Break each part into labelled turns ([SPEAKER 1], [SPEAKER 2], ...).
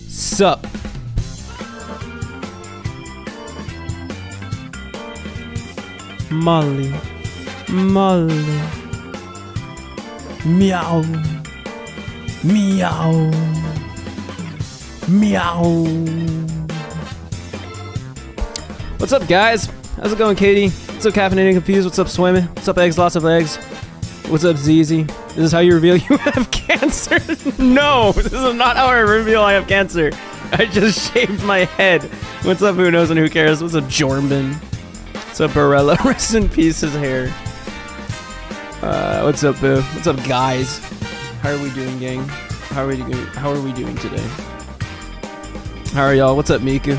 [SPEAKER 1] Sup? Molly. Molly. Meow. Meow. Meow. What's up, guys? How's it going, Katie? What's up, Caffeinated and Confused? What's up, Swimming? What's up, Eggs? Lots of eggs. What's up, ZZ? This is how you reveal you have cancer? No, this is not how I reveal I have cancer. I just shaved my head. What's up, who knows and who cares? What's up, Jormbin? What's up, Barella? Rest in peace, his hair. What's up, Boo? What's up, guys? How are we doing, gang? How are we doing? How are we doing today? How are y'all? What's up, Miku?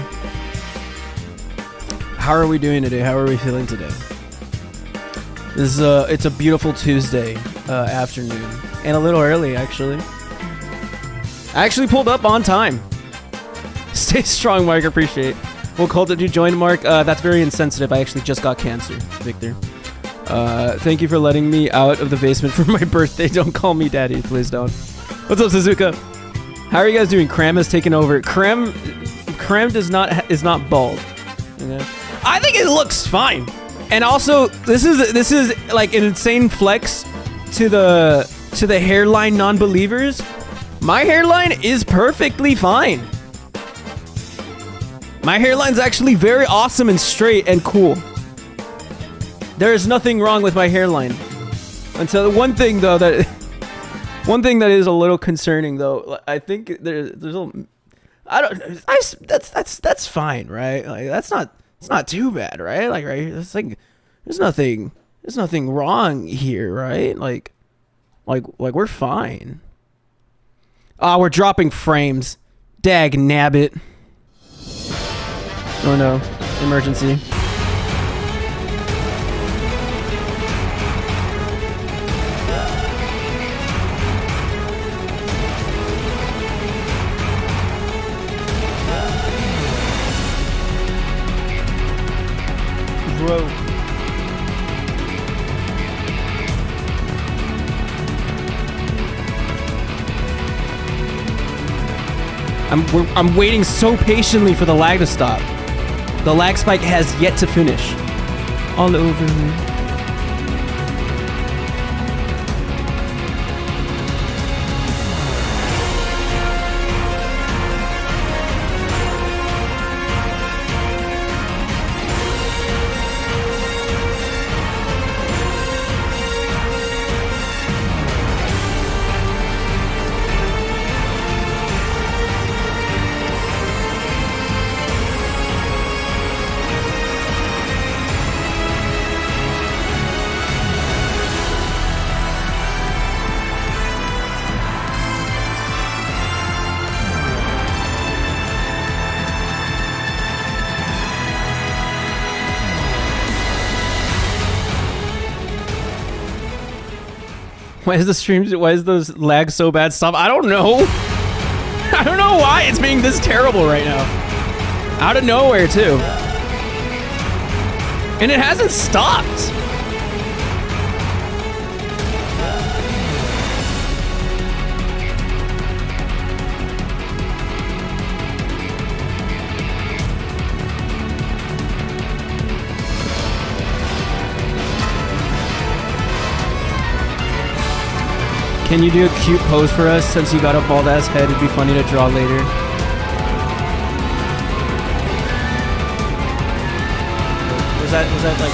[SPEAKER 1] How are we doing today? How are we feeling today? This is it's a beautiful Tuesday afternoon, and a little early, actually. I actually pulled up on time. Stay strong, Mark. Appreciate. What cult did you join, Mark? That's very insensitive. I actually just got cancer, Victor. Thank you for letting me out of the basement for my birthday. Don't call me daddy, please don't. What's up, Suzuka? How are you guys doing? Cram has taken over. Cram is not bald. Okay? I think it looks fine. And also, this is like an insane flex to the hairline non-believers. My hairline is perfectly fine. My hairline's actually very awesome and straight and cool. There is nothing wrong with my hairline. Until one thing that is a little concerning though. I think there's that's fine, right? Like it's not too bad, right? Like right, it's like there's nothing wrong here, right? Like we're fine. Ah, we're dropping frames. Dag nabbit. Oh no, emergency. Bro. I'm waiting so patiently for the lag to stop. The lag spike has yet to finish. All over me. Why is those lags so bad? Stop. I don't know. I don't know why it's being this terrible right now. Out of nowhere, too. And it hasn't stopped. Can you do a cute pose for us since you got a bald ass head? It'd be funny to draw later. Was that like...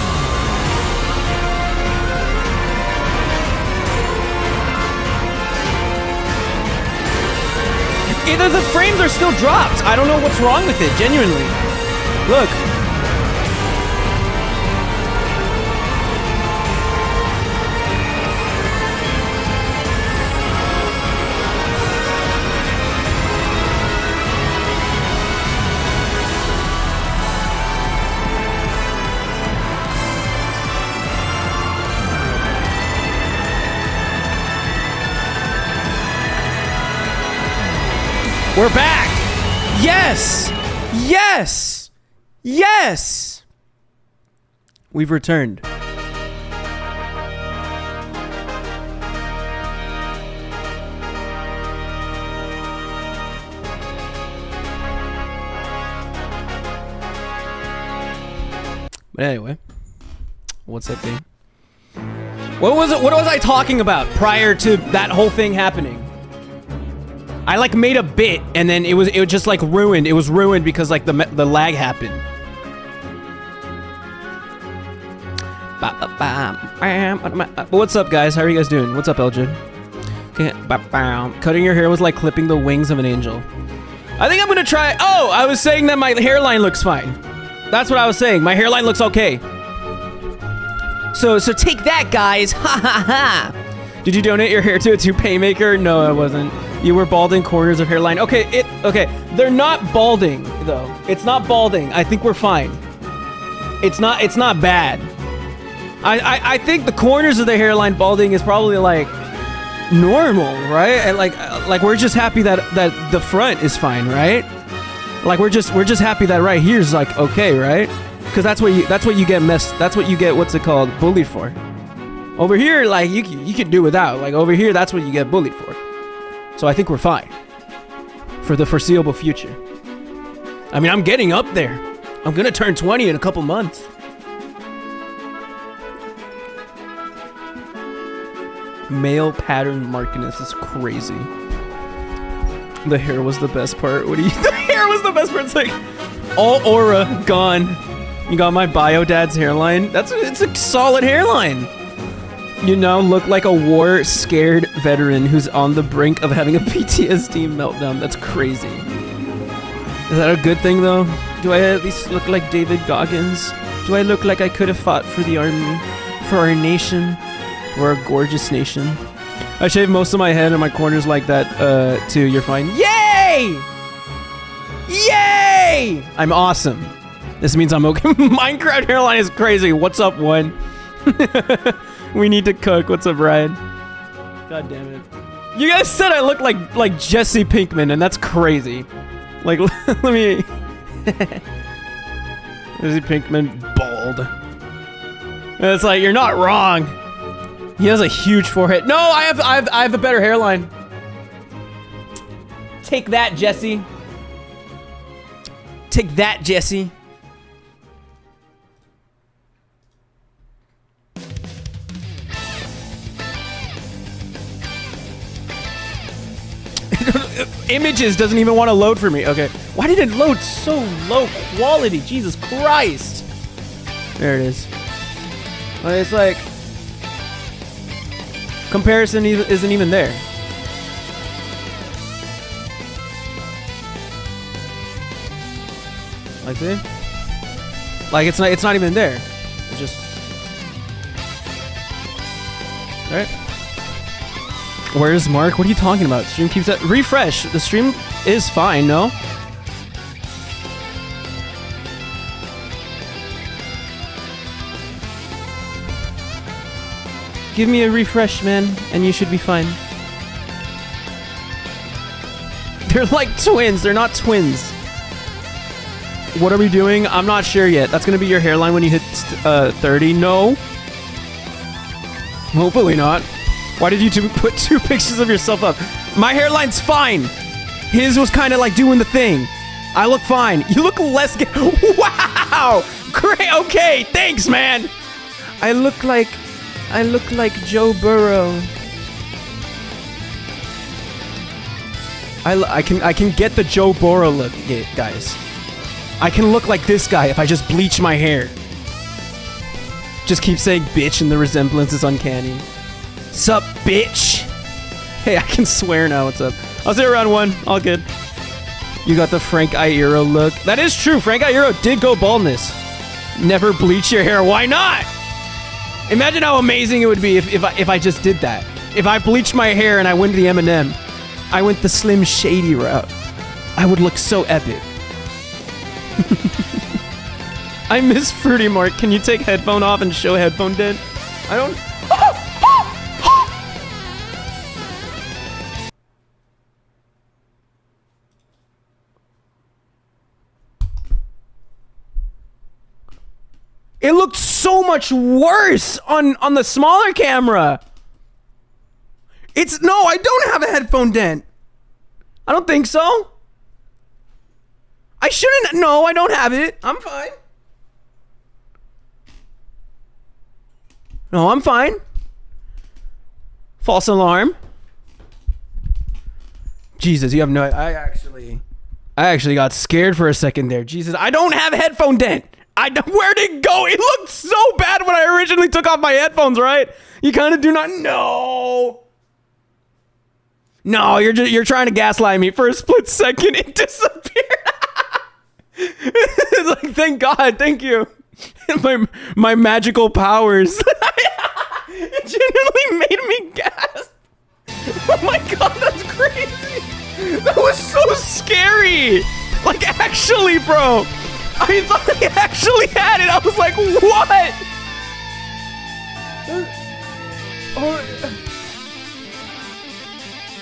[SPEAKER 1] Either the frames are still dropped. I don't know what's wrong with it, genuinely. Look. We're back! Yes! Yes! Yes! We've returned. But anyway, what's that thing? What was I talking about prior to that whole thing happening? I like made a bit and then it was just like ruined. It was ruined because like the lag happened. What's up, guys? How are you guys doing? What's up, Elgin? Okay. Cutting your hair was like clipping the wings of an angel. I think I'm gonna try. Oh, I was saying that my hairline looks fine. That's what I was saying. My hairline looks okay. So take that, guys. Ha ha ha. Did you donate your hair to a toupee maker? No, I wasn't. You were balding corners of hairline. Okay, they're not balding though. It's not balding. I think we're fine. It's not bad. I think the corners of the hairline balding is probably like normal, right? And like we're just happy that the front is fine, right? Like we're just happy that right here is like okay, right? Because that's what you get what's it called, bullied for. Over here, like you can do without. Like over here, that's what you get bullied for. So I think we're fine for the foreseeable future. I mean, I'm getting up there. I'm gonna turn 20 in a couple months. Male pattern markedness is crazy. The hair was the best part. What do you? The hair was the best part. It's like all aura gone. You got my bio dad's hairline. It's a solid hairline. You now look like a war-scared veteran who's on the brink of having a PTSD meltdown. That's crazy. Is that a good thing, though? Do I at least look like David Goggins? Do I look like I could have fought for the army? For our nation? We're a gorgeous nation. I shave most of my head and my corners like that, too. You're fine. Yay! Yay! I'm awesome. This means I'm okay. Minecraft hairline is crazy. What's up, one? We need to cook. What's up, Ryan? God damn it. You guys said I look like Jesse Pinkman, and that's crazy. Like, let me... Jesse Pinkman, bald. And it's like, you're not wrong. He has a huge forehead. No, I have a better hairline. Take that, Jesse. Take that, Jesse. Images doesn't even want to load for me. Okay. Why did it load so low quality? Jesus Christ. There it is. It's like... Comparison isn't even there. Like this? Like it's not even there. It's just... Alright. Where's Mark? What are you talking about? Stream keeps that refresh. The stream is fine, no? Give me a refresh, man, and you should be fine. They're like twins. They're not twins. What are we doing? I'm not sure yet. That's gonna be your hairline when you hit 30. No. Hopefully not. Why did you put 2 pictures of yourself up? My hairline's fine. His was kind of like doing the thing. I look fine. You look less Wow! Great. Okay. Thanks, man. I look like Joe Burrow. I can get the Joe Burrow look, guys. I can look like this guy if I just bleach my hair. Just keep saying bitch and the resemblance is uncanny. Sup, bitch? Hey, I can swear now. What's up? I'll say round 1. All good. You got the Frank Iero look. That is true. Frank Iero did go baldness. Never bleach your hair. Why not? Imagine how amazing it would be if I just did that. If I bleached my hair and I went to the Eminem. I went the Slim Shady route. I would look so epic. I miss Fruity Mark. Can you take headphone off and show headphone dent? I don't... It looked so much worse on the smaller camera. No, I don't have a headphone dent. I don't think so. I shouldn't. No, I don't have it. I'm fine. No, I'm fine. False alarm. Jesus, you have no. I actually got scared for a second there. Jesus, I don't have a headphone dent. Where'd it go? It looked so bad when I originally took off my headphones, right? You kind of do not know. No, you're trying to gaslight me for a split second. It disappeared. It's like, thank God, thank you. my magical powers. It genuinely made me gasp. Oh my God, that's crazy. That was so scary. Like, actually, bro. I thought I actually had it. I was like, what?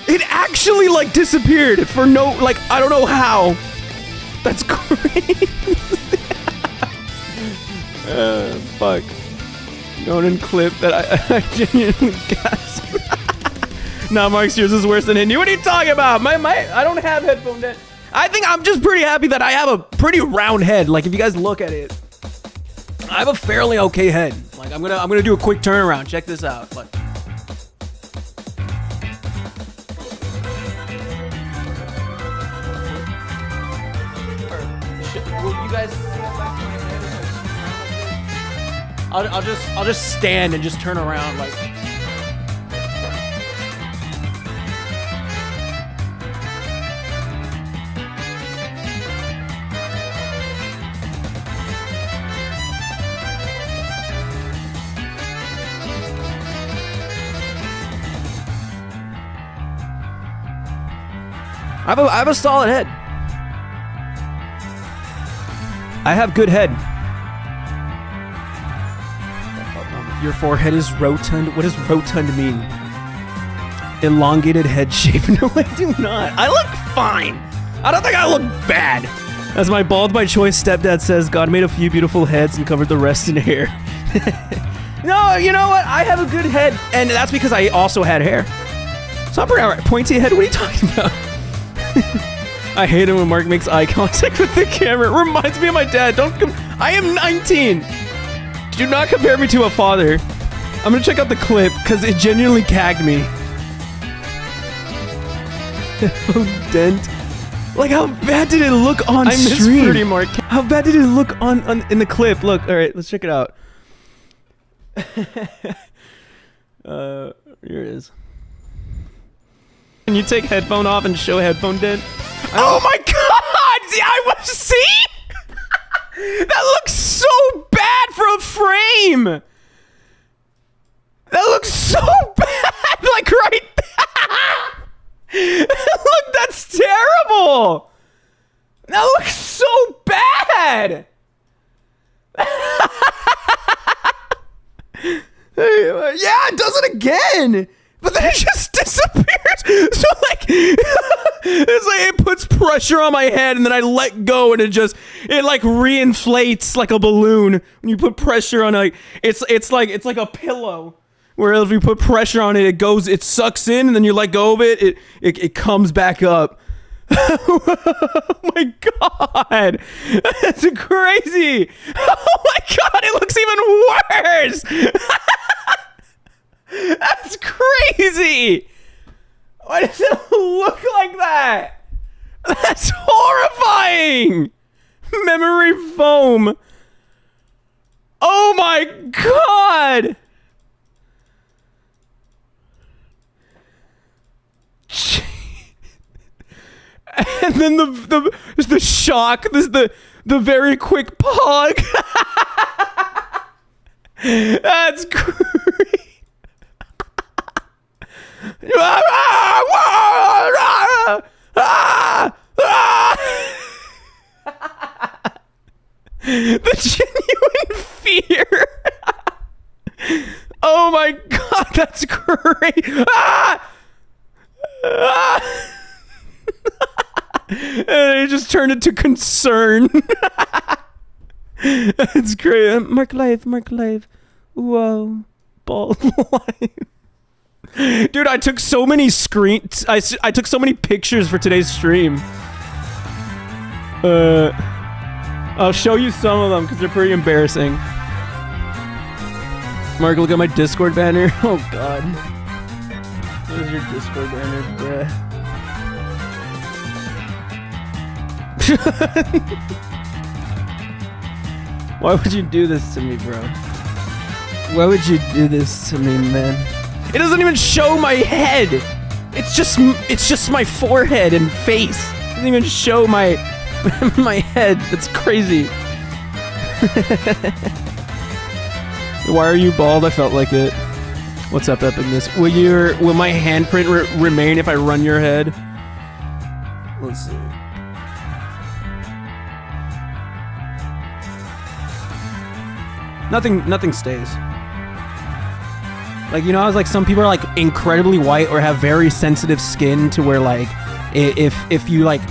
[SPEAKER 1] It actually, like, disappeared for no, like, I don't know how. That's crazy. Fuck. Going and clip that I genuinely gasped. Nah, Mark's yours is worse than Hindi. What are you talking about? I don't have headphone dent. I think I'm just pretty happy that I have a pretty round head. Like, if you guys look at it, I have a fairly okay head. Like, I'm gonna do a quick turnaround. Check this out. Like, will you guys stand back to my head? I'll just stand and just turn around like. I have a solid head. I have good head. Your forehead is rotund. What does rotund mean? Elongated head shape. No, I do not. I look fine. I don't think I look bad. As my bald by choice stepdad says, God made a few beautiful heads and covered the rest in hair. No, you know what? I have a good head, and that's because I also had hair. So I'm pretty alright. Pointy head? What are you talking about? I hate it when Mark makes eye contact with the camera. It reminds me of my dad. I am 19. Do not compare me to a father. I'm gonna check out the clip because it genuinely cagged me. Dent. Like, how bad did it look on stream? I miss Fruity Mark. How bad did it look in the clip? Look, all right, let's check it out. Here it is. Can you take headphone off and show headphone dent? Oh my God! See? That looks so bad for a frame. That looks so bad, like right there. Look, that's terrible. That looks so bad. Yeah, it does it again. But then it just disappears. So like, it's like it puts pressure on my head, and then I let go, and it like reinflates like a balloon. When you put pressure on it's like a pillow. Where if you put pressure on it, it sucks in, and then you let go of it, it comes back up. Oh my God, that's crazy. Oh my God, it looks even worse. That's crazy! Why does it look like that? That's horrifying! Memory foam. Oh my God! And then the shock, the very quick pog. That's crazy. The genuine fear. Oh my God, that's great. And it just turned into concern. It's great. Marclive. Whoa. Baldlive. Dude, I took so many screens. I took so many pictures for today's stream. I'll show you some of them because they're pretty embarrassing. Mark, look at my Discord banner. Oh god. Where's your Discord banner, bruh? Why would you do this to me, bro? Why would you do this to me, man? It doesn't even show my head. It's just my forehead and face. It doesn't even show my my head. That's crazy. Why are you bald? I felt like it. What's up, epicness? Will my handprint remain if I run your head? Let's see. Nothing stays. Like, you know, I was like, some people are like incredibly white or have very sensitive skin to where like, if you like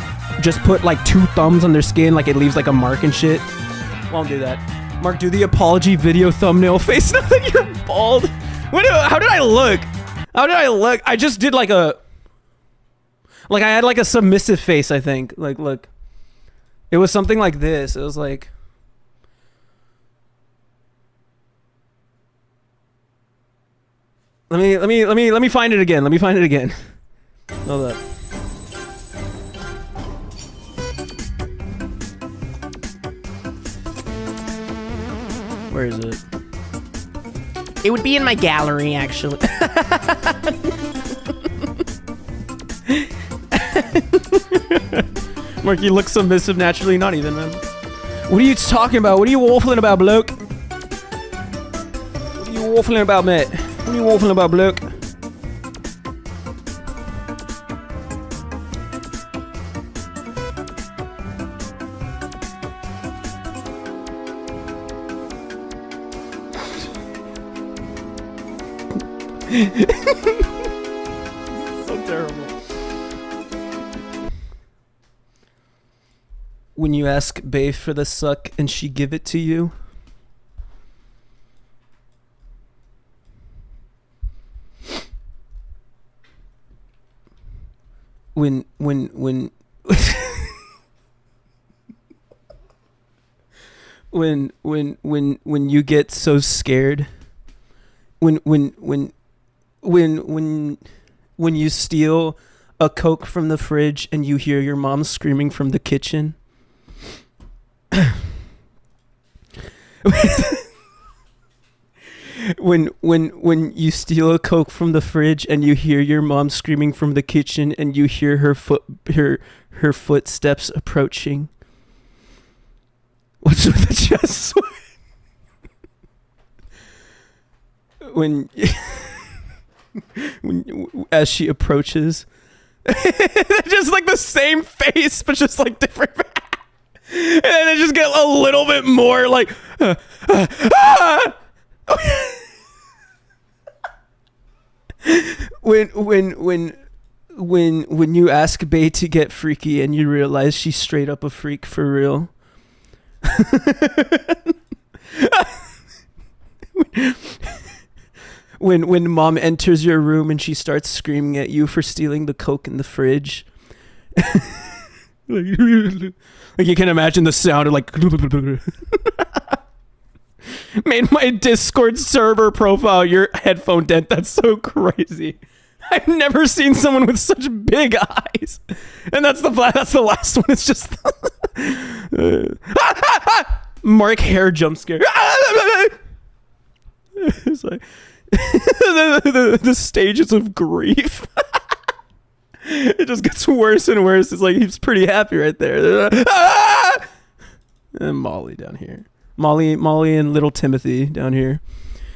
[SPEAKER 1] just put like 2 thumbs on their skin, like it leaves like a mark and shit. Won't do that. Mark, do the apology video thumbnail face now that you're bald. How did I look? How did I look? I just did like I had like a submissive face, I think. Like, look. It was something like this. It was like... Let me find it again. Let me find it again. Hold up. Where is it? It would be in my gallery, actually. Mark, you look submissive naturally. Not even, man. What are you talking about? What are you waffling about, bloke? What are you waffling about, mate? What are you waffling about, bloke? So terrible. When you ask Bae for the suck and she give it to you. When when you get so scared, when you steal a Coke from the fridge and you hear your mom screaming from the kitchen. When you steal a Coke from the fridge and you hear your mom screaming from the kitchen and you hear her footsteps approaching. What's with the chest? when as she approaches, just like the same face but just like different. And then it just get a little bit more like when you ask Bae to get freaky and you realize she's straight up a freak for real. When mom enters your room and she starts screaming at you for stealing the Coke in the fridge. Like you can imagine the sound of like made my Discord server profile your headphone dent. That's so crazy. I've never seen someone with such big eyes. And that's the last one. It's just Marc hair jump scare. It's like the stages of grief. It just gets worse and worse. It's like he's pretty happy right there. And Molly down here. Molly and little Timothy down here.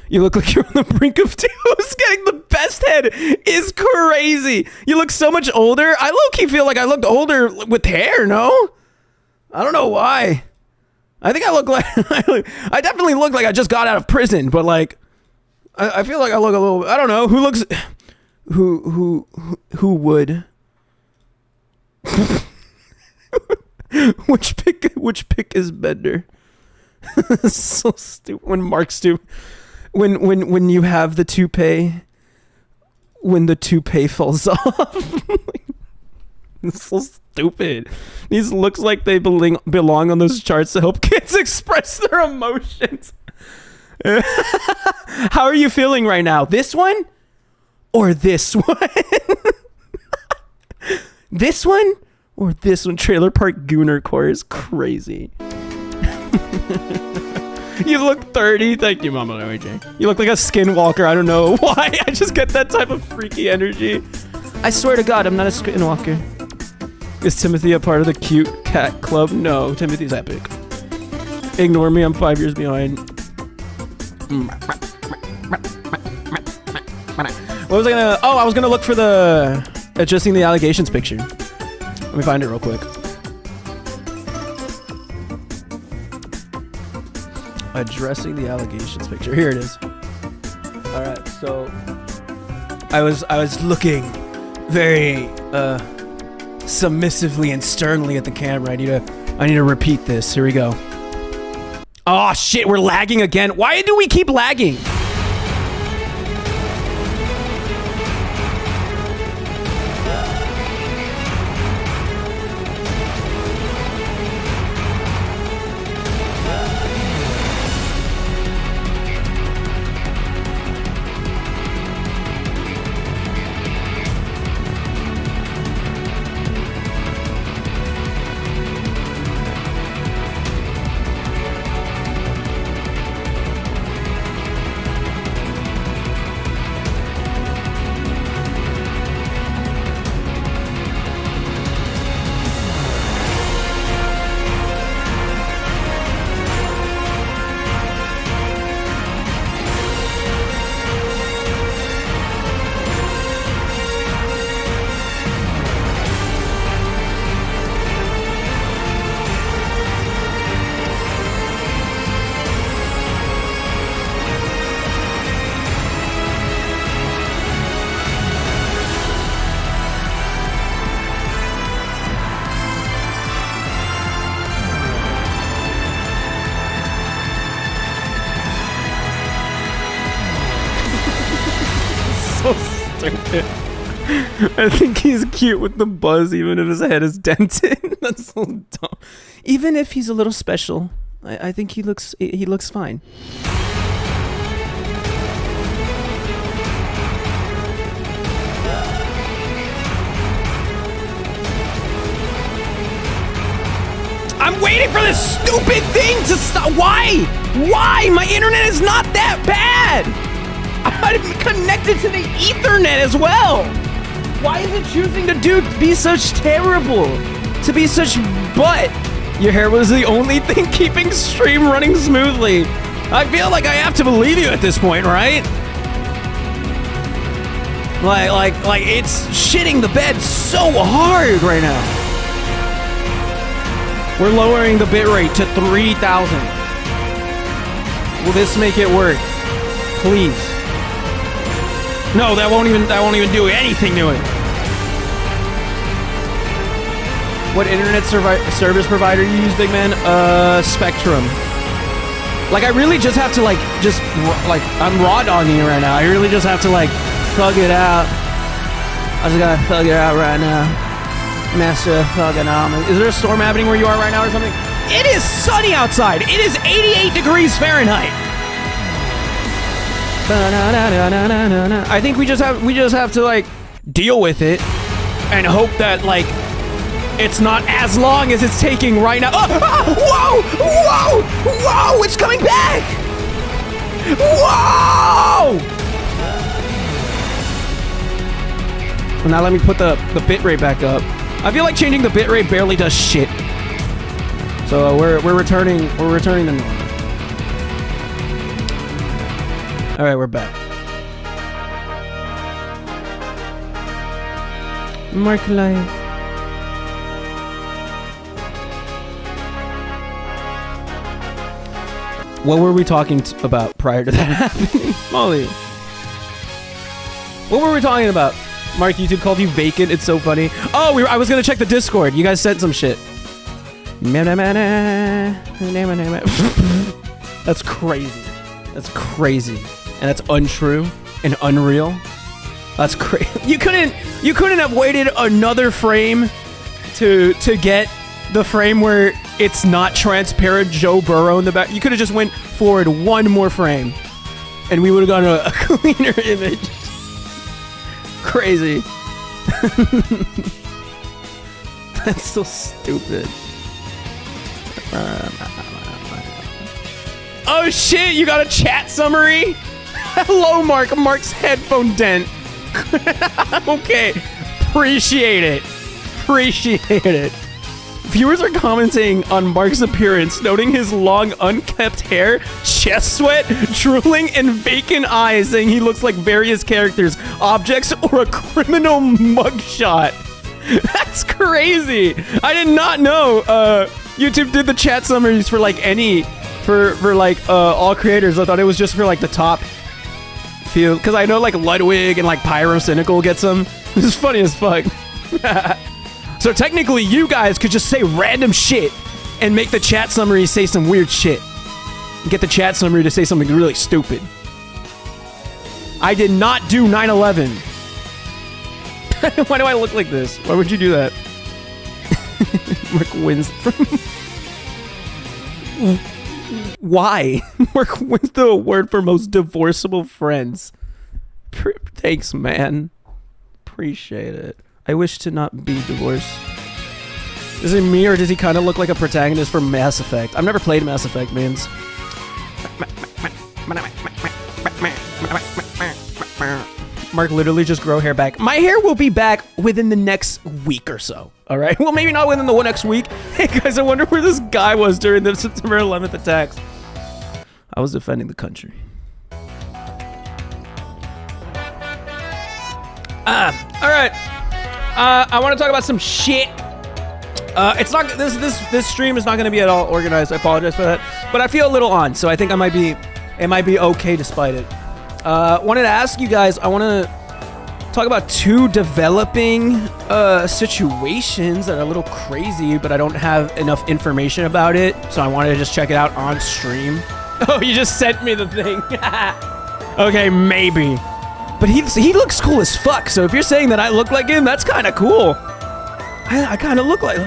[SPEAKER 1] You look like you're on the brink of tears. Getting the best head is crazy. You look so much older. I low-key feel like I looked older with hair, no? I don't know why. I think I look like... I definitely look like I just got out of prison, but like... I feel like I look a little... I don't know. Who looks... Who would? Which pick is better? So stupid. When Mark's when you have the toupee, when the toupee falls off. It's so stupid. These looks like they belong on those charts to help kids express their emotions. How are you feeling right now? This one or this one? This one or this one? Trailer Park Gooner Core is crazy. You look 30. Thank you, Mama Mary J. You look like a skinwalker. I don't know why. I just get that type of freaky energy. I swear to God, I'm not a skinwalker. Is Timothy a part of the cute cat club? No, Timothy's epic. Ignore me, I'm 5 years behind. What was I gonna... Oh, I was gonna look for the... Adjusting the allegations picture. Let me find it real quick. Addressing the allegations picture. Here it is. Alright, so... I was looking very, submissively and sternly at the camera. I need to repeat this. Here we go. Oh shit, we're lagging again. Why do we keep lagging? I think he's cute with the buzz, even if his head is dented. That's so dumb. Even if he's a little special, I think he looks fine. I'm waiting for this stupid thing to stop. Why? Why? My internet is not that bad. I'm connected to the Ethernet as well. Why is it choosing to be such terrible? To be such butt? Your hair was the only thing keeping stream running smoothly. I feel like I have to believe you at this point, right? Like it's shitting the bed so hard right now. We're lowering the bitrate to 3,000. Will this make it work? Please. No, that won't even do anything to it. What internet service provider you use, big man? Spectrum. Like, I really just have to I'm raw dogging it right now. I really just have to thug it out. I just gotta thug it out right now. Master thugonomics. Is there a storm happening where you are right now or something? It is sunny outside. It is 88 degrees Fahrenheit. I think we just have to deal with it and hope that it's not as long as it's taking right now. Whoa! It's coming back! Whoa! Well, now let me put the bitrate back up. I feel like changing the bitrate barely does shit. So we're returning to normal. All right, we're back. marclive. What were we talking about prior to that happening? Molly. What were we talking about? Mark, YouTube called you vacant. It's so funny. Oh, I was going to check the Discord. You guys sent some shit. That's crazy. That's crazy. And that's untrue and unreal. That's crazy. You couldn't have waited another frame to get the frame where it's not transparent Joe Burrow in the back. You could have just went forward one more frame and we would have gotten a cleaner image. Crazy. That's so stupid. Oh shit, you got a chat summary? Hello, Marc. Marc's headphone dent. Okay. Appreciate it. Appreciate it. Viewers are commenting on Marc's appearance, noting his long, unkempt hair, chest sweat, drooling, and vacant eyes, saying he looks like various characters, objects, or a criminal mugshot. That's crazy. I did not know YouTube did the chat summaries for like all creators. I thought it was just for like the top few, because I know like Ludwig and like Pyro Cynical gets them. This is funny as fuck. So technically you guys could just say random shit and make the chat summary say some weird shit. Get the chat summary to say something really stupid. I did not do 9/11. Why do I look like this? Why would you do that? Marc wins. Why? Marc wins the award for most divorceable friends. Thanks, man. Appreciate it. I wish to not be divorced. Is it me, or does he kind of look like a protagonist from Mass Effect? I've never played Mass Effect, mans. Marc literally just grow hair back. My hair will be back within the next week or so. All right? Well, maybe not within the next week. Hey, guys, I wonder where this guy was during the September 11th attacks. I was defending the country. All right. I want to talk about some shit. It's not this stream is not going to be at all organized. I apologize for that, but I feel a little on, so I think it might be okay despite it. Wanted to ask you guys. I want to talk about two developing situations that are a little crazy, but I don't have enough information about it, so I wanted to just check it out on stream. Oh, you just sent me the thing. Okay, maybe. But he looks cool as fuck, so if you're saying that I look like him, that's kind of cool. I kind of look like...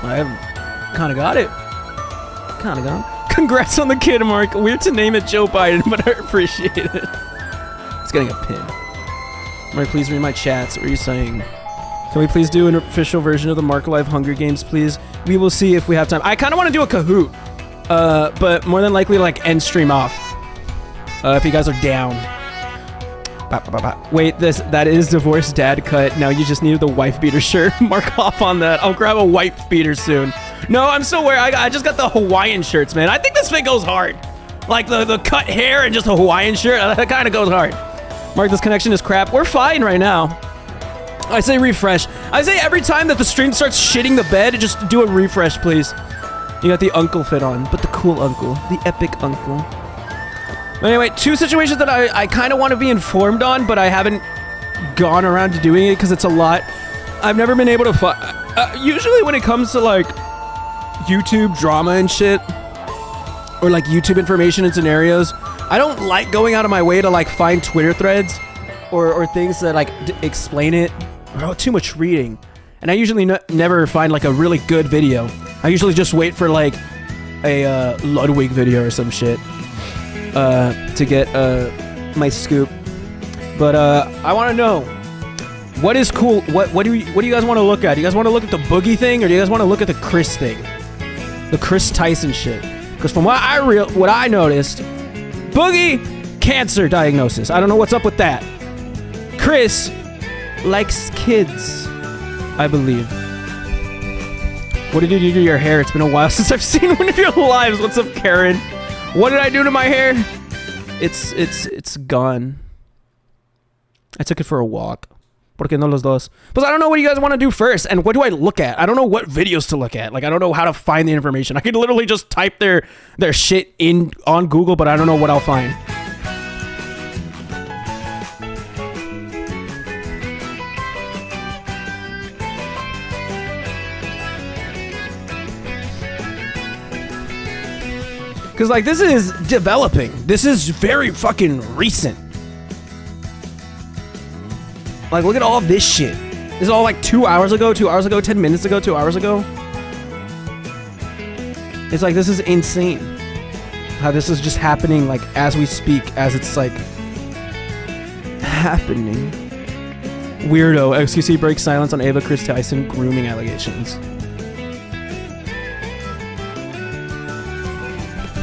[SPEAKER 1] I kind of got it. Kind of got it. Congrats on the kid, Marc. Weird to name it Joe Biden, but I appreciate it. It's getting a pin. Marc, please read my chats. What are you saying? Can we please do an official version of the marclive Hunger Games, please? We will see if we have time. I kind of want to do a Kahoot, but more than likely, like, end stream off. If you guys are down. Wait, that is divorced dad cut. Now you just needed the wife beater shirt. Marc, hop on that. I'll grab a wife beater soon. No, I'm still wearing. I just got the Hawaiian shirts, man. I think this fit goes hard. Like the cut hair and just a Hawaiian shirt. That kind of goes hard. Marc, this connection is crap. We're fine right now. I say refresh. I say every time that the stream starts shitting the bed, just do a refresh, please. You got the uncle fit on, but the cool uncle, the epic uncle. Anyway, two situations that I kind of want to be informed on, but I haven't gone around to doing it because it's a lot. I've never been able to usually when it comes to like YouTube drama and shit, or like YouTube information and scenarios, I don't like going out of my way to like find Twitter threads or things that like explain it. Oh, too much reading. And I usually never find like a really good video. I usually just wait for like a Ludwig video or some shit. To get my scoop, but I want to know what is cool. What do you guys want to look at? Do you guys want to look at the Boogie thing, or do you guys want to look at the Chris thing, the Chris Tyson shit? Because from what I noticed, Boogie cancer diagnosis. I don't know what's up with that. Chris likes kids, I believe. What did you do to your hair? It's been a while since I've seen one of your lives. What's up, Karen? What did I do to my hair? It's gone. I took it for a walk. ¿Por qué no los dos? But I don't know what you guys want to do first, and what do I look at? I don't know what videos to look at. Like, I don't know how to find the information. I could literally just type their shit on Google, but I don't know what I'll find. Because, like, this is developing. This is very fucking recent. Like, look at all this shit. This is all, like, 2 hours ago, 2 hours ago, 10 minutes ago, 2 hours ago. It's like, this is insane. How this is just happening, like, as we speak, as it's, like, happening. Weirdo. XQC breaks silence on Ava Chris Tyson grooming allegations.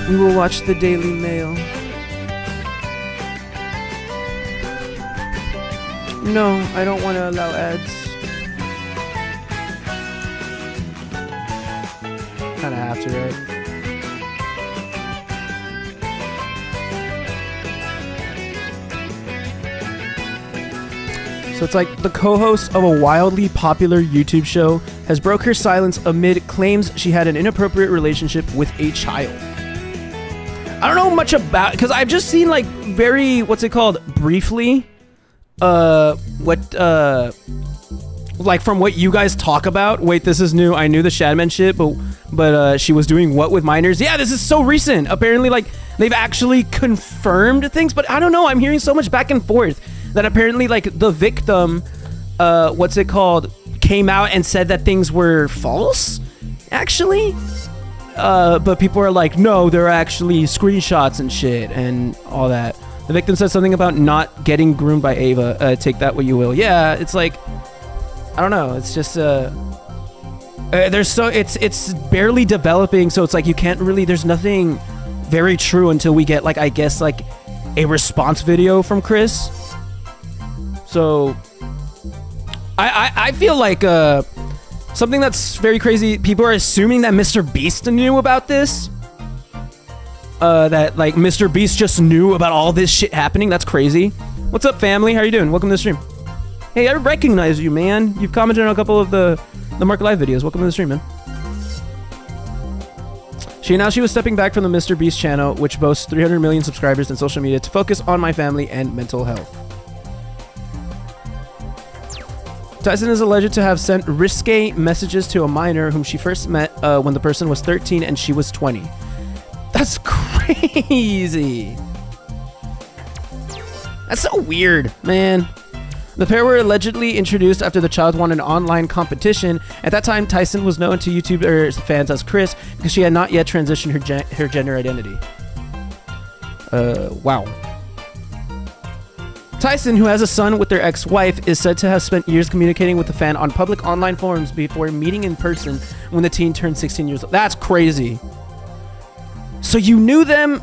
[SPEAKER 1] We will watch the Daily Mail. No, I don't want to allow ads. Kind of have to, right? So it's like the co-host of a wildly popular YouTube show has broke her silence amid claims she had an inappropriate relationship with a child. I don't know much about, because I've just seen like very, what's it called, briefly, like from what you guys talk about. Wait, this is new. I knew the Shadman shit, but she was doing what with minors? Yeah, this is so recent. Apparently, like, they've actually confirmed things, but I don't know. I'm hearing so much back and forth that apparently, like, the victim, what's it called, came out and said that things were false, actually. But people are like, no, they're actually screenshots and shit and all that. The victim said something about not getting groomed by Ava. Take that what you will. Yeah, it's like, I don't know. It's just it's barely developing, so it's like you can't really. There's nothing very true until we get, like, I guess, like a response video from Chris. So I feel like something that's very crazy. People are assuming that Mr. Beast knew about this. That, like, Mr. Beast just knew about all this shit happening. That's crazy. What's up, family? How are you doing? Welcome to the stream. Hey, I recognize you, man. You've commented on a couple of the marclive videos. Welcome to the stream, man. She announced she was stepping back from the Mr. Beast channel, which boasts 300 million subscribers in social media, to focus on my family and mental health. Tyson is alleged to have sent risque messages to a minor whom she first met when the person was 13 and she was 20. That's crazy. That's so weird, man. The pair were allegedly introduced after the child won an online competition. At that time, Tyson was known to YouTubers fans as Chris because she had not yet transitioned her gender identity. Wow. Tyson, who has a son with their ex-wife, is said to have spent years communicating with the fan on public online forums before meeting in person when the teen turned 16 years old. That's crazy. So you knew them,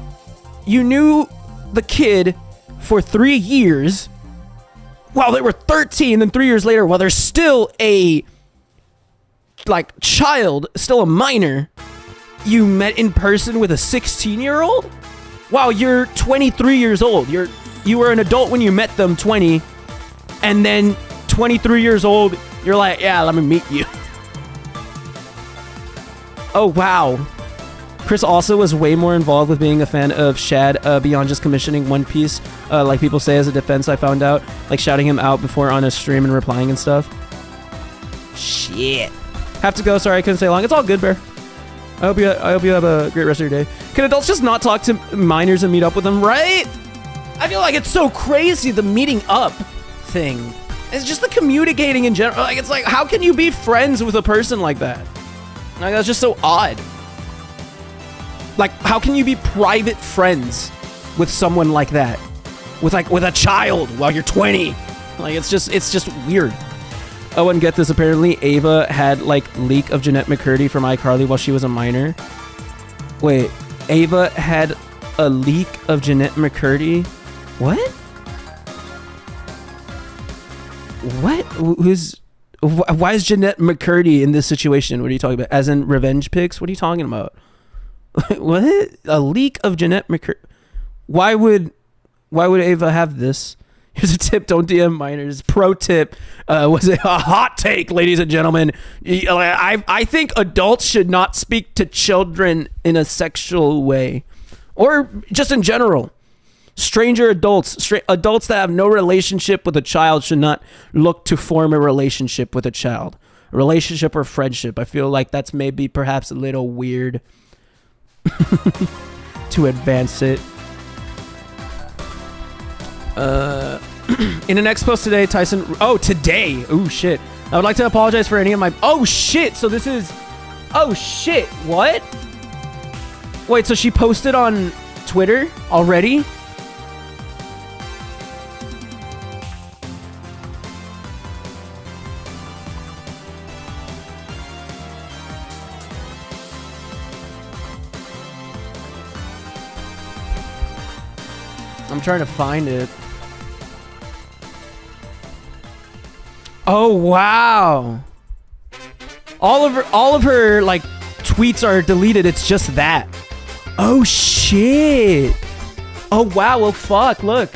[SPEAKER 1] you knew the kid for 3 years while they were 13, then 3 years later, while they're still a, like, child, still a minor, you met in person with a 16-year-old? Wow, you're 23 years old. You were an adult when you met them, 20, and then 23 years old, you're like, yeah, let me meet you. Oh, wow. Chris also was way more involved with being a fan of Shad beyond just commissioning One Piece, like people say as a defense. I found out, like shouting him out before on a stream and replying and stuff. Shit. Have to go. Sorry, I couldn't stay long. It's all good, Bear. I hope you have a great rest of your day. Can adults just not talk to minors and meet up with them, right? I feel like it's so crazy, the meeting up thing. It's just the communicating in general. Like, it's like, how can you be friends with a person like that? Like, that's just so odd. Like, how can you be private friends with someone like that? With a child while you're 20? Like, it's just weird. I wouldn't get this. Apparently, Ava had, like, leak of Jeanette McCurdy from iCarly while she was a minor. Wait, Ava had a leak of Jeanette McCurdy? What? What? Why is Jeanette McCurdy in this situation? What are you talking about? As in revenge pics? What are you talking about? What? A leak of Jeanette McCurdy? Why would Ava have this? Here's a tip: don't DM minors. Pro tip: was it a hot take, ladies and gentlemen? I think adults should not speak to children in a sexual way, or just in general. Stranger adults, adults that have no relationship with a child should not look to form a relationship with a child. A relationship or friendship. I feel like that's maybe perhaps a little weird. to advance it. In the next post today, Tyson... Oh, today! Oh, shit. I would like to apologize for any of my... Oh, shit! So this is... Oh, shit! What? Wait, so she posted on Twitter already? I'm trying to find it. Oh, wow. All of her like tweets are deleted. It's just that. Oh shit. Oh wow. Well, fuck. Look.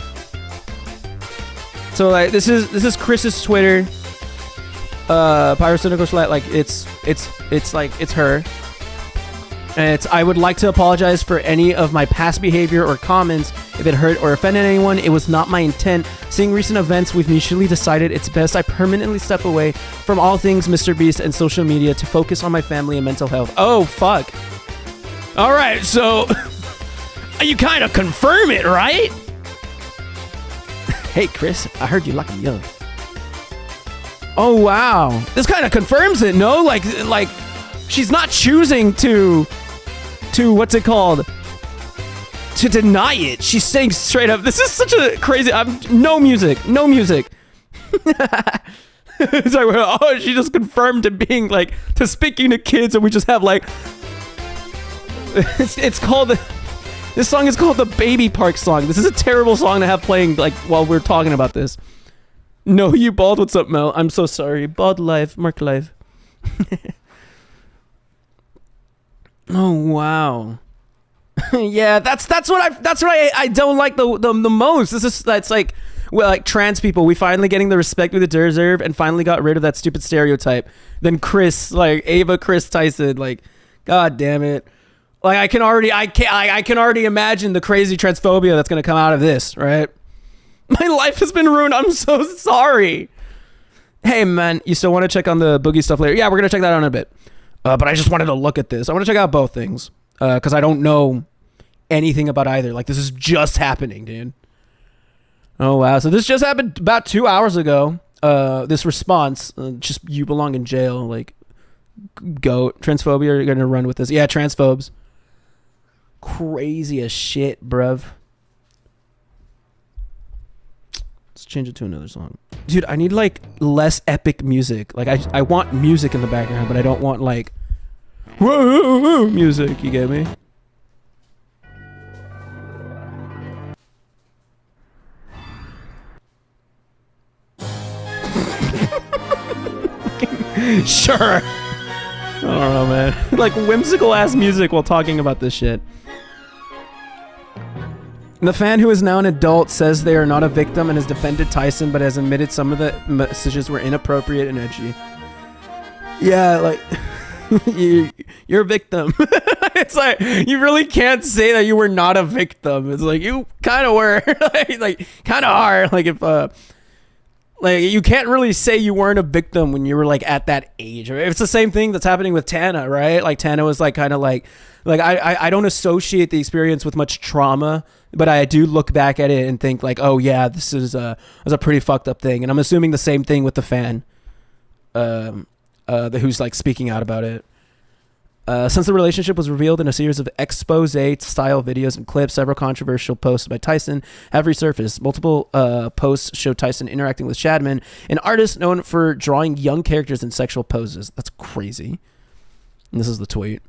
[SPEAKER 1] So like this is Chris's Twitter. Pyrocynical Schlatt, like it's like it's her. And it's, I would like to apologize for any of my past behavior or comments. If it hurt or offended anyone, it was not my intent. Seeing recent events, we've mutually decided it's best I permanently step away from all things Mr. Beast and social media to focus on my family and mental health. Oh, fuck. All right, so you kind of confirm it, right? Hey, Chris, I heard you like him young. Oh, wow. This kind of confirms it, no? Like she's not choosing to what's it called? To deny it. She's saying straight up, this is such a crazy... no music. It's like, oh, she just confirmed to being like, to speaking to kids, and we just have like... It's called... This song is called the Baby Park song. This is a terrible song to have playing like while we're talking about this. No, you bald. What's up, Mel? I'm so sorry. Baldlive, marclive. Oh wow. Yeah, that's what I don't like the most. That's like, well, like trans people, we finally getting the respect we deserve and finally got rid of that stupid stereotype. Then Chris, like Ava Chris Tyson, like, god damn it. Like I can already imagine the crazy transphobia that's gonna come out of this, right? My life has been ruined. I'm so sorry. Hey man, you still want to check on the boogie stuff later? Yeah, we're gonna check that out in a bit. But I just wanted to look at this. I want to check out both things because I don't know anything about either. Like this is just happening, dude. Oh wow! So this just happened about 2 hours ago. This response, just you belong in jail. Like, go transphobia. You're gonna run with this? Yeah, transphobes. Crazy as shit, bruv. Let's change it to another song. Dude, I need like less epic music. Like I want music in the background, but I don't want like whoa music, you get me? Sure. I don't know, man. Like whimsical ass music while talking about this shit. The fan, who is now an adult, says they are not a victim and has defended Tyson, but has admitted some of the messages were inappropriate and edgy. Yeah, like, you're a victim. It's like, you really can't say that you were not a victim. It's like, you kind of were. like kind of are. Like, if, like, you can't really say you weren't a victim when you were, like, at that age. It's the same thing that's happening with Tana, right? Like, Tana was, like, kind of like I don't associate the experience with much trauma, but I do look back at it and think, like, oh, yeah, this is a pretty fucked up thing. And I'm assuming the same thing with the fan who's, like, speaking out about it. Since the relationship was revealed in a series of expose-style videos and clips, several controversial posts by Tyson have resurfaced. Multiple posts show Tyson interacting with Shadman, an artist known for drawing young characters in sexual poses. That's crazy. And this is the tweet.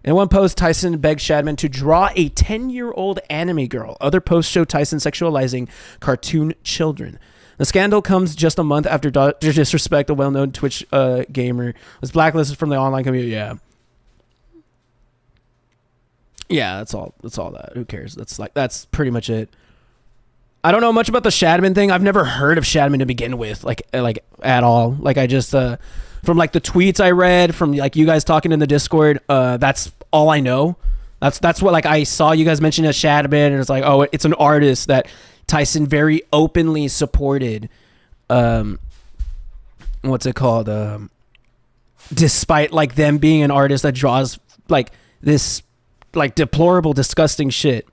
[SPEAKER 1] In one post, Tyson begged Shadman to draw a 10-year-old anime girl. Other posts show Tyson sexualizing cartoon children. The scandal comes just a month after Dr. Disrespect, a well-known Twitch gamer, was blacklisted from the online community. Yeah, that's all that. Who cares? That's pretty much it. I don't know much about the Shadman thing. I've never heard of Shadman to begin with, like at all. Like I just from like the tweets I read from like you guys talking in the Discord, that's all I know. That's what like I saw you guys mention as Shadman, and it's like, oh, it's an artist that Tyson very openly supported. What's it called? Despite like them being an artist that draws like this like deplorable, disgusting shit.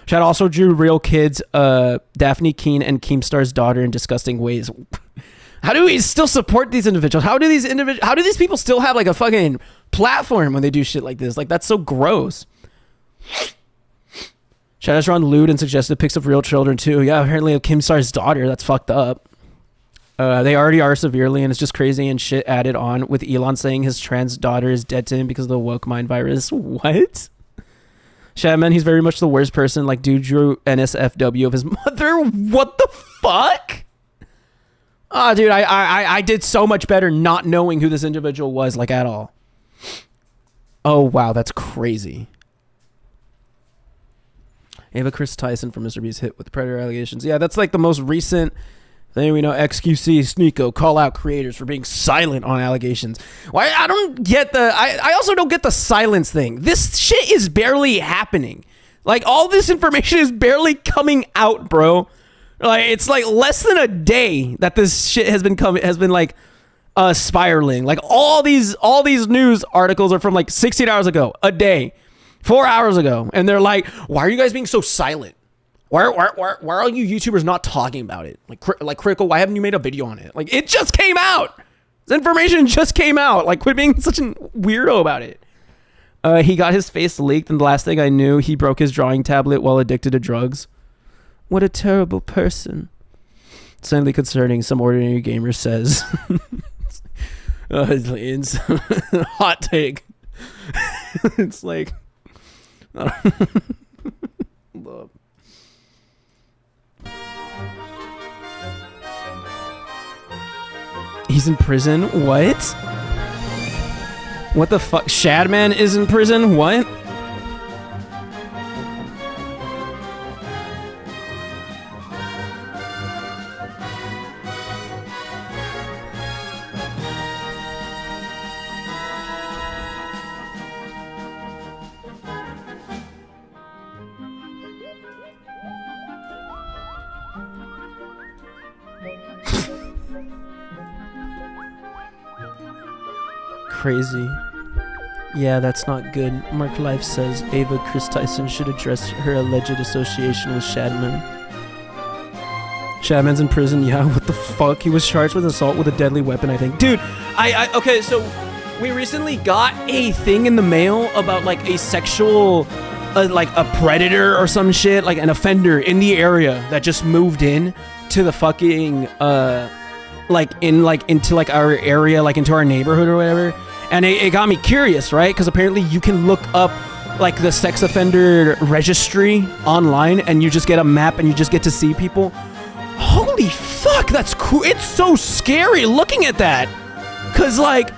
[SPEAKER 1] Chad also drew real kids, Daphne Keene and Keemstar's daughter in disgusting ways. How do we still support these individuals? How do these people still have like a fucking platform when they do shit like this? Like, that's so gross. Chad has drawn lewd and suggested pics of real children too. Yeah, apparently of Keemstar's daughter. That's fucked up. They already are severely, and it's just crazy and shit added on with Elon saying his trans daughter is dead to him because of the woke mind virus. What? Shadman, he's very much the worst person. Like, dude drew NSFW of his mother. What the fuck? Oh, dude, I did so much better not knowing who this individual was, like, at all. Oh, wow, that's crazy. Ava Chris Tyson from Mr. Beast hit with predator allegations. Yeah, that's like the most recent thing we know. XQC, Sneeko, call out creators for being silent on allegations. Why? I don't get the... I also don't get the silence thing. This shit is barely happening. Like, all this information is barely coming out, bro. Like, it's like less than a day that this shit has been like spiraling. Like, all these news articles are from like 16 hours ago, a day, 4 hours ago, and they're like, why are you guys being so silent? Why are you YouTubers not talking about it? Like Critical, why haven't you made a video on it? Like, it just came out. This information just came out. Like, quit being such a weirdo about it. He got his face leaked, and the last thing I knew, he broke his drawing tablet while addicted to drugs. What a terrible person. Sadly concerning, some ordinary gamer says. It's hot take. It's like... Love. He's in prison? What? What the fuck? Shadman is in prison? What? Crazy. Yeah, that's not good. marclive says Ava Chris Tyson should address her alleged association with Shadman. Shadman's in prison. Yeah, what the fuck? He was charged with assault with a deadly weapon, I think. Dude, okay, so we recently got a thing in the mail about like a sexual, like a predator or some shit, like an offender in the area that just moved in to the fucking, into our area, like into our neighborhood or whatever. And it got me curious, right? Because apparently you can look up like the sex offender registry online and you just get a map and you just get to see people. Holy fuck, that's cool. It's so scary looking at that. Because like,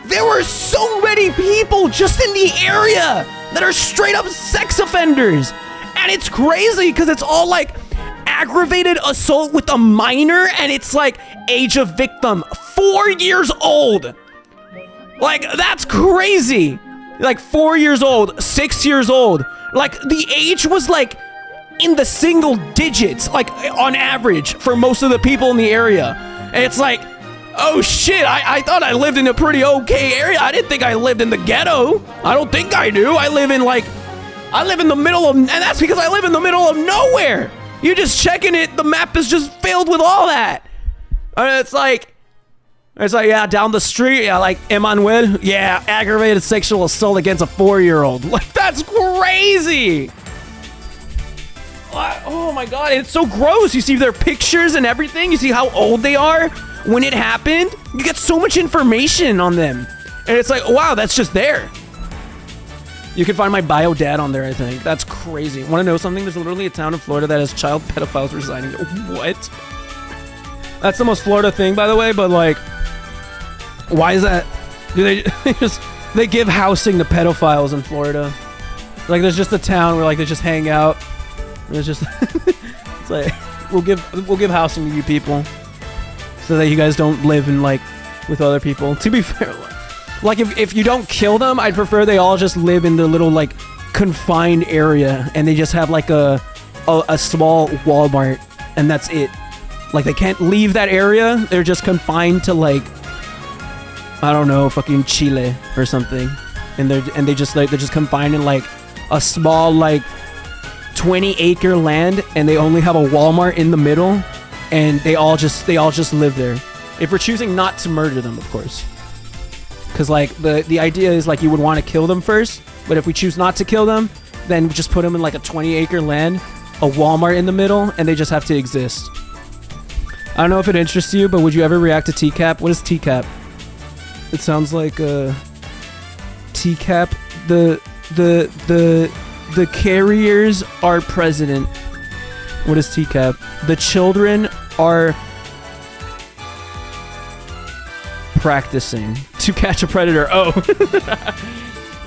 [SPEAKER 1] there were so many people just in the area that are straight up sex offenders. And it's crazy because it's all like aggravated assault with a minor, and it's like age of victim 4 years old. Like, that's crazy. Like 4 years old, 6 years old. Like, the age was like in the single digits, like on average for most of the people in the area. And it's like, oh shit, I thought I lived in a pretty okay area. I didn't think I lived in the ghetto. I don't think I do. I live in the middle of, and that's because I live in the middle of nowhere. You're just checking it, the map is just filled with all that. And it's like, yeah, down the street, yeah, like Emmanuel, yeah, aggravated sexual assault against a 4-year-old. Like, that's crazy. Oh my God, it's so gross. You see their pictures and everything. You see how old they are when it happened. You get so much information on them. And it's like, wow, that's just there. You can find my bio dad on there, I think. That's crazy. Want to know something? There's literally a town in Florida that has child pedophiles residing there. What? That's the most Florida thing, by the way, but like, why is that? Do they give housing to pedophiles in Florida? Like, there's just a town where like they just hang out. There's just it's like we'll give housing to you people so that you guys don't live in like with other people. To be fair, like if you don't kill them, I'd prefer they all just live in their little like confined area and they just have like a small Walmart and that's it. Like, they can't leave that area. They're just confined to like, I don't know, fucking Chile or something. And they're just confined in like a small like 20-acre land and they only have a Walmart in the middle, and they all just live there. If we're choosing not to murder them, of course, because like the idea is like you would want to kill them first, but if we choose not to kill them, then we just put them in like a 20-acre land, a Walmart in the middle, and they just have to exist. I don't know if it interests you, but would you ever react to TCAP? What is TCAP? It sounds like TCAP. The carriers are president. What is TCAP? The children are practicing to catch a predator. Oh.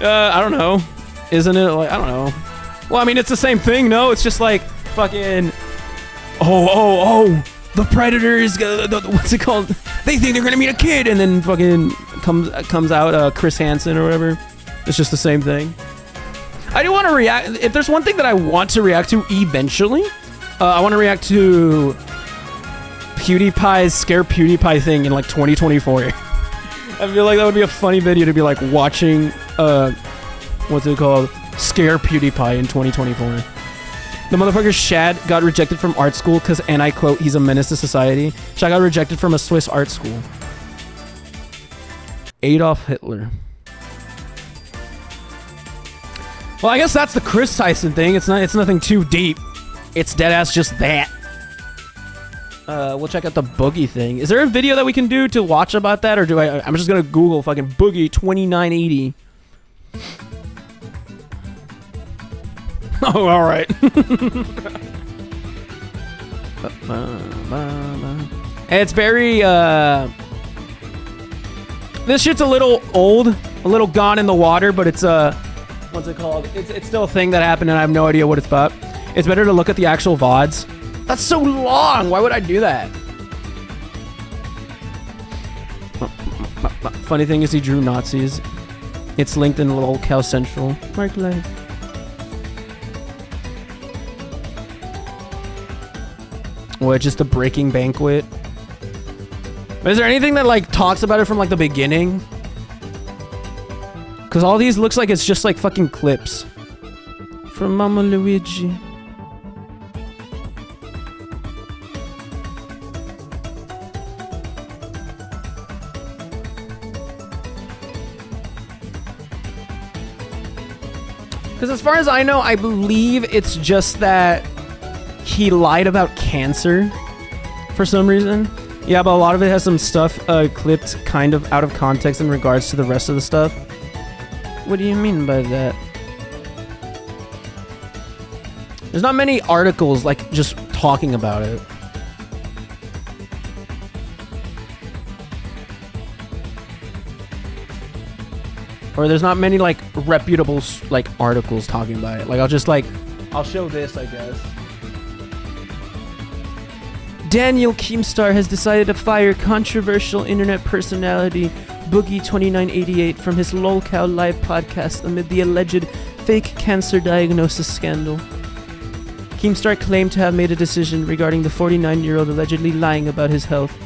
[SPEAKER 1] I don't know. Isn't it like, I don't know. Well, I mean, it's the same thing, no? It's just like fucking the predator is what's it called? They think they're gonna meet a kid, and then fucking comes out Chris Hansen or whatever. It's just the same thing. I do want to react. If there's one thing that I want to react to eventually, I want to react to PewDiePie's Scare PewDiePie thing in like 2024. I feel like that would be a funny video to be like watching, what's it called? Scare PewDiePie in 2024. The motherfucker Shad got rejected from art school because, and I quote, he's a menace to society. Shad got rejected from a Swiss art school. Adolf Hitler. Well, I guess that's the Chris Tyson thing. It's nothing too deep. It's deadass just that. We'll check out the Boogie thing. Is there a video that we can do to watch about that, or do I'm just gonna Google fucking Boogie 2980. Oh, all right. It's very this shit's a little old, a little gone in the water, but it's what's it called? It's still a thing that happened, and I have no idea what it's about. It's better to look at the actual VODs. That's so long. Why would I do that? Funny thing is he drew Nazis. It's linked in Lol Cow Central. Marclive. What, just the breaking banquet? Is there anything that like talks about it from like the beginning? Because all these looks like it's just like fucking clips. From Mama Luigi. Because as far as I know, I believe it's just that he lied about cancer for some reason. Yeah, but a lot of it has some stuff clipped kind of out of context in regards to the rest of the stuff. What do you mean by that? There's not many articles like just talking about it. Or there's not many like reputable like articles talking about it. Like I'll show this, I guess. Daniel Keemstar has decided to fire controversial internet personality Boogie2988 from his LolCow live podcast amid the alleged fake cancer diagnosis scandal. Keemstar claimed to have made a decision regarding the 49-year-old allegedly lying about his health.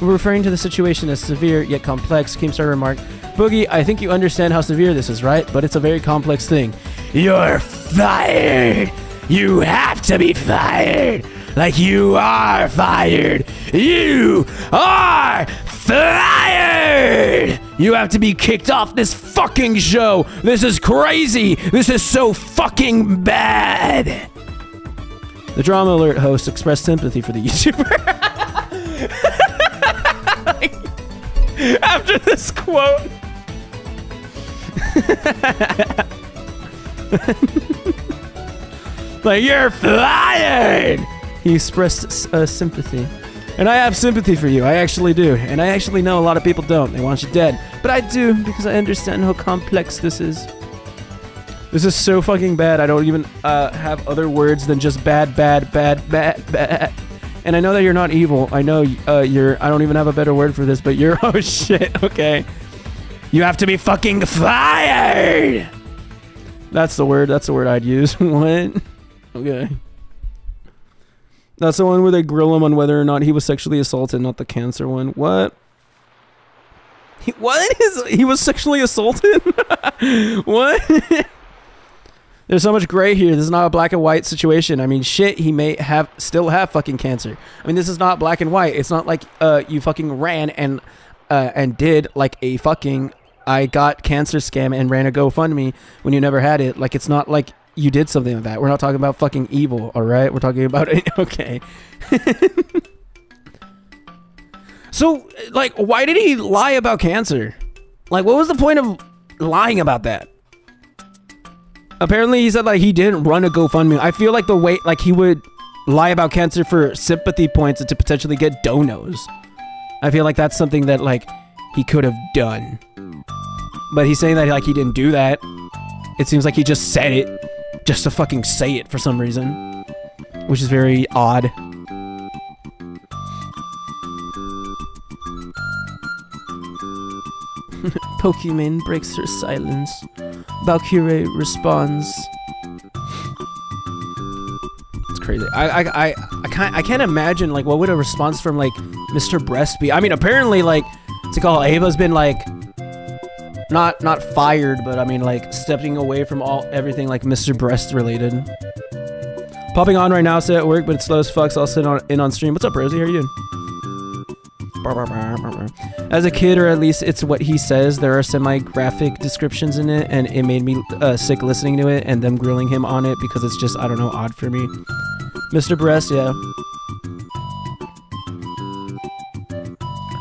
[SPEAKER 1] Referring to the situation as severe yet complex, Keemstar remarked, "Boogie, I think you understand how severe this is, right? But it's a very complex thing. You're fired! You have to be fired! Like you are fired! You are fired! You have to be kicked off this fucking show! This is crazy! This is so fucking bad!" The Drama Alert host expressed sympathy for the YouTuber. After this quote. Like, you're fired! He expressed sympathy. And I have sympathy for you. I actually do. And I actually know a lot of people don't. They want you dead. But I do, because I understand how complex this is. This is so fucking bad. I don't even have other words than just bad, bad, bad, bad, bad. And I know that you're not evil. I know you're... I don't even have a better word for this, but you're... Oh, shit. Okay. You have to be fucking fired! That's the word. That's the word I'd use. What? Okay. That's the one where they grill him on whether or not he was sexually assaulted, not the cancer one. What? He was sexually assaulted? What? There's so much gray here. This is not a black and white situation. I mean, shit, he may still have fucking cancer. I mean, this is not black and white. It's not like you fucking ran and did like a fucking I got cancer scam and ran a GoFundMe when you never had it. Like, it's not like you did something like that. We're not talking about fucking evil, all right? We're talking about it. Okay. So, like, why did he lie about cancer? Like, what was the point of lying about that? Apparently, he said, like, he didn't run a GoFundMe. I feel like the way, like, he would lie about cancer for sympathy points and to potentially get donos. I feel like that's something that, like, he could have done. But he's saying that, like, he didn't do that. It seems like he just said it. Just to fucking say it for some reason. Which is very odd. Pokemon breaks her silence. Valkyrie responds. It's crazy. I can't imagine, like, what would a response from, like, Mr. Breast be? I mean, apparently, like, to call Ava's been, like, not fired, but I mean, like, stepping away from everything, like, Mr. Breast related. Popping on right now, sit at work, but it's slow as fuck, so I'll sit in on stream. What's up, Rosie? How are you doing? As a kid, or at least it's what he says, there are semi-graphic descriptions in it, and it made me sick listening to it and them grilling him on it because it's just, I don't know, odd for me. Mr. Breast, yeah.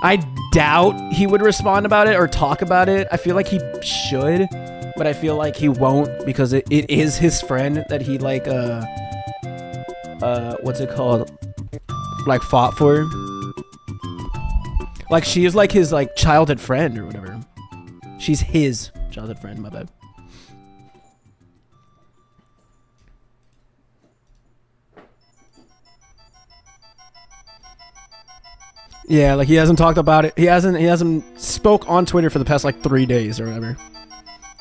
[SPEAKER 1] I doubt he would respond about it or talk about it. I feel like he should, but I feel like he won't because it is his friend that he, like, what's it called? Like, fought for. Like, she is, like, his, like, childhood friend or whatever. She's his childhood friend, my bad. Yeah, like, he hasn't talked about it. He hasn't spoke on Twitter for the past, like, 3 days or whatever.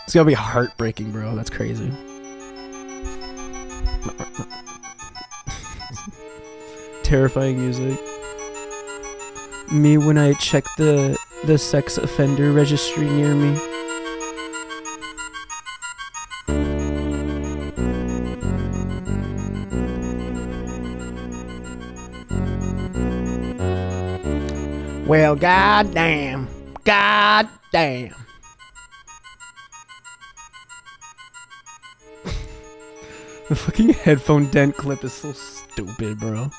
[SPEAKER 1] It's gonna be heartbreaking, bro. That's crazy. Terrifying music. Me when I check the sex offender registry near me. Well, goddamn. Goddamn. The fucking headphone dent clip is so stupid, bro.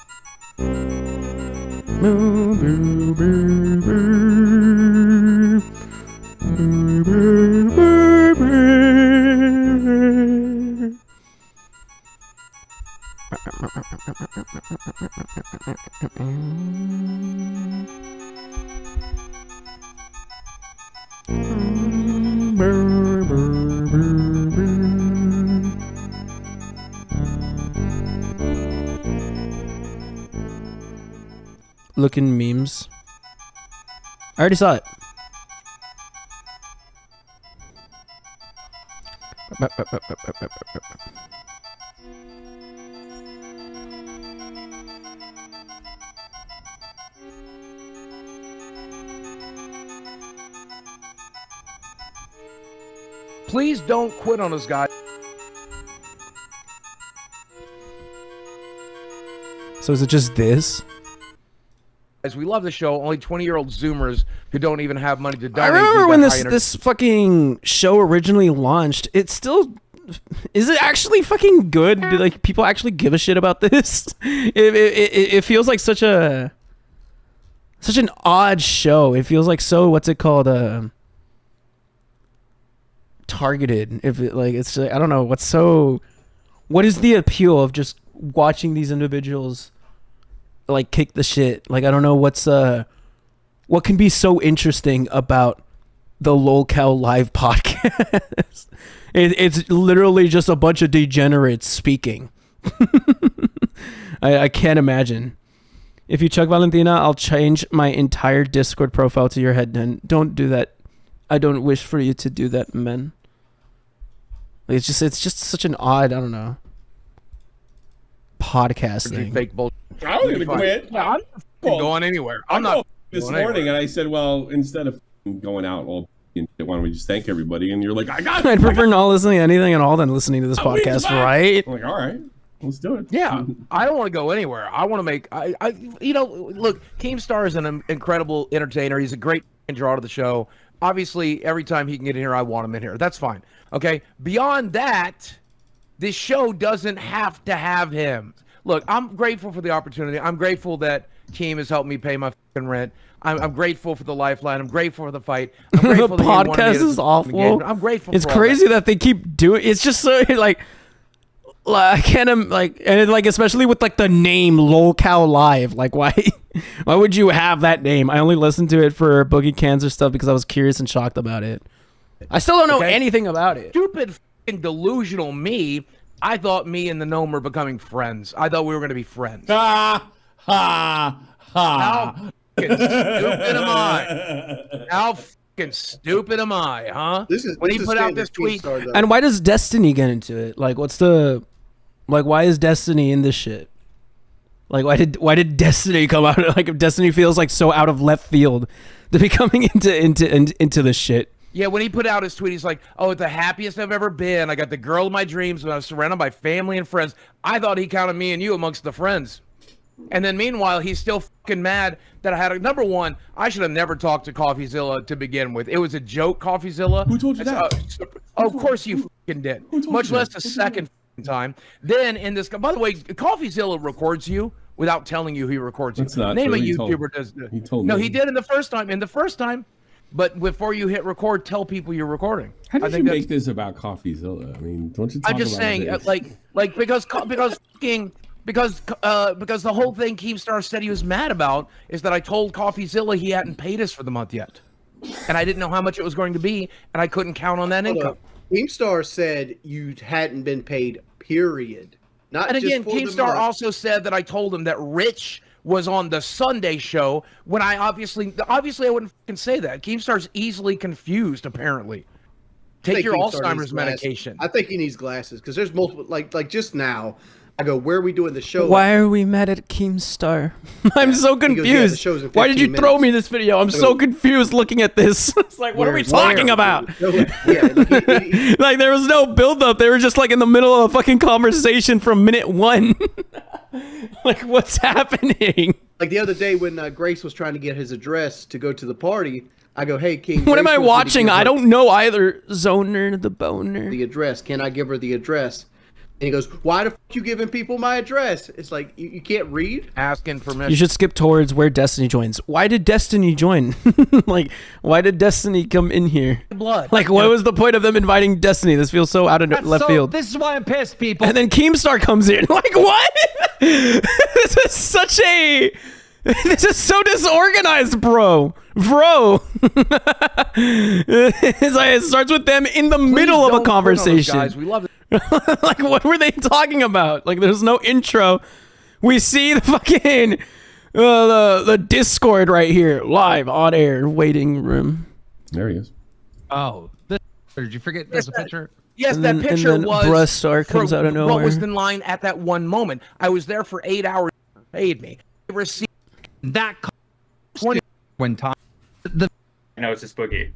[SPEAKER 1] Looking memes. I already saw it.
[SPEAKER 2] Please don't quit on us, guys.
[SPEAKER 1] So is it just this?
[SPEAKER 2] As we love the show, only 20-year-old Zoomers who don't even have money to donate.
[SPEAKER 1] I remember when this fucking show originally launched. It's still, is it actually fucking good? Do, like, people actually give a shit about this? It feels like such an odd show. It feels like so, what's it called? Targeted. If it, like, it's like, I don't know. What is the appeal of just watching these individuals like kick the shit? Like, I don't know what can be so interesting about the LolCal Live podcast. It's literally just a bunch of degenerates speaking. I can't imagine. If you Chuck Valentina, I'll change my entire Discord profile to your head. Then don't do that. I don't wish for you to do that, man. Like, it's just such an odd, I don't know, podcast thing.
[SPEAKER 2] Fake bullshit.
[SPEAKER 3] I was gonna quit.
[SPEAKER 2] Yeah, I'm going anywhere. I'm not
[SPEAKER 3] this morning, and I said, well, instead of going out all and shit. Why don't we just thank everybody? And you're like, I got it.
[SPEAKER 1] I'd prefer not listening to anything at all than listening to this podcast, right?
[SPEAKER 3] I'm like, all right, let's do it.
[SPEAKER 2] Yeah, I don't want to go anywhere. I want to make. Look, Keemstar is an incredible entertainer. He's a great draw to the show. Obviously, every time he can get in here, I want him in here. That's fine. Okay. Beyond that, this show doesn't have to have him. Look, I'm grateful for the opportunity. I'm grateful that Keem has helped me pay my fucking rent. I'm grateful for the lifeline. I'm grateful for the fight. I'm
[SPEAKER 1] The
[SPEAKER 2] grateful that he wanted me
[SPEAKER 1] podcast
[SPEAKER 2] to
[SPEAKER 1] is awful.
[SPEAKER 2] I'm grateful.
[SPEAKER 1] It's
[SPEAKER 2] for all
[SPEAKER 1] crazy that they keep doing. It's just so like I can't like, and like especially with like the name Lolcow Live. Like why would you have that name? I only listened to it for Boogie Cancer stuff because I was curious and shocked about it. I still don't know anything about it.
[SPEAKER 2] Stupid fucking delusional me. I thought me and the gnome were becoming friends. I thought we were going to be friends.
[SPEAKER 3] Ha ha ha.
[SPEAKER 2] How fucking stupid am I? How fucking stupid am I, huh? When he put out this tweet.
[SPEAKER 1] And why does Destiny get into it? Like, why is Destiny in this shit? Like, why did Destiny come out? Like, if Destiny feels like so out of left field to be coming into this shit.
[SPEAKER 2] Yeah, when he put out his tweet, he's like, "Oh, it's the happiest I've ever been. I got the girl of my dreams, and I was surrounded by family and friends." I thought he counted me and you amongst the friends. And then meanwhile, he's still fucking mad that I had a number one. I should have never talked to CoffeeZilla to begin with. It was a joke, CoffeeZilla.
[SPEAKER 3] Who told you that?
[SPEAKER 2] Of course you fucking did. Much less a second time. Then in this, by the way, CoffeeZilla records you without telling you he records you.
[SPEAKER 3] That's not
[SPEAKER 2] Name
[SPEAKER 3] true.
[SPEAKER 2] a
[SPEAKER 3] He
[SPEAKER 2] YouTuber does.
[SPEAKER 3] He told
[SPEAKER 2] no,
[SPEAKER 3] me.
[SPEAKER 2] he did in the first time. But before you hit record, tell people you're recording.
[SPEAKER 3] How did you make this about CoffeeZilla? I mean, don't you talk
[SPEAKER 2] I'm just
[SPEAKER 3] about
[SPEAKER 2] saying,
[SPEAKER 3] this?
[SPEAKER 2] because the whole thing Keemstar said he was mad about is that I told CoffeeZilla he hadn't paid us for the month yet, and I didn't know how much it was going to be, and I couldn't count on that income.
[SPEAKER 4] Keemstar said you hadn't been paid, period. Not
[SPEAKER 2] And again,
[SPEAKER 4] just for the
[SPEAKER 2] Keemstar
[SPEAKER 4] month.
[SPEAKER 2] also said that I told him that Rich was on the Sunday show when I obviously I wouldn't fucking say that. Keemstar's easily confused, apparently. Take your Alzheimer's medication.
[SPEAKER 4] I think he needs glasses because there's multiple. Like just now, I go, "Where are we doing the show?"
[SPEAKER 1] Why are we mad at Keemstar? I'm so
[SPEAKER 4] He goes, "Yeah, the
[SPEAKER 1] confused.
[SPEAKER 4] show's in
[SPEAKER 1] Why did you
[SPEAKER 4] 15
[SPEAKER 1] throw
[SPEAKER 4] minutes."
[SPEAKER 1] me this video? I'm so confused looking at this. It's like, what are we talking about?
[SPEAKER 4] Yeah,
[SPEAKER 1] Like there was no build up. They were just like in the middle of a fucking conversation from minute one. Like what's happening?
[SPEAKER 4] like the other day when Grace was trying to get his address to go to the party, I go, "Hey, King,
[SPEAKER 1] What am
[SPEAKER 4] Grace
[SPEAKER 1] I
[SPEAKER 4] wants me to
[SPEAKER 1] watching?
[SPEAKER 4] give her
[SPEAKER 1] I don't know either. Zoner the boner.
[SPEAKER 4] the address. Can I give her the address?" And he goes, "Why the fuck you giving people my address?" It's like you can't read.
[SPEAKER 2] Asking permission.
[SPEAKER 1] You should skip towards where Destiny joins. Why did Destiny join? Like, why did Destiny come in here?
[SPEAKER 2] blood.
[SPEAKER 1] Like, what was the point of them inviting Destiny? This feels so out of left field.
[SPEAKER 5] This is why I'm pissed, people.
[SPEAKER 1] And then Keemstar comes in. Like, what? This is such a... This is so disorganized, bro. It's like it starts with them in the middle of a conversation.
[SPEAKER 2] Guys, we love it.
[SPEAKER 1] Like, what were they talking about? Like, there's no intro. We see the fucking the Discord right here, live on air, waiting room.
[SPEAKER 3] There he is.
[SPEAKER 5] Oh, did you forget there's a picture?
[SPEAKER 2] Yes,
[SPEAKER 1] And
[SPEAKER 2] that
[SPEAKER 1] then-
[SPEAKER 2] picture
[SPEAKER 1] and then
[SPEAKER 2] was
[SPEAKER 1] Brusstar comes out of
[SPEAKER 2] what
[SPEAKER 1] nowhere.
[SPEAKER 2] was in line at that one moment. I was there for 8 hours. Paid me. I received
[SPEAKER 5] That
[SPEAKER 2] 20.
[SPEAKER 5] when time
[SPEAKER 6] No, it's just Boogie.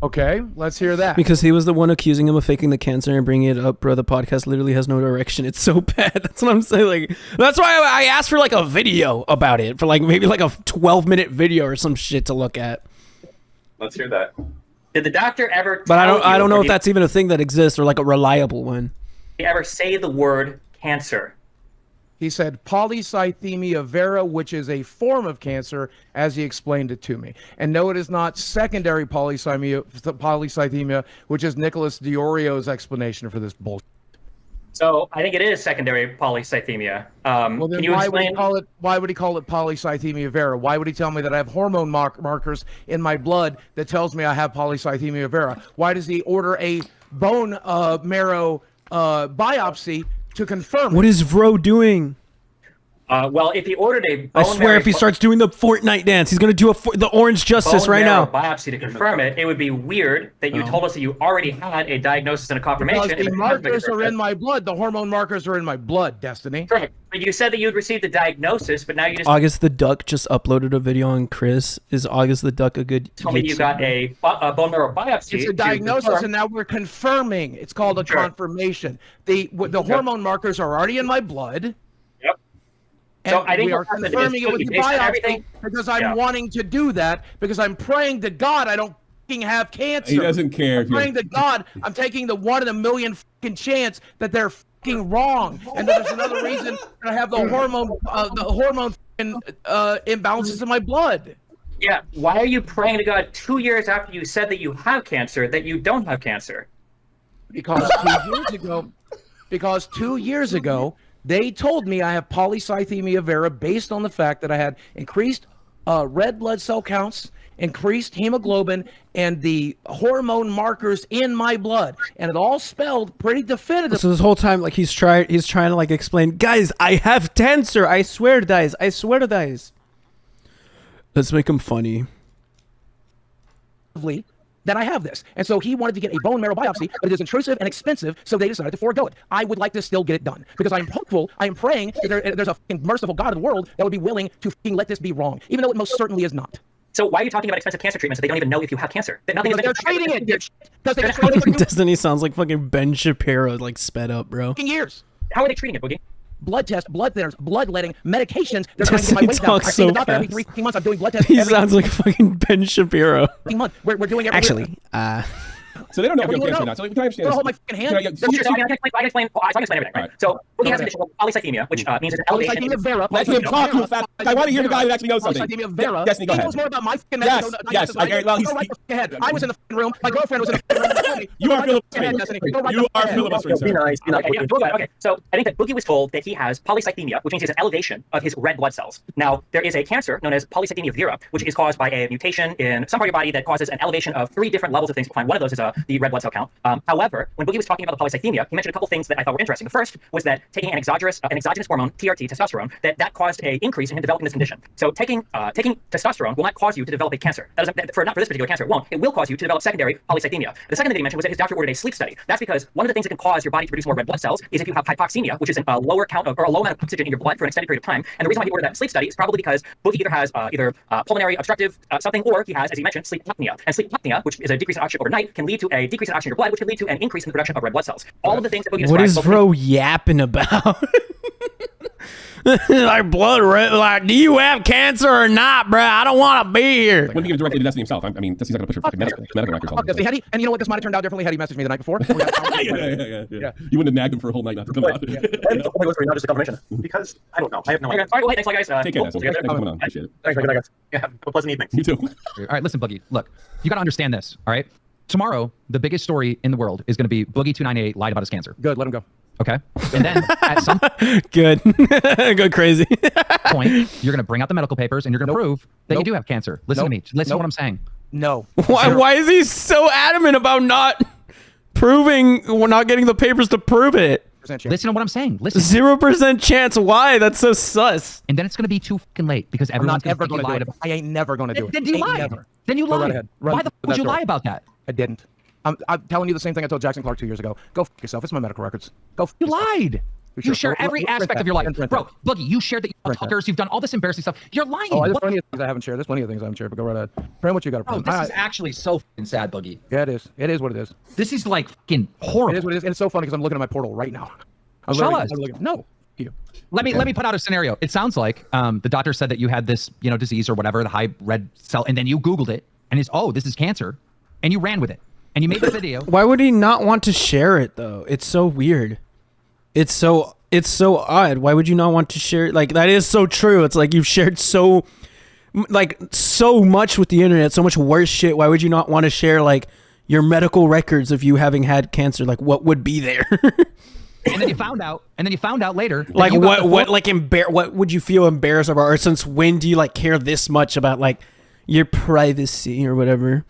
[SPEAKER 2] Okay, let's hear that.
[SPEAKER 1] Because he was the one accusing him of faking the cancer and bringing it up, bro. The podcast literally has no direction. It's so bad. That's what I'm saying. Like, that's why I asked for like a video about it, for like maybe like a 12-minute video or some shit to look at.
[SPEAKER 6] Let's hear that. Did the doctor ever?
[SPEAKER 1] But
[SPEAKER 6] tell
[SPEAKER 1] I don't know
[SPEAKER 6] you,
[SPEAKER 1] if that's even a thing that exists or like a reliable one.
[SPEAKER 6] Did he ever say the word cancer?
[SPEAKER 2] He said polycythemia vera, which is a form of cancer, as he explained it to me. And no, it is not secondary polycythemia, which is Nicholas Diorio's explanation for this bullshit.
[SPEAKER 6] So I think it is secondary polycythemia.
[SPEAKER 2] Well, then
[SPEAKER 6] Can you
[SPEAKER 2] why would
[SPEAKER 6] explain?
[SPEAKER 2] he call it polycythemia vera? Why would he tell me that I have hormone markers in my blood that tells me I have polycythemia vera? Why does he order a bone marrow biopsy to confirm
[SPEAKER 1] What
[SPEAKER 2] it?
[SPEAKER 1] is Vro doing?
[SPEAKER 6] Well, if he ordered a
[SPEAKER 1] I
[SPEAKER 6] bone
[SPEAKER 1] swear,
[SPEAKER 6] marrow
[SPEAKER 1] if he starts doing the Fortnite dance, he's gonna do the Orange Justice
[SPEAKER 6] bone
[SPEAKER 1] right
[SPEAKER 6] marrow
[SPEAKER 1] now.
[SPEAKER 6] biopsy to confirm it, it would be weird that you told us that you already had a diagnosis and a confirmation.
[SPEAKER 2] Because the markers are in my blood. The hormone markers are in my blood, Destiny.
[SPEAKER 6] Correct. But you said that you'd received a diagnosis, but now you just
[SPEAKER 1] August the Duck just uploaded a video on Chris. Is August the Duck a good?
[SPEAKER 6] told me you got a bone marrow biopsy.
[SPEAKER 2] It's a
[SPEAKER 6] to
[SPEAKER 2] diagnosis,
[SPEAKER 6] confirm-
[SPEAKER 2] and now we're confirming. It's called a
[SPEAKER 6] Sure.
[SPEAKER 2] confirmation. The hormone markers are already in my blood.
[SPEAKER 6] Yep.
[SPEAKER 2] And
[SPEAKER 6] So I think
[SPEAKER 2] we
[SPEAKER 6] what
[SPEAKER 2] are
[SPEAKER 6] happened is
[SPEAKER 2] confirming it with the
[SPEAKER 6] based on
[SPEAKER 2] biopsy
[SPEAKER 6] everything-
[SPEAKER 2] because I'm
[SPEAKER 6] Yeah.
[SPEAKER 2] wanting to do that because I'm praying to God I don't fucking have cancer.
[SPEAKER 3] He doesn't care if
[SPEAKER 2] I'm praying
[SPEAKER 3] you're.
[SPEAKER 2] to God I'm taking the 1 in a million fucking chance that they're fucking wrong, and that there's another reason that I have the hormone fucking, imbalances in my blood.
[SPEAKER 6] Yeah. Why are you praying to God 2 years after you said that you have cancer that you don't have cancer?
[SPEAKER 2] Because 2 years ago, they told me I have polycythemia vera based on the fact that I had increased red blood cell counts, increased hemoglobin, and the hormone markers in my blood, and it all spelled pretty definitively.
[SPEAKER 1] So this whole time, like he's trying to like explain, guys, I have cancer. I swear to guys. I swear to guys. Let's make him funny.
[SPEAKER 2] That I have this. And so he wanted to get a bone marrow biopsy, but it is intrusive and expensive, so they decided to forego it. I would like to still get it done because I'm hopeful, I am praying that there's a fucking merciful God of the world that would be willing to fucking let this be wrong, even though it most certainly is not.
[SPEAKER 6] So why are you talking about expensive cancer treatments if they don't even know if you have cancer? That nothing
[SPEAKER 2] Because
[SPEAKER 6] is
[SPEAKER 2] they're treating it, because they've been treating it for 2
[SPEAKER 1] Destiny sounds like fucking Ben Shapiro, like sped up, bro.
[SPEAKER 2] fucking years.
[SPEAKER 6] How are they treating it, Boogie?
[SPEAKER 2] Blood tests, blood thinners, bloodletting, medications. They're trying to get my
[SPEAKER 1] He
[SPEAKER 2] weight down.
[SPEAKER 1] talks
[SPEAKER 2] I see the
[SPEAKER 1] so
[SPEAKER 2] doctor every
[SPEAKER 1] fast.
[SPEAKER 2] 3 fucking months. I'm doing blood tests
[SPEAKER 1] He
[SPEAKER 2] every
[SPEAKER 1] sounds like fucking Ben Shapiro.
[SPEAKER 2] fucking month. We're doing every
[SPEAKER 1] Actually,
[SPEAKER 3] So they don't know if
[SPEAKER 2] Yeah,
[SPEAKER 3] you
[SPEAKER 2] what
[SPEAKER 3] have
[SPEAKER 2] do you
[SPEAKER 3] cancer or not. So can I understand
[SPEAKER 2] Don't
[SPEAKER 3] this?
[SPEAKER 2] hold my fucking hand.
[SPEAKER 3] Can I-
[SPEAKER 2] That's
[SPEAKER 6] Sure,
[SPEAKER 2] just-
[SPEAKER 6] so I can explain. I can explain everything. Right? So Boogie has a condition called polycythemia, which means there's an elevation.
[SPEAKER 2] Polycythemia vera.
[SPEAKER 3] Let him talk, you fat. I want to hear the guy who actually knows something.
[SPEAKER 2] Polycythemia vera.
[SPEAKER 3] Destiny, go
[SPEAKER 2] He
[SPEAKER 3] ahead.
[SPEAKER 2] knows more about my fucking
[SPEAKER 3] Yes,
[SPEAKER 2] medicine.
[SPEAKER 3] yes, I guarantee- well, he's-
[SPEAKER 2] Go right the fucking ahead. I was in the fucking room. My girlfriend was in the fucking room.
[SPEAKER 3] You are
[SPEAKER 2] Go right the fucking ahead,
[SPEAKER 3] filibustering.
[SPEAKER 2] Destiny. Go right
[SPEAKER 3] You
[SPEAKER 2] the
[SPEAKER 3] are
[SPEAKER 2] fucking ahead.
[SPEAKER 3] filibustering, sir.
[SPEAKER 6] Okay. So I think that Boogie was told that he has polycythemia, which means he has an elevation of his red blood cells. Now, there is a cancer known as polycythemia vera, which is caused by a mutation in some part of your body that causes an elevation of 3 different levels of things. One of those is the red blood cell count. However, when Boogie was talking about the polycythemia, he mentioned a couple things that I thought were interesting. The first was that taking an exogenous hormone, TRT, testosterone, that caused an increase in him developing this condition. So taking testosterone will not cause you to develop a cancer. That is, not for this particular cancer, it won't. It will cause you to develop secondary polycythemia. The second thing that he mentioned was that his doctor ordered a sleep study. That's because one of the things that can cause your body to produce more red blood cells is if you have hypoxemia, which is a lower count of, or a low amount of oxygen in your blood for an extended period of time. And the reason why he ordered that sleep study is probably because Boogie either has pulmonary obstructive something, or he has, as he mentioned, sleep apnea. And sleep apnea, which is a decrease in oxygen overnight, can lead to a decrease in oxygen in your blood, which can lead to an increase in the production of red blood cells. All of the things that Boogie
[SPEAKER 1] What
[SPEAKER 6] described.
[SPEAKER 1] is Bro yapping about? Like blood red, like, do you have cancer or not, bro? I don't want to be here.
[SPEAKER 3] Wouldn't give it directly to Destiny himself. I mean, Destiny's not going to push her fucking medical records on
[SPEAKER 2] Fuck, Destiny, had he, and you know what? This might have turned out differently had he messaged me the night before.
[SPEAKER 3] Yeah. You wouldn't have nagged him for a whole night not to come out.
[SPEAKER 7] And the only was for not just a confirmation because I don't know. I have no
[SPEAKER 6] Okay.
[SPEAKER 7] idea.
[SPEAKER 6] All right, well, hey, thanks, guys.
[SPEAKER 3] Take care,
[SPEAKER 6] Cool.
[SPEAKER 3] Destiny. Thanks for coming on. Appreciate it.
[SPEAKER 7] Thanks, my good guys. Yeah, have a pleasant evening.
[SPEAKER 3] You too.
[SPEAKER 5] All right, listen, Boogie. Look, you got to understand this. All right. Tomorrow, the biggest story in the world is going to be Boogie 298 lied about his cancer.
[SPEAKER 2] Good, let him go.
[SPEAKER 5] Okay. And then at some
[SPEAKER 1] Good. Go crazy.
[SPEAKER 5] point, you're going to bring out the medical papers and you're going to prove that you
[SPEAKER 2] Nope.
[SPEAKER 5] do have cancer. Listen to me. Listen to what I'm saying.
[SPEAKER 2] No.
[SPEAKER 1] Why is he so adamant about not proving, we're not getting the papers to prove it?
[SPEAKER 5] Listen to what I'm saying. Listen.
[SPEAKER 1] 0% chance. Why? That's so sus.
[SPEAKER 5] And then it's going to be too fucking late because
[SPEAKER 2] I'm
[SPEAKER 5] everyone's
[SPEAKER 2] not ever
[SPEAKER 5] going
[SPEAKER 2] going
[SPEAKER 5] to
[SPEAKER 2] to do it. I ain't never going to do it.
[SPEAKER 5] Then you
[SPEAKER 2] Ain't
[SPEAKER 5] lied.
[SPEAKER 2] never.
[SPEAKER 5] Then you
[SPEAKER 2] Go right
[SPEAKER 5] lied.
[SPEAKER 2] ahead. Run
[SPEAKER 5] Why the fuck
[SPEAKER 2] with
[SPEAKER 5] would
[SPEAKER 2] that
[SPEAKER 5] you
[SPEAKER 2] story.
[SPEAKER 5] lie about that?
[SPEAKER 2] I didn't. I'm telling you the same thing I told Jackson Clark 2 years ago. Go fuck yourself. It's my medical records. Go fuck
[SPEAKER 5] You
[SPEAKER 2] yourself.
[SPEAKER 5] lied. You
[SPEAKER 2] sure?
[SPEAKER 5] share
[SPEAKER 2] Print
[SPEAKER 5] every
[SPEAKER 2] that.
[SPEAKER 5] aspect of your life.
[SPEAKER 2] Print
[SPEAKER 5] Bro,
[SPEAKER 2] that.
[SPEAKER 5] Boogie, you shared that you've
[SPEAKER 2] Print that.
[SPEAKER 5] talkers, you've done all this embarrassing stuff. You're lying.
[SPEAKER 2] Oh, there's
[SPEAKER 5] What-
[SPEAKER 2] plenty of things I haven't shared. There's plenty of things I haven't shared, but go right ahead. Print what you got to
[SPEAKER 5] Bro,
[SPEAKER 2] print.
[SPEAKER 5] this
[SPEAKER 2] All
[SPEAKER 5] is
[SPEAKER 2] right.
[SPEAKER 5] actually so fucking sad, Boogie.
[SPEAKER 2] Yeah, it is. It is what it is.
[SPEAKER 5] This is like fucking
[SPEAKER 2] It
[SPEAKER 5] horrible.
[SPEAKER 2] is what it is. And it's so funny because I'm looking at my portal right now. I'm
[SPEAKER 5] Show
[SPEAKER 2] literally-
[SPEAKER 5] us.
[SPEAKER 2] I'm looking- no. You.
[SPEAKER 5] Let me put out a scenario. It sounds like the doctor said that you had this, disease or whatever, the high red cell, and then you Googled it, and it's this is cancer, and you ran with it, and you made the video.
[SPEAKER 1] Why would he not want to share it though? It's so weird. It's so odd. Why would you not want to share it? Like, that is so true. It's like you've shared so much with the internet, so much worse shit. Why would you not want to share like your medical records of you having had cancer? Like, what would be there?
[SPEAKER 5] And then you found out later. that
[SPEAKER 1] Like
[SPEAKER 5] you got the
[SPEAKER 1] what would you feel embarrassed about, or since when do you like care this much about like your privacy or whatever?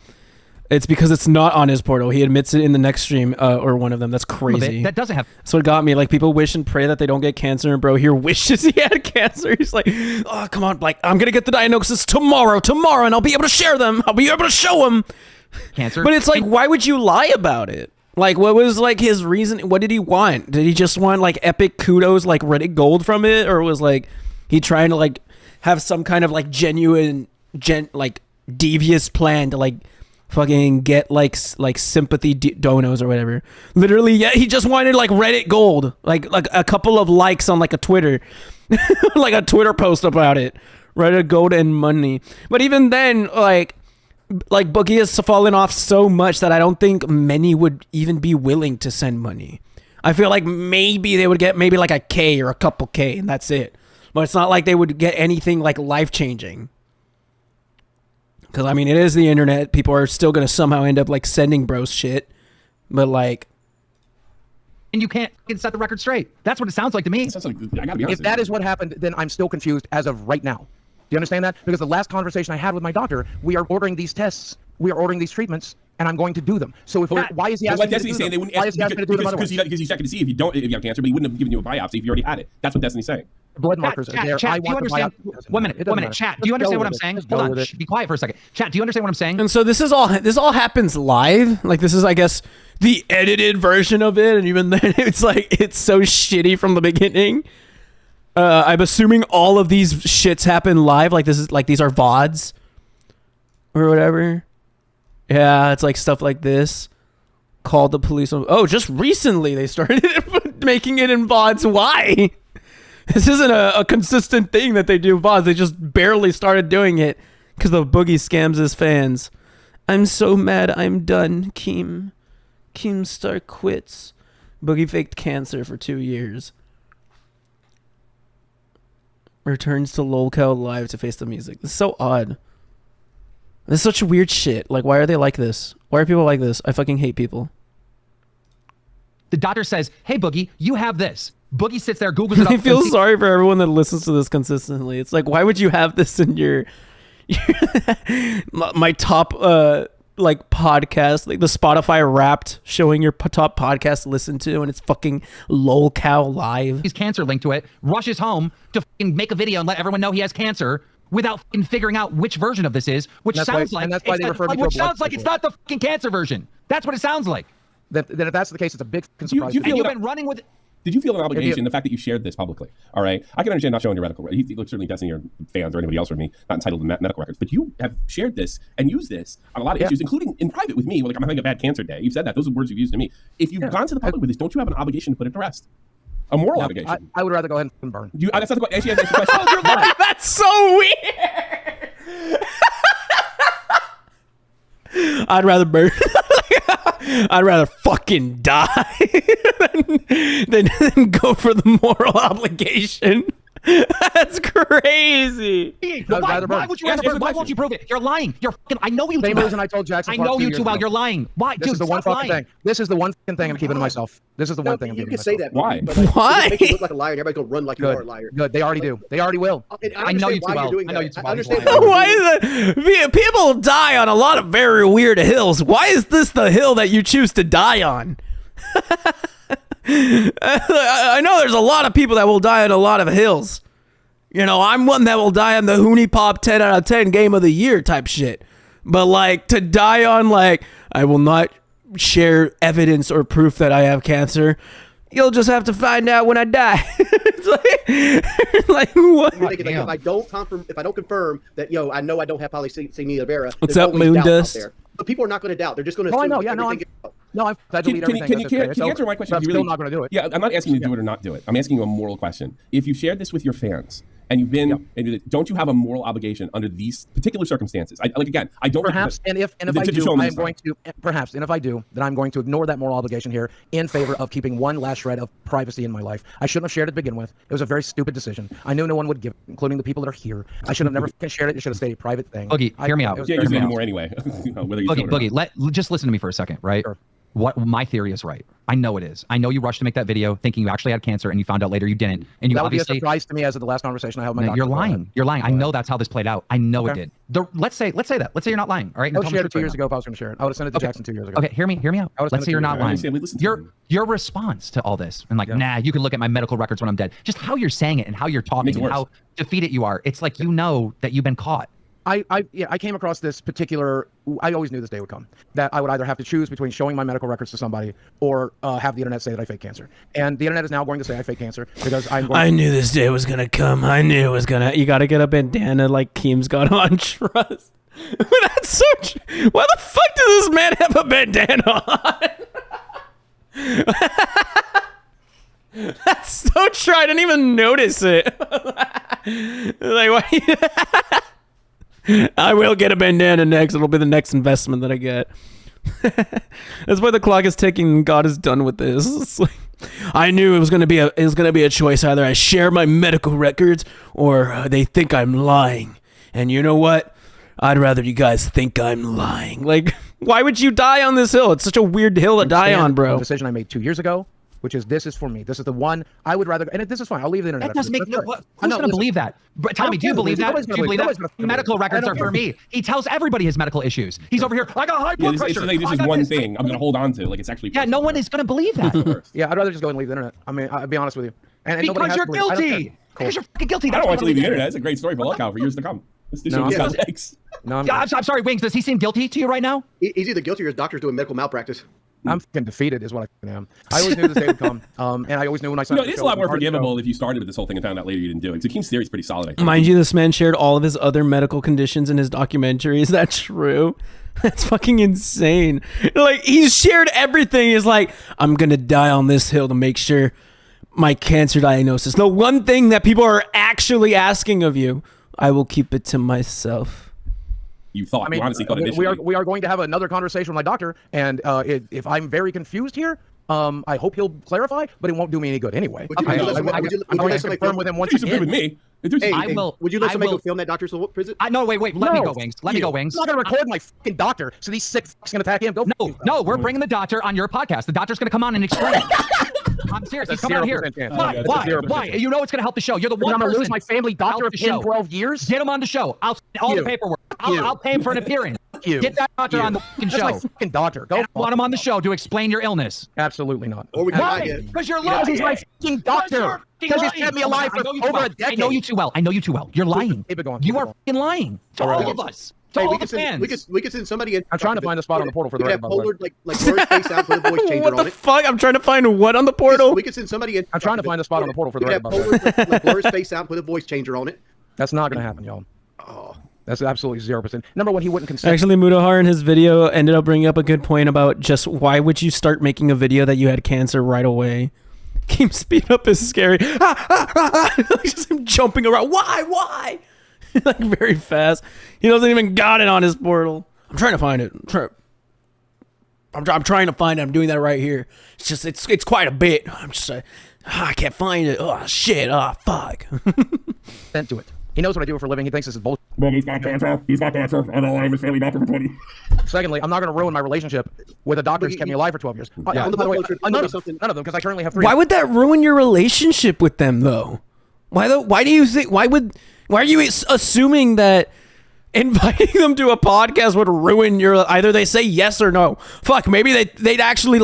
[SPEAKER 1] It's because it's not on his portal. He admits it in the next stream, or one of them. That's crazy.
[SPEAKER 5] That doesn't have.
[SPEAKER 1] That's what got me. Like, people wish and pray that they don't get cancer, and bro here wishes he had cancer. He's like, oh, come on, like, I'm gonna get the diagnosis tomorrow, and I'll be able to share them. I'll be able to show him.
[SPEAKER 5] Cancer.
[SPEAKER 1] But it's like, why would you lie about it? Like, what was like his reason? What did he want? Did he just want like epic kudos, like Reddit gold from it, or was like he trying to like have some kind of like genuine, like devious plan to like fucking get like sympathy donos or whatever? Literally, yeah, he just wanted like Reddit gold, like a couple of likes on like a Twitter, like a Twitter post about it. Reddit gold and money. But even then, like Boogie has fallen off so much that I don't think many would even be willing to send money. I feel like maybe they would get maybe like a K or a couple K, and that's it. But it's not like they would get anything like life-changing. Because, I mean, it is the internet. People are still going to somehow end up like sending bros shit. But like...
[SPEAKER 5] And you can't set the record straight. That's what it sounds like to me.
[SPEAKER 3] I gotta be honest.
[SPEAKER 2] If that is what happened, then I'm still confused as of right now. Do you understand that? Because the last conversation I had with my doctor, we are ordering these tests, we are ordering these treatments, and I'm going to do them. So why is he asking me to do them? Why is he asking me to do them otherwise?
[SPEAKER 3] Because he's checking to see if you have cancer, but he wouldn't have given you a biopsy if you already had it. That's what Destiny's saying.
[SPEAKER 2] Blood markers are there.
[SPEAKER 5] Chat, do you understand? One minute. Chat, do you understand what I'm saying? Hold on. Be quiet for a second. Chat, do you understand what I'm saying?
[SPEAKER 1] And so this all happens live. Like, this is, I guess, the edited version of it, and even then, it's like it's so shitty from the beginning. I'm assuming all of these shits happen live. Like, this is like these are VODs or whatever. Yeah, it's like stuff like this. Called the police. Oh, just recently they started making it in VODs. Why? This isn't a consistent thing that they do VODs. They just barely started doing it because the Boogie scams his fans. I'm so mad. I'm done. Keemstar quits. Boogie faked cancer for 2 years. Returns to lolcow live to face the music. This is so odd. This is such weird shit. Like, why are they like this? Why are people like this? I fucking hate people.
[SPEAKER 5] The doctor says, hey, Boogie, you have this. Boogie sits there, Googles it up.
[SPEAKER 1] I feel sorry for everyone that listens to this consistently. It's like, why would you have this in your my top like podcast, like the Spotify Wrapped showing your top podcast to listen to, and it's fucking lolcow live.
[SPEAKER 5] He's cancer linked to it, rushes home to fucking make a video and let everyone know he has cancer without fucking figuring out which version of this is, which sounds like it's not the fucking cancer version. That's what it sounds like.
[SPEAKER 2] Then if that's the case, it's a big surprise.
[SPEAKER 5] And you've been running with it.
[SPEAKER 3] Did you feel an obligation, the fact that you shared this publicly? All right. I can understand not showing your medical records. He looks certainly Destiny or fans or anybody else or me, not entitled to medical records. But you have shared this and used this on a lot of issues, including in private with me. Like, I'm having a bad cancer day. You've said that. Those are words you've used to me. If you've gone to the public with this, don't you have an obligation to put it to rest? A moral obligation.
[SPEAKER 2] I would rather go ahead and burn.
[SPEAKER 3] That's not the question. Actually, that's the question.
[SPEAKER 1] That's so weird. I'd rather burn. I'd rather fucking die than go for the moral obligation. That's crazy.
[SPEAKER 5] Why would you rather burn? Why won't you prove it? You're lying. You're fucking. I know you too
[SPEAKER 2] Same
[SPEAKER 5] well.
[SPEAKER 2] reason I told Jackson.
[SPEAKER 5] I know you too well. You're lying. Why?
[SPEAKER 2] This is the one fucking thing. This is the one fucking thing I'm keeping to myself. This is the one thing I'm keeping to myself.
[SPEAKER 4] You can say that.
[SPEAKER 3] Why?
[SPEAKER 4] But like,
[SPEAKER 1] Why?
[SPEAKER 4] It makes you look like a liar. Everybody's gonna run like you are a liar.
[SPEAKER 2] Good. They already do. They already will.
[SPEAKER 5] I know you too well. I know you too well.
[SPEAKER 4] I understand
[SPEAKER 1] Why is it? People die on a lot of very weird hills. Why is this the hill that you choose to die on? I know there's a lot of people that will die on a lot of hills. You know, I'm one that will die on the Hooney Pop 10 out of 10 game of the year type shit. But like, to die on like, I will not share evidence or proof that I have cancer. You'll just have to find out when I die. It's like what?
[SPEAKER 4] Like, if I don't confirm that, I know I don't have polycythemia vera.
[SPEAKER 1] What's up, Moondust?
[SPEAKER 4] But people are not going to doubt. They're just going to.
[SPEAKER 2] Oh, I know. Yeah, I've deleted everything.
[SPEAKER 3] Can you answer my question?
[SPEAKER 2] I'm still not going to do it.
[SPEAKER 3] Yeah, I'm not asking you to do it or not do it. I'm asking you a moral question. If you shared this with your fans and you've been, don't you have a moral obligation under these particular circumstances? I don't.
[SPEAKER 2] Perhaps, and if I do, I'm going to. Perhaps, and if I do, then I'm going to ignore that moral obligation here in favor of keeping one last shred of privacy in my life. I shouldn't have shared it to begin with. It was a very stupid decision. I knew no one would give it, including the people that are here. I should have never shared it. It should have stayed a private thing.
[SPEAKER 5] Boogie, hear me out.
[SPEAKER 3] Yeah, you're saying more anyway. Whether you
[SPEAKER 5] Boogie, just listen to me for a second, right?
[SPEAKER 2] Sure.
[SPEAKER 5] What my theory is right. I know it is. I know you rushed to make that video thinking you actually had cancer and you found out later you didn't. And you
[SPEAKER 2] that would be a
[SPEAKER 5] obviously
[SPEAKER 2] surprise to me as of the last conversation I had with my doctor.
[SPEAKER 5] You're lying. You're lying. I know that's how this played out. I know it did. Let's say that. Let's say you're not lying. All right.
[SPEAKER 2] I would have shared it 2 years ago if I was going to share it. I would have sent it to Jackson 2 years ago.
[SPEAKER 5] Okay, hear me out. Let's say you're not lying.
[SPEAKER 3] Your
[SPEAKER 5] response to all this and nah, you can look at my medical records when I'm dead. Just how you're saying it and how you're talking and how defeated you are. It's like you know that you've been caught.
[SPEAKER 2] I came across this particular. I always knew this day would come. That I would either have to choose between showing my medical records to somebody or have the internet say that I fake cancer. And the internet is now going to say I fake cancer because I
[SPEAKER 1] knew this day was gonna come. I knew it was gonna. You gotta get a bandana like Keem's got on. Trust. That's so. Why the fuck does this man have a bandana on? That's so true. I didn't even notice it. Like why? I will get a bandana next. It'll be the next investment that I get. That's why the clock is ticking. God is done with this. It's like, I knew it was gonna be a choice. Either I share my medical records or they think I'm lying. And you know what? I'd rather you guys think I'm lying. Like, why would you die on this hill? It's such a weird hill to die on, bro.
[SPEAKER 2] The decision I made 2 years ago, which is this is for me. This is the one I would rather. And this is fine. I'll leave the internet.
[SPEAKER 5] That doesn't make who's going to believe that? Tell me, do you believe that? Do you believe that? Medical records are for me. He tells everybody his medical issues. He's over here. I got high blood pressure.
[SPEAKER 3] This is one thing I'm going to hold on to. Like it's actually.
[SPEAKER 5] Yeah, no one is going to believe that.
[SPEAKER 2] Yeah, I'd rather just go and leave the internet. I mean, I'll be honest with you. And
[SPEAKER 5] because you're guilty. Because you're fucking guilty.
[SPEAKER 3] I don't want to leave the internet. It's a great story for Lookout for years to come.
[SPEAKER 5] I'm sorry, Wings. Does he seem guilty to you right now?
[SPEAKER 4] He's either guilty or his doctor's doing medical malpractice.
[SPEAKER 2] I'm fucking defeated, is what I am. I always knew this day would come, and I always knew when I signed.
[SPEAKER 3] It's a lot more forgivable if you started with this whole thing and found out later you didn't do it. So Keem's theory is pretty solid. I think.
[SPEAKER 1] Mind you, this man shared all of his other medical conditions in his documentary. Is that true? That's fucking insane. Like, he's shared everything. He's like, I'm gonna die on this hill to make sure my cancer diagnosis. The one thing that people are actually asking of you, I will keep it to myself.
[SPEAKER 3] You honestly thought initially.
[SPEAKER 2] We are going to have another conversation with my doctor, and if I'm very confused here, I hope he'll clarify, but it won't do me any good anyway. I'm going to confirm with him once again.
[SPEAKER 3] With me.
[SPEAKER 4] Would you let somebody go film that doctor's visit?
[SPEAKER 5] No, wait. Let me go, Wings. Let me go, Wings.
[SPEAKER 2] I'm not going to record my fucking doctor, so these sick fucks can attack him.
[SPEAKER 5] No, we're bringing the doctor on your podcast. The doctor's going to come on and explain. I'm serious. He's coming out here. Why? You know it's going to help the show. You're the one person.
[SPEAKER 2] I'm going to lose my family doctor of 10, 12 years?
[SPEAKER 5] Get him on the show. I'll all the paperwork. I'll pay him for an appearance. Get that doctor on the fucking show.
[SPEAKER 2] That's my fucking doctor. I
[SPEAKER 5] want him on the show to explain your illness.
[SPEAKER 2] Absolutely not.
[SPEAKER 5] Why? Because you're lying.
[SPEAKER 2] He's my fucking doctor. Because he's kept me alive for over a decade.
[SPEAKER 5] I know you too well. You're lying. You are fucking lying to all of us.
[SPEAKER 4] Hey, we could send somebody in.
[SPEAKER 2] I'm trying to find the spot on the portal for the
[SPEAKER 4] red. Like blurred face out with a voice changer on it.
[SPEAKER 1] What the fuck? I'm trying to find what on the portal?
[SPEAKER 4] We could send somebody in.
[SPEAKER 2] I'm trying to find the spot on the portal for the red.
[SPEAKER 4] Like blurred face out with a voice changer on it.
[SPEAKER 2] That's not going to happen, y'all. Oh, that's absolutely 0%. Number one, he wouldn't consent.
[SPEAKER 1] Actually, Mudahar in his video ended up bringing up a good point about just why would you start making a video that you had cancer right away? Keep speed up is scary. Just him jumping around. Why? Like very fast. He doesn't even got it on his portal. I'm trying to find it. I'm trying to find it. I'm doing that right here. It's just it's quite a bit. I'm just I can't find it. Oh shit. Oh fuck.
[SPEAKER 2] Sent to it. He knows what I do for a living. He thinks this is bullshit.
[SPEAKER 3] Man, he's got cancer. And I'm his family doctor for 20.
[SPEAKER 2] Secondly, I'm not going to ruin my relationship with a doctor who's kept me alive for 12 years. None of them, because I currently have 3.
[SPEAKER 1] Why would that ruin your relationship with them, though? Why do you think? Why are you assuming that inviting them to a podcast would ruin your? Either they say yes or no. Fuck, maybe they'd actually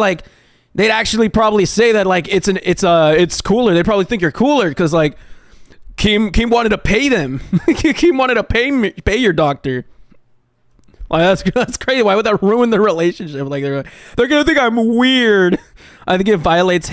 [SPEAKER 1] probably say that like it's cooler. They'd probably think you're cooler because like Keem wanted to pay them. Keem wanted to pay your doctor. Like that's crazy. Why would that ruin the relationship? Like they're gonna think I'm weird. I think it violates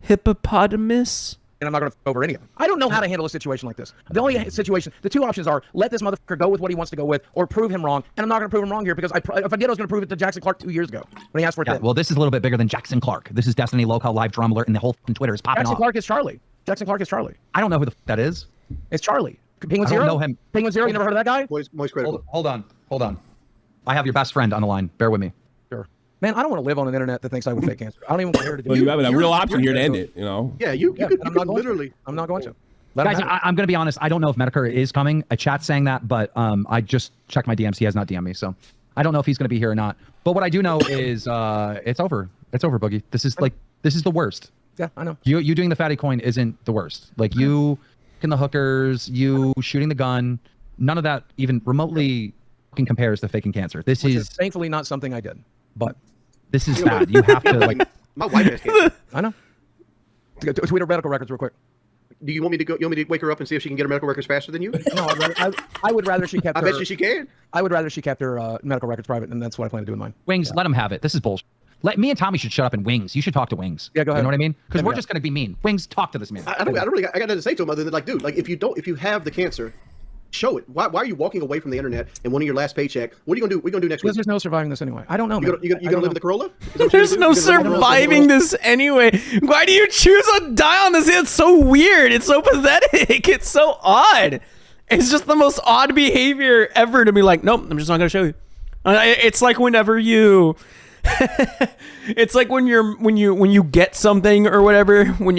[SPEAKER 1] hippopotamus.
[SPEAKER 2] And I'm not going to over any of them. I don't know how to handle a situation like this. The two options are let this motherfucker go with what he wants to go with, or prove him wrong. And I'm not going to prove him wrong here because if I did, I was going to prove it to Jackson Clark 2 years ago when he asked for it.
[SPEAKER 5] Well, this is a little bit bigger than Jackson Clark. This is Destiny Local Live Drama Alert, and the whole Twitter is popping off.
[SPEAKER 2] Jackson Clark is Charlie.
[SPEAKER 5] I don't know who the that is.
[SPEAKER 2] It's Charlie. Penguin Zero.
[SPEAKER 5] I don't know him.
[SPEAKER 2] Penguin Zero. You never heard of that guy?
[SPEAKER 4] Moist critical.
[SPEAKER 5] Hold on. I have your best friend on the line. Bear with me.
[SPEAKER 2] Sure. Man, I don't want to live on an internet that thinks I would fake cancer. I don't even care to do it.
[SPEAKER 3] Well, you have a real option here to end it, you know?
[SPEAKER 4] Yeah, you could literally.
[SPEAKER 2] I'm not going to.
[SPEAKER 5] Guys, I'm going to be honest. I don't know if Medicare is coming. A chat's saying that, but I just checked my DMs. He has not DM'd me, so I don't know if he's going to be here or not. But what I do know is it's over. It's over, Boogie. This is the worst.
[SPEAKER 2] Yeah, I know.
[SPEAKER 5] You doing the fatty coin isn't the worst. Like you in the hookers, you shooting the gun, none of that even remotely fucking compares to faking cancer. This is
[SPEAKER 2] thankfully not something I did, but
[SPEAKER 5] this is bad. You have to like.
[SPEAKER 4] My wife has cancer.
[SPEAKER 2] I know. Tweet her medical records real quick.
[SPEAKER 4] Do you want me to go? You want me to wake her up and see if she can get her medical records faster than you?
[SPEAKER 2] No, I would rather she kept.
[SPEAKER 4] I bet you she can.
[SPEAKER 2] I would rather she kept her medical records private, and that's what I plan to do with mine.
[SPEAKER 5] Wings, let him have it. This is bullshit. Me and Tommy should shut up, and Wings, you should talk to Wings.
[SPEAKER 2] Yeah, go ahead.
[SPEAKER 5] You know what I mean? Because we're just going to be mean. Wings, talk to this man.
[SPEAKER 4] I got nothing to say to him other than like, dude, like if you have the cancer, show it. Why are you walking away from the internet and wanting your last paycheck? What are you gonna do? What are you gonna do next week?
[SPEAKER 2] There's no surviving this anyway. I don't know.
[SPEAKER 4] You gonna live in the Corolla?
[SPEAKER 1] There's no surviving this anyway. Why do you choose to die on this? It's so weird. It's so pathetic. It's so odd. It's just the most odd behavior ever to be like, nope, I'm just not gonna show you. It's like whenever you. It's like when you get something or whatever, when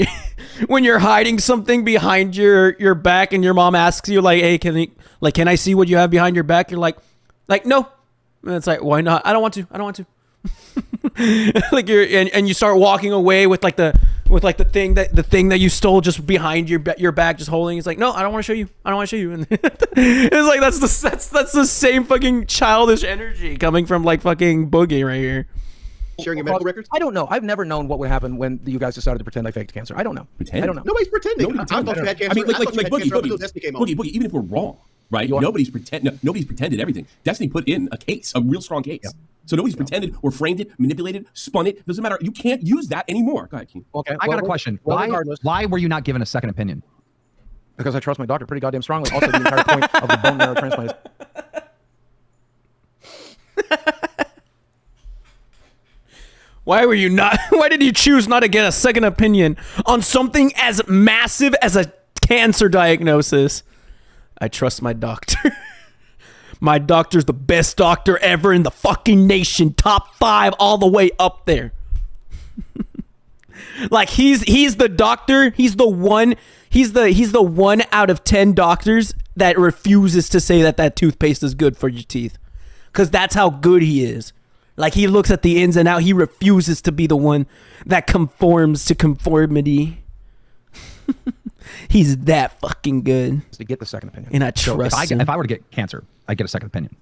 [SPEAKER 1] you're hiding something behind your back and your mom asks you like, hey, can I see what you have behind your back? You're like no. And it's like, why not? I don't want to. Like and you start walking away with the thing that you stole just behind your back, just holding. It's like, no, I don't want to show you. And it's like that's the same fucking childish energy coming from like fucking Boogie right here.
[SPEAKER 4] Sharing your medical records?
[SPEAKER 2] I don't know. I've never known what would happen when you guys decided to pretend I faked cancer. I don't know.
[SPEAKER 3] Pretend?
[SPEAKER 2] I don't know.
[SPEAKER 4] Nobody's pretending. I thought you had cancer.
[SPEAKER 3] I mean, like
[SPEAKER 4] Boogie,
[SPEAKER 3] Boogie, even if we're wrong, right? Nobody's pretended everything. Destiny put in a real strong case. Yeah. So nobody's pretended or framed it, manipulated, spun it. Doesn't matter. You can't use that anymore. Go ahead, King.
[SPEAKER 2] Okay.
[SPEAKER 5] I got a question. Why were you not given a second opinion?
[SPEAKER 2] Because I trust my doctor pretty goddamn strongly. Also, the entire point of the bone marrow transplant is.
[SPEAKER 1] Why did you choose not to get a second opinion on something as massive as a cancer diagnosis? I trust my doctor. My doctor's the best doctor ever in the fucking nation. Top 5 all the way up there. Like he's the doctor. He's the one out of 10 doctors that refuses to say that toothpaste is good for your teeth. Cause that's how good he is. Like he looks at the ins and outs. He refuses to be the one that conforms to conformity. He's that fucking good.
[SPEAKER 2] To get the second opinion.
[SPEAKER 1] And I trust him.
[SPEAKER 5] If I were to get cancer, I'd get a second opinion.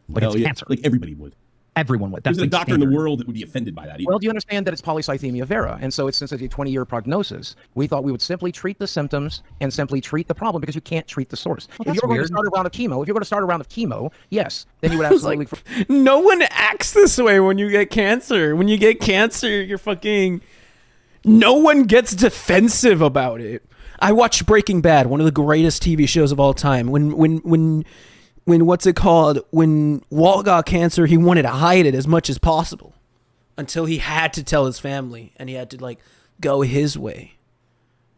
[SPEAKER 5] Like it's cancer.
[SPEAKER 3] Like everybody would.
[SPEAKER 5] Everyone would. That's
[SPEAKER 3] There's a doctor in the world that would be offended by that.
[SPEAKER 2] Well, do you understand that it's polycythemia vera? And so since it's a 20-year prognosis, we thought we would simply treat the symptoms and simply treat the problem because you can't treat the source.
[SPEAKER 5] Well,
[SPEAKER 2] if you're going to start a round of chemo, yes, then you would absolutely.
[SPEAKER 1] No one acts this way when you get cancer. When you get cancer, you're fucking. No one gets defensive about it. I watched Breaking Bad, one of the greatest TV shows of all time. When what's it called? When Walt got cancer, he wanted to hide it as much as possible until he had to tell his family and he had to like go his way.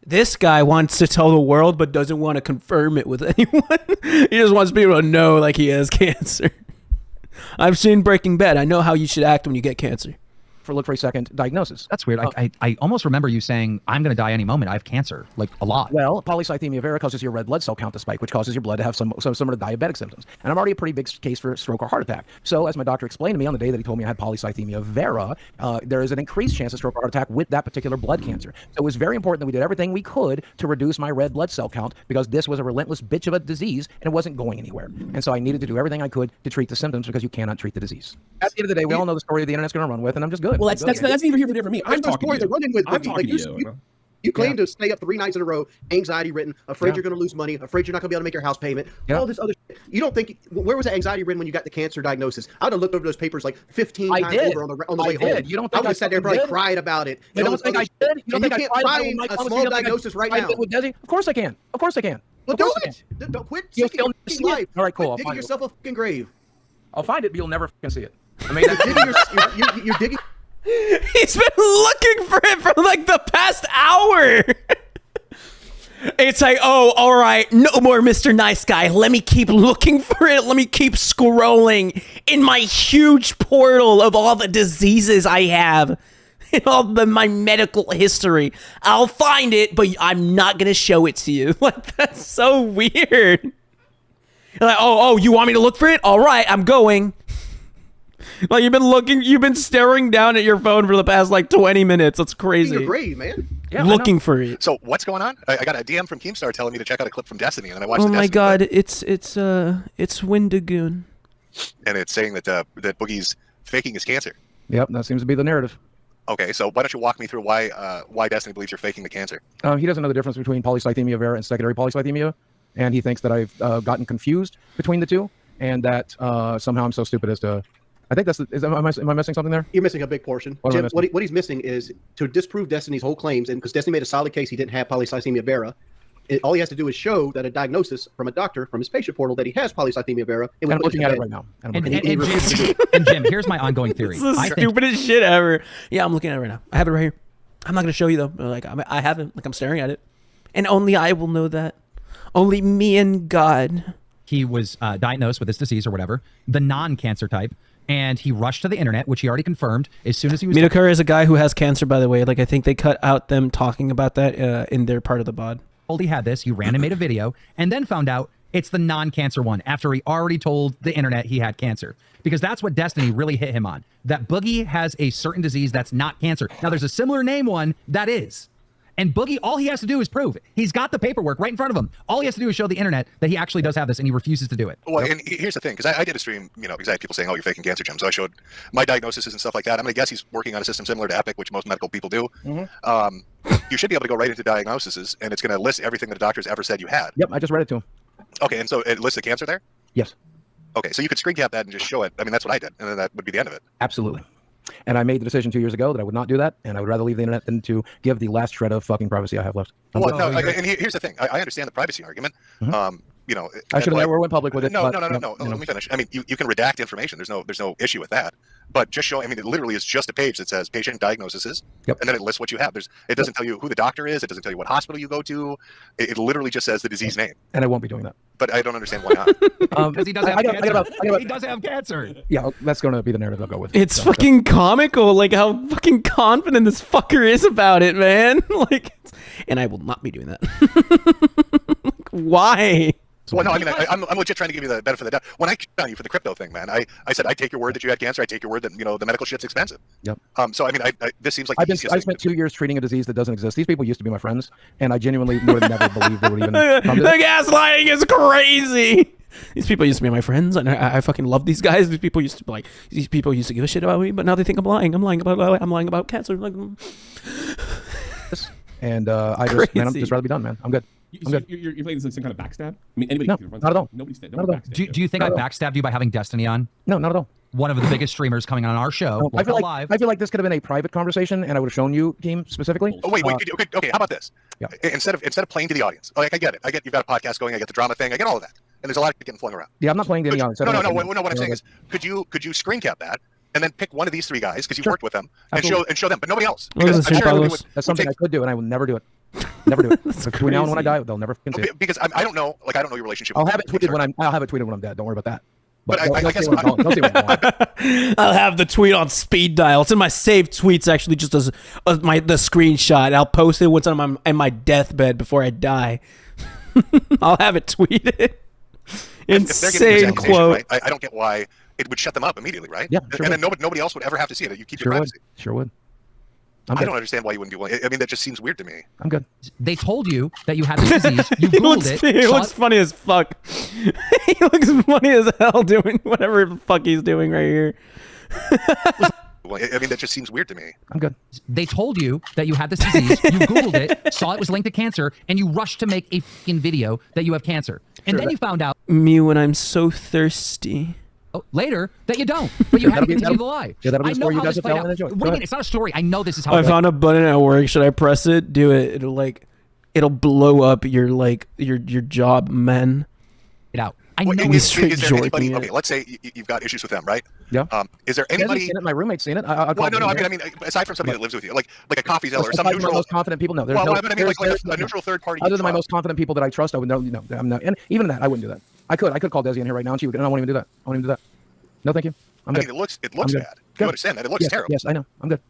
[SPEAKER 1] This guy wants to tell the world but doesn't want to confirm it with anyone. He just wants people to know like he has cancer. I've seen Breaking Bad. I know how you should act when you get cancer.
[SPEAKER 2] Look for a second diagnosis.
[SPEAKER 5] That's weird. I almost remember you saying, I'm going to die any moment. I have cancer, like a lot.
[SPEAKER 2] Well, polycythemia vera causes your red blood cell count to spike, which causes your blood to have some sort of diabetic symptoms. And I'm already a pretty big case for stroke or heart attack. So as my doctor explained to me on the day that he told me I had polycythemia vera, there is an increased chance of stroke or heart attack with that particular blood cancer. So it was very important that we did everything we could to reduce my red blood cell count because this was a relentless bitch of a disease and it wasn't going anywhere. And so I needed to do everything I could to treat the symptoms because you cannot treat the disease. At the end of the day, we all know the story the internet's going to run with, and I'm just good.
[SPEAKER 3] Well, that's neither here nor there for me. I'm talking to you.
[SPEAKER 4] I'm talking to you. You claim to stay up 3 nights in a row, anxiety ridden, afraid you're going to lose money, afraid you're not going to be able to make your house payment, all this other shit. You don't think, where was that anxiety ridden when you got the cancer diagnosis? I would have looked over those papers like 15 times over on the way home.
[SPEAKER 2] You don't think
[SPEAKER 4] I would have sat there and probably cried about it.
[SPEAKER 2] You don't think I did?
[SPEAKER 4] You can't find a small diagnosis right now.
[SPEAKER 2] Of course I can. Of course I can.
[SPEAKER 4] Well, do it. Don't quit sticking your life.
[SPEAKER 2] All right, cool.
[SPEAKER 4] Digging yourself a fucking grave.
[SPEAKER 2] I'll find it, but you'll never fucking see it. I made that.
[SPEAKER 4] You're digging.
[SPEAKER 1] He's been looking for it for like the past hour. It's like, oh, all right, no more Mr. Nice Guy. Let me keep looking for it. Let me keep scrolling in my huge portal of all the diseases I have and all my medical history. I'll find it, but I'm not going to show it to you. Like, that's so weird. You're like, oh, you want me to look for it? All right, I'm going. Like you've been staring down at your phone for the past like 20 minutes. That's crazy.
[SPEAKER 4] You're great, man.
[SPEAKER 1] Yeah, looking for it.
[SPEAKER 8] So what's going on? I got a DM from Keemstar telling me to check out a clip from Destiny, and then I watched.
[SPEAKER 1] Oh
[SPEAKER 8] the
[SPEAKER 1] my
[SPEAKER 8] Destiny
[SPEAKER 1] god,
[SPEAKER 8] clip.
[SPEAKER 1] it's Windagoon.
[SPEAKER 8] And it's saying that that Boogie's faking his cancer.
[SPEAKER 2] Yep, that seems to be the narrative.
[SPEAKER 8] Okay, so why don't you walk me through why Destiny believes you're faking the cancer?
[SPEAKER 2] He doesn't know the difference between polycythemia vera and secondary polycythemia, and he thinks that I've gotten confused between the two, and that somehow I'm so stupid as to. I think that's. Am I missing something there?
[SPEAKER 4] You're missing a big portion. Jim, what he's missing is to disprove Destiny's whole claims, and because Destiny made a solid case he didn't have polycythemia vera. All he has to do is show that a diagnosis from a doctor from his patient portal that he has polycythemia vera.
[SPEAKER 2] And I'm looking at it right now.
[SPEAKER 5] And Jim, here's my ongoing theory.
[SPEAKER 1] It's the stupidest shit ever. Yeah, I'm looking at it right now. I have it right here. I'm not going to show you though. Like I have it. Like I'm staring at it, and only I will know that. Only me and God.
[SPEAKER 5] He was diagnosed with this disease or whatever, the non-cancer type, and he rushed to the internet, which he already confirmed as soon as he was.
[SPEAKER 1] Midokura is a guy who has cancer, by the way. Like I think they cut out them talking about that in their part of the bod.
[SPEAKER 5] He had this, he ran and made a video, and then found out it's the non-cancer one after he already told the internet he had cancer. Because that's what Destiny really hit him on. That Boogie has a certain disease that's not cancer. Now there's a similar name one that is. And Boogie, all he has to do is prove it. He's got the paperwork right in front of him. All he has to do is show the internet that he actually does have this, and he refuses to do it.
[SPEAKER 8] Well, and here's the thing, because I did a stream, because I had people saying, "Oh, you're faking cancer, Jim." So I showed my diagnoses and stuff like that. I'm going to guess he's working on a system similar to Epic, which most medical people do. You should be able to go right into diagnoses, and it's going to list everything that a doctor's ever said you had.
[SPEAKER 2] Yep, I just read it to him.
[SPEAKER 8] Okay, and so it lists the cancer there?
[SPEAKER 2] Yes.
[SPEAKER 8] Okay, so you could screen cap that and just show it. I mean, that's what I did, and then that would be the end of it.
[SPEAKER 2] Absolutely. And I made the decision 2 years ago that I would not do that, and I would rather leave the internet than to give the last shred of fucking privacy I have left.
[SPEAKER 8] Well, no, and here's the thing. I understand the privacy argument.
[SPEAKER 2] I should have never went public with it.
[SPEAKER 8] No. Let me finish. I mean, you can redact information. There's no issue with that. But just show. I mean, it literally is just a page that says patient diagnoses, and then it lists what you have. It doesn't tell you who the doctor is. It doesn't tell you what hospital you go to. It literally just says the disease name.
[SPEAKER 2] And I won't be doing that.
[SPEAKER 8] But I don't understand why not.
[SPEAKER 5] Because he does have cancer. He does have cancer.
[SPEAKER 2] Yeah, that's going to be the narrative I'll go with.
[SPEAKER 1] It's fucking comical, like how fucking confident this fucker is about it, man. Like, and I will not be doing that. Like, why?
[SPEAKER 8] Well, no, I mean, I'm legit trying to give you the benefit of the doubt. When I came on you for the crypto thing, man, I said, I take your word that you had cancer. I take your word that, the medical shit's expensive.
[SPEAKER 2] Yep.
[SPEAKER 8] So, I mean, this seems like
[SPEAKER 2] I spent 2 years treating a disease that doesn't exist. These people used to be my friends, and I genuinely would have never believed they would even come to
[SPEAKER 1] The gaslighting is crazy. These people used to be my friends, and I fucking love these guys. These people used to give a shit about me, but now they think I'm lying. I'm lying about cancer. Like,
[SPEAKER 2] and I'm just rather be done, man. I'm good.
[SPEAKER 3] You're playing this like some kind of backstab? I mean, anybody
[SPEAKER 2] No,
[SPEAKER 3] can
[SPEAKER 2] not at all.
[SPEAKER 3] Nobody said.
[SPEAKER 2] Not at all.
[SPEAKER 5] Do you think I backstabbed you by having Destiny on?
[SPEAKER 2] No, not at all.
[SPEAKER 5] One of the biggest streamers coming on our show.
[SPEAKER 2] No, I feel like this could have been a private conversation, and I would have shown you, Team, specifically.
[SPEAKER 8] Oh wait. Okay. How about this?
[SPEAKER 2] Yeah.
[SPEAKER 8] Instead of playing to the audience, like I get it. I get you've got a podcast going. I get the drama thing. I get all of that. And there's a lot of getting flung around.
[SPEAKER 2] Yeah, I'm not playing to the audience.
[SPEAKER 8] No. What I'm saying is, could you screen cap that and then pick one of these three guys because you've worked with them and show them, but nobody else. Because
[SPEAKER 2] that's something I could do, and I will never do it. Never do it. Between now and when I die, they'll never see it.
[SPEAKER 8] Because I don't know your relationship.
[SPEAKER 2] I'll have it tweeted when I'm dead. Don't worry about that.
[SPEAKER 8] But I guess
[SPEAKER 1] I'll have the tweet on speed dial. It's in my saved tweets actually, just as the screenshot. I'll post it once I'm in my deathbed before I die. I'll have it tweeted. Insane quote.
[SPEAKER 8] Right, I don't get why it would shut them up immediately, right?
[SPEAKER 2] Yeah, sure
[SPEAKER 8] and then nobody else would ever have to see it. You keep your privacy.
[SPEAKER 2] Sure would.
[SPEAKER 8] I don't understand why you wouldn't be willing. I mean, that just seems weird to me.
[SPEAKER 2] I'm good.
[SPEAKER 5] They told you that you had this disease. You Googled it.
[SPEAKER 1] He looks funny as fuck. He looks funny as hell doing whatever the fuck he's doing right here.
[SPEAKER 8] I mean, that just seems weird to me.
[SPEAKER 2] I'm good.
[SPEAKER 5] They told you that you had this disease. You Googled it, saw it was linked to cancer, and you rushed to make a fucking video that you have cancer. And then you found out
[SPEAKER 1] me when I'm so thirsty.
[SPEAKER 5] Later that you don't, but you had to continue the lie.
[SPEAKER 2] Yeah, that'll be a story you guys have
[SPEAKER 5] out. What do you mean? It's not a story. I know this is how.
[SPEAKER 1] I found a button at work. Should I press it? Do it. It'll blow up your job, man.
[SPEAKER 5] Get out.
[SPEAKER 8] I know. Is there anybody? Okay, let's say you've got issues with them, right?
[SPEAKER 2] Yeah.
[SPEAKER 8] Is there anybody?
[SPEAKER 2] Seen it, my roommate's seen it. No.
[SPEAKER 8] I mean, aside from somebody that lives with you, like a coffee seller or some neutral.
[SPEAKER 2] Most confident people. No, there's
[SPEAKER 8] a neutral third party.
[SPEAKER 2] Other than my most confident people that I trust, I would know. I'm not. And even that, I wouldn't do that. I could call Desi in here right now, and she would. And I won't even do that. I won't even do that. No, thank you. I'm good.
[SPEAKER 8] I mean, it looks bad. You understand that? It looks terrible.
[SPEAKER 2] Yes, I know. I'm good.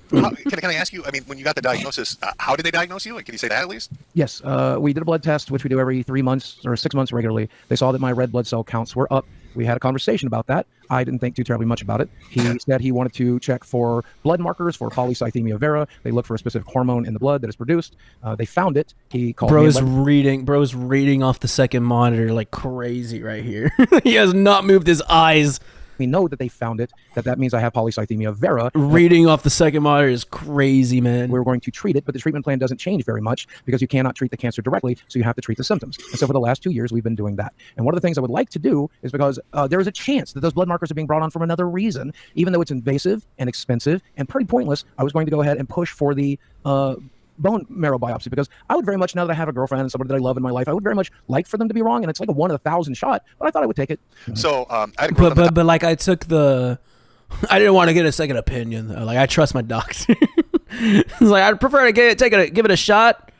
[SPEAKER 8] Can I ask you? I mean, when you got the diagnosis, how did they diagnose you? Can you say that at least?
[SPEAKER 2] Yes, we did a blood test, which we do every 3 months or 6 months regularly. They saw that my red blood cell counts were up. We had a conversation about that. I didn't think too terribly much about it. He said he wanted to check for blood markers for polycythemia vera. They look for a specific hormone in the blood that is produced. They found it. He called
[SPEAKER 1] Bro's
[SPEAKER 2] me.
[SPEAKER 1] Bro's reading off the second monitor like crazy right here. He has not moved his eyes.
[SPEAKER 2] We know that they found it, that means I have polycythemia vera.
[SPEAKER 1] Reading off the second monitor is crazy, man.
[SPEAKER 2] We're going to treat it, but the treatment plan doesn't change very much because you cannot treat the cancer directly, so you have to treat the symptoms. And so for the last 2 years, we've been doing that. And one of the things I would like to do is because there is a chance that those blood markers are being brought on from another reason, even though it's invasive and expensive and pretty pointless, I was going to go ahead and push for the bone marrow biopsy, because I would very much, now that I have a girlfriend and somebody that I love in my life, I would very much like for them to be wrong, and it's like a 1 in 1,000 shot, but I thought I would take it.
[SPEAKER 8] So I had a
[SPEAKER 1] but like I took the, I didn't want to get a second opinion though. Like I trust my doctor. It's like I'd prefer to give it a shot,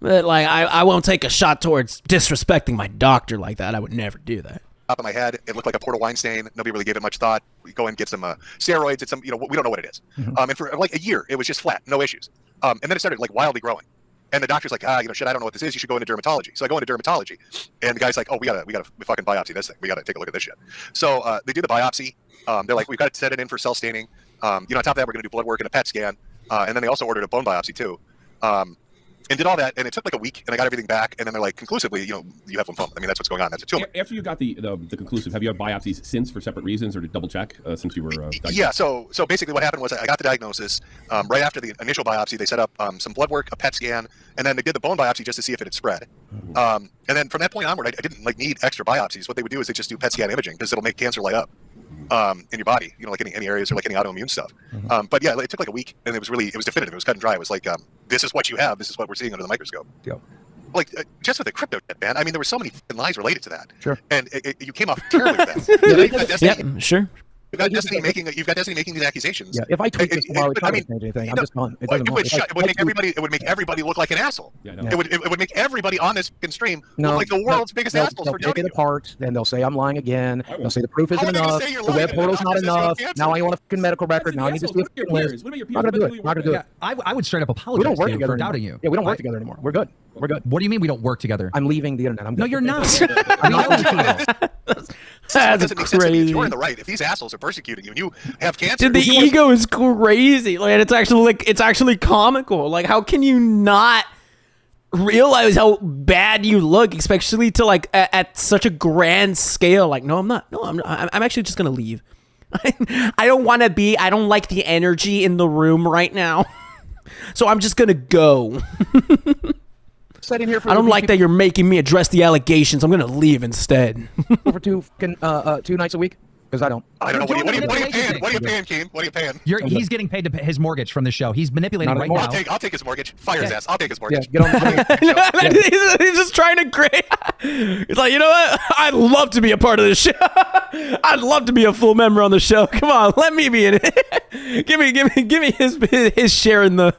[SPEAKER 1] but like I won't take a shot towards disrespecting my doctor like that. I would never do that.
[SPEAKER 8] Top of my head, it looked like a portal wine stain. Nobody really gave it much thought. We go and get some steroids. It's some, we don't know what it is. And for like a year, it was just flat, no issues. And then it started like wildly growing. And the doctor's like, shit, I don't know what this is. You should go into dermatology. So I go into dermatology, and the guy's like, oh, we gotta fucking biopsy this thing. We gotta take a look at this shit. So they do the biopsy. They're like, we've got to set it in for cell staining. On top of that, we're gonna do blood work and a PET scan. And then they also ordered a bone biopsy too. And did all that, and it took like a week, and I got everything back, and then they're like, conclusively, you have lymphoma. I mean, that's what's going on. That's a tumor.
[SPEAKER 3] After you got the conclusive, have you had biopsies since for separate reasons, or to double check since you were diagnosed?
[SPEAKER 8] Yeah, so basically what happened was I got the diagnosis. Right after the initial biopsy, they set up some blood work, a PET scan, and then they did the bone biopsy just to see if it had spread. And then from that point onward, I didn't need extra biopsies. What they would do is they just do PET scan imaging, because it'll make cancer light up in your body, like any areas or like any autoimmune stuff. But yeah, it took like a week, and it was definitive. It was cut and dry. It was like, this is what you have. This is what we're seeing under the microscope.
[SPEAKER 2] Yeah.
[SPEAKER 8] Like just with the crypto shit, man. I mean, there were so many lies related to that.
[SPEAKER 2] Sure.
[SPEAKER 8] And you came off terribly with that.
[SPEAKER 1] Yeah, sure.
[SPEAKER 8] You've got Destiny making these accusations.
[SPEAKER 2] Yeah, if I tweet this tomorrow, it doesn't change anything. I'm just done. It
[SPEAKER 8] would make everybody look like an asshole.
[SPEAKER 3] Yeah, no.
[SPEAKER 8] It would make everybody on this stream look like the world's biggest assholes
[SPEAKER 2] they'll
[SPEAKER 8] for
[SPEAKER 2] take
[SPEAKER 8] doing
[SPEAKER 2] it apart, then they'll say I'm lying again. They'll say the proof
[SPEAKER 8] How
[SPEAKER 2] isn't
[SPEAKER 8] are they gonna
[SPEAKER 2] enough.
[SPEAKER 8] say you're
[SPEAKER 2] The web
[SPEAKER 8] lying?
[SPEAKER 2] portal's not
[SPEAKER 8] How
[SPEAKER 2] enough.
[SPEAKER 8] does this
[SPEAKER 2] Now I want a medical record. Now I need to do a list. Not gonna do it. Not gonna do it.
[SPEAKER 5] I would straight up
[SPEAKER 2] We
[SPEAKER 5] apologize
[SPEAKER 2] don't work
[SPEAKER 5] to you
[SPEAKER 2] together
[SPEAKER 5] for
[SPEAKER 2] anymore.
[SPEAKER 5] doubting you.
[SPEAKER 2] Yeah, we don't work together anymore. We're good. We're good.
[SPEAKER 5] What do you mean we don't work together?
[SPEAKER 2] I'm leaving the internet. I'm good.
[SPEAKER 5] No, you're not.
[SPEAKER 2] I'm not leaving it.
[SPEAKER 1] That's
[SPEAKER 8] doesn't make sense to me. If
[SPEAKER 1] crazy.
[SPEAKER 8] you're in the right, if these assholes are persecuting you and you have cancer,
[SPEAKER 1] Dude, the ego is crazy. Like it's actually comical. Like how can you not realize how bad you look, especially to like at such a grand scale? Like, no, I'm not. No, I'm actually just gonna leave. I don't want to be. I don't like the energy in the room right now, so I'm just gonna go.
[SPEAKER 2] Sitting here for
[SPEAKER 1] I don't like that you're making me address the allegations. I'm gonna leave instead.
[SPEAKER 2] for 2 nights a week. Because I don't.
[SPEAKER 8] I don't know. What are you paying? What are you
[SPEAKER 5] Manipulation.
[SPEAKER 8] paying, Keem? What are you paying?
[SPEAKER 5] He's getting paid to pay his mortgage from the show. He's manipulating
[SPEAKER 2] Not
[SPEAKER 5] right
[SPEAKER 2] anymore.
[SPEAKER 5] now.
[SPEAKER 8] I'll take his mortgage. Fire his ass. I'll take his
[SPEAKER 2] Yeah,
[SPEAKER 8] mortgage.
[SPEAKER 2] get on.
[SPEAKER 1] He's just trying to create. He's like, you know what? I'd love to be a part of this show. I'd love to be a full member on the show. Come on, let me be in it. give me his share in the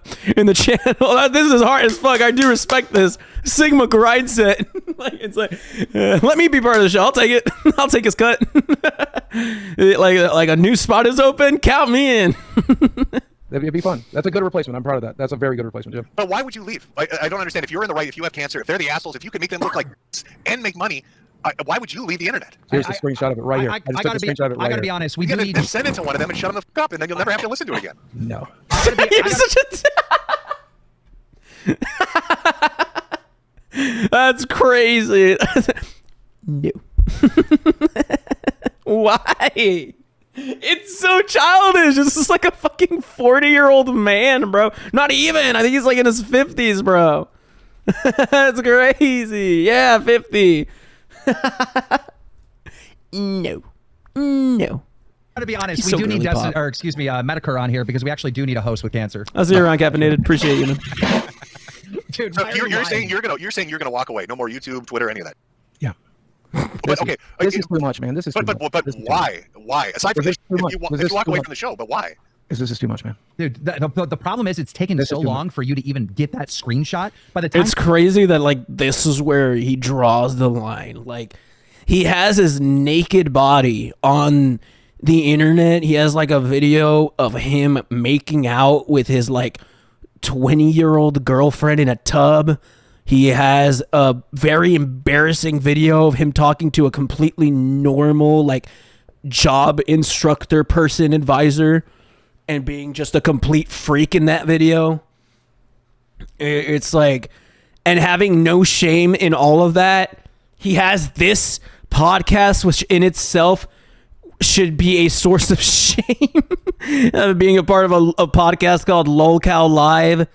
[SPEAKER 1] channel. This is hard as fuck. I do respect this Sigma grind set. Let me be part of the show. I'll take it. I'll take his cut. like a new spot is open. Count me in.
[SPEAKER 2] It'd be fun. That's a good replacement. I'm proud of that. That's a very good replacement, Jim.
[SPEAKER 8] But why would you leave? I don't understand. If you're in the right, if you have cancer, if they're the assholes, if you can make them look like and make money, why would you leave the internet?
[SPEAKER 2] Here's the screenshot of it right here.
[SPEAKER 5] I
[SPEAKER 2] just took
[SPEAKER 5] gotta
[SPEAKER 2] a screenshot of it right
[SPEAKER 5] I gotta
[SPEAKER 2] here.
[SPEAKER 5] be honest. We
[SPEAKER 8] You
[SPEAKER 5] do need.
[SPEAKER 8] gotta send it to one of them and shut them the fuck up, and then you'll never have to listen to it again.
[SPEAKER 2] No.
[SPEAKER 1] You're such a That's crazy. No. Why? It's so childish. It's just like a fucking 40-year-old man, bro. Not even. I think he's like in his 50s, bro. That's crazy. Yeah, 50. No.
[SPEAKER 5] Gotta be honest.
[SPEAKER 1] He's
[SPEAKER 5] We
[SPEAKER 1] so
[SPEAKER 5] do need
[SPEAKER 1] girly pop.
[SPEAKER 5] Medicare on here because we actually do need a host with cancer.
[SPEAKER 1] I'll see you around, caffeinated. Appreciate you, man.
[SPEAKER 5] Dude,
[SPEAKER 8] So you're saying you're gonna walk away. No more YouTube, Twitter, any of that.
[SPEAKER 2] Yeah.
[SPEAKER 8] But okay.
[SPEAKER 2] This is too much, man. This is too
[SPEAKER 8] But
[SPEAKER 2] much. This is too
[SPEAKER 8] why? Why? Aside from
[SPEAKER 2] This
[SPEAKER 8] this,
[SPEAKER 2] is too much.
[SPEAKER 8] if
[SPEAKER 2] This
[SPEAKER 8] you
[SPEAKER 2] is
[SPEAKER 8] walk
[SPEAKER 2] too
[SPEAKER 8] away
[SPEAKER 2] much.
[SPEAKER 8] from the show, but why?
[SPEAKER 2] This is too much, man.
[SPEAKER 5] Dude, the problem is it's taken
[SPEAKER 2] This
[SPEAKER 5] so
[SPEAKER 2] is too
[SPEAKER 5] long for you to even get that screenshot. By the time
[SPEAKER 1] It's crazy that like this is where he draws the line. Like he has his naked body on the internet. He has like a video of him making out with his like 20-year-old girlfriend in a tub. He has a very embarrassing video of him talking to a completely normal like job instructor person advisor and being just a complete freak in that video. It's like, and having no shame in all of that. He has this podcast, which in itself should be a source of shame. Being a part of a podcast called Baldlive.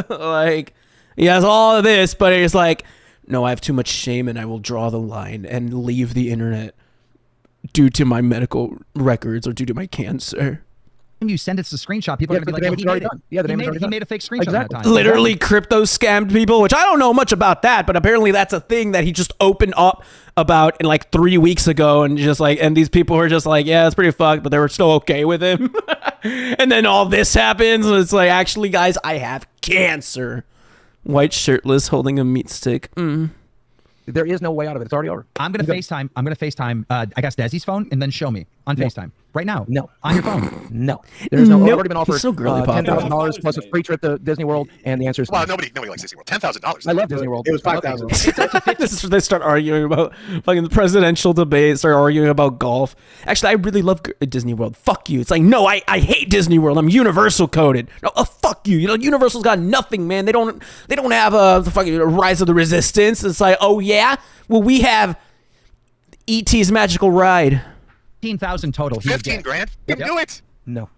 [SPEAKER 1] Like, he has all of this, but it's like, no, I have too much shame and I will draw the line and leave the internet due to my medical records or due to my cancer.
[SPEAKER 5] You send it to screenshot, people are going to be like, he made a fake screenshot that time.
[SPEAKER 1] Literally crypto scammed people, which I don't know much about that, but apparently that's a thing that he just opened up about in like 3 weeks ago, and just like, and these people were just like, yeah, it's pretty fucked, but they were still okay with him. And then all this happens, and it's like, actually, guys, I have cancer. White shirtless, holding a meat stick.
[SPEAKER 2] There is no way out of it. It's already over.
[SPEAKER 5] I'm gonna FaceTime. I guess Desi's phone, and then show me on FaceTime right now.
[SPEAKER 2] No,
[SPEAKER 5] on your phone.
[SPEAKER 2] No, there's no.
[SPEAKER 1] Nope.
[SPEAKER 2] I've already been offered
[SPEAKER 1] He's so girly
[SPEAKER 2] $10,000 plus a free trip to Disney World, and the answer is
[SPEAKER 8] Well, nobody likes Disney World. $10,000.
[SPEAKER 2] I love Disney World.
[SPEAKER 4] It was $5,000.
[SPEAKER 1] This is where they start arguing about fucking the presidential debate, start arguing about golf. Actually, I really love Disney World. Fuck you. It's like, no, I hate Disney World. I'm Universal coded. No, fuck you. You know, Universal's got nothing, man. They don't have the fucking Rise of the Resistance. It's like, oh yeah? Well, we have E.T.'s Magical Ride.
[SPEAKER 5] 15,000 total.
[SPEAKER 8] 15 grand? You can do it.
[SPEAKER 2] No.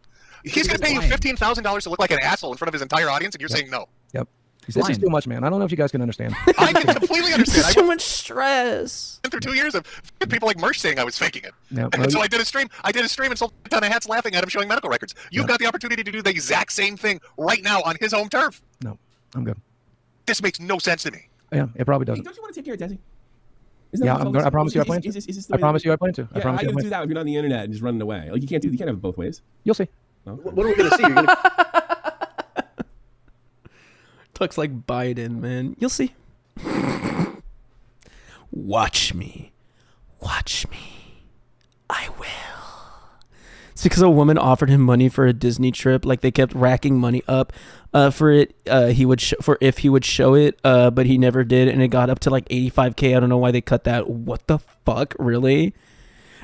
[SPEAKER 8] He's going to pay you $15,000 to look like an asshole in front of his entire audience, and you're saying no.
[SPEAKER 2] Yep.
[SPEAKER 5] He's
[SPEAKER 2] This
[SPEAKER 5] lying.
[SPEAKER 2] is too much, man. I don't know if you guys can understand.
[SPEAKER 8] I can completely understand.
[SPEAKER 1] It's too much stress.
[SPEAKER 8] I went through 2 years of people like Marc saying I was faking it.
[SPEAKER 2] No,
[SPEAKER 8] And so I did a stream and sold a ton of hats laughing at him showing medical records. You've got the opportunity to do the exact same thing right now on his home turf.
[SPEAKER 2] No, I'm good.
[SPEAKER 8] This makes no sense to me.
[SPEAKER 2] Yeah, it probably
[SPEAKER 3] Hey,
[SPEAKER 2] doesn't.
[SPEAKER 3] don't you want to take care of Desi?
[SPEAKER 2] Yeah, I promise you I plan to. I promise you I plan to.
[SPEAKER 3] Yeah, how are you gonna do that if you're not on the internet and just running away? Like you can't have it both ways.
[SPEAKER 2] You'll see.
[SPEAKER 3] No?
[SPEAKER 4] What are we going to see? You're gonna...
[SPEAKER 1] Talks like Biden, man. You'll see. Watch me. Watch me. I will. It's because a woman offered him money for a Disney trip. Like they kept racking money up for it. He would if he would show it, but he never did, and it got up to like $85K. I don't know why they cut that. What the fuck? Really?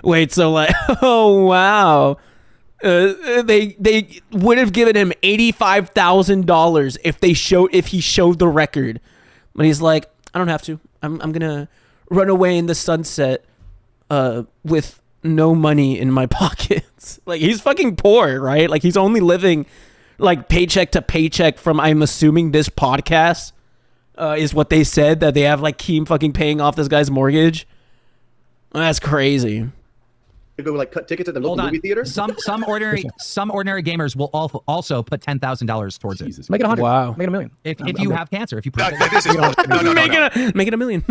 [SPEAKER 1] Wait, so like, oh wow. They would have given him $85,000 if he showed the record, but he's like, I don't have to. I'm gonna run away in the sunset, with no money in my pockets. Like he's fucking poor, right? Like he's only living like paycheck to paycheck from, I'm assuming, this podcast, is what they said, that they have like Keem fucking paying off this guy's mortgage. That's crazy.
[SPEAKER 4] Go like cut tickets at the
[SPEAKER 5] Hold
[SPEAKER 4] local
[SPEAKER 5] on.
[SPEAKER 4] movie theater.
[SPEAKER 5] Some ordinary gamers will also put $10,000 towards it.
[SPEAKER 3] Jesus.
[SPEAKER 2] Make it 100.
[SPEAKER 1] Wow.
[SPEAKER 2] Make it a million.
[SPEAKER 5] If you have cancer, if you prove
[SPEAKER 8] No, this is, no.
[SPEAKER 1] Make it a million.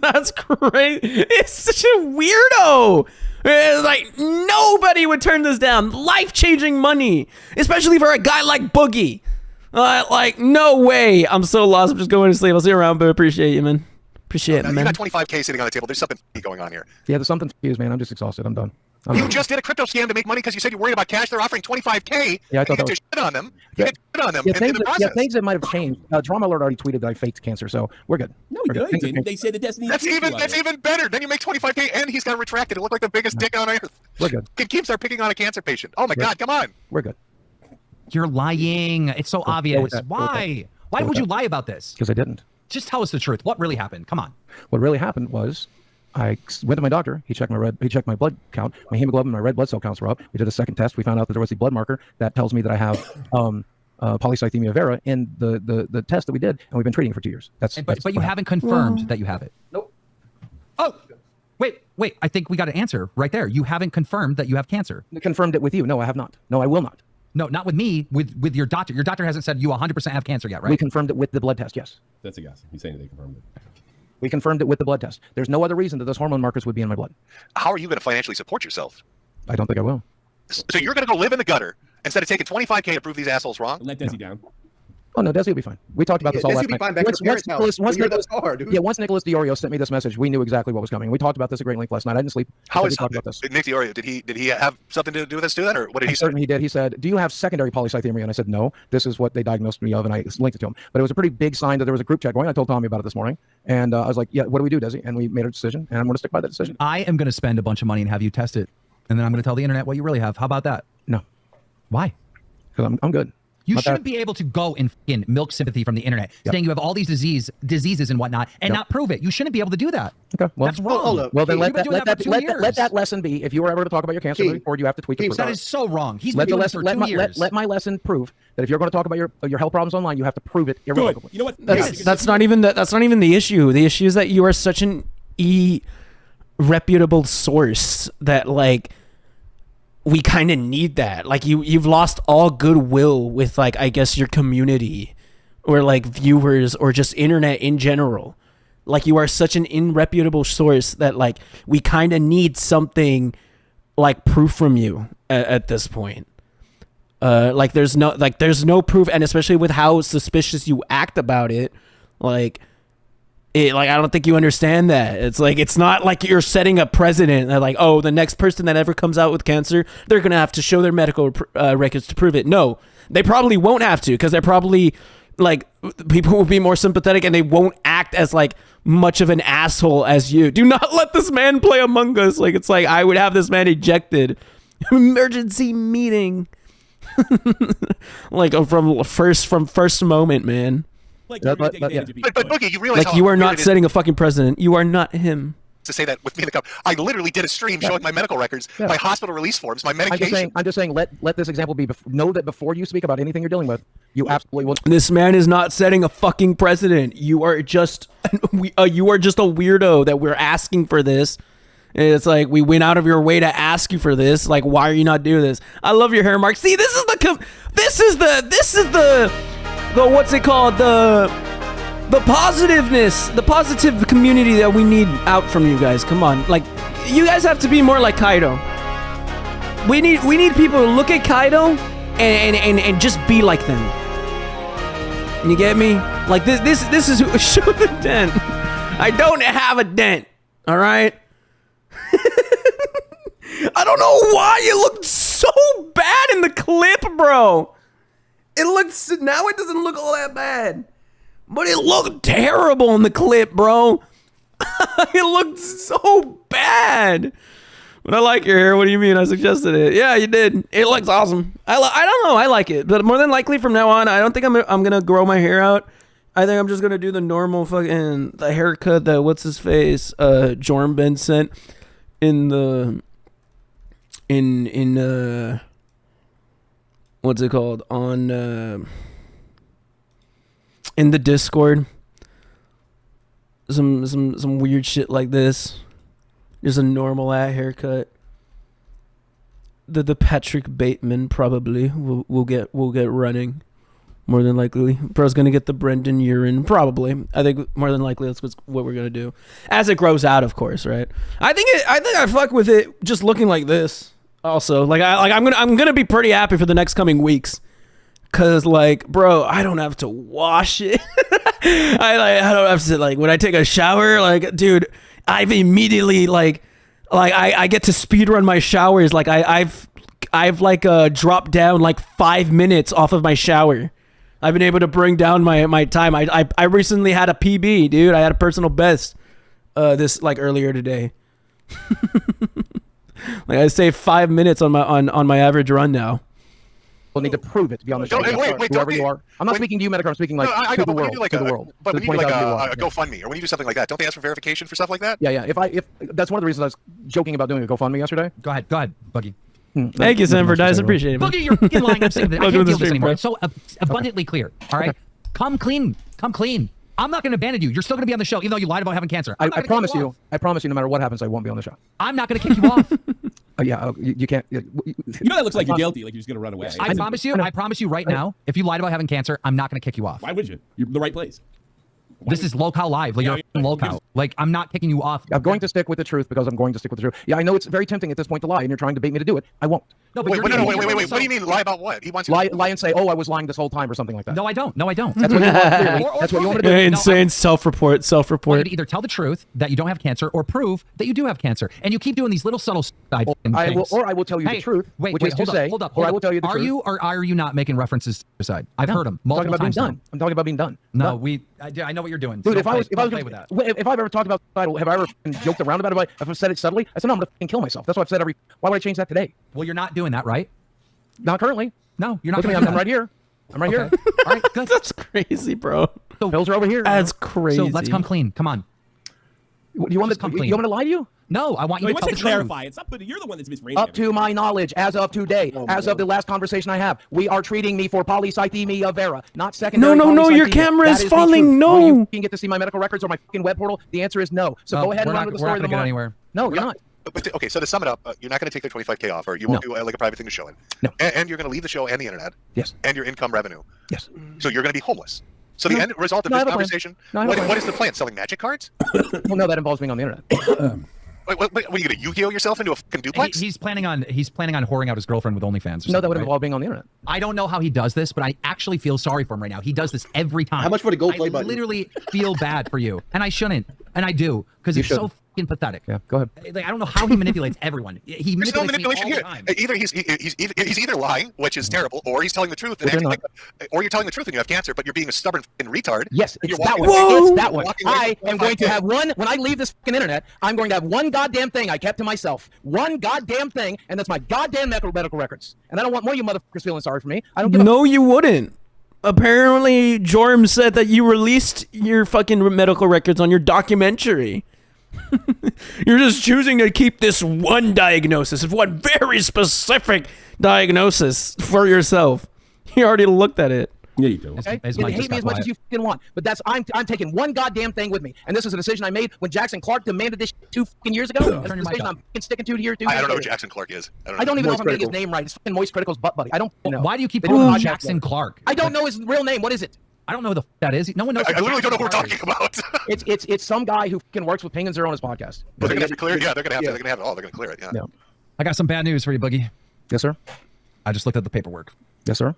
[SPEAKER 1] That's crazy. It's such a weirdo. It's like nobody would turn this down. Life-changing money, especially for a guy like Boogie. Like no way. I'm so lost. I'm just going to sleep. I'll see you around, but appreciate you, man. Appreciate it,
[SPEAKER 8] You
[SPEAKER 1] man.
[SPEAKER 8] got 25K sitting on the table. There's something going on here.
[SPEAKER 2] Yeah, there's something confused, man. I'm just exhausted. I'm done.
[SPEAKER 8] You just did a crypto scam to make money because you said you're worried about cash. They're offering 25K.
[SPEAKER 2] Yeah, I thought
[SPEAKER 8] you
[SPEAKER 2] that
[SPEAKER 8] get shit on them. You get shit on them in the process.
[SPEAKER 2] Things that might have changed. Drama Alert already tweeted that I faked cancer, so we're good.
[SPEAKER 3] No, he didn't. They said the Destiny.
[SPEAKER 8] That's even better. Then you make 25K and he's got retracted. It looked like the biggest dick on earth.
[SPEAKER 2] We're good.
[SPEAKER 8] Can Keem start picking on a cancer patient? Oh my God, come on.
[SPEAKER 2] We're good.
[SPEAKER 5] You're lying. It's so obvious.
[SPEAKER 2] that.
[SPEAKER 5] Why? Why would you lie about this?
[SPEAKER 2] Because I didn't.
[SPEAKER 5] Just tell us the truth. What really happened? Come on.
[SPEAKER 2] What really happened was I went to my doctor. He checked my blood count. My hemoglobin, my red blood cell counts were up. We did a second test. We found out that there was a blood marker that tells me that I have polycythemia vera in the test that we did, and we've been treating it for 2 years.
[SPEAKER 5] But you haven't confirmed that you have it.
[SPEAKER 2] Nope.
[SPEAKER 5] Oh, wait. I think we got an answer right there. You haven't confirmed that you have cancer.
[SPEAKER 2] Confirmed it with you. No, I have not. No, I will not.
[SPEAKER 5] No, not with me. With your doctor. Your doctor hasn't said you 100% have cancer yet, right?
[SPEAKER 2] We confirmed it with the blood test. Yes.
[SPEAKER 3] That's a guess. He's saying they confirmed it.
[SPEAKER 2] We confirmed it with the blood test. There's no other reason that those hormone markers would be in my blood.
[SPEAKER 8] How are you going to financially support yourself?
[SPEAKER 2] I don't think I will.
[SPEAKER 8] So you're going to go live in the gutter instead of taking 25K to prove these assholes wrong?
[SPEAKER 3] Let Desi down.
[SPEAKER 2] Oh no, Desi will be fine. We talked about this all
[SPEAKER 4] Desi
[SPEAKER 2] last
[SPEAKER 4] will be
[SPEAKER 2] night.
[SPEAKER 4] fine back at the parents' house when you're in the car, dude.
[SPEAKER 2] Once Nicholas DiOrio sent me this message, we knew exactly what was coming. We talked about this at great length last night. I didn't sleep.
[SPEAKER 8] How is
[SPEAKER 2] we talked about this?
[SPEAKER 8] Nick DiOrio? Did he have something to do with this too? Then, or what did he say?
[SPEAKER 2] Certainly he did. He said, "Do you have secondary polycythemia?" And I said, "No. This is what they diagnosed me of," and I linked it to him. But it was a pretty big sign that there was a group chat going. I told Tommy about it this morning, and I was like, "Yeah, what do we do, Desi?" And we made a decision, and I'm going to stick by that decision.
[SPEAKER 5] I am going to spend a bunch of money and have you test it, and then I'm going to tell the internet what you really have. How about that?
[SPEAKER 2] No.
[SPEAKER 5] Why?
[SPEAKER 2] Because I'm good.
[SPEAKER 5] You shouldn't be able to go and fucking milk sympathy from the internet, saying you have all these diseases and whatnot, and not prove it. You shouldn't be able to do that.
[SPEAKER 2] Okay, well,
[SPEAKER 5] that's wrong.
[SPEAKER 4] hold up.
[SPEAKER 2] Well, then
[SPEAKER 5] You've
[SPEAKER 2] let
[SPEAKER 5] been doing that for 2 years.
[SPEAKER 2] that lesson be. If you were ever to talk about your cancer report, you have to tweet the proof.
[SPEAKER 5] That is so wrong. He's
[SPEAKER 2] let
[SPEAKER 5] been
[SPEAKER 2] the
[SPEAKER 5] doing this
[SPEAKER 2] lesson.
[SPEAKER 5] for 2 years.
[SPEAKER 2] Let my lesson prove that if you're going to talk about your health problems online, you have to prove it irrevocably.
[SPEAKER 3] You know what?
[SPEAKER 1] That's not even the issue. The issue is that you are such an reputable source that like we kind of need that. Like you've lost all goodwill with like I guess your community or like viewers or just internet in general. Like you are such an irreputable source that like we kind of need something like proof from you at this point. Like there's no proof, and especially with how suspicious you act about it, like I don't think you understand that. It's like it's not like you're setting a precedent that like, oh, the next person that ever comes out with cancer, they're gonna have to show their medical records to prove it. No, they probably won't have to because they're probably like people will be more sympathetic and they won't act as like much of an asshole as you. Do not let this man play Among Us. Like it's like I would have this man ejected. Emergency meeting. Like from first moment, man.
[SPEAKER 3] Like,
[SPEAKER 8] But Boogie, you realize
[SPEAKER 1] like you are not setting a fucking precedent. You are not him.
[SPEAKER 8] To say that with me in the cup, I literally did a stream showing my medical records, my hospital release forms, my medication.
[SPEAKER 2] I'm just saying. Let this example be. Know that before you speak about anything you're dealing with, you absolutely will.
[SPEAKER 1] This man is not setting a fucking precedent. You are just you are just a weirdo that we're asking for this. And it's like we went out of your way to ask you for this. Like, why are you not doing this? I love your hair, Mark. See, this is the what's it called? The positiveness, the positive community that we need out from you guys. Come on, like you guys have to be more like Kaido. We need people to look at Kaido and just be like them. You get me? Like this is who show the dent. I don't have a dent. All right. I don't know why it looked so bad in the clip, bro. Now it doesn't look all that bad. But it looked terrible in the clip, bro. It looked so bad. But I like your hair. What do you mean? I suggested it. Yeah, you did. It looks awesome. I don't know. I like it. But more than likely from now on, I don't think I'm going to grow my hair out. I think I'm just going to do the normal fucking the haircut that what's his face Jorm Ben sent in the what's it called on in the Discord. Some weird shit like this. Just a normal haircut. The Patrick Bateman probably will get running. More than likely, bro's gonna get the Brendan Urin. Probably, I think more than likely that's what we're gonna do as it grows out, of course, right? I think I fuck with it just looking like this. Also, I'm gonna be pretty happy for the next coming weeks, cause like, bro, I don't have to wash it. I don't have to when I take a shower, like, dude, I've immediately I get to speed run my showers. Like I've dropped down like 5 minutes off of my shower. I've been able to bring down my time. I recently had a PB, dude. I had a personal best this earlier today. I saved 5 minutes on my average run now.
[SPEAKER 2] We'll need to prove it to be on the show.
[SPEAKER 8] Wait,
[SPEAKER 2] whoever you are. I'm not speaking to you, Medicare. I'm speaking to the world.
[SPEAKER 8] To the world. But when you do a GoFundMe or when you do something like that, don't they ask for verification for stuff like that?
[SPEAKER 2] Yeah. If that's one of the reasons I was joking about doing a GoFundMe yesterday.
[SPEAKER 5] Go ahead, Buggy.
[SPEAKER 1] Thank you, Sam, for Dice. Appreciate it.
[SPEAKER 5] Boogie, you're fucking lying. I'm sick of it. I can't deal with this anymore. It's so abundantly clear. All right? Come clean. I'm not going to abandon you. You're still going to be on the show, even though you lied about having cancer. I promise you.
[SPEAKER 2] I promise you, no matter what happens, I won't be on the show.
[SPEAKER 5] I'm not going to kick you off.
[SPEAKER 2] You can't.
[SPEAKER 3] You know that looks like you're guilty, like you're just going to run away.
[SPEAKER 5] I promise you right now, if you lied about having cancer, I'm not going to kick you off.
[SPEAKER 3] Why would you? You're in the right place.
[SPEAKER 5] This is local live. Like, you're local. Like, I'm not kicking you off.
[SPEAKER 2] I'm going to stick with the truth because I'm going to stick with the truth. Yeah, I know it's very tempting at this point to lie, and you're trying to bait me to do it. I won't.
[SPEAKER 5] No, but
[SPEAKER 8] wait. What do you mean lie about what? He wants you
[SPEAKER 2] lie and say, "Oh, I was lying this whole time" or something like that.
[SPEAKER 5] No, I don't.
[SPEAKER 2] That's what you want. Clearly. That's what you want to do.
[SPEAKER 1] Insane self-report.
[SPEAKER 5] I want you to either tell the truth that you don't have cancer or prove that you do have cancer. And you keep doing these little subtle side things.
[SPEAKER 2] I will tell you the truth.
[SPEAKER 5] Wait,
[SPEAKER 2] hold up. Or I will tell you the truth.
[SPEAKER 5] Are you or are you not making references to suicide? I've heard them multiple times.
[SPEAKER 2] I'm talking about being done.
[SPEAKER 5] No, I know what you're doing.
[SPEAKER 2] Dude,
[SPEAKER 5] So
[SPEAKER 2] if I was
[SPEAKER 5] play
[SPEAKER 2] gonna,
[SPEAKER 5] with that.
[SPEAKER 2] if I've ever talked about suicidal, have I ever joked around about it? If I've said it subtly, I said, no, I'm gonna kill myself. That's what I've said why would I change that today?
[SPEAKER 5] Well, you're not doing that, right?
[SPEAKER 2] Not currently.
[SPEAKER 5] No, you're not.
[SPEAKER 2] Look at me, I'm right here. I'm right here.
[SPEAKER 5] All right, good.
[SPEAKER 1] That's crazy, bro.
[SPEAKER 2] So pills are over here.
[SPEAKER 1] That's crazy.
[SPEAKER 5] So let's come clean. Come on.
[SPEAKER 2] Do you want
[SPEAKER 5] come clean.
[SPEAKER 2] me to lie to you?
[SPEAKER 5] No, I want you
[SPEAKER 3] No, he
[SPEAKER 5] to tell
[SPEAKER 3] wants
[SPEAKER 5] the
[SPEAKER 3] to
[SPEAKER 5] truth.
[SPEAKER 3] clarify. It's not putting. You're the one that's misframing.
[SPEAKER 2] Up to my knowledge, as of today, as of the last conversation I have, we are treating me for polycythemia vera, not secondary.
[SPEAKER 1] No, your
[SPEAKER 2] polycythemia.
[SPEAKER 1] camera
[SPEAKER 2] That
[SPEAKER 1] is
[SPEAKER 2] the
[SPEAKER 1] falling.
[SPEAKER 2] truth.
[SPEAKER 1] No.
[SPEAKER 2] Will you can get to see my medical records or my fucking web portal? The answer is no. So go ahead and run with the story
[SPEAKER 5] We're not going to get anywhere.
[SPEAKER 2] No, you're not.
[SPEAKER 8] But okay, so to sum it up, you're not going to take the 25K off, or you won't do like a private thing to show it.
[SPEAKER 2] No.
[SPEAKER 8] And you're going to leave the show and the internet.
[SPEAKER 2] Yes.
[SPEAKER 8] And your income revenue.
[SPEAKER 2] Yes.
[SPEAKER 8] So you're going to be homeless. So the end result of
[SPEAKER 2] No, I
[SPEAKER 8] this
[SPEAKER 2] have a plan.
[SPEAKER 8] conversation,
[SPEAKER 2] No, I have a plan.
[SPEAKER 8] what is the plan? Selling magic cards?
[SPEAKER 2] Well, no, that involves being on the internet.
[SPEAKER 8] What are you going to Yu-Gi-Oh yourself into a fucking duplex?
[SPEAKER 5] He's planning on whoring out his girlfriend with OnlyFans. Or
[SPEAKER 2] No, that
[SPEAKER 5] something,
[SPEAKER 2] would
[SPEAKER 5] right?
[SPEAKER 2] involve being on the internet.
[SPEAKER 5] I don't know how he does this, but I actually feel sorry for him right now. He does this every time.
[SPEAKER 4] How much for the gold play
[SPEAKER 5] I
[SPEAKER 4] button?
[SPEAKER 5] literally feel bad for you, and I shouldn't, and I do because it's so fucking pathetic.
[SPEAKER 2] Yeah, go ahead.
[SPEAKER 5] Like, I don't know how he manipulates everyone. He
[SPEAKER 8] There's no
[SPEAKER 5] manipulates me
[SPEAKER 8] manipulation
[SPEAKER 5] all
[SPEAKER 8] here.
[SPEAKER 5] the time.
[SPEAKER 8] Either he's either lying, which is terrible, or he's telling the truth, and or you're telling the truth and you have cancer, but you're being a stubborn fucking retard.
[SPEAKER 2] Yes,
[SPEAKER 8] You're
[SPEAKER 2] it's that
[SPEAKER 8] walking
[SPEAKER 2] one.
[SPEAKER 8] away-
[SPEAKER 2] It's that one.
[SPEAKER 8] walking away
[SPEAKER 2] I
[SPEAKER 8] from
[SPEAKER 2] am going to
[SPEAKER 8] 25K.
[SPEAKER 2] have one, when I leave this fucking internet, I'm going to have one goddamn thing I kept to myself. One goddamn thing, and that's my goddamn medical records. And I don't want one of you motherfuckers feeling sorry for me. I don't give a
[SPEAKER 1] No, you wouldn't. Apparently, Jorm said that you released your fucking medical records on your documentary. You're just choosing to keep this one diagnosis, one very specific diagnosis for yourself. You already looked at it.
[SPEAKER 3] Yeah, you do.
[SPEAKER 2] Okay?
[SPEAKER 5] His
[SPEAKER 2] You
[SPEAKER 5] mic
[SPEAKER 2] can
[SPEAKER 5] just
[SPEAKER 2] hate me
[SPEAKER 5] got
[SPEAKER 2] as much
[SPEAKER 5] quiet.
[SPEAKER 2] as you fucking want, but that's I'm taking one goddamn thing with me, and this is a decision I made when Jackson Clark demanded this 2 fucking years ago. That's a
[SPEAKER 5] Turn your mic
[SPEAKER 2] decision
[SPEAKER 5] up.
[SPEAKER 2] I'm fucking sticking to here.
[SPEAKER 8] I don't know who Jackson Clark is.
[SPEAKER 2] I don't even know if I'm getting his
[SPEAKER 4] Critical.
[SPEAKER 2] name right. It's fucking Moist Critical's butt buddy. I don't know.
[SPEAKER 5] Why do you keep
[SPEAKER 2] They do
[SPEAKER 5] calling him
[SPEAKER 2] podcast
[SPEAKER 5] Jackson
[SPEAKER 2] together.
[SPEAKER 5] Clark?
[SPEAKER 2] I don't know his real name. What is it?
[SPEAKER 5] I don't know who the that is. No one knows.
[SPEAKER 8] I literally don't know who we're
[SPEAKER 5] Jackson Clark
[SPEAKER 8] talking
[SPEAKER 5] is.
[SPEAKER 8] about.
[SPEAKER 2] It's some guy who fucking works with Ping and Zero on his podcast.
[SPEAKER 8] But they're going to have to clear it. Yeah, they're going to have to. They're going to have it all. They're going to clear it. Yeah.
[SPEAKER 2] Yeah.
[SPEAKER 5] I got some bad news for you, Boogie.
[SPEAKER 2] Yes, sir.
[SPEAKER 5] I just looked at the paperwork.
[SPEAKER 2] Yes, sir.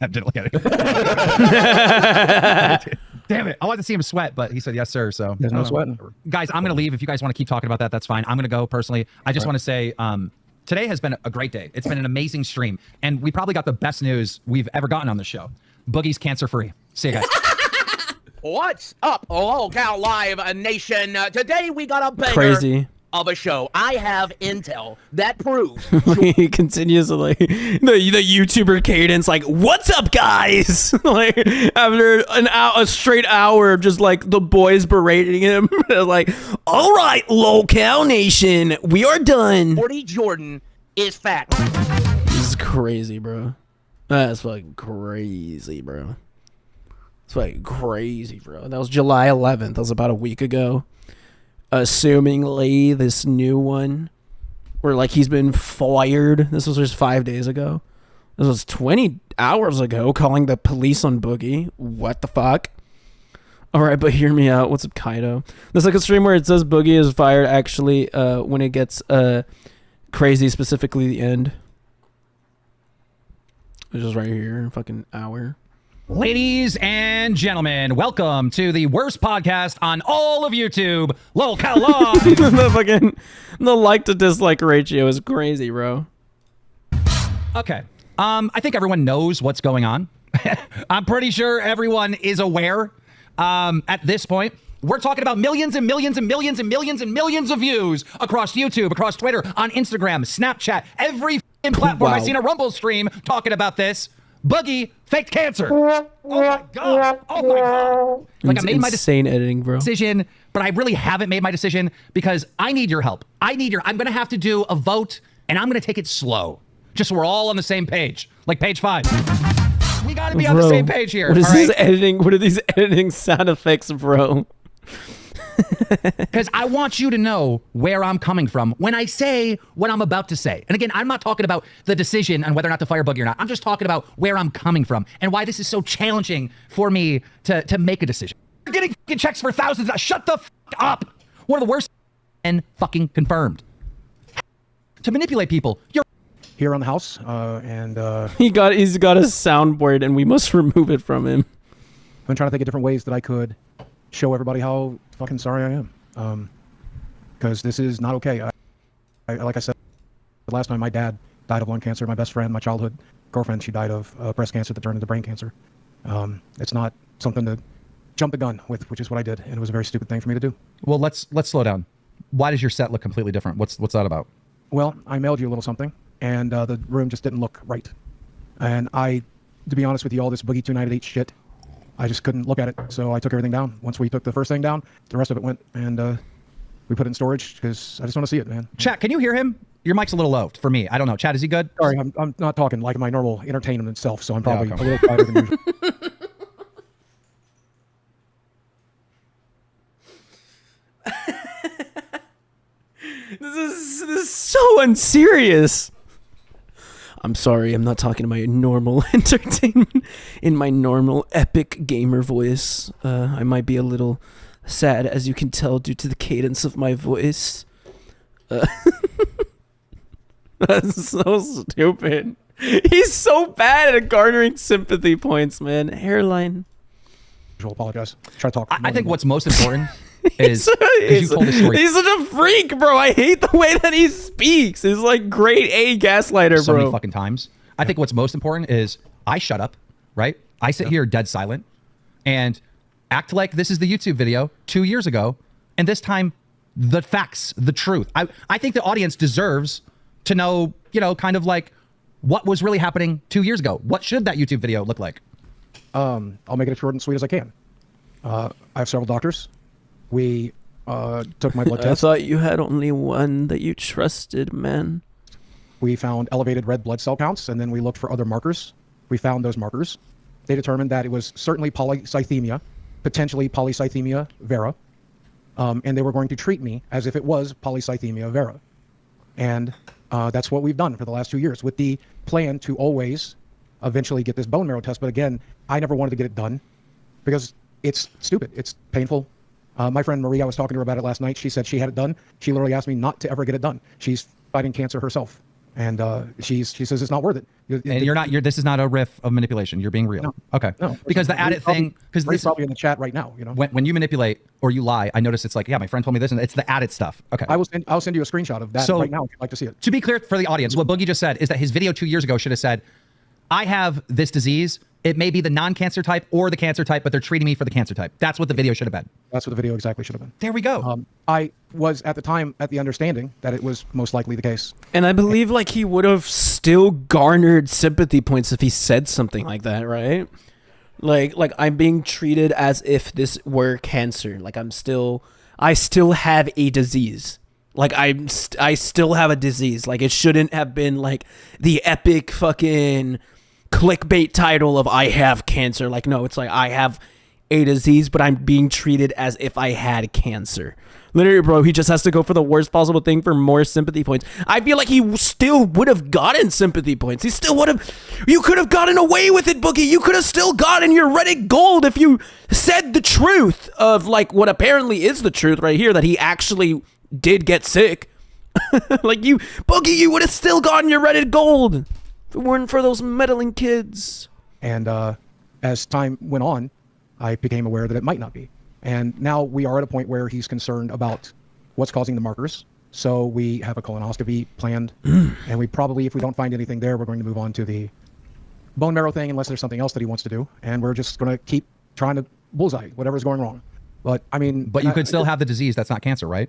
[SPEAKER 5] I didn't look at it. Damn it. I wanted to see him sweat, but he said yes, sir. So
[SPEAKER 2] There's no sweating.
[SPEAKER 5] Guys, I'm going to leave. If you guys want to keep talking about that, that's fine. I'm going to go personally. I just want to say today has been a great day. It's been an amazing stream. And we probably got the best news we've ever gotten on the show. Boogie's cancer-free. See you guys.
[SPEAKER 2] What's up, Local Live Nation? Today we got a banger
[SPEAKER 1] Crazy.
[SPEAKER 2] of a show. I have intel that proves
[SPEAKER 1] He continues to like the YouTuber cadence, like, "What's up, guys?" Like after a straight hour of just like the boys berating him, like, "All right, Local Nation, we are done."
[SPEAKER 2] 40 Jordan is fat.
[SPEAKER 1] This is crazy, bro. That's fucking crazy, bro. It's fucking crazy, bro. That was July 11th. That was about a week ago. Assumingly, this new one, where like he's been fired. This was just 5 days ago. This was 20 hours ago. Calling the police on Boogie. What the fuck? All right, but hear me out. What's up, Kaido? There's like a stream where it says Boogie is fired. Actually, when it gets crazy, specifically the end. It's just right here, fucking hour.
[SPEAKER 5] Ladies and gentlemen, welcome to the worst podcast on all of YouTube, Local Live.
[SPEAKER 1] the like to dislike ratio is crazy, bro.
[SPEAKER 5] Okay. I think everyone knows what's going on. I'm pretty sure everyone is aware at this point. We're talking about millions and millions and millions and millions and millions of views across YouTube, across Twitter, on Instagram, Snapchat, every f***ing platform.
[SPEAKER 1] Wow.
[SPEAKER 5] I've seen a Rumble stream talking about this. Boogie faked cancer. Oh my god. Oh my god. Like,
[SPEAKER 1] It's
[SPEAKER 5] I made my
[SPEAKER 1] insane editing, bro.
[SPEAKER 5] decision, but I really haven't made my decision because I need your help. I'm going to have to do a vote, and I'm going to take it slow, just so we're all on the same page, like page 5. We got to be on the
[SPEAKER 1] Bro,
[SPEAKER 5] same page here.
[SPEAKER 1] What is
[SPEAKER 5] all
[SPEAKER 1] this
[SPEAKER 5] right?
[SPEAKER 1] editing? What are these editing sound effects, bro?
[SPEAKER 5] Because I want you to know where I'm coming from when I say what I'm about to say. And again, I'm not talking about the decision on whether or not to fire Boogie or not. I'm just talking about where I'm coming from and why this is so challenging for me to make a decision. You're getting checks for thousands. Shut the f up. One of the worst and fucking confirmed. To manipulate people. You're
[SPEAKER 2] here on the house, and
[SPEAKER 1] he's got a soundboard, and we must remove it from him.
[SPEAKER 2] I've been trying to think of different ways that I could show everybody how fucking sorry I am, because this is not okay. I like I said last time, my dad died of lung cancer. My best friend, my childhood girlfriend, she died of breast cancer that turned into brain cancer. It's not something to jump the gun with, which is what I did, and it was a very stupid thing for me to do.
[SPEAKER 5] Well, let's slow down. Why does your set look completely different? What's that about?
[SPEAKER 2] Well, I mailed you a little something, and the room just didn't look right. And to be honest with you, all this Boogie 298 shit, I just couldn't look at it, so I took everything down. Once we took the first thing down, the rest of it went, and we put it in storage because I just want to see it, man.
[SPEAKER 5] Chat, can you hear him? Your mic's a little low for me. I don't know. Chat, is he good?
[SPEAKER 2] Sorry, I'm not talking like my normal entertainment self, so I'm probably a little quieter than usual.
[SPEAKER 1] This is so unserious. I'm sorry, I'm not talking to my normal entertainment in my normal epic gamer voice. I might be a little sad, as you can tell, due to the cadence of my voice. That's so stupid. He's so bad at garnering sympathy points, man. Hairline.
[SPEAKER 2] I'll apologize. Try to talk.
[SPEAKER 5] I think what's most important is
[SPEAKER 1] he's such a freak, bro. I hate the way that he speaks. He's like grade A gaslighter,
[SPEAKER 5] so
[SPEAKER 1] bro.
[SPEAKER 5] many fucking times. I think what's most important is I shut up, right? I sit here dead silent and act like this is the YouTube video 2 years ago, and this time the facts, the truth. I think the audience deserves to know, you know, kind of like what was really happening 2 years ago. What should that YouTube video look like?
[SPEAKER 2] I'll make it as short and sweet as I can. I have several doctors. We took my blood test.
[SPEAKER 1] I thought you had only one that you trusted, man.
[SPEAKER 2] We found elevated red blood cell counts, and then we looked for other markers. We found those markers. They determined that it was certainly polycythemia, potentially polycythemia vera, and they were going to treat me as if it was polycythemia vera. And that's what we've done for the last 2 years, with the plan to always eventually get this bone marrow test. But again, I never wanted to get it done because it's stupid. It's painful. My friend Marie, I was talking to her about it last night. She said she had it done. She literally asked me not to ever get it done. She's fighting cancer herself, and she says it's not worth it.
[SPEAKER 5] And you're not. This is not a riff of manipulation. You're being real.
[SPEAKER 2] No,
[SPEAKER 5] okay.
[SPEAKER 2] No,
[SPEAKER 5] because the added thing, because
[SPEAKER 2] this is probably in the chat right now. You know,
[SPEAKER 5] when you manipulate or you lie, I notice it's like, yeah, my friend told me this, and it's the added stuff. Okay.
[SPEAKER 2] I'll send you a screenshot of that right now if you'd like to see it.
[SPEAKER 5] To be clear for the audience, what Boogie just said is that his video 2 years ago should have said, I have this disease. It may be the non-cancer type or the cancer type, but they're treating me for the cancer type. That's what the video should have been.
[SPEAKER 2] That's what the video exactly should have been.
[SPEAKER 5] There we go.
[SPEAKER 2] I was at the time at the understanding that it was most likely the case.
[SPEAKER 1] And I believe like he would have still garnered sympathy points if he said something like that, right? Like I'm being treated as if this were cancer. Like I still have a disease. Like I still have a disease. Like it shouldn't have been like the epic fucking clickbait title of I have cancer. Like no, it's like I have a disease, but I'm being treated as if I had cancer. Literally, bro, he just has to go for the worst possible thing for more sympathy points. I feel like he still would have gotten sympathy points. He still would have. You could have gotten away with it, Boogie. You could have still gotten your Reddit gold if you said the truth of like what apparently is the truth right here, that he actually did get sick. Like you, Boogie, you would have still gotten your Reddit gold if it weren't for those meddling kids.
[SPEAKER 2] And as time went on, I became aware that it might not be. And now we are at a point where he's concerned about what's causing the markers. So we have a colonoscopy planned. And we probably, if we don't find anything there, we're going to move on to the bone marrow thing unless there's something else that he wants to do. And we're just going to keep trying to bullseye whatever's going wrong. But I mean...
[SPEAKER 5] But you could still have the disease. That's not cancer, right?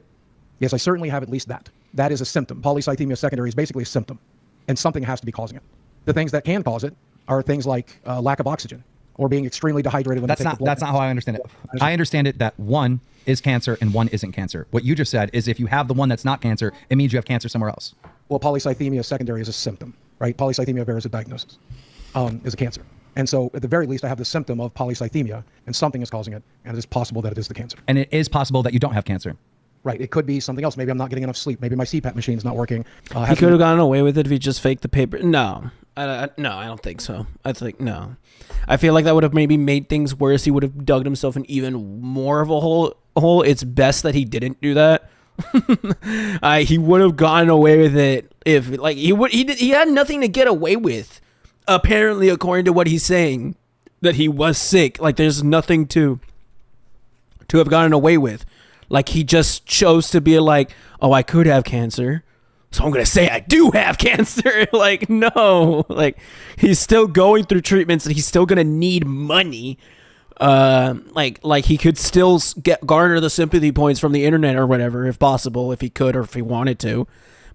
[SPEAKER 2] Yes, I certainly have at least that. That is a symptom. Polycythemia secondary is basically a symptom. And something has to be causing it. The things that can cause it are things like lack of oxygen or being extremely dehydrated when
[SPEAKER 5] that's not how I understand it. I understand it that one is cancer and one isn't cancer. What you just said is if you have the one that's not cancer, it means you have cancer somewhere else.
[SPEAKER 2] Well, polycythemia secondary is a symptom, right? Polycythemia vera is a diagnosis, is a cancer.
[SPEAKER 9] And so at the very least, I have the symptom of polycythemia, and something is causing it, and it is possible that it is the cancer.
[SPEAKER 5] And it is possible that you don't have cancer.
[SPEAKER 9] Right. It could be something else. Maybe I'm not getting enough sleep. Maybe my CPAP machine is not working.
[SPEAKER 1] He could have gotten away with it if he just faked the paper. No, I don't think so. I think no. I feel like that would have maybe made things worse. He would have dug himself in even more of a hole. It's best that he didn't do that. He would have gotten away with it if, like, he had nothing to get away with. Apparently, according to what he's saying, that he was sick. Like, there's nothing to have gotten away with. Like, he just chose to be like, oh, I could have cancer, so I'm going to say I do have cancer. Like, no. Like, he's still going through treatments, and he's still going to need money. Like he could still garner the sympathy points from the internet or whatever, if possible, if he could or if he wanted to.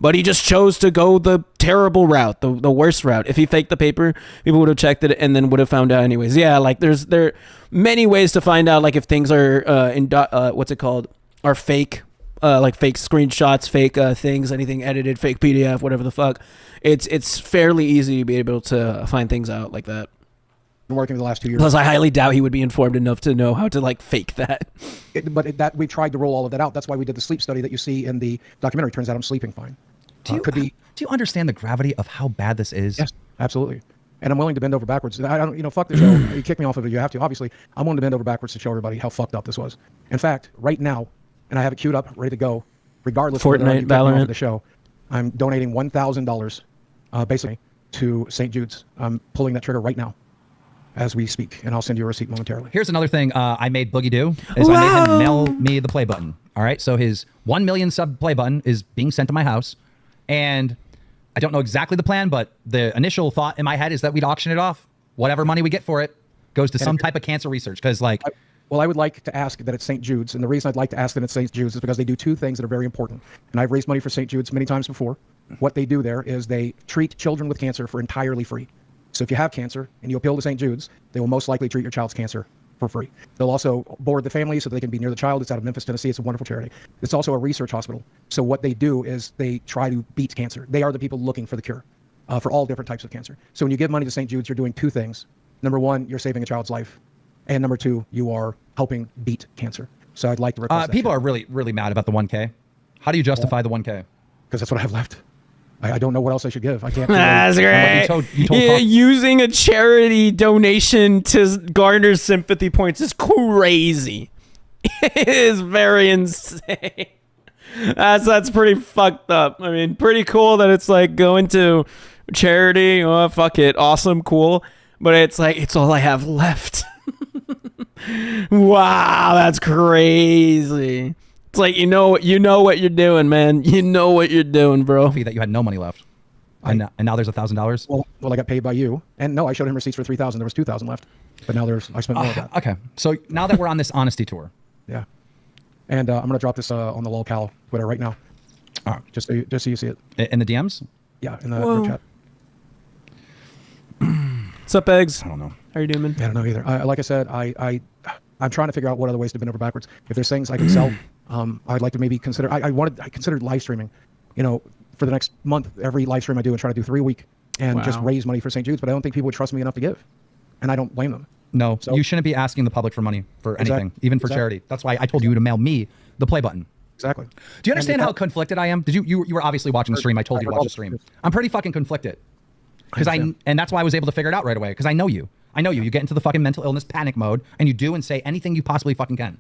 [SPEAKER 1] But he just chose to go the terrible route, the worst route. If he faked the paper, people would have checked it and then would have found out anyways. Yeah, like there are many ways to find out, like, if things are are fake, like fake screenshots, fake things, anything edited, fake PDF, whatever the fuck. It's fairly easy to be able to find things out like that.
[SPEAKER 9] Been working for the last 2 years.
[SPEAKER 1] Plus, I highly doubt he would be informed enough to know how to, like, fake that.
[SPEAKER 9] But we tried to roll all of that out. That's why we did the sleep study that you see in the documentary. Turns out I'm sleeping fine.
[SPEAKER 5] Do you understand the gravity of how bad this is?
[SPEAKER 9] Yes, absolutely. And I'm willing to bend over backwards. I don't, fuck the show. You kick me off of it, you have to. Obviously, I'm willing to bend over backwards to show everybody how fucked up this was. In fact, right now, and I have it queued up, ready to go, regardless of whether you kick me off of the show, I'm donating $1,000, basically, to St. Jude's. I'm pulling that trigger right now, as we speak, and I'll send you a receipt momentarily.
[SPEAKER 5] Here's another thing I made Boogie do, is I made him mail me the play button. All right, so his 1 million sub play button is being sent to my house, and I don't know exactly the plan, but the initial thought in my head is that we'd auction it off. Whatever money we get for it goes to some type of cancer research, because, like...
[SPEAKER 9] Well, I would like to ask that it's St. Jude's, and the reason I'd like to ask that it's St. Jude's is because they do two things that are very important, and I've raised money for St. Jude's many times before. What they do there is they treat children with cancer for entirely free. So if you have cancer and you appeal to St. Jude's, they will most likely treat your child's cancer for free. They'll also board the family so they can be near the child. It's out of Memphis, Tennessee. It's a wonderful charity. It's also a research hospital. So what they do is they try to beat cancer. They are the people looking for the cure for all different types of cancer. So when you give money to St. Jude's, you're doing two things. Number one, you're saving a child's life. And number two, you are helping beat cancer. So I'd like to request
[SPEAKER 5] people are really, really mad about the 1K. How do you justify the 1K?
[SPEAKER 9] Because that's what I have left. I don't know what else I should give. I can't.
[SPEAKER 1] That's great. Using a charity donation to garner sympathy points is crazy. It is very insane. That's pretty fucked up. I mean, pretty cool that it's like going to charity. Oh, fuck it. Awesome, cool. But it's like, it's all I have left. Wow, that's crazy. It's like, you know what you're doing, man. You know what you're doing, bro.
[SPEAKER 5] That you had no money left, and now there's $1,000.
[SPEAKER 9] Well, I got paid by you, and no, I showed him receipts for $3,000. There was $2,000 left, but now I spent more of that.
[SPEAKER 5] Okay, so now that we're on this honesty tour,
[SPEAKER 9] yeah, and I'm gonna drop this on the lolcal Twitter right now, just so you see it
[SPEAKER 5] in the DMs.
[SPEAKER 9] Yeah, in the group chat.
[SPEAKER 1] What's up, Eggs?
[SPEAKER 5] I don't know.
[SPEAKER 1] How you doing, man?
[SPEAKER 9] I don't know either. Like I said, I'm trying to figure out what other ways to bend over backwards. If there's things I can sell, I'd like to maybe consider. I considered live streaming, for the next month. Every live stream I do, and try to do 3 a week, and just raise money for St. Jude's. But I don't think people would trust me enough to give, and I don't blame them.
[SPEAKER 5] No, so, you shouldn't be asking the public for money for anything, even for charity. That's why I told you to mail me the play button.
[SPEAKER 9] Exactly.
[SPEAKER 5] Do you understand how conflicted I am? Did you were obviously watching the stream. I told you to watch the stream. I'm pretty fucking conflicted. And that's why I was able to figure it out right away, because I know you. You get into the fucking mental illness panic mode, and you do and say anything you possibly fucking can.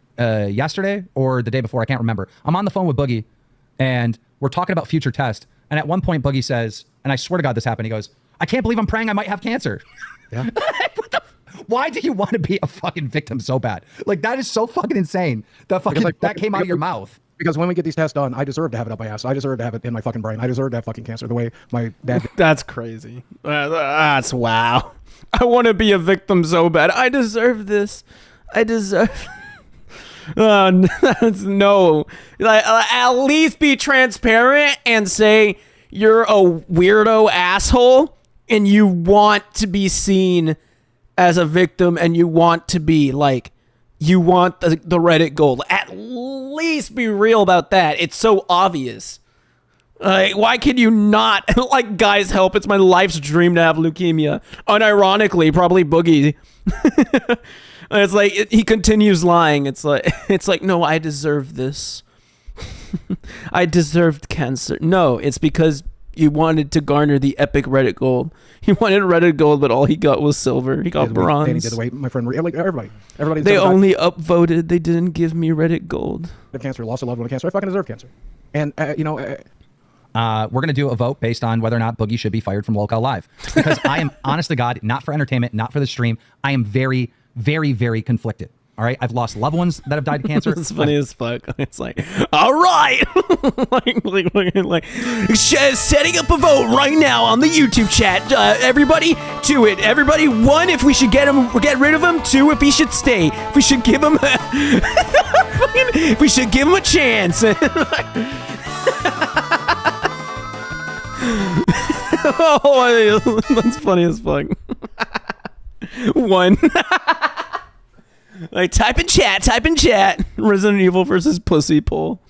[SPEAKER 5] Yesterday or the day before, I can't remember. I'm on the phone with Boogie, and we're talking about future test. And at one point, Boogie says, and I swear to God this happened, he goes, I can't believe I'm praying I might have cancer.
[SPEAKER 9] Yeah.
[SPEAKER 5] Why do you want to be a fucking victim so bad? Like, that is so fucking insane. That came out of your mouth.
[SPEAKER 9] Because when we get these tests done, I deserve to have it up my ass. I deserve to have it in my fucking brain. I deserve to have fucking cancer the way my dad did.
[SPEAKER 1] That's crazy. That's wow. I want to be a victim so bad. I deserve this. I deserve... no. Like, at least be transparent and say you're a weirdo asshole and you want to be seen as a victim and you want to be like... You want the Reddit gold. At least be real about that. It's so obvious. Like, why can you not? Like, guys, help. It's my life's dream to have leukemia. Unironically, probably Boogie. And it's like, he continues lying. It's like, no, I deserve this. I deserved cancer. No, it's because you wanted to garner the epic Reddit gold. He wanted Reddit gold, but all he got was silver. He got bronze.
[SPEAKER 9] Danny did the way my friend, like everybody.
[SPEAKER 1] They only upvoted. They didn't give me Reddit gold.
[SPEAKER 9] Cancer, lost a loved one of cancer. I fucking deserve cancer. And,
[SPEAKER 5] we're going to do a vote based on whether or not Boogie should be fired from Lolcow Live. Because I am, honest to God, not for entertainment, not for the stream. I am very, very, very conflicted. All right, I've lost loved ones that have died of cancer.
[SPEAKER 1] It's funny as fuck. It's like, all right, like, setting up a vote right now on the YouTube chat. Everybody to it. Everybody, 1, if we should get rid of him. 2, if he should stay. If we should give him, if we should give him a chance. Oh, that's funny as fuck. 1. Like, type in chat. Resident Evil versus Pussy Poll.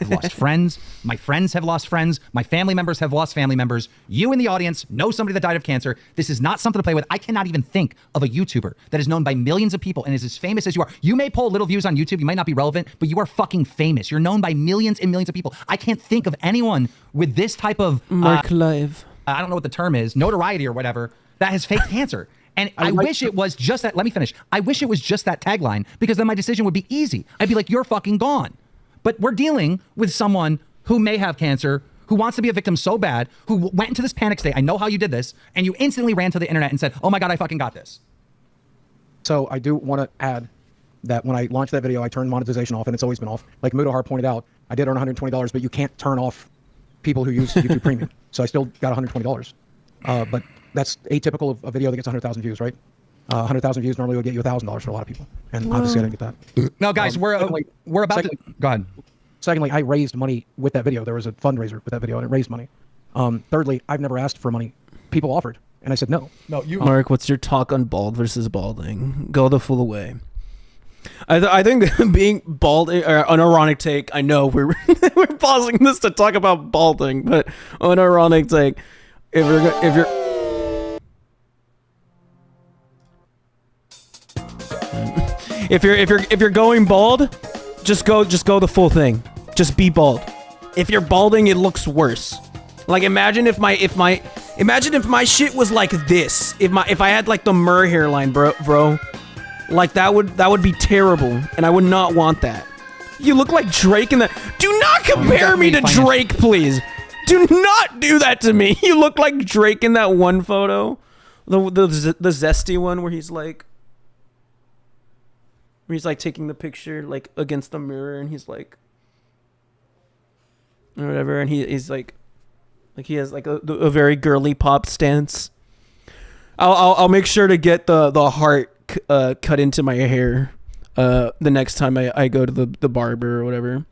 [SPEAKER 5] I've lost friends. My friends have lost friends. My family members have lost family members. You in the audience know somebody that died of cancer. This is not something to play with. I cannot even think of a YouTuber that is known by millions of people and is as famous as you are. You may pull little views on YouTube. You might not be relevant, but you are fucking famous. You're known by millions and millions of people. I can't think of anyone with this type of
[SPEAKER 1] marclive.
[SPEAKER 5] I don't know what the term is, notoriety or whatever, that has faked cancer. And I wish it was just that. Let me finish. I wish it was just that tagline, because then my decision would be easy. I'd be like, you're fucking gone. But we're dealing with someone who may have cancer, who wants to be a victim so bad, who went into this panic state. I know how you did this. And you instantly ran to the internet and said, oh my God, I fucking got this.
[SPEAKER 9] So I do want to add that when I launched that video, I turned monetization off, and it's always been off. Like Mudahar pointed out, I did earn $120, but you can't turn off people who use YouTube Premium. So I still got $120. But that's atypical of a video that gets 100,000 views, right? 100,000 views normally would get you $1,000 for a lot of people, and obviously I didn't get that.
[SPEAKER 5] No, guys, we're about to go ahead.
[SPEAKER 9] Secondly, I raised money with that video. There was a fundraiser with that video, and it raised money. Thirdly, I've never asked for money. People offered, and I said no.
[SPEAKER 5] No, you.
[SPEAKER 1] Mark, what's your talk on bald versus balding? Go the full way. I think being bald, or unironic take. I know we're we're pausing this to talk about balding, but unironic take. If you're going bald, just go the full thing. Just be bald. If you're balding, it looks worse. Like, imagine if my shit was like this. If I had like the Murr hairline, bro. Like, that would be terrible, and I would not want that. You look like Drake in that. Do not compare me to Drake, please. Do not do that to me. You look like Drake in that one photo, the zesty one where he's like taking the picture like against the mirror, and he's like, or whatever, and he's like he has like a very girly pop stance. I'll make sure to get the heart cut into my hair the next time I go to the barber or whatever.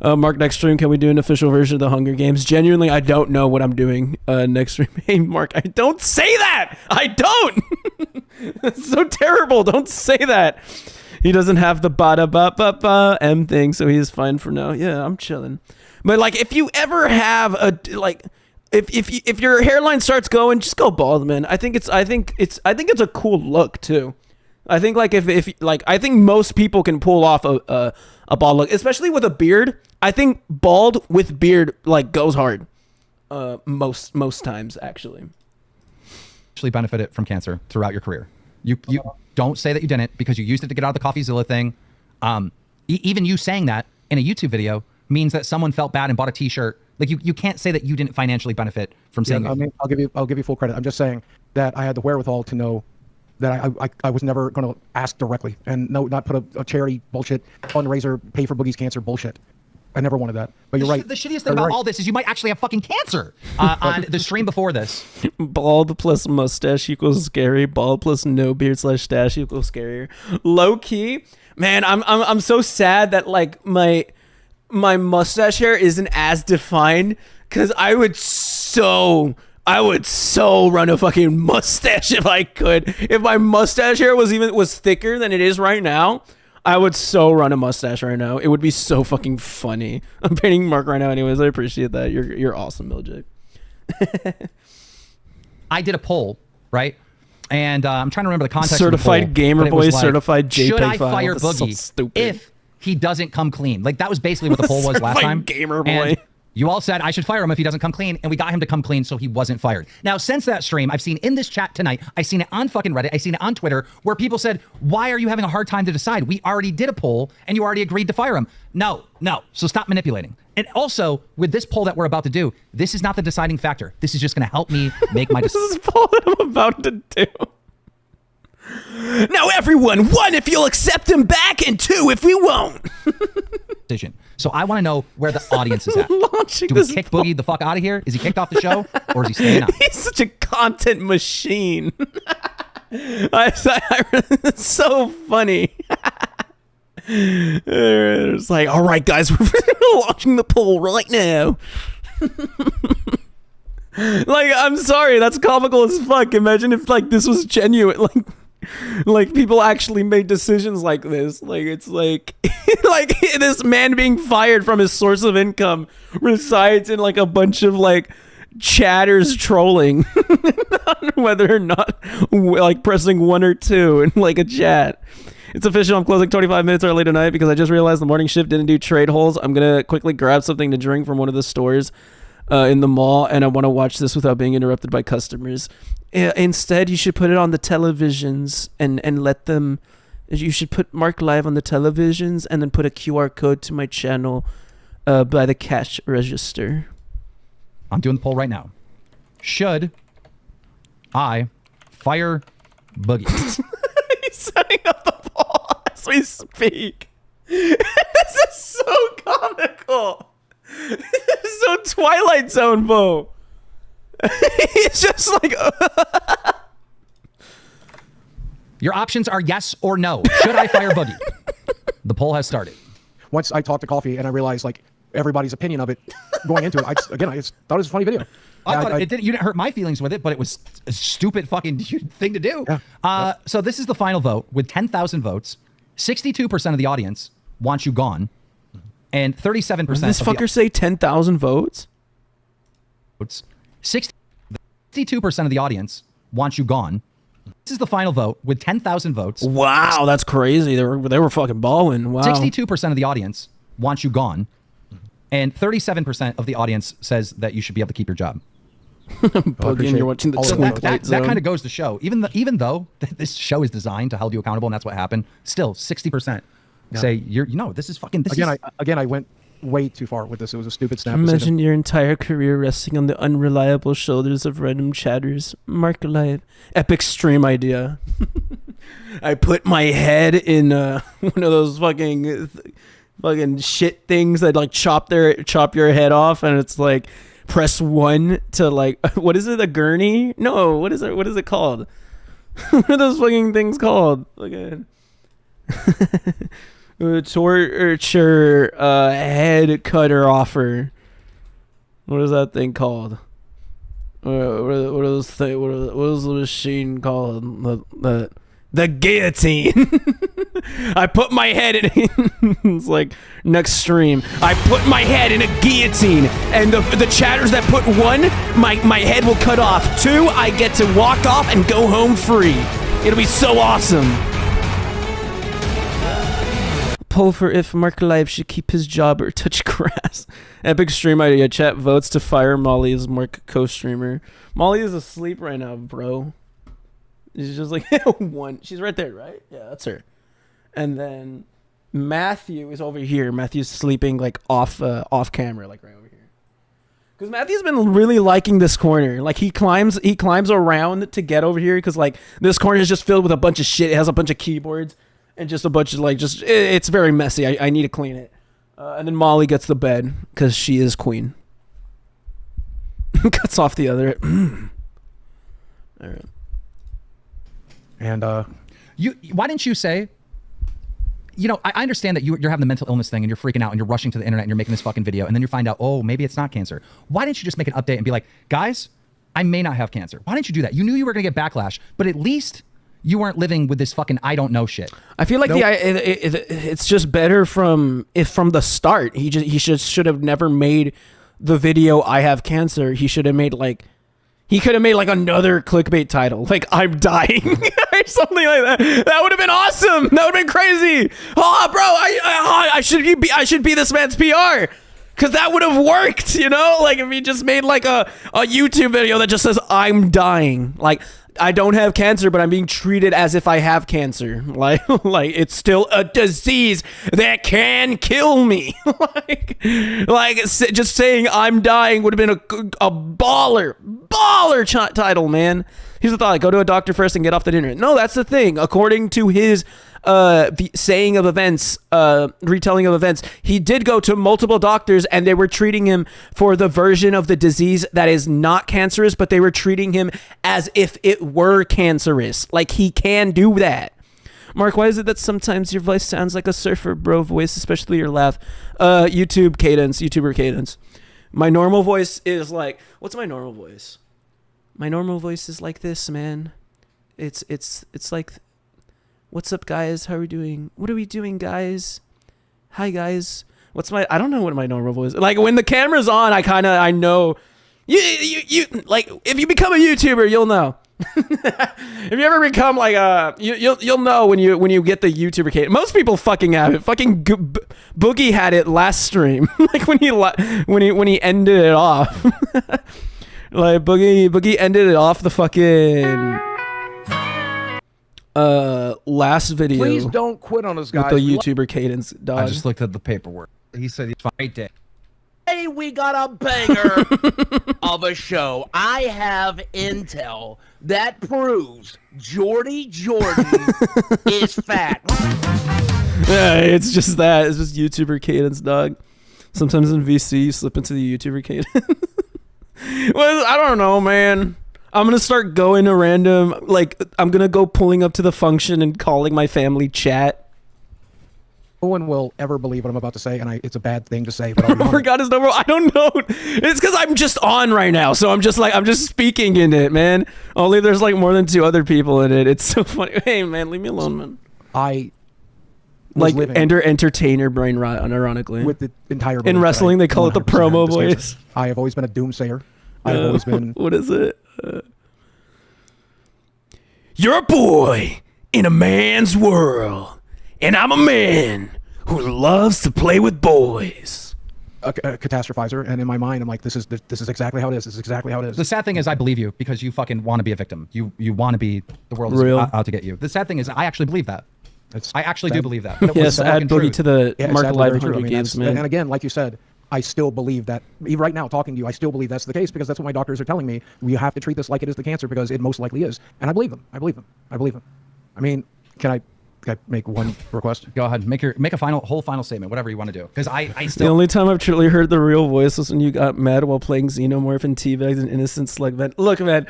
[SPEAKER 1] Mark, next stream, can we do an official version of the Hunger Games? Genuinely, I don't know what I'm doing next stream. Hey, Mark, I don't say that! I don't! It's so terrible. Don't say that. He doesn't have the ba-da-ba-ba-ba M thing, so he's fine for now. Yeah, I'm chilling. But, like, if you ever have a, like, if your hairline starts going, just go bald, man. I think it's a cool look, too. I think, like, if I think most people can pull off a bald look, especially with a beard. I think bald with beard, like, goes hard. Most times, actually.
[SPEAKER 5] Actually benefited from cancer throughout your career. You don't say that you didn't, because you used it to get out of the CoffeeZilla thing. Even you saying that in a YouTube video means that someone felt bad and bought a T-shirt. Like, you can't say that you didn't financially benefit from saying it.
[SPEAKER 9] I mean, I'll give you full credit. I'm just saying that I had the wherewithal to know that I was never going to ask directly, and not put a charity bullshit fundraiser, pay for Boogie's cancer bullshit. I never wanted that. But you're right.
[SPEAKER 5] The shittiest thing about all this is you might actually have fucking cancer. On the stream before this,
[SPEAKER 1] bald plus mustache equals scary. Bald plus no beard / stash equals scarier. Low key, man, I'm so sad that, like, my mustache hair isn't as defined, because I would so run a fucking mustache if I could. If my mustache hair was thicker than it is right now, I would so run a mustache right now. It would be so fucking funny. I'm painting Marc right now anyways. I appreciate that. You're awesome, Miljik.
[SPEAKER 5] I did a poll, right? And I'm trying to remember the context.
[SPEAKER 1] Certified
[SPEAKER 5] of the poll,
[SPEAKER 1] gamer boy,
[SPEAKER 5] like,
[SPEAKER 1] certified JPEG
[SPEAKER 5] should I
[SPEAKER 1] file.
[SPEAKER 5] fire
[SPEAKER 1] This is so
[SPEAKER 5] Boogie
[SPEAKER 1] stupid.
[SPEAKER 5] if he doesn't come clean? Like that was basically what the poll was last time.
[SPEAKER 1] Gamer boy.
[SPEAKER 5] And you all said I should fire him if he doesn't come clean, and we got him to come clean, so he wasn't fired. Now, since that stream, I've seen in this chat tonight, I've seen it on fucking Reddit, I've seen it on Twitter, where people said, why are you having a hard time to decide? We already did a poll, and you already agreed to fire him. No. So stop manipulating. And also, with this poll that we're about to do, this is not the deciding factor. This is just going to help me make my decision.
[SPEAKER 1] This is poll that I'm about to do. Now, everyone, 1, if you'll accept him back, and 2, if we won't.
[SPEAKER 5] So I want to know where the audience is at. Do we kick Boogie the fuck out of here? Is he kicked off the show, or is he staying on?
[SPEAKER 1] He's such a content machine. It's so funny. It's like, all right, guys, we're launching the poll right now. Like, I'm sorry, that's comical as fuck. Imagine if like this was genuine, like people actually made decisions like this. Like it's like like this man being fired from his source of income resides in like a bunch of like chatters trolling whether or not like pressing 1 or 2 in like a chat. It's official. I'm closing 25 minutes early tonight because I just realized the morning shift didn't do trade holes. I'm gonna quickly grab something to drink from one of the stores in the mall, and I want to watch this without being interrupted by customers. Instead, you should put it on the televisions and let them. You should put marclive on the televisions and then put a QR code to my channel by the cash register.
[SPEAKER 5] I'm doing the poll right now. Should I fire Boogie?
[SPEAKER 1] He's setting up the poll as we speak. This is so comical. This is so Twilight Zone, Bo. It's just like
[SPEAKER 5] your options are yes or no. Should I fire Boogie? The poll has started.
[SPEAKER 9] Once I talked to Coffee and I realized like everybody's opinion of it going into it, I just thought it was a funny video.
[SPEAKER 5] I thought you didn't hurt my feelings with it, but it was a stupid fucking thing to do. Yeah. So this is the final vote with 10,000 votes. 62% of the audience wants you gone, and 37%.
[SPEAKER 1] Does this fucker say 10,000 votes?
[SPEAKER 5] 62% of the audience wants you gone. This is the final vote with 10,000 votes.
[SPEAKER 1] Wow, that's crazy. They were fucking balling. Wow.
[SPEAKER 5] 62% of the audience wants you gone, and 37% of the audience says that you should be able to keep your job.
[SPEAKER 1] Boogie, and you're watching the
[SPEAKER 5] that kind of goes to show, even though this show is designed to hold you accountable, and that's what happened. Still, 60% say this is fucking.
[SPEAKER 9] I went way too far with this. It was a stupid snap.
[SPEAKER 1] Imagine
[SPEAKER 9] decision.
[SPEAKER 1] your entire career resting on the unreliable shoulders of random chatters. Marclive, epic stream idea. I put my head in one of those fucking shit things that like chop your head off, and it's like press 1 to like what is it, a gurney? No, what is it called? What are those fucking things called? Okay. Torture head cutter offer. What is that thing called? What is the machine called? The guillotine. I put my head in. It's like next stream. I put my head in a guillotine, and the chatters that put 1, my head will cut off. 2, I get to walk off and go home free. It'll be so awesome. Poll for if marclive should keep his job or touch grass. Epic stream idea. Chat votes to fire Molly as Marc co-streamer. Molly is asleep right now, bro. She's just like 1. She's right there, right? Yeah, that's her. And then Matthew is over here. Matthew's sleeping like off camera, like right over here. Because Matthew's been really liking this corner. Like he climbs around to get over here because like this corner is just filled with a bunch of shit. It has a bunch of keyboards. And just a bunch of it's very messy. I need to clean it. And then Molly gets the bed because she is queen. Cuts off the other. All right.
[SPEAKER 9] And
[SPEAKER 5] why didn't you say? I understand that you're having the mental illness thing and you're freaking out and you're rushing to the internet and you're making this fucking video and then you find out, oh, maybe it's not cancer. Why didn't you just make an update and be like, guys, I may not have cancer? Why didn't you do that? You knew you were gonna get backlash, but at least you weren't living with this fucking I don't know shit.
[SPEAKER 1] I feel like it's just better from the start. He should have never made the video I have cancer. He should have made like he could have made like another clickbait title, like I'm dying or something like that. That would have been awesome. That would have been crazy. Oh, bro, I should be this man's PR. Cause that would have worked, you know? Like if he just made like a YouTube video that just says I'm dying. Like I don't have cancer, but I'm being treated as if I have cancer. Like it's still a disease that can kill me. like just saying I'm dying would have been a baller title, man. Here's the thought: like, go to a doctor first and get off the internet. No, that's the thing. According to his saying of events, retelling of events, he did go to multiple doctors and they were treating him for the version of the disease that is not cancerous, but they were treating him as if it were cancerous. Like he can do that. Mark, why is it that sometimes your voice sounds like a surfer bro voice, especially your laugh? YouTuber cadence. My normal voice is like, what's my normal voice? My normal voice is like this, man. It's like, what's up, guys? How are we doing? What are we doing, guys? Hi, guys. I don't know what my normal voice is. Like, when the camera's on, I know. You like, if you become a YouTuber, you'll know. If you ever become like you'll know when you get the YouTuber cadence. Most people fucking have it. Fucking Boogie had it last stream. Like when he ended it off. Like Boogie ended it off the fucking last video.
[SPEAKER 2] Please don't quit on us, guys.
[SPEAKER 1] With the YouTuber cadence, dog.
[SPEAKER 5] I just looked at the paperwork. He said he's fine.
[SPEAKER 2] Hey, we got a banger of a show. I have intel that proves Jordy Jordan is fat.
[SPEAKER 1] Yeah, it's just that. It's just YouTuber cadence, dog. Sometimes in VC, you slip into the YouTuber cadence. Well, I don't know, man. I'm gonna start going to random, like, I'm gonna go pulling up to the function and calling my family chat.
[SPEAKER 9] No one will ever believe what I'm about to say, and it's a bad thing to say, but I'll be
[SPEAKER 1] I forgot his number. I don't know. It's because I'm just on right now, so I'm just speaking in it, man. Only there's like more than 2 other people in it. It's so funny. Hey, man, leave me alone, man.
[SPEAKER 9] I
[SPEAKER 1] like entertainer brain rot, unironically.
[SPEAKER 9] With the entire
[SPEAKER 1] in wrestling, they call it the promo voice.
[SPEAKER 9] I have always been a doomsayer. I've always been.
[SPEAKER 1] What is it? You're a boy in a man's world, and I'm a man who loves to play with boys.
[SPEAKER 9] A catastrophizer, and in my mind, I'm like, this is exactly how it is. This is exactly how it is.
[SPEAKER 5] The sad thing is, I believe you because you fucking want to be a victim. You want to be the world is out to get you. The sad thing is, I actually believe that. I actually do believe that.
[SPEAKER 1] Yes, add Boogie to the Marc Live games, man.
[SPEAKER 9] And again, like you said, I still believe that. Even right now, talking to you, I still believe that's the case because that's what my doctors are telling me. We have to treat this like it is the cancer because it most likely is. And I believe them. I believe them. I mean, can I make one request?
[SPEAKER 5] Go ahead. Make a whole final statement, whatever you want to do. Because I still.
[SPEAKER 1] The only time I've truly heard the real voice was when you got mad while playing Xenomorph and teabags and innocent slug man. Look, man,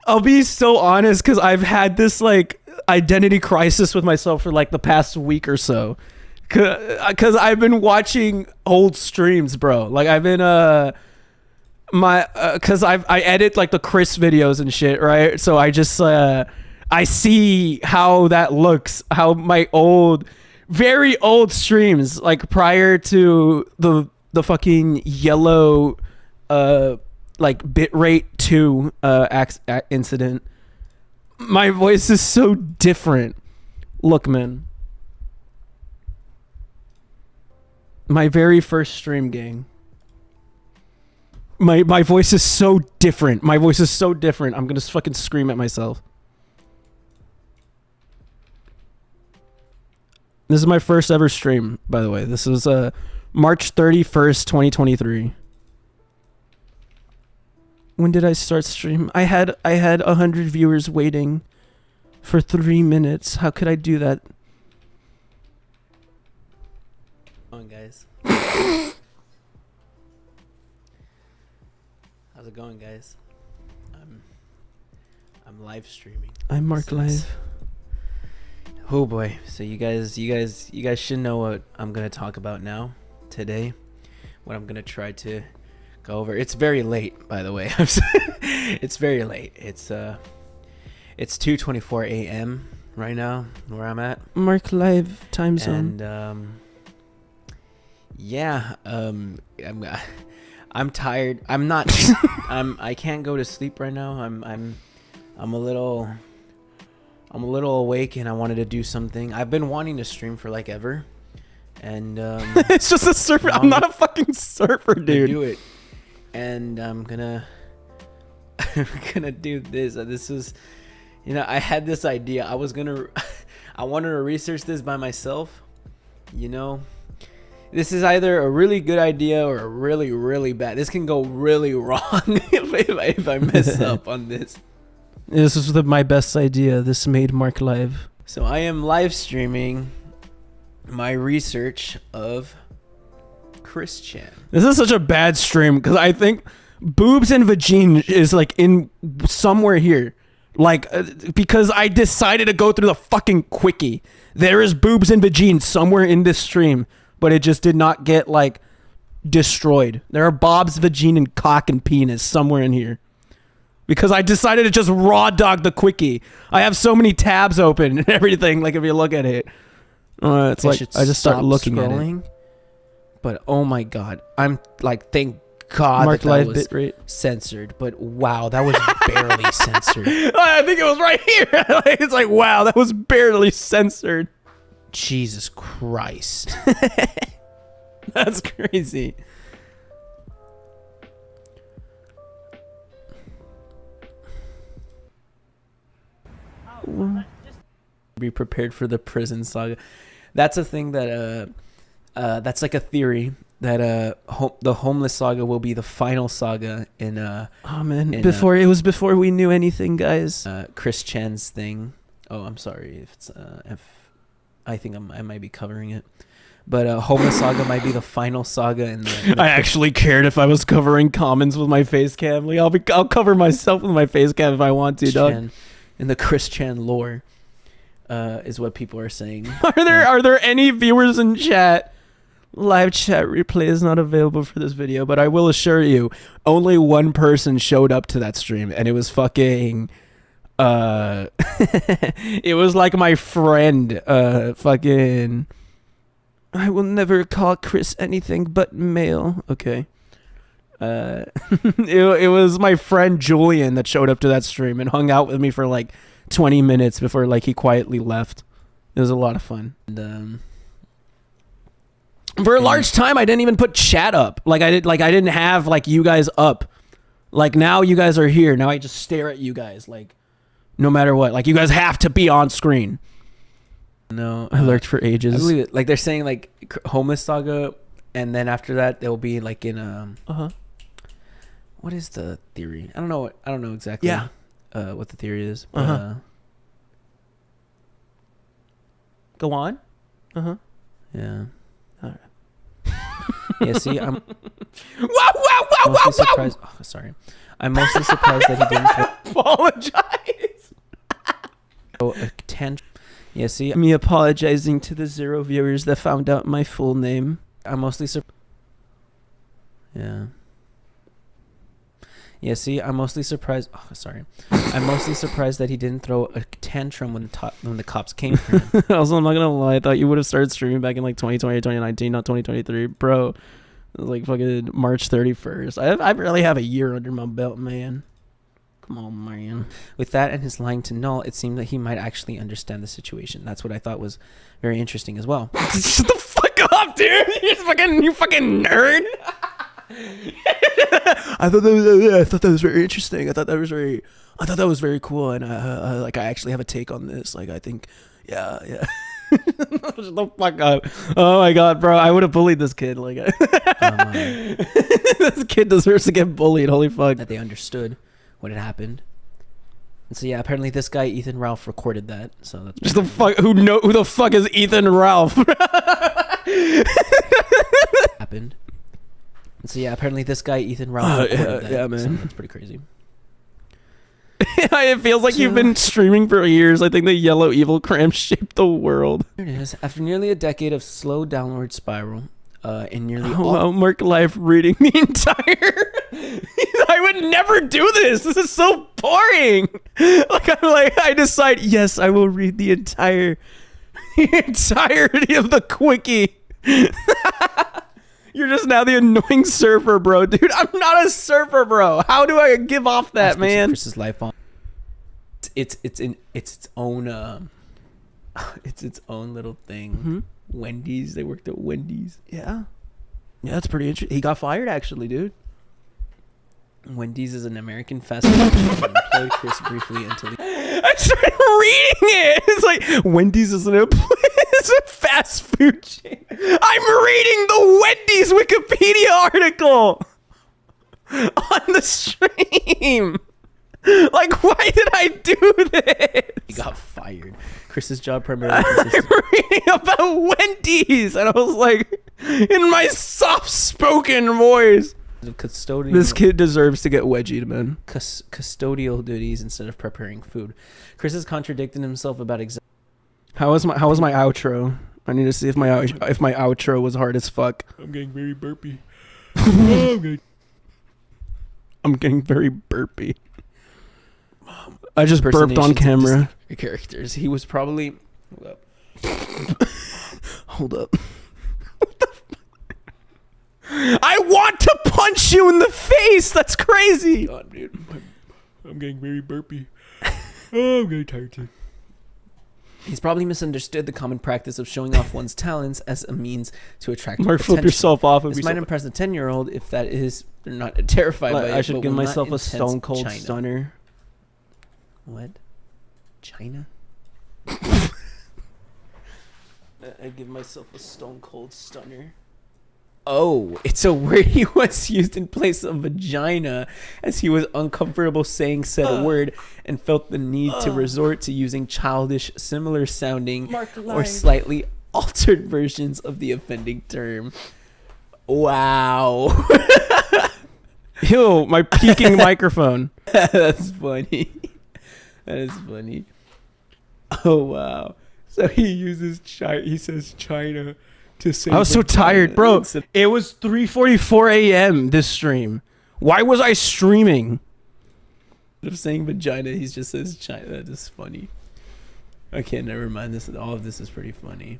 [SPEAKER 1] I'll be so honest because I've had this like identity crisis with myself for like the past week or so. Cause I've been watching old streams, bro. Like I've been cause I edit like the Chris videos and shit, right? So I just I see how that looks, how my very old streams, like prior to the fucking yellow like bitrate 2 incident. My voice is so different. Look, man. My very first stream, gang. My voice is so different. I'm gonna fucking scream at myself. This is my first ever stream, by the way. This is March 31st, 2023. When did I start stream? I had 100 viewers waiting for 3 minutes. How could I do that? On, guys. How's it going, guys? I'm live streaming. I'm Marc Live. Oh boy. So you guys should know what I'm gonna talk about now, today. What I'm gonna try to go over. It's very late, by the way. It's very late. It's 2:24 a.m. right now, where I'm at.
[SPEAKER 10] marclive time zone.
[SPEAKER 1] And yeah, I'm tired. I'm not. I can't go to sleep right now. I'm a little awake, and I wanted to do something. I've been wanting to stream for like ever, and
[SPEAKER 10] It's just a surfer. I'm not a fucking surfer, dude.
[SPEAKER 1] do it, and I'm gonna do this. This is, I had this idea. I wanted to research this by myself. This is either a really good idea or a really, really bad. This can go really wrong if I mess up on this.
[SPEAKER 10] This is my best idea. This made marclive.
[SPEAKER 1] So I am live streaming my research of Chris Chan.
[SPEAKER 10] This is such a bad stream because I think boobs and vagine is like in somewhere here. Like, because I decided to go through the fucking quickie. There is boobs and vagine somewhere in this stream, but it just did not get like destroyed. There are bobs, vagine, and cock and penis somewhere in here. Because I decided to just raw dog the quickie. I have so many tabs open and everything. Like if you look at it, it's like I just start looking scrolling, at it.
[SPEAKER 1] But oh my god, I'm like, thank God
[SPEAKER 10] marclive
[SPEAKER 1] that was
[SPEAKER 10] bitrate
[SPEAKER 1] censored. But wow, that was barely censored.
[SPEAKER 10] I think it was right here. It's like, wow, that was barely censored.
[SPEAKER 1] Jesus Christ.
[SPEAKER 10] That's crazy.
[SPEAKER 1] Be prepared for the prison saga. That's a thing that that's like a theory that the homeless saga will be the final saga in
[SPEAKER 10] oh man, before we knew anything, guys.
[SPEAKER 1] Chris Chan's thing. Oh, I'm sorry if it's if I think I might be covering it. But homeless saga might be the final saga in the
[SPEAKER 10] I actually cared if I was covering comments with my face cam. Like I'll cover myself with my face cam if I want to, dog.
[SPEAKER 1] In the Chris Chan lore, is what people are saying.
[SPEAKER 10] Are there any viewers in chat? Live chat replay is not available for this video, but I will assure you, only one person showed up to that stream, and it was fucking. It was like my friend. Fucking. I will never call Chris anything but male. Okay. It was my friend Julian that showed up to that stream and hung out with me for like 20 minutes before like he quietly left. It was a lot of fun. And, for a large time, I didn't even put chat up. I didn't have like you guys up. Like now you guys are here. Now I just stare at you guys like no matter what. Like you guys have to be on screen.
[SPEAKER 1] No,
[SPEAKER 10] I lurked for ages.
[SPEAKER 1] I believe it. Like they're saying like homeless saga, and then after that they'll be like in what is the theory? I don't know exactly.
[SPEAKER 10] Yeah.
[SPEAKER 1] What the theory is. But,
[SPEAKER 10] Go on.
[SPEAKER 1] Yeah.
[SPEAKER 10] All right.
[SPEAKER 1] Yeah. See, I'm
[SPEAKER 10] Wow!
[SPEAKER 1] mostly surprised. Oh, sorry, I'm mostly surprised that he didn't
[SPEAKER 10] Apologize.
[SPEAKER 1] throw a tantrum. Yeah. See,
[SPEAKER 10] Me apologizing to the 0 viewers that found out my full name.
[SPEAKER 1] I'm mostly Yeah. Yeah, see, I'm mostly surprised. Oh, sorry. I'm mostly surprised that he didn't throw a tantrum when the cops came for him.
[SPEAKER 10] Also, I'm not gonna lie. I thought you would have started streaming back in like 2020 or 2019, not 2023, bro. It was like fucking March 31st. I barely have a year under my belt, man. Come on, man.
[SPEAKER 1] With that and his lying to Null, it seemed that he might actually understand the situation. That's what I thought was very interesting as well.
[SPEAKER 10] Shut the fuck up, dude! You fucking nerd. I thought that was very interesting. I thought that was very cool, and I actually have a take on this. Like I think, yeah. Shut the fuck up! Oh my god, bro! I would have bullied this kid. Like, this kid deserves to get bullied. Holy fuck!
[SPEAKER 1] That they understood what had happened. And so yeah, apparently this guy Ethan Ralph recorded that. So that's
[SPEAKER 10] just the fuck. Who the fuck is Ethan Ralph?
[SPEAKER 1] happened. And so yeah, apparently this guy Ethan Ralph recorded that.
[SPEAKER 10] Yeah, man.
[SPEAKER 1] So that's pretty crazy.
[SPEAKER 10] It feels like you've been streaming for years. I think the yellow evil cramp shaped the world.
[SPEAKER 1] Here it is. After nearly a decade of slow downward spiral, in nearly
[SPEAKER 10] Oh, Marc Live reading the entire. I would never do this. This is so boring. I decide, yes, I will read the entirety of the quickie. You're just now the annoying surfer, bro. Dude, I'm not a surfer, bro. How do I give off that, man?
[SPEAKER 1] Chris's life on. It's its own it's its own little thing.
[SPEAKER 10] Mm-hmm.
[SPEAKER 1] Wendy's. They worked at Wendy's.
[SPEAKER 10] Yeah, that's pretty interesting. He got fired, actually, dude.
[SPEAKER 1] Wendy's is an American fast food chain that employed Chris briefly until he...
[SPEAKER 10] I started reading it. It's like, Wendy's is it's a fast food chain. I'm reading the Wendy's Wikipedia article on the stream. Like, why did I do this?
[SPEAKER 1] He got fired. Chris's job primarily consisted...
[SPEAKER 10] I'm reading about Wendy's. And I was like, in my soft-spoken voice.
[SPEAKER 1] Custodial.
[SPEAKER 10] This kid deserves to get wedgied, man.
[SPEAKER 1] Custodial duties instead of preparing food. Chris has contradicted himself about exactly.
[SPEAKER 10] How was my outro? I need to see if my outro was hard as fuck.
[SPEAKER 11] I'm getting very burpy.
[SPEAKER 10] I'm getting very burpy. I just burped on camera.
[SPEAKER 1] Characters. He was probably. Hold up.
[SPEAKER 10] Hold up. I want to punch you in the face. That's crazy.
[SPEAKER 11] God, dude. I'm getting very burpy. Oh, I'm getting tired too.
[SPEAKER 1] He's probably misunderstood the common practice of showing off one's talents as a means to attract
[SPEAKER 10] Mark,
[SPEAKER 1] attention.
[SPEAKER 10] flip yourself off.
[SPEAKER 1] This might impress a 10-year-old if that is they're not terrified by it.
[SPEAKER 10] I should
[SPEAKER 1] but
[SPEAKER 10] give
[SPEAKER 1] will
[SPEAKER 10] myself
[SPEAKER 1] not
[SPEAKER 10] a stone cold
[SPEAKER 1] China.
[SPEAKER 10] stunner.
[SPEAKER 1] What? China?
[SPEAKER 10] I give myself a stone cold stunner.
[SPEAKER 1] Oh, it's a word he once used in place of vagina, as he was uncomfortable saying said word and felt the need to resort to using childish, similar sounding, or slightly altered versions of the offending term. Wow.
[SPEAKER 10] Ew, my peaking microphone.
[SPEAKER 1] That's funny. That is funny. Oh, wow. So he uses China. He says China.
[SPEAKER 10] I was so tired, bro. It was 3:44 a.m. this stream. Why was I streaming?
[SPEAKER 1] Instead of saying vagina, he just says China. That is funny. Okay, never mind. All of this is pretty funny.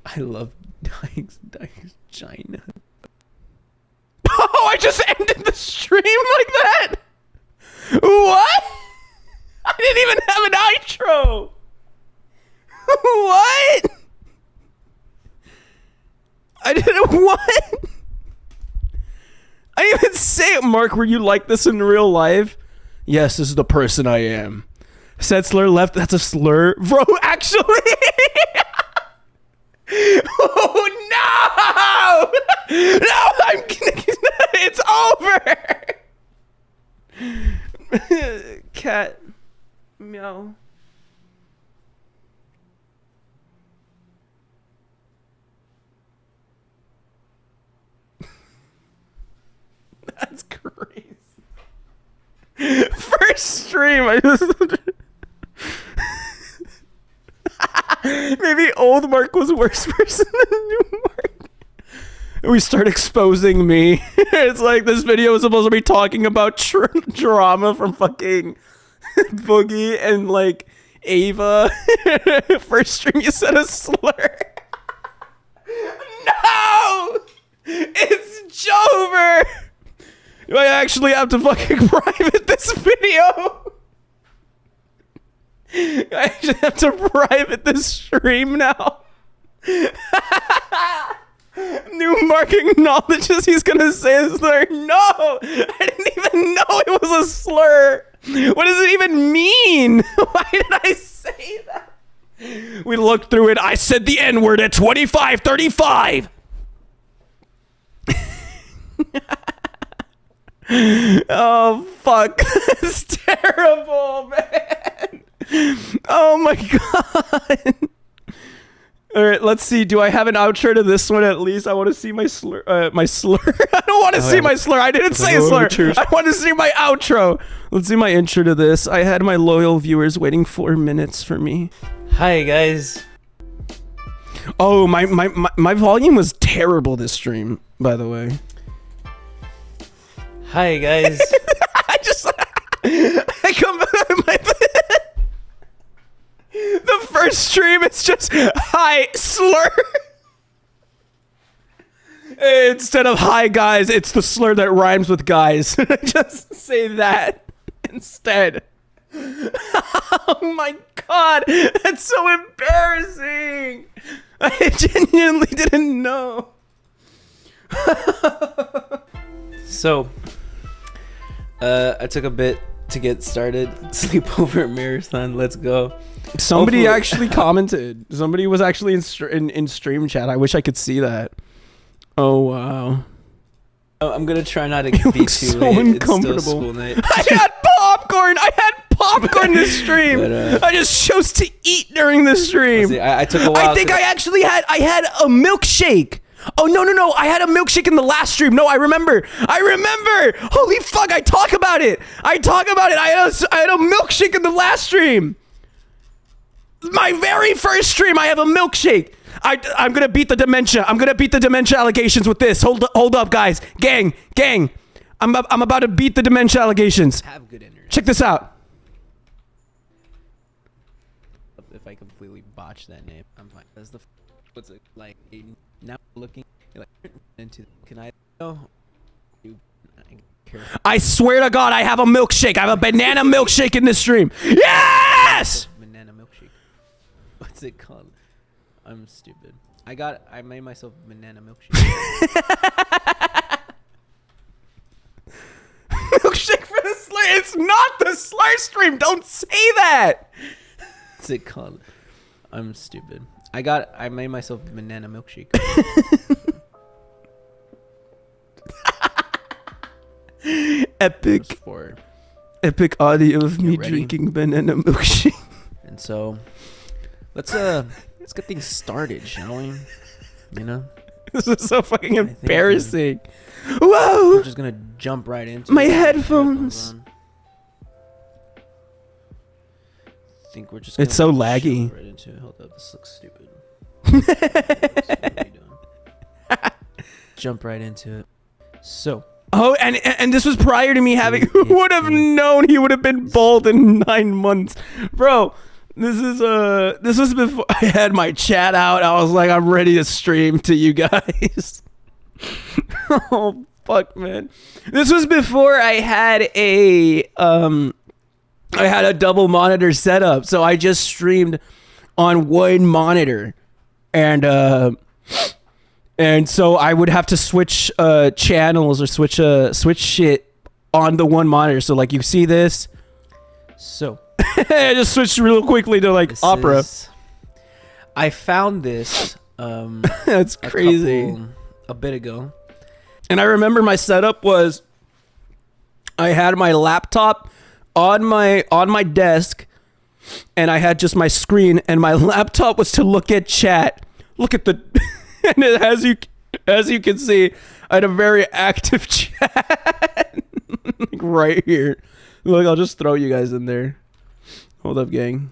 [SPEAKER 1] I love dying China.
[SPEAKER 10] Oh, I just ended the stream like that. What? I didn't even have an outro. What? I didn't what? I didn't even say it, Mark. Were you like this in real life? Yes, this is the person I am. Said slur left. That's a slur, bro. Actually. Oh no! No, it's over. Cat, meow. That's crazy. First stream, I just maybe old Mark was worse person than new Mark. We start exposing me. It's like this video was supposed to be talking about drama from fucking Boogie and like Ava. First stream, you said a slur. No, it's Jover. Do I actually have to fucking private this video? I actually have to private this stream now. New Mark acknowledges he's gonna say a slur. No! I didn't even know it was a slur. What does it even mean? Why did I say that? We looked through it. I said the N-word at 25:35. Oh fuck, that's terrible, man. Oh my god. All right, let's see. Do I have an outro to this one at least? I want to see my slur. I don't want to see my slur. I didn't say a slur. I want to see my outro. Let's see my intro to this. I had my loyal viewers waiting 4 minutes for me.
[SPEAKER 1] Hi guys.
[SPEAKER 10] Oh, my volume was terrible this stream, by the way.
[SPEAKER 1] Hi guys.
[SPEAKER 10] I come the first stream, it's just hi slur. Instead of hi guys, it's the slur that rhymes with guys. Just say that instead. Oh my god, that's so embarrassing. I genuinely didn't know.
[SPEAKER 1] So, I took a bit to get started. Sleepover marathon, let's go.
[SPEAKER 10] Somebody actually commented. Somebody was actually in stream chat. I wish I could see that. Oh wow.
[SPEAKER 1] I'm gonna try not to
[SPEAKER 10] You
[SPEAKER 1] be
[SPEAKER 10] look
[SPEAKER 1] too
[SPEAKER 10] so
[SPEAKER 1] late.
[SPEAKER 10] uncomfortable.
[SPEAKER 1] It's still school night.
[SPEAKER 10] I had popcorn. I had popcorn this stream.
[SPEAKER 1] But,
[SPEAKER 10] I just chose to eat during the stream.
[SPEAKER 1] See, I took a while.
[SPEAKER 10] I think I actually had a milkshake. Oh no! I had a milkshake in the last stream. No, I remember. Holy fuck! I talk about it. I had a milkshake in the last stream. My very first stream, I have a milkshake. I'm gonna beat the dementia. I'm gonna beat the dementia allegations with this. Hold up, guys. Gang. I'm about to beat the dementia allegations.
[SPEAKER 1] Have good energy.
[SPEAKER 10] Check this out.
[SPEAKER 1] If I completely botch that name, I'm fine. That's the what's it like? Now looking like into. Can I? No.
[SPEAKER 10] I swear to God, I have a milkshake. I have a banana milkshake in this stream. Yes.
[SPEAKER 1] Banana milkshake. What's it called? I'm stupid. I made myself a banana milkshake.
[SPEAKER 10] Milkshake for the slur. It's not the slur stream. Don't say that.
[SPEAKER 1] What's it called? I'm stupid. I made myself a banana milkshake.
[SPEAKER 10] Epic audio of me
[SPEAKER 1] ready?
[SPEAKER 10] drinking banana milkshake.
[SPEAKER 1] And so, let's get things started, shall we? You know,
[SPEAKER 10] This is so fucking
[SPEAKER 1] think
[SPEAKER 10] embarrassing.
[SPEAKER 1] we're
[SPEAKER 10] Whoa!
[SPEAKER 1] just gonna jump right into
[SPEAKER 10] My
[SPEAKER 1] it.
[SPEAKER 10] headphones.
[SPEAKER 1] I think we're just.
[SPEAKER 10] It's
[SPEAKER 1] gonna
[SPEAKER 10] so laggy.
[SPEAKER 1] jump right into it. Hold up, this looks stupid. What are you doing? Jump right into it. So.
[SPEAKER 10] Oh, and this was prior to me having. Who would have known he would have been bald in 9 months, bro? This was before I had my chat out. I was like, I'm ready to stream to you guys. Oh fuck, man! This was before I had a double monitor setup, so I just streamed on one monitor, and so I would have to switch channels or switch shit on the one monitor. So like you see this.
[SPEAKER 1] So
[SPEAKER 10] I just switched real quickly to like opera.
[SPEAKER 1] I found this.
[SPEAKER 10] That's crazy.
[SPEAKER 1] A bit ago.
[SPEAKER 10] And I remember my setup was I had my laptop on my desk, and I had just my screen, and my laptop was to look at chat. Look at the and as you can see, I had a very active chat like right here. Look, I'll just throw you guys in there. Hold up, gang.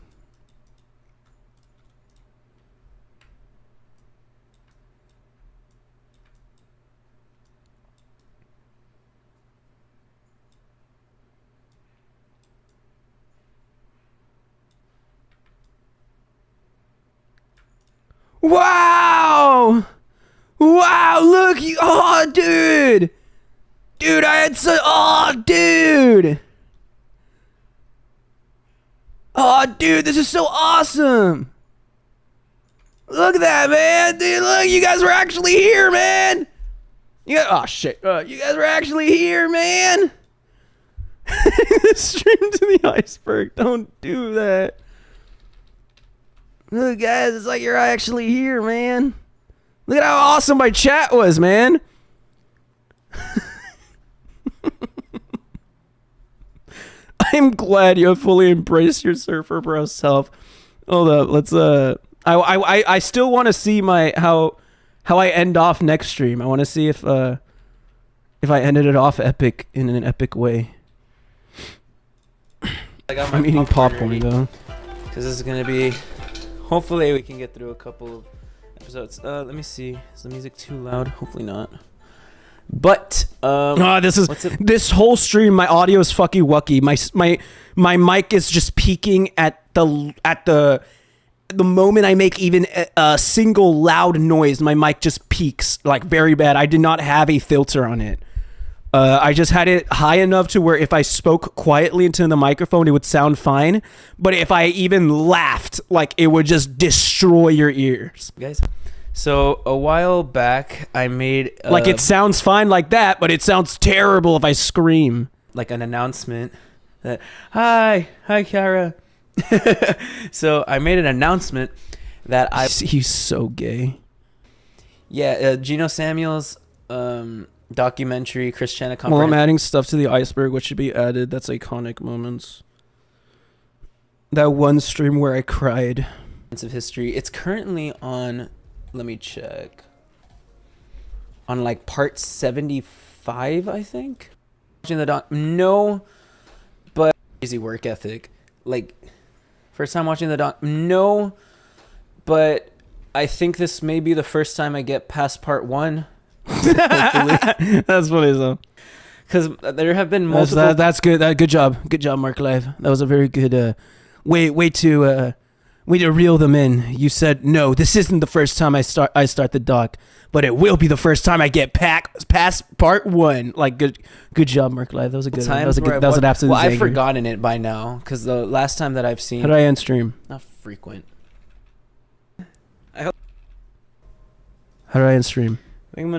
[SPEAKER 10] Wow! Wow, look, you, oh, dude! Dude, I had so, oh, dude! Oh, dude, this is so awesome! Look at that, man! Dude, look, you guys were actually here, man! Oh, shit. You guys were actually here, man! Stream to the iceberg. Don't do that. Look, guys, it's like you're actually here, man. Look at how awesome my chat was, man. I'm glad you have fully embraced your Surfer Bro self. Hold up, let's I still want to see my how I end off next stream. I want to see if I ended it off epic in an epic way. I'm eating popcorn though.
[SPEAKER 1] Because this is gonna be. Hopefully we can get through a couple of episodes. Let me see. Is the music too loud? Hopefully not. But
[SPEAKER 10] this whole stream. My audio is fucky wucky. My mic is just peaking at the moment I make even a single loud noise. My mic just peaks like very bad. I did not have a filter on it. I just had it high enough to where if I spoke quietly into the microphone, it would sound fine. But if I even laughed, like it would just destroy your ears.
[SPEAKER 1] Guys, so a while back, I made...
[SPEAKER 10] like it sounds fine like that, but it sounds terrible if I scream.
[SPEAKER 1] Like an announcement that, hi, Kara. So I made an announcement that
[SPEAKER 10] He's so gay.
[SPEAKER 1] Yeah, Geno Samuel's documentary, Christiana
[SPEAKER 10] Well, I'm adding stuff to the iceberg, which should be added. That's iconic moments. That one stream where I cried.
[SPEAKER 1] Of history. It's currently on, let me check, on like part 75, I think. Watching the doc, no, but crazy work ethic. Like, first time watching the doc, no, but I think this may be the first time I get past part 1.
[SPEAKER 10] That's funny though,
[SPEAKER 1] because there have been multiple.
[SPEAKER 10] That's good. Good job, marclive. That was a very good way to reel them in. You said no, this isn't the first time I start the doc, but it will be the first time I get past part 1. Like good job, marclive. That was a good one. That was an absolute.
[SPEAKER 1] Well, I've forgotten it by now because the last time that I've seen.
[SPEAKER 10] How do I end stream?
[SPEAKER 1] Not frequent.
[SPEAKER 10] How do I end stream?
[SPEAKER 1] I think I'm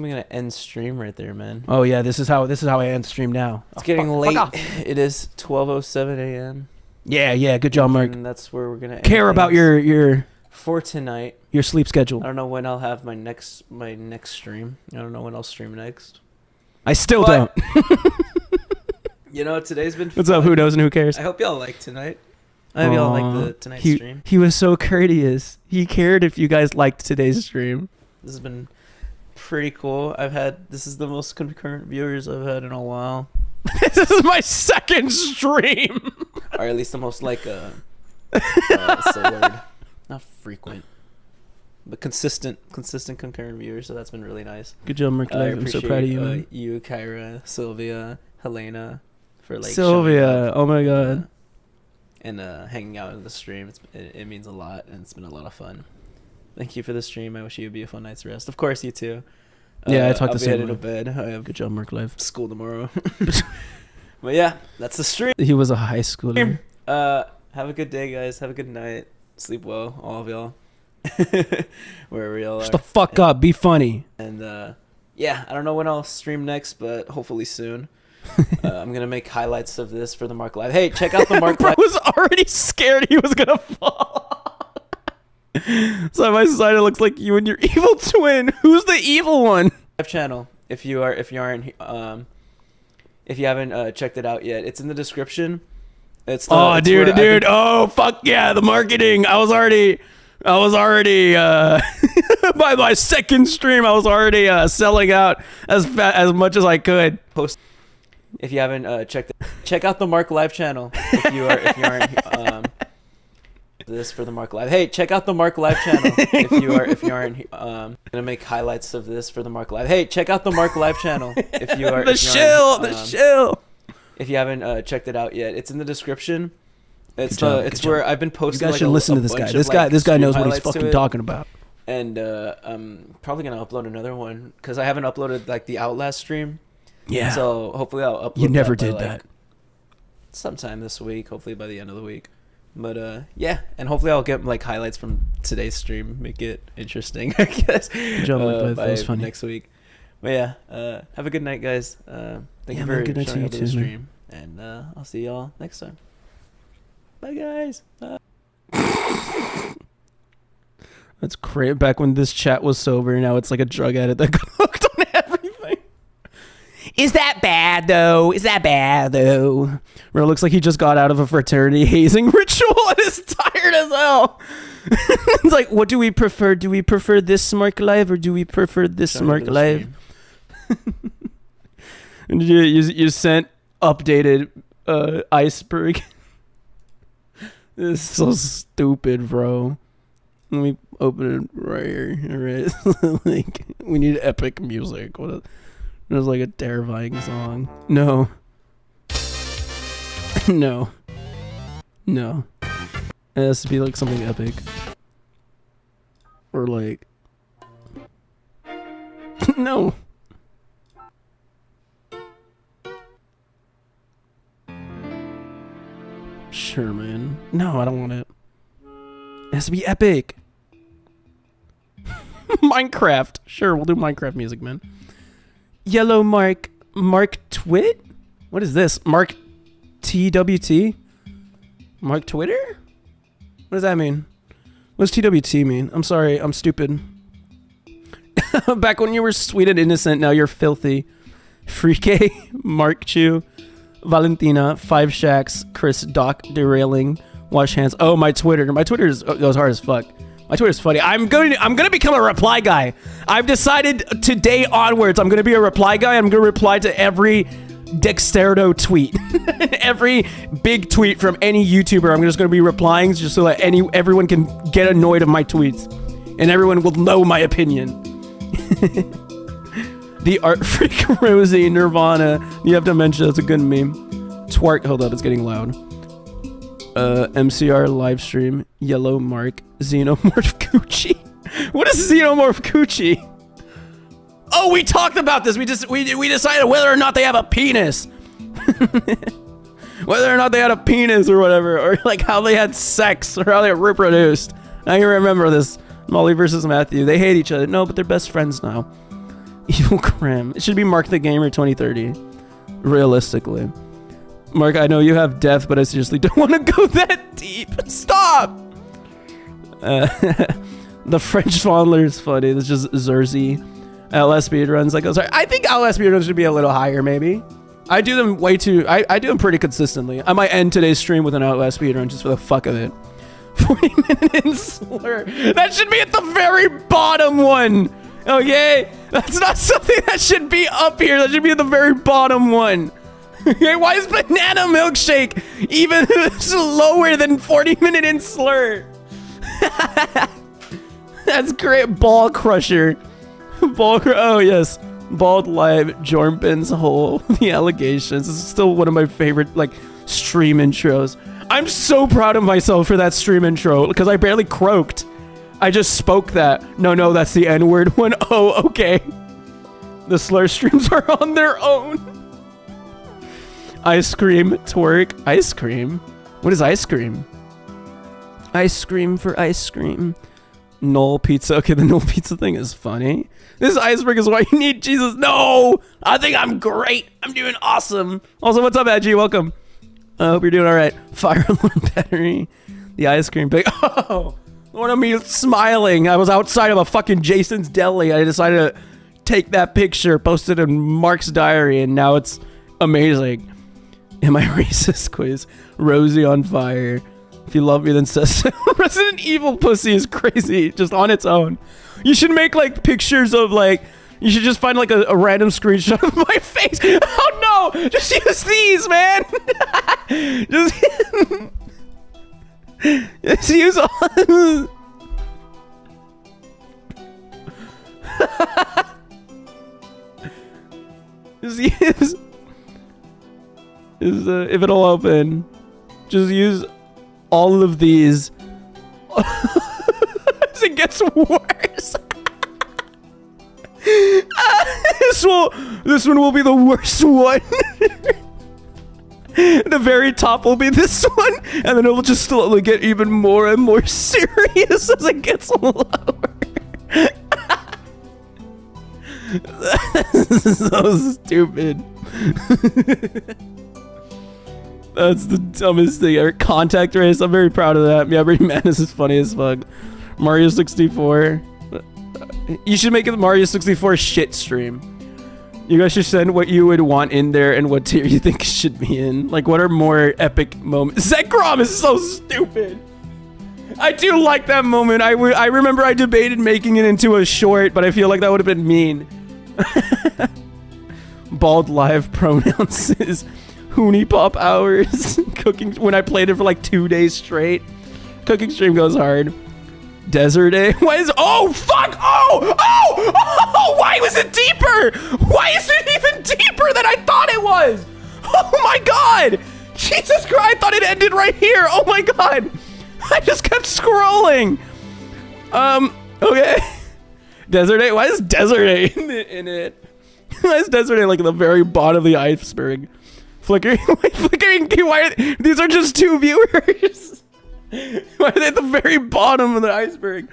[SPEAKER 1] gonna end stream right there, man.
[SPEAKER 10] Oh yeah, this is how I end stream now.
[SPEAKER 1] It's getting late. It is 12:07 a.m.
[SPEAKER 10] Yeah. Good job, Marc.
[SPEAKER 1] And that's where we're gonna end
[SPEAKER 10] care about your
[SPEAKER 1] for tonight.
[SPEAKER 10] Your sleep schedule.
[SPEAKER 1] I don't know when I'll have my next stream. I don't know when I'll stream next.
[SPEAKER 10] I still don't.
[SPEAKER 1] You know, today's been.
[SPEAKER 10] What's up? Who knows and who cares?
[SPEAKER 1] I hope y'all like tonight. I hope y'all like the tonight's stream.
[SPEAKER 10] He was so courteous. He cared if you guys liked today's stream.
[SPEAKER 1] This has been pretty cool. This is the most concurrent viewers I've had in a while.
[SPEAKER 10] This is my second stream.
[SPEAKER 1] Or at least the most what's the word? Not frequent, but consistent concurrent viewers. So that's been really nice.
[SPEAKER 10] Good job, marclive. I'm so proud of you, man.
[SPEAKER 1] You, Kyra, Sylvia, Helena, for like
[SPEAKER 10] Sylvia. Oh my god.
[SPEAKER 1] And hanging out in the stream. It means a lot, and it's been a lot of fun. Thank you for the stream. I wish you a beautiful night's rest. Of course, you too.
[SPEAKER 10] Yeah, I talked to
[SPEAKER 1] I'll be headed to bed. I have
[SPEAKER 10] good job, marclive.
[SPEAKER 1] School tomorrow. But yeah, that's the stream.
[SPEAKER 10] He was a high schooler.
[SPEAKER 1] Have a good day, guys. Have a good night. Sleep well, all of y'all. Wherever y'all are.
[SPEAKER 10] Shut the fuck up. Be funny.
[SPEAKER 1] And yeah, I don't know when I'll stream next, but hopefully soon. I'm gonna make highlights of this for the marclive. Hey, check out the marclive.
[SPEAKER 10] I was already scared he was gonna fall. Side by side, it looks like you and your evil twin. Who's the evil one?
[SPEAKER 1] Channel. If you haven't checked it out yet, it's in the description. It's
[SPEAKER 10] dude. Oh fuck yeah, the marketing. I was already by my second stream. I was already selling out as much as I could.
[SPEAKER 1] If you haven't check out the marclive channel. If you aren't this for the marclive. Hey, check out the marclive channel. If you aren't gonna make highlights of this for the marclive. Hey, check out the marclive channel. If you are
[SPEAKER 10] the shill.
[SPEAKER 1] If you haven't checked it out yet, it's in the description. It's where I've been posting.
[SPEAKER 10] You guys should listen to this guy. This guy knows what he's fucking talking about.
[SPEAKER 1] And I'm probably gonna upload another one because I haven't uploaded like the Outlast stream.
[SPEAKER 10] Yeah.
[SPEAKER 1] So hopefully I'll upload.
[SPEAKER 10] You never did that.
[SPEAKER 1] Sometime this week, hopefully by the end of the week. But yeah, and hopefully I'll get like highlights from today's stream, make it interesting, I guess.
[SPEAKER 10] Good job, that was funny.
[SPEAKER 1] Next week. But yeah, have a good night, guys. Thank you for showing up to the stream, and I'll see y'all next time. Bye, guys. Bye.
[SPEAKER 10] That's great. Back when this chat was sober, now it's like a drug addict that got hooked on everything. Is that bad though? Bro, looks like he just got out of a fraternity hazing ritual and is tired as hell. It's like, what do we prefer? Do we prefer this marclive or do we prefer this marclive? And you sent updated iceberg. This is so stupid, bro. open it right here. All right. Like, we need epic music. There's like a terrifying song. No. No. No. It has to be like something epic. Or like... No. Sure, man. No, I don't want it. It has to be epic. Minecraft. Sure, we'll do Minecraft music, man. Yellow Mark. Mark Twit? What is this? Mark TWT? Mark Twitter? What does that mean? What does TWT mean? I'm sorry, I'm stupid. Back when you were sweet and innocent, now you're filthy. Freaky, Mark Chu, Valentina, Five Shacks, Chris Doc derailing, wash hands. Oh, my Twitter. My Twitter goes hard as fuck. My Twitter's funny. I'm gonna become a reply guy. I've decided today onwards I'm gonna be a reply guy. I'm gonna reply to every Dexterdo tweet. Every big tweet from any YouTuber, I'm just gonna be replying just so that everyone can get annoyed of my tweets. And everyone will know my opinion. The Art Freak Rosie Nirvana. You have to mention that's a good meme. Twerk. Hold up, it's getting loud. MCR live stream. Yellow Mark. Xenomorph Gucci. What is Xenomorph Gucci? Oh, we talked about this. We decided whether or not they have a penis. Whether or not they had a penis or whatever, or like how they had sex or how they reproduced. Now you remember this. Molly versus Matthew. They hate each other. No, but they're best friends now. Evil Cram. It should be Mark the Gamer 2030. Realistically. Mark, I know you have death, but I seriously don't want to go that deep. Stop! The French Fondler is funny. That's just Zerzy. LS speedruns. Like, sorry. I think LS speedruns should be a little higher, maybe. I do them way too... I do them pretty consistently. I might end today's stream with an Outlast speedrun just for the fuck of it. 40-minute in slur. That should be at the very bottom one. Okay? That's not something that should be up here. That should be at the very bottom one. Okay? Why is banana milkshake even lower than 40-minute in slur? That's great. Ball crusher. Oh, yes. Baldlive, Jormpin's hole. The allegations. This is still one of my favorite, like, stream intros. I'm so proud of myself for that stream intro because I barely croaked. I just spoke that. No, that's the N-word one. Oh, okay. The slur streams are on their own. Ice cream, twerk, ice cream. What is ice cream? Ice cream for ice cream. Null pizza. Okay, the null pizza thing is funny. This iceberg is why you need Jesus. No! I think I'm great. I'm doing awesome. Also, what's up, Edgy? Welcome. I hope you're doing all right. Fire alarm battery. The ice cream pig. Oh, one of me smiling. I was outside of a fucking Jason's Deli. I decided to take that picture, post it in Mark's diary, and now it's amazing. Am I racist quiz? Rosie on fire. If you love me, then says so. Resident Evil pussy is crazy, just on its own. You should make like pictures of like, you should just find like a random screenshot of my face. Oh no! Just use these, man! just use all. Just use. If it'll open, just use all of these. As it gets worse. This one will be the worst one. The very top will be this one, and then it will just slowly get even more and more serious as it gets lower. This is so stupid. That's the dumbest thing ever. Contact race. I'm very proud of that. Yeah, Brady Madness is funny as fuck. Mario 64. You should make it the Mario 64 shit stream. You guys should send what you would want in there and what tier you think should be in. Like, what are more epic moments? Zekrom is so stupid. I do like that moment. I remember I debated making it into a short, but I feel like that would have been mean. Baldlive pronouns is Hoonie Pop hours. Cooking when I played it for like 2 days straight. Cooking stream goes hard. Desert A. Why is... Oh, fuck! Oh! Why was it deeper? Why is it even deeper than I thought it was? Oh my god! Jesus Christ, I thought it ended right here. Oh my god. I just kept scrolling. Okay. Desert A. Why is Desert A in it? Why is Desert A like at the very bottom of the iceberg? Flickering. Why these are just 2 viewers. Why are they at the very bottom of the iceberg?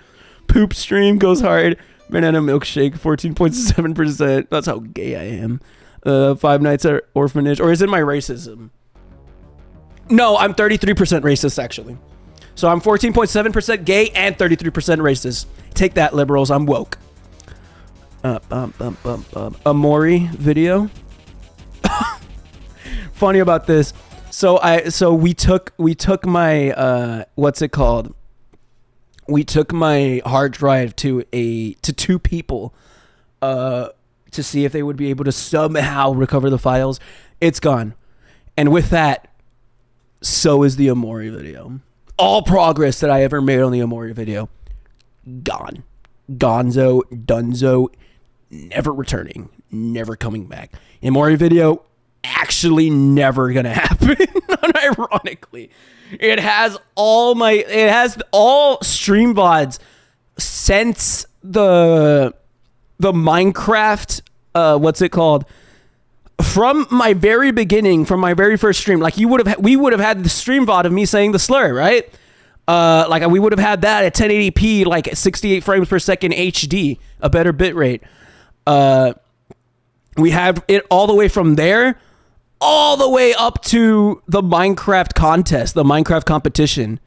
[SPEAKER 10] Poop stream goes hard. Banana milkshake, 14.7%. That's how gay I am. 5 Nights at Orphanage. Or is it my racism? No, I'm 33% racist, actually. So I'm 14.7% gay and 33% racist. Take that, liberals. I'm woke. Amori video. Funny about this. So we took my what's it called? We took my hard drive to 2 people to see if they would be able to somehow recover the files. It's gone. And with that, so is the Amori video. All progress that I ever made on the Amori video, gone. Gonzo, dunzo, never returning, never coming back. Amori video, actually never gonna happen. Unironically, it has all stream VODs since the Minecraft what's it called, from my very beginning, from my very first stream. Like we would have had the stream VOD of me saying the slur, right? Like we would have had that at 1080p, like 68 frames per second HD, a better bitrate. We have it all the way from there all the way up to the Minecraft contest, the Minecraft competition.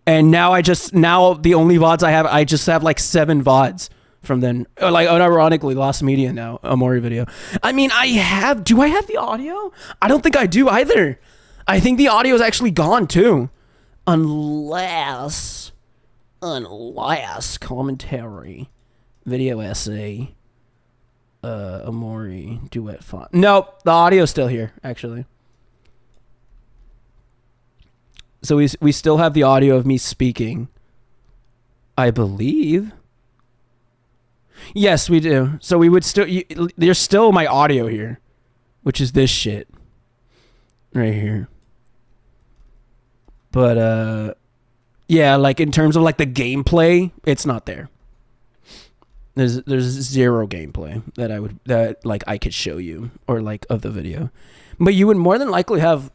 [SPEAKER 10] And now the only VODs I just have like 7 VODs from then. Like unironically, Lost Media now, Amori video. I mean, do I have the audio? I don't think I do either. I think the audio is actually gone too. Unless commentary, video essay, Amori duet font. Nope, the audio's still here, actually. So we still have the audio of me speaking, I believe. Yes, we do. So we would still... there's still my audio here, which is this shit right here. But, yeah, like in terms of like the gameplay, it's not there. There's 0 gameplay that I could show you, or like of the video. But you would more than likely have...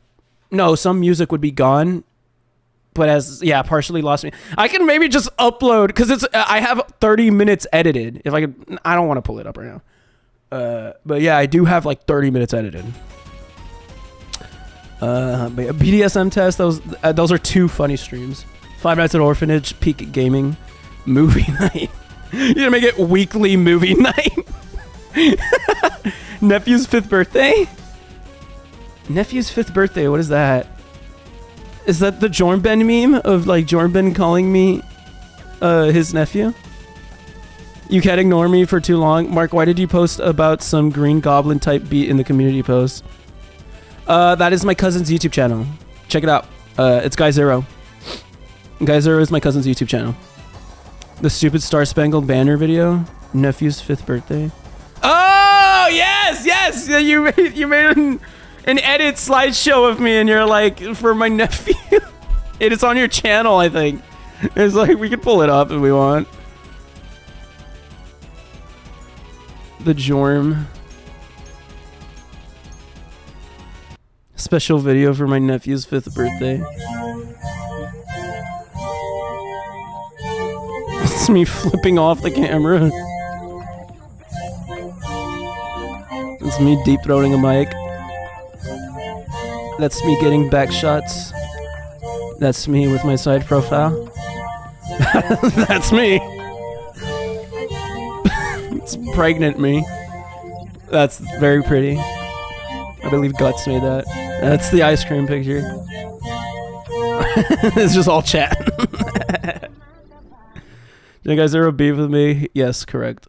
[SPEAKER 10] No, some music would be gone. But partially lost me. I can maybe just upload, because I have 30 minutes edited. If I could, I don't want to pull it up right now. But yeah, I do have like 30 minutes edited. But yeah, BDSM test. Those are 2 funny streams. 5 Nights at Orphanage, peak gaming, movie night. You're gonna make it weekly movie night. Nephew's 5th birthday. Nephew's 5th birthday. What is that? Is that the Jornben meme of like Jornben calling me his nephew? You can't ignore me for too long. Mark, why did you post about some Green Goblin type beat in the community post? That is my cousin's YouTube channel. Check it out. It's Guy Zero. Guy Zero is my cousin's YouTube channel. The stupid Star Spangled Banner video. Nephew's 5th birthday. Oh yes! You made an edit slideshow of me, and you're like, for my nephew. It is on your channel, I think. It's like, we can pull it up if we want. The Jorm. Special video for my nephew's 5th birthday. It's me flipping off the camera. It's me deep throating a mic. That's me getting back shots. That's me with my side profile. That's me. It's pregnant me. That's very pretty. I believe Guts made that. That's the ice cream picture. It's just all chat. You guys ever beef with me? Yes, correct.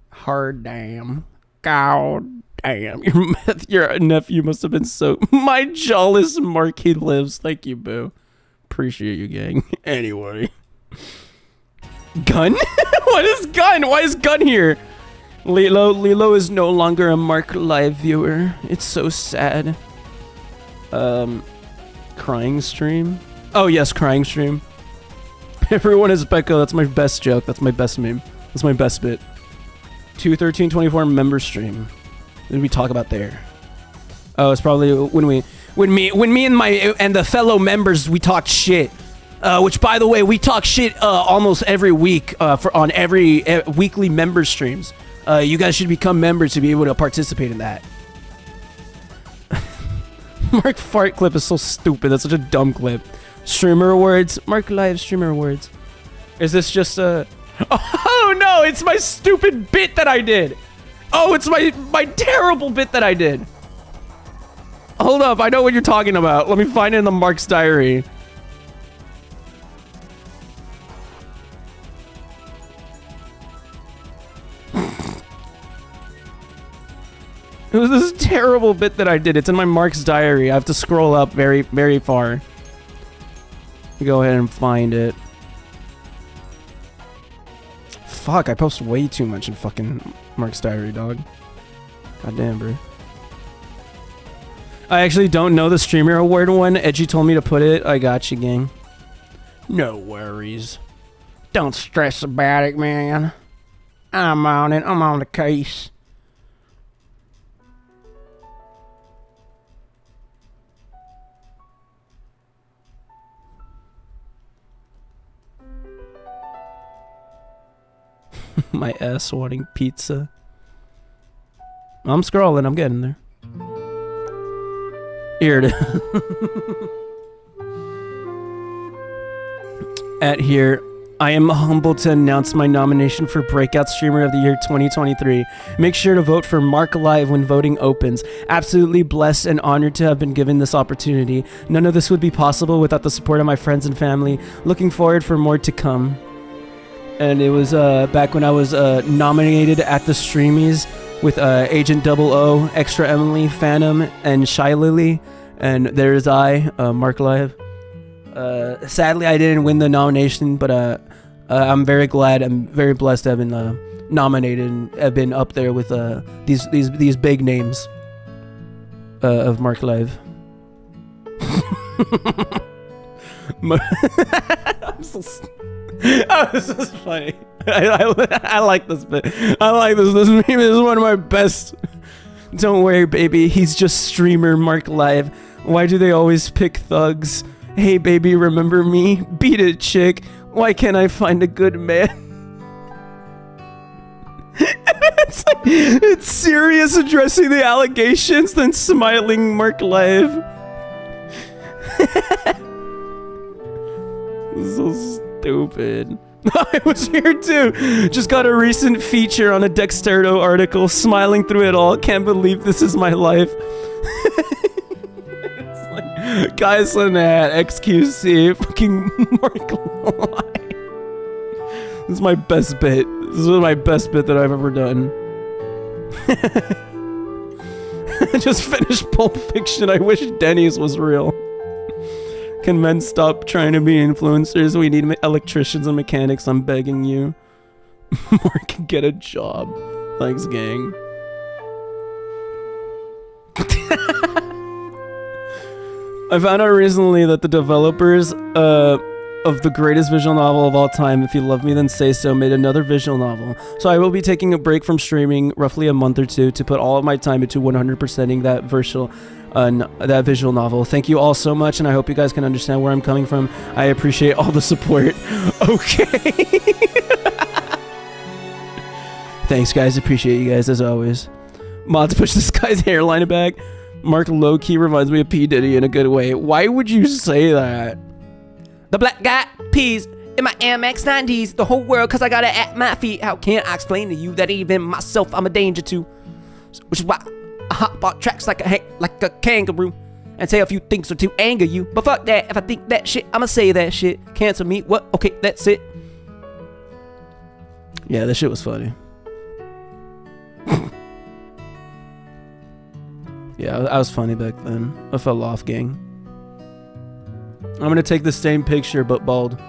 [SPEAKER 10] Hard damn. God damn. Your nephew must have been so... My jawless Mark, he lives. Thank you, boo. Appreciate you, gang. Anyway. Gun? What is Gun? Why is Gun here? Lilo is no longer a Marc Live viewer. It's so sad. Crying stream? Oh yes, crying stream. Everyone is Becco. That's my best joke. That's my best meme. That's my best bit. 21324 member stream. What did we talk about there? Oh, it's probably when me and the fellow members we talked shit. Which, by the way, we talk shit almost every week on every weekly member streams. You guys should become members to be able to participate in that. Marc fart clip is so stupid. That's such a dumb clip. Streamer awards. Marc Live streamer awards. Is this just a... Oh no, it's my stupid bit that I did. Oh, it's my terrible bit that I did. Hold up, I know what you're talking about. Let me find it in the Marc's diary. It was this terrible bit that I did. It's in my Marc's diary. I have to scroll up very, very far. Go ahead and find it. Fuck, I post way too much in fucking Marc's diary, dog. Goddamn, bro. I actually don't know the streamer award one. Edgy told me to put it. I got you, gang. No worries. Don't stress about it, man. I'm on it. I'm on the case. My ass wanting pizza. I'm scrolling. I'm getting there. Here it is. At here, I am humbled to announce my nomination for Breakout Streamer of the Year 2023. Make sure to vote for marclive when voting opens. Absolutely blessed and honored to have been given this opportunity. None of this would be possible without the support of my friends and family. Looking forward for more to come. And it was back when I was nominated at the Streamies with Agent 00, Extra Emily, Phantom, and Shy Lily. And there's I, marclive. Sadly, I didn't win the nomination, but I'm very glad. I'm very blessed to have been nominated and have been up there with these big names of marclive. I'm so oh, this is funny. I like this bit. I like this. This meme is one of my best. Don't worry, baby. He's just streamer marclive. Why do they always pick thugs? Hey, baby, remember me? Beat it, chick. Why can't I find a good man? it's serious, addressing the allegations, then smiling marclive. So stupid. I was here too. Just got a recent feature on a Dexterdo article. Smiling through it all. Can't believe this is my life. It's like, guys on that XQC fucking marclive. This is my best bit. This is my best bit that I've ever done. I just finished Pulp Fiction. I wish Denny's was real. Can men stop trying to be influencers? We need electricians and mechanics. I'm begging you. Marc, get a job. Thanks, gang. I found out recently that the developers of the greatest visual novel of all time, If You Love Me Then Say So, made another visual novel. So I will be taking a break from streaming roughly a month or two to put all of my time into 100%ing that visual novel. Thank you all so much, and I hope you guys can understand where I'm coming from. I appreciate all the support. Okay. Thanks, guys. Appreciate you guys, as always. Mods, push this guy's hairline back. Marc low-key reminds me of P. Diddy in a good way. Why would you say that? The black guy peas in my MX 90s. The whole world, because I got it at my feet. How can I explain to you that even myself I'm a danger to? Which is why I hop on tracks like a kangaroo and say a few things or to anger you. But fuck that. If I think that shit, I'ma say that shit. Cancel me. What? Okay, that's it. Yeah, that shit was funny. Yeah, I was funny back then. I fell off, gang. I'm gonna take the same picture, but bald.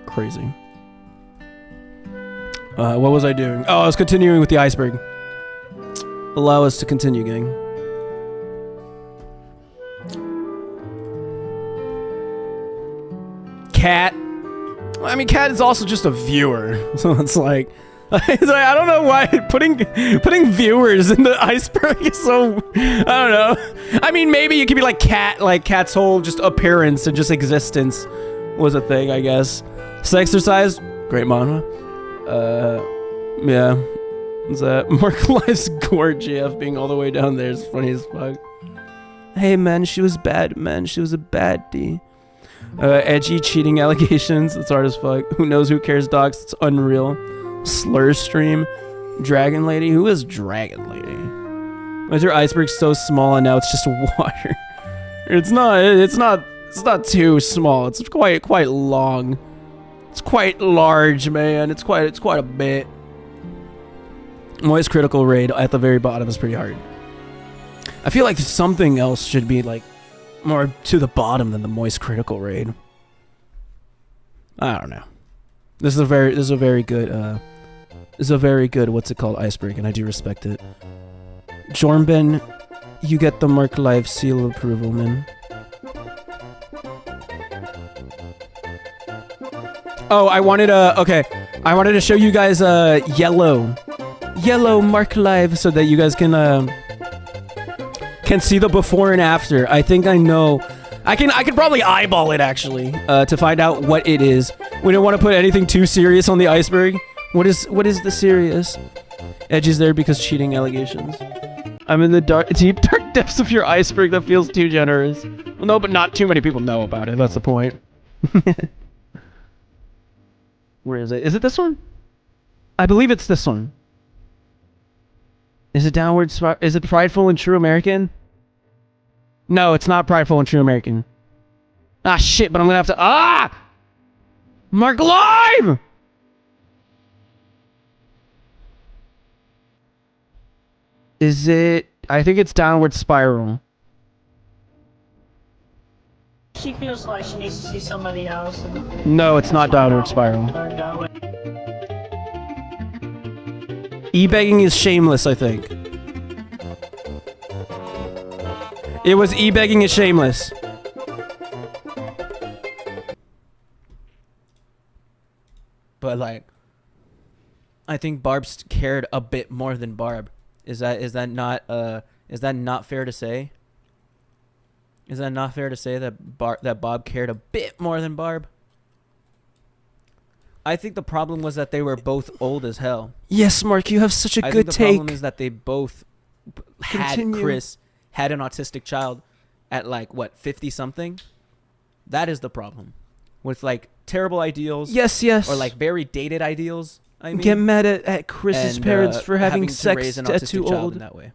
[SPEAKER 10] crazy. What was I doing? Oh, I was continuing with the iceberg. Allow us to continue, gang. Cat. I mean, Cat is also just a viewer, so it's like I don't know why putting viewers in the iceberg is so. I don't know. I mean, maybe you could be like Cat, like Cat's whole just appearance and just existence was a thing, I guess. Sexercise, great manga. Yeah. Is that Marclive's gore GF being all the way down there is funny as fuck. Hey man, she was bad, man. She was a baddie. Edgy cheating allegations. It's hard as fuck. Who knows? Who cares? Dogs. It's unreal. Slur stream. Dragon lady. Who is Dragon lady? Why is your iceberg so small and now it's just water? It's not too small. It's quite long. It's quite large, man. It's quite a bit. Moist critical raid at the very bottom is pretty hard. I feel like something else should be like more to the bottom than the moist critical raid. I don't know. This is a very good what's it called, iceberg, and I do respect it. Jormben, you get the marclive seal of approval, man. Oh, I wanted to show you guys yellow marclive so that you guys can see the before and after. I think I know. I can probably eyeball it actually to find out what it is. We don't want to put anything too serious on the iceberg. What is the serious? Edge is there because cheating allegations. I'm in the deep dark depths of your iceberg. That feels too generous. Well, no, but not too many people know about it. That's the point. Where is it? Is it this one? I believe it's this one. Is it downward? Is it Prideful and True American? No, it's not Prideful and True American. Ah, shit, but I'm gonna have to... marclive! Is it... I think it's Downward Spiral.
[SPEAKER 12] She feels like she needs to see somebody else.
[SPEAKER 10] No, it's not Downward Spiral. E-begging is shameless, I think. It was e-begging is shameless. But like, I think Barb cared a bit more than Barb. Is that not fair to say? Is that not fair to say that Bob cared a bit more than Barb? I think the problem was that they were both old as hell. Yes, Mark, you have such a good take. The problem is that they both Chris had an autistic child at like what 50 something. That is the problem with like terrible ideals. Yes. Or like very dated ideals. I mean, get mad at Chris's parents for having sex at too old. In that way.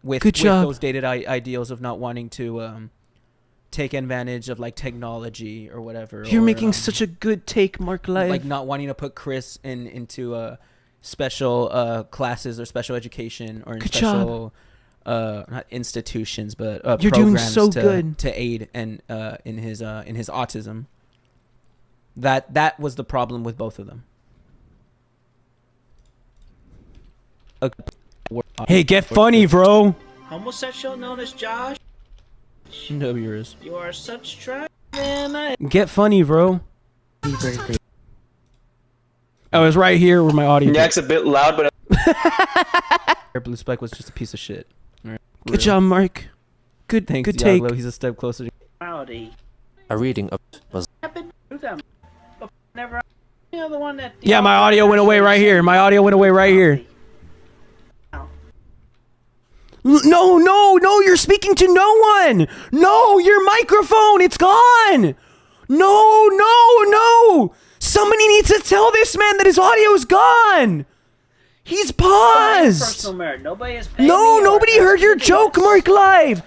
[SPEAKER 10] With those dated ideals of not wanting to take advantage of like technology or whatever. You're making such a good take, marclive. Like not wanting to put Chris into special classes or special education or in special not institutions, but you're doing so good to aid and in his autism. That was the problem with both of them. Hey, get funny, bro.
[SPEAKER 12] Homosexual known as Josh.
[SPEAKER 10] No, yours.
[SPEAKER 12] You are such trash, man.
[SPEAKER 10] Get funny, bro. Oh, it's right here where my audio.
[SPEAKER 13] Neck's a bit loud, but.
[SPEAKER 10] Blue Spike was just a piece of shit. Right. Good job, Mark. Good. Thanks, good take. He's a step closer.
[SPEAKER 12] Howdy.
[SPEAKER 14] A reading of was.
[SPEAKER 12] Never. You know, the one that.
[SPEAKER 10] Yeah, my audio went away right here. My audio went away right here. No, you're speaking to no one. No, your microphone, it's gone. No. Somebody needs to tell this man that his audio is gone. He's paused. Nobody heard your joke, marclive.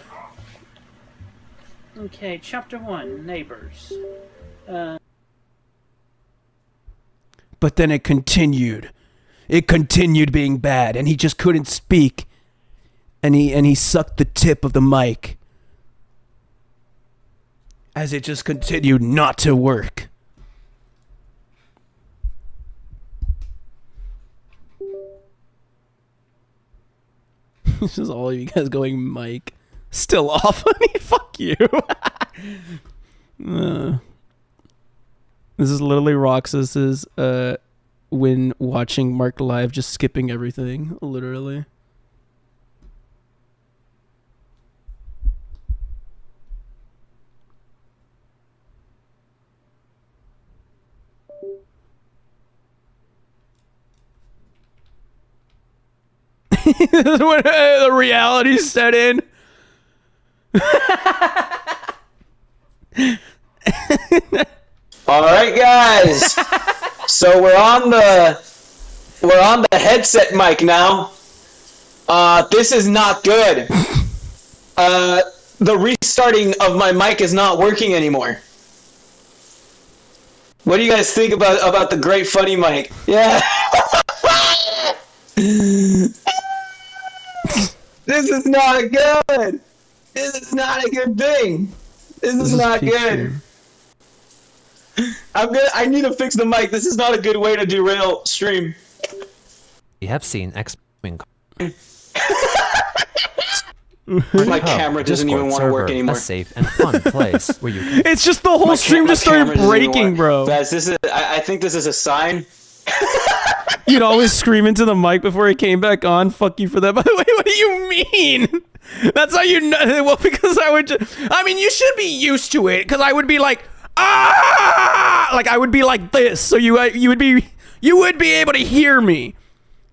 [SPEAKER 12] Okay, chapter 1, neighbors.
[SPEAKER 10] But then it continued. It continued being bad, and he just couldn't speak. And he sucked the tip of the mic as it just continued not to work. This is all of you guys going, Mike. Still off on me? Fuck you. This is literally Roxas's when watching Marc live, just skipping everything, literally. When the reality set in.
[SPEAKER 13] All right, guys. So we're on the headset mic now. This is not good. The restarting of my mic is not working anymore. What do you guys think about the great funny mic? Yeah. This is not good. This is not a good thing. This is not good. I need to fix the mic. This is not a good way to derail stream.
[SPEAKER 14] We have seen X-Wing.
[SPEAKER 13] My camera doesn't even want to work anymore.
[SPEAKER 14] A safe and fun place where you can...
[SPEAKER 10] It's just the whole stream just started breaking, bro.
[SPEAKER 13] Guys, I think this is a sign.
[SPEAKER 10] You'd always scream into the mic before it came back on. Fuck you for that. By the way, what do you mean? That's how you know. Well, because I would just... I mean, you should be used to it, because I would be like, ah! Like, I would be like this, so you would be able to hear me.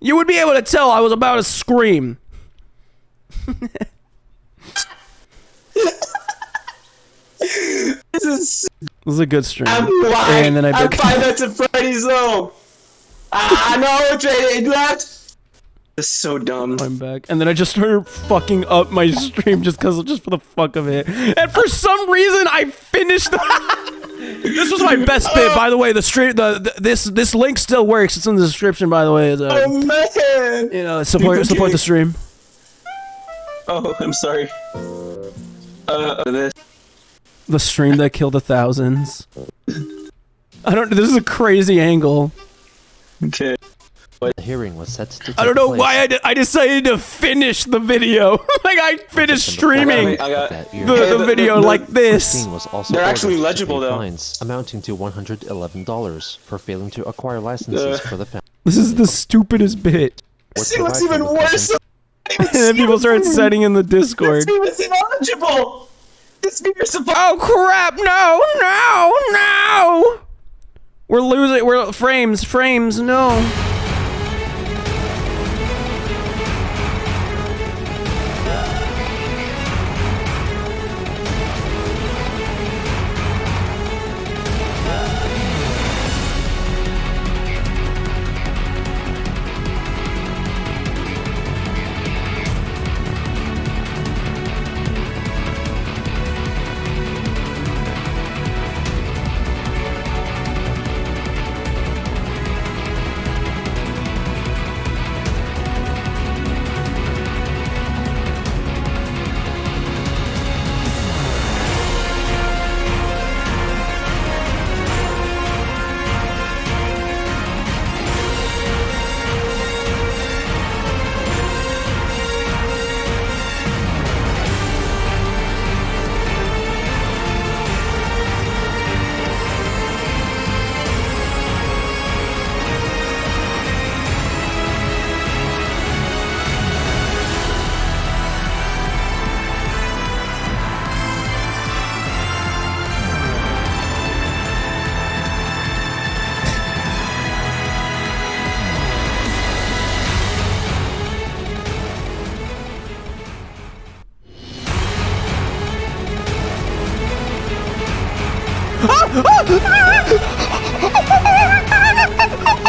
[SPEAKER 10] You would be able to tell I was about to scream.
[SPEAKER 13] This
[SPEAKER 10] was a good stream.
[SPEAKER 13] I'm lying.
[SPEAKER 10] And then
[SPEAKER 13] I'm Five Nights at Freddy's though. I know it left. This is so dumb.
[SPEAKER 10] I'm back. And then I just started fucking up my stream just for the fuck of it. And for some reason I finished This was my best bit, by the way. The stream this link still works. It's in the description, by the way.
[SPEAKER 13] Oh man.
[SPEAKER 10] You know, support the stream.
[SPEAKER 13] Oh, I'm sorry. This.
[SPEAKER 10] The stream that killed the thousands. This is a crazy angle.
[SPEAKER 13] Okay.
[SPEAKER 14] The hearing was set to
[SPEAKER 10] I don't know why I decided to finish the video. Like, I finished streaming the video like this.
[SPEAKER 13] They're actually legible, though.
[SPEAKER 14] Fines amounting to $111 for failing to acquire licenses for the family.
[SPEAKER 10] This is the stupidest bit.
[SPEAKER 13] See what's even worse?
[SPEAKER 10] And then people started setting in the Discord.
[SPEAKER 13] This game is ineligible. This game is supposed.
[SPEAKER 10] Oh crap! No! We're losing. We're frames. No.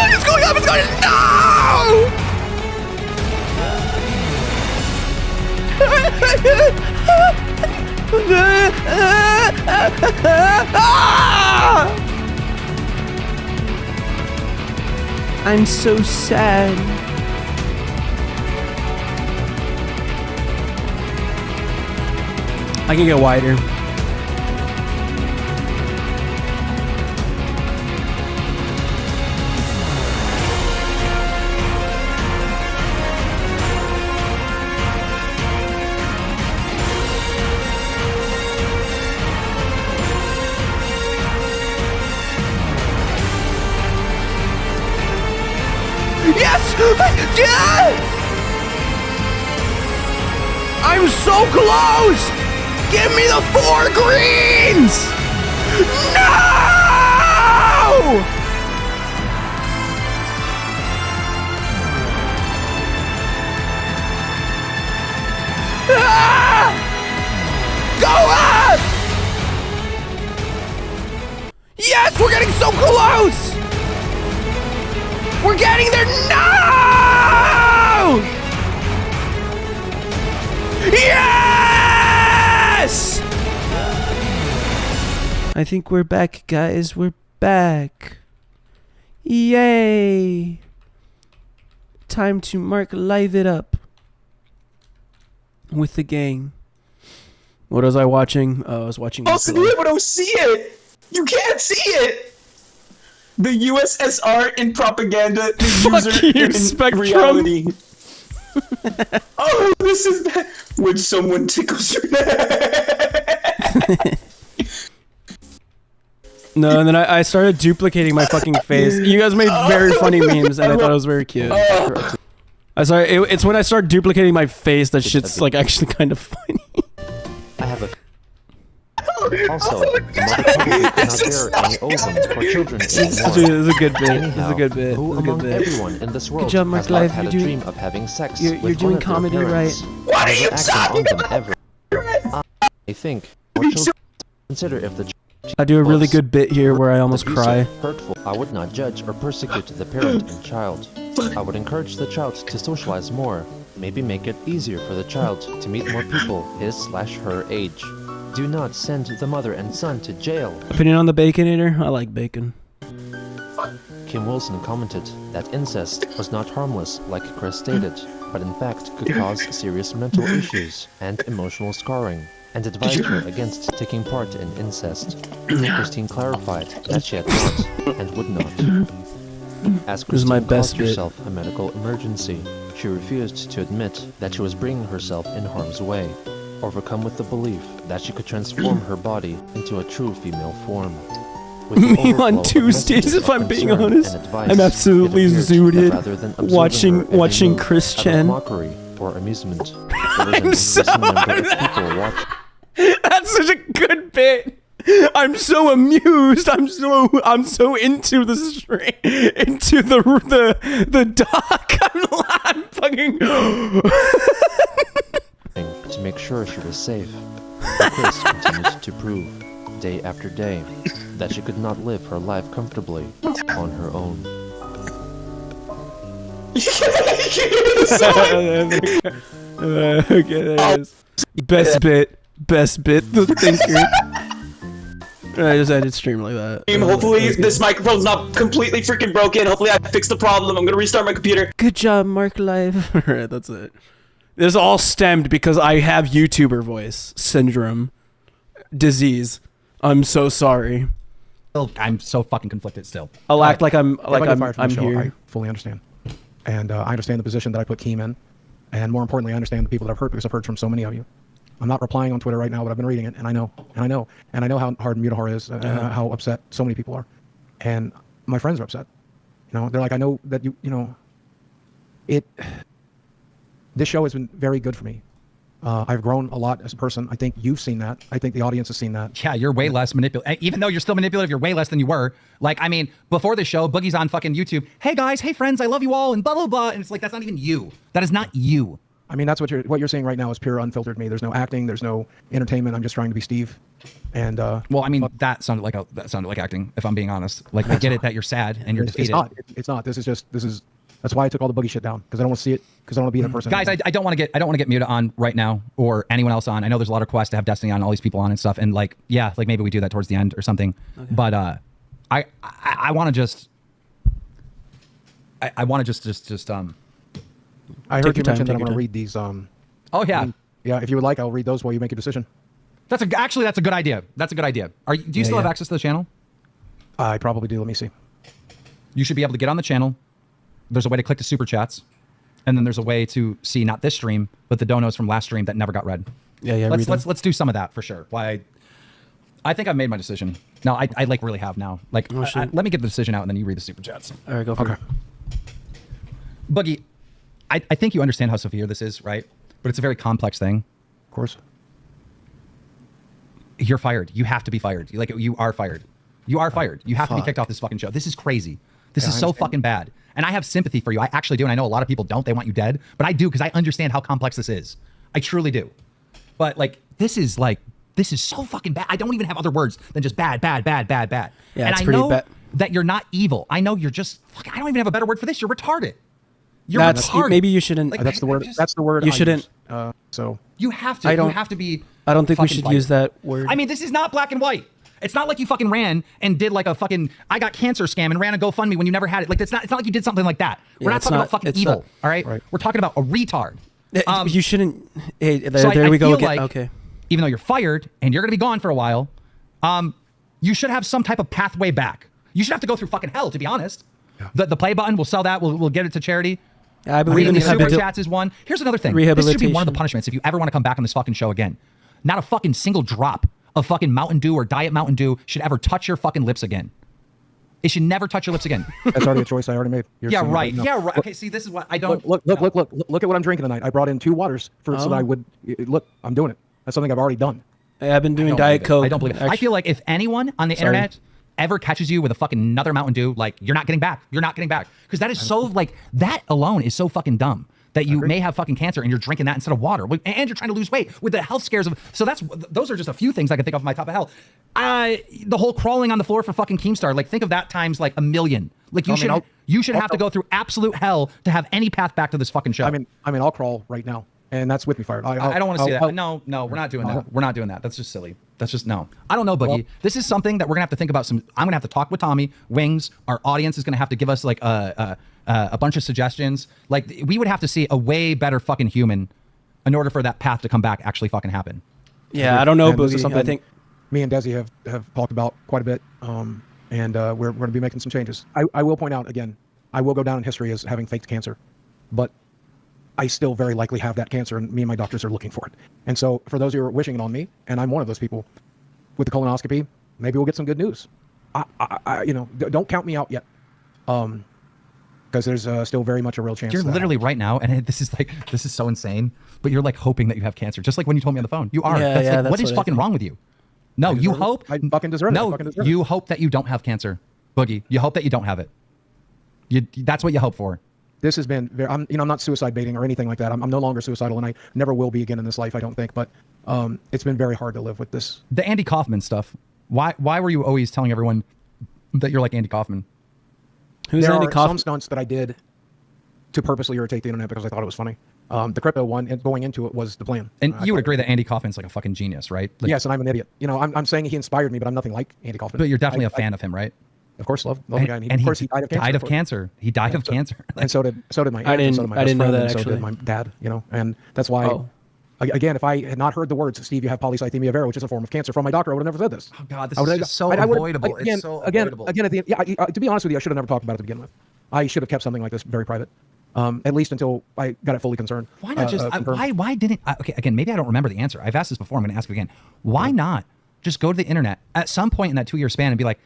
[SPEAKER 10] It's going up! No! I'm so sad. I can get wider. I'm so close! Give me the 4 greens! No! Ah! Go up! Yes, we're getting so close! We're getting there. No! Yes! I think we're back, guys. We're back. Yay! Time to Marc live it up with the gang. What was I watching? I was watching.
[SPEAKER 13] Also, you don't see it. You can't see it. The USSR in propaganda, the user in
[SPEAKER 10] Spectrum.
[SPEAKER 13] reality. Oh, this is bad. When someone tickles your neck.
[SPEAKER 10] No, and then I started duplicating my fucking face. You guys made very funny memes, and I thought it was very cute. I sorry, it's when I start duplicating my face that shit's like actually kind of funny.
[SPEAKER 14] I have a. Also, not there any ovum for children
[SPEAKER 10] This is a good bit. This is a good bit.
[SPEAKER 14] Who
[SPEAKER 10] This is a good
[SPEAKER 14] among
[SPEAKER 10] bit.
[SPEAKER 14] everyone in this world
[SPEAKER 10] Good job, Marc
[SPEAKER 14] has not
[SPEAKER 10] Live.
[SPEAKER 14] had
[SPEAKER 10] You're
[SPEAKER 14] a
[SPEAKER 10] doing.
[SPEAKER 14] dream of having sex
[SPEAKER 10] You're
[SPEAKER 14] with
[SPEAKER 10] doing
[SPEAKER 14] one of their
[SPEAKER 10] comedy right.
[SPEAKER 14] parents?
[SPEAKER 13] What are you
[SPEAKER 14] Never acted
[SPEAKER 13] talking
[SPEAKER 14] on them
[SPEAKER 13] about?
[SPEAKER 14] ever. I think more children consider if the
[SPEAKER 10] I do a really good bit here where I almost cry.
[SPEAKER 14] hurtful. I would not judge or persecute the parent and child. I would encourage the child to socialize more. Maybe make it easier for the child to meet more people his/her age. Do not send the mother and son to jail.
[SPEAKER 10] Opinion on the Baconator? I like bacon.
[SPEAKER 14] Kim Wilson commented that incest was not harmless like Chris stated, but in fact could cause serious mental issues and emotional scarring, and advised her against taking part in incest. Christine clarified that she had not and would not. As
[SPEAKER 10] This is my
[SPEAKER 14] Christine
[SPEAKER 10] best
[SPEAKER 14] caused
[SPEAKER 10] bit.
[SPEAKER 14] herself a medical emergency, she refused to admit that she was bringing herself in harm's way, overcome with the belief that she could transform her body into a true female form. With the
[SPEAKER 10] Me
[SPEAKER 14] overflow
[SPEAKER 10] on
[SPEAKER 14] of
[SPEAKER 10] Tuesdays,
[SPEAKER 14] messages
[SPEAKER 10] if
[SPEAKER 14] of
[SPEAKER 10] I'm being
[SPEAKER 14] concern
[SPEAKER 10] honest,
[SPEAKER 14] and advice,
[SPEAKER 10] I'm absolutely
[SPEAKER 14] it appeared that
[SPEAKER 10] zooted
[SPEAKER 14] rather than observing
[SPEAKER 10] watching
[SPEAKER 14] her every
[SPEAKER 10] watching
[SPEAKER 14] move
[SPEAKER 10] Chris
[SPEAKER 14] out of
[SPEAKER 10] Chen.
[SPEAKER 14] mockery or amusement, there was an
[SPEAKER 10] I'm so
[SPEAKER 14] increasing number of people watching.
[SPEAKER 10] That's such a good bit. I'm so amused. I'm so into the stream, into the doc. I'm fucking.
[SPEAKER 14] To make sure she was safe, but Chris continued to prove, day after day, that she could not live her life comfortably on her own.
[SPEAKER 10] Okay, there it is. Best bit. The thinker. I just ended stream like that.
[SPEAKER 13] Hopefully this microphone's not completely freaking broken. Hopefully I fixed the problem. I'm gonna restart my computer.
[SPEAKER 10] Good job, Marc Live. Alright, that's it. This all stemmed because I have YouTuber voice syndrome disease. I'm so sorry.
[SPEAKER 5] I'm so fucking conflicted still.
[SPEAKER 10] I'll act like I'm
[SPEAKER 9] If I get fired from
[SPEAKER 10] I'm
[SPEAKER 9] the show,
[SPEAKER 10] here.
[SPEAKER 9] I fully understand, and I understand the position that I put Keem in, and more importantly, I understand the people that I've hurt because I've heard from so many of you. I'm not replying on Twitter right now, but I've been reading it, and I know how hard Mutahar is, and how upset so many people are, and my friends are upset. You know, they're like, I know that you know. This show has been very good for me. I've grown a lot as a person. I think you've seen that. I think the audience has seen that.
[SPEAKER 5] Yeah, you're way less manipulative. Even though you're still manipulative, you're way less than you were. Like, I mean, before the show, Boogie's on fucking YouTube. Hey guys, hey friends, I love you all, and blah blah blah. And it's like, that's not even you. That is not you.
[SPEAKER 9] I mean, that's what you're seeing right now is pure unfiltered me. There's no acting. There's no entertainment. I'm just trying to be Steve. And
[SPEAKER 5] well, I mean, that sounded like acting. If I'm being honest, like I get it that you're sad and you're defeated.
[SPEAKER 9] It's not. This is. That's why I took all the Boogie shit down, because I don't want to see it, because I don't want to be that person.
[SPEAKER 5] Guys, I don't want to get Muta on right now, or anyone else on. I know there's a lot of requests to have Destiny on, all these people on and stuff, and like, yeah, like maybe we do that towards the end or something. Okay. But I want to just I want to just
[SPEAKER 9] I heard you mention that I'm going to read these.
[SPEAKER 5] Oh yeah.
[SPEAKER 9] Yeah, if you would like, I'll read those while you make a decision.
[SPEAKER 5] That's a good idea. That's a good idea. Do you still have access to the channel?
[SPEAKER 9] I probably do. Let me see.
[SPEAKER 5] You should be able to get on the channel. There's a way to click the super chats, and then there's a way to see not this stream, but the donos from last stream that never got read.
[SPEAKER 10] Yeah.
[SPEAKER 5] Let's do some of that for sure. Why? I think I've made my decision. No, I like really have now. Like, let me get the decision out, and then you read the super chats.
[SPEAKER 10] All right, go for it.
[SPEAKER 5] Boogie, I think you understand how severe this is, right? But it's a very complex thing.
[SPEAKER 9] Of course.
[SPEAKER 5] You're fired. You have to be fired. You are fired. You are fired. You have to be kicked off this fucking show. This is crazy. This is so fucking bad. And I have sympathy for you. I actually do. And I know a lot of people don't. They want you dead. But I do because I understand how complex this is. I truly do. But this is so fucking bad. I don't even have other words than just bad, bad, bad, bad, bad.
[SPEAKER 10] Yeah,
[SPEAKER 5] and
[SPEAKER 10] it's
[SPEAKER 5] I
[SPEAKER 10] pretty
[SPEAKER 5] know
[SPEAKER 10] bad.
[SPEAKER 5] that you're not evil. I know you're just, I don't even have a better word for this. You're retarded. You're
[SPEAKER 10] That's
[SPEAKER 5] retarded.
[SPEAKER 10] maybe you shouldn't.
[SPEAKER 9] That's the word. That's the word.
[SPEAKER 10] You
[SPEAKER 9] I
[SPEAKER 10] shouldn't.
[SPEAKER 9] use. So
[SPEAKER 5] you have to. You have to be.
[SPEAKER 10] I don't think we
[SPEAKER 5] fucking
[SPEAKER 10] should
[SPEAKER 5] fired.
[SPEAKER 10] use that word.
[SPEAKER 5] I mean, this is not black and white. It's not like you fucking ran and did like a fucking I got cancer scam and ran a GoFundMe when you never had it. Like it's not like you did something like that. We're not talking about fucking evil. All right? We're talking about a retard.
[SPEAKER 10] You shouldn't. Hey,
[SPEAKER 5] So
[SPEAKER 10] there
[SPEAKER 5] I
[SPEAKER 10] we go
[SPEAKER 5] feel
[SPEAKER 10] again.
[SPEAKER 5] like
[SPEAKER 10] Okay.
[SPEAKER 5] Even though you're fired and you're gonna be gone for a while, you should have some type of pathway back. You should have to go through fucking hell, to be honest. The play button, we'll sell that. We'll get it to charity.
[SPEAKER 10] I believe in
[SPEAKER 5] the super
[SPEAKER 10] rehabilitation.
[SPEAKER 5] chats is one. Here's another thing. This should be one of the punishments if you ever want to come back on this fucking show again. Not a fucking single drop of fucking Mountain Dew or Diet Mountain Dew should ever touch your fucking lips again. It should never touch your lips again.
[SPEAKER 9] That's already a choice I already made.
[SPEAKER 5] Yeah, right. Yeah, right. Okay, see, this is what I don't.
[SPEAKER 9] Look at what I'm drinking tonight. I brought in 2 waters so that I would look. I'm doing it. That's something I've already done.
[SPEAKER 10] Hey, I've been doing Diet Coke.
[SPEAKER 5] I don't believe it. I feel like if anyone on the internet ever catches you with a fucking another Mountain Dew, you're not getting back. You're not getting back. Because that is so, that alone is so fucking dumb. That you may have fucking cancer and you're drinking that instead of water. And you're trying to lose weight with the health scares of. So those are just a few things I can think of my top of hell. The whole crawling on the floor for fucking Keemstar, think of that times a million. You should have to go through absolute hell to have any path back to this fucking show.
[SPEAKER 9] I mean, I'll crawl right now, and that's with me fired.
[SPEAKER 5] I don't want to see that. No, we're not doing that. We're not doing that. That's just silly. That's just no. I don't know, Boogie. Well, this is something that we're gonna have to think about. I'm gonna have to talk with Tommy Wings. Our audience is gonna have to give us a bunch of suggestions. We would have to see a way better fucking human in order for that path to come back actually fucking happen.
[SPEAKER 10] Yeah, I don't know, Boogie. I think
[SPEAKER 9] me and Desi have talked about quite a bit, and we're going to be making some changes. I will point out again, I will go down in history as having faked cancer, but I still very likely have that cancer, and me and my doctors are looking for it. And so, for those who are wishing it on me, and I'm one of those people, with the colonoscopy, maybe we'll get some good news. Don't count me out yet. Because there's still very much a real chance.
[SPEAKER 5] You're literally right now, and this is so insane. But you're hoping that you have cancer, just like when you told me on the phone. You are.
[SPEAKER 10] Yeah,
[SPEAKER 5] what is fucking wrong with you? No, you hope.
[SPEAKER 9] I fucking deserve it.
[SPEAKER 5] No, you hope that you don't have cancer, Boogie. You hope that you don't have it. That's what you hope for.
[SPEAKER 9] This has been very. I'm not suicide baiting or anything like that. I'm no longer suicidal, and I never will be again in this life. I don't think. But it's been very hard to live with this.
[SPEAKER 5] The Andy Kaufman stuff. Why were you always telling everyone that you're like Andy Kaufman?
[SPEAKER 9] There are some stunts that I did to purposely irritate the internet because I thought it was funny. The crypto one and going into it was the plan.
[SPEAKER 5] And you would agree that Andy Kaufman's like a fucking genius, right?
[SPEAKER 9] Yes, and I'm an idiot. I'm saying he inspired me, but I'm nothing like Andy Kaufman.
[SPEAKER 5] But you're definitely a fan of him, right?
[SPEAKER 9] Of course, love the guy.
[SPEAKER 5] And
[SPEAKER 9] of course, he died of cancer.
[SPEAKER 5] He died of cancer.
[SPEAKER 9] And so did my aunt.
[SPEAKER 10] I didn't know that,
[SPEAKER 9] and so
[SPEAKER 10] actually.
[SPEAKER 9] did my dad. And that's why. Again, if I had not heard the words, Steve, you have polycythemia vera, which is a form of cancer, from my doctor, I would have never said this.
[SPEAKER 5] Oh God, this is just so avoidable. It's so avoidable.
[SPEAKER 9] Again, to be honest with you, I should have never talked about it to begin with. I should have kept something like this very private, at least until I got it fully concerned.
[SPEAKER 5] Why not just? Why didn't? Okay, again, maybe I don't remember the answer. I've asked this before. I'm going to ask it again. Why not just go to the internet at some point in that 2-year span and be like,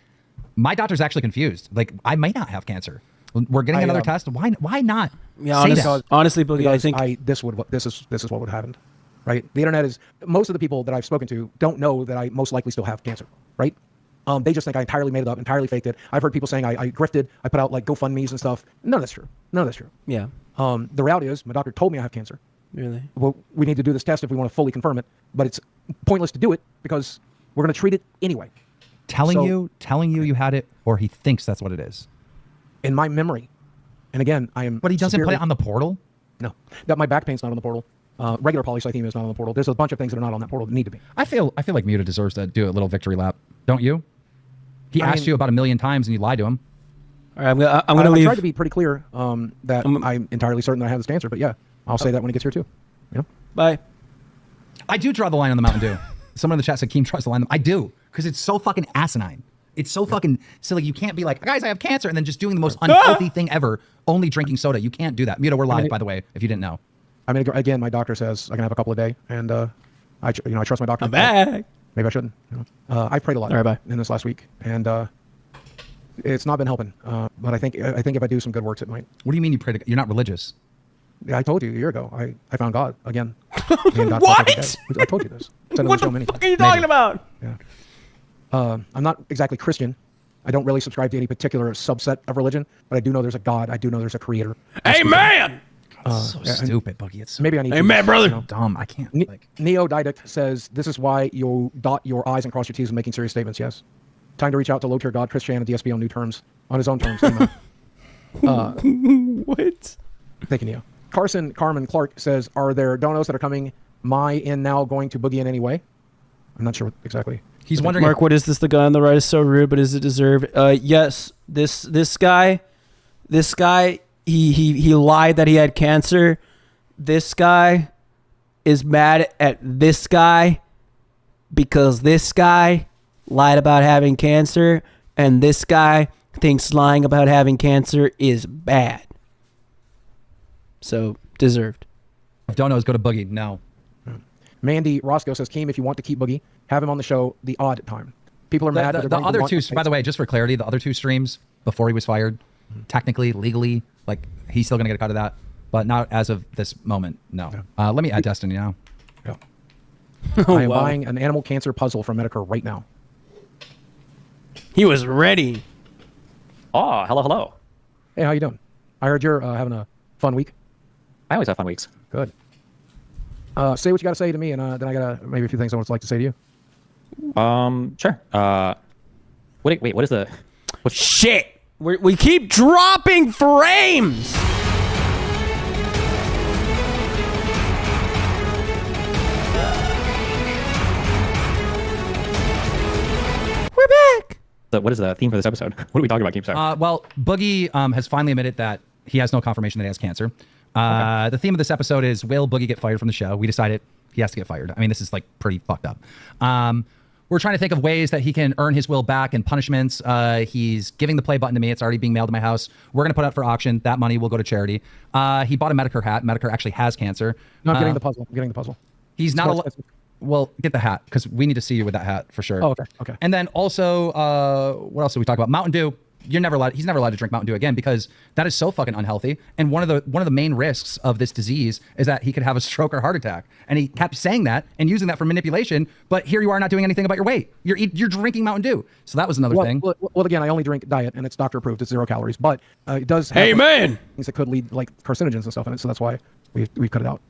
[SPEAKER 5] my doctor's actually confused. I might not have cancer. We're getting another test. Why not?
[SPEAKER 10] Yeah, honestly, Boogie, I think
[SPEAKER 9] this is what would have happened. Right? The internet is, most of the people that I've spoken to don't know that I most likely still have cancer, right? They just think I entirely made it up, entirely faked it. I've heard people saying I grifted, I put out GoFundMes and stuff. None of that's true.
[SPEAKER 10] Yeah.
[SPEAKER 9] The reality is my doctor told me I have cancer.
[SPEAKER 10] Really?
[SPEAKER 9] Well, we need to do this test if we want to fully confirm it, but it's pointless to do it because we're going to treat it anyway.
[SPEAKER 5] Telling you had it, or he thinks that's what it is.
[SPEAKER 9] In my memory. And again, I am.
[SPEAKER 5] But he doesn't put it on the portal?
[SPEAKER 9] No. That my back pain's not on the portal. Regular polycythemia is not on the portal. There's a bunch of things that are not on that portal that need to be.
[SPEAKER 5] I feel like Muta deserves to do a little victory lap, don't you? He asked you about 1 million times and you lied to him.
[SPEAKER 10] All right, I'm gonna leave.
[SPEAKER 9] I tried to be pretty clear that I'm entirely certain that I have this cancer, but yeah, I'll say that when he gets here too.
[SPEAKER 10] Bye.
[SPEAKER 5] I do draw the line on the Mountain Dew. Someone in the chat said Keem tries the line. I do, because it's so fucking asinine. It's so fucking silly. You can't be like, guys, I have cancer, and then just doing the most unhealthy thing ever, only drinking soda. You can't do that. Muta, we're live, by the way, if you didn't know.
[SPEAKER 9] I mean, again, my doctor says I can have a couple a day, and I trust my doctor.
[SPEAKER 10] I'm back.
[SPEAKER 9] Maybe I shouldn't. I prayed a lot in this last week, and It's not been helping, but I think if I do some good works, it might.
[SPEAKER 5] What do you mean you pray to? You're not religious.
[SPEAKER 9] Yeah, I told you a year ago. I found God again.
[SPEAKER 10] What?
[SPEAKER 9] I told you this.
[SPEAKER 10] What the fuck are you talking about?
[SPEAKER 9] Yeah. I'm not exactly Christian. I don't really subscribe to any particular subset of religion, but I do know there's a God. I do know there's a creator.
[SPEAKER 10] Amen!
[SPEAKER 5] So stupid, Buggy. It's so
[SPEAKER 9] maybe I need.
[SPEAKER 10] Amen, brother.
[SPEAKER 5] You know, dumb. I can't.
[SPEAKER 9] Neo Didact says this is why you dot your I's and cross your T's when making serious statements. Yes. Time to reach out to low-tier God Christianity DSP on new terms, on his own terms.
[SPEAKER 10] What?
[SPEAKER 9] Thank you, Neo. Carmen Clark says, are there donos that are coming my in now going to Boogie in any way? I'm not sure what exactly.
[SPEAKER 5] He's wondering.
[SPEAKER 10] Mark, what is this? The guy on the right is so rude, but is it deserved? Yes. This guy, he lied that he had cancer. This guy is mad at this guy because this guy lied about having cancer, and this guy thinks lying about having cancer is bad. So, deserved.
[SPEAKER 5] If donos, go to Boogie. No.
[SPEAKER 9] Mandy Roscoe says, Keem, if you want to keep Boogie, have him on the show the odd time. People are mad.
[SPEAKER 5] The other two, by the way, just for clarity, the other two streams before he was fired, technically, legally, like, he's still going to get a cut of that, but not as of this moment, no. Yeah. Let me add Destiny now.
[SPEAKER 9] Yeah. I am buying an animal cancer puzzle from Medicare right now.
[SPEAKER 10] He was ready.
[SPEAKER 7] Oh, hello.
[SPEAKER 9] Hey, how you doing? I heard you're having a fun week.
[SPEAKER 7] I always have fun weeks.
[SPEAKER 9] Good. Say what you got to say to me, and then I got maybe a few things I would like to say to you.
[SPEAKER 7] Sure. Wait, what is the...
[SPEAKER 10] Shit! We keep dropping frames! We're back!
[SPEAKER 7] What is the theme for this episode? What are we talking about, Keemstar?
[SPEAKER 5] Well, Boogie has finally admitted that he has no confirmation that he has cancer. The theme of this episode is, will Boogie get fired from the show? We decided he has to get fired. I mean, this is like pretty fucked up. We're trying to think of ways that he can earn his will back and punishments. He's giving the play button to me. It's already being mailed to my house. We're going to put it up for auction. That money will go to charity. He bought a Medicare hat. Medicare actually has cancer.
[SPEAKER 9] No, I'm getting the puzzle. I'm getting the puzzle.
[SPEAKER 5] He's not well, get the hat, because we need to see you with that hat for sure.
[SPEAKER 9] Oh, okay.
[SPEAKER 5] And then also, what else did we talk about? Mountain Dew. He's never allowed to drink Mountain Dew again, because that is so fucking unhealthy. And one of the main risks of this disease is that he could have a stroke or heart attack. And he kept saying that and using that for manipulation. But here you are not doing anything about your weight. You're drinking Mountain Dew. So that was another thing.
[SPEAKER 9] Well, again, I only drink diet, and it's doctor approved. It's 0 calories, but it does have things that could lead like carcinogens and stuff in it. So that's why we've cut it out.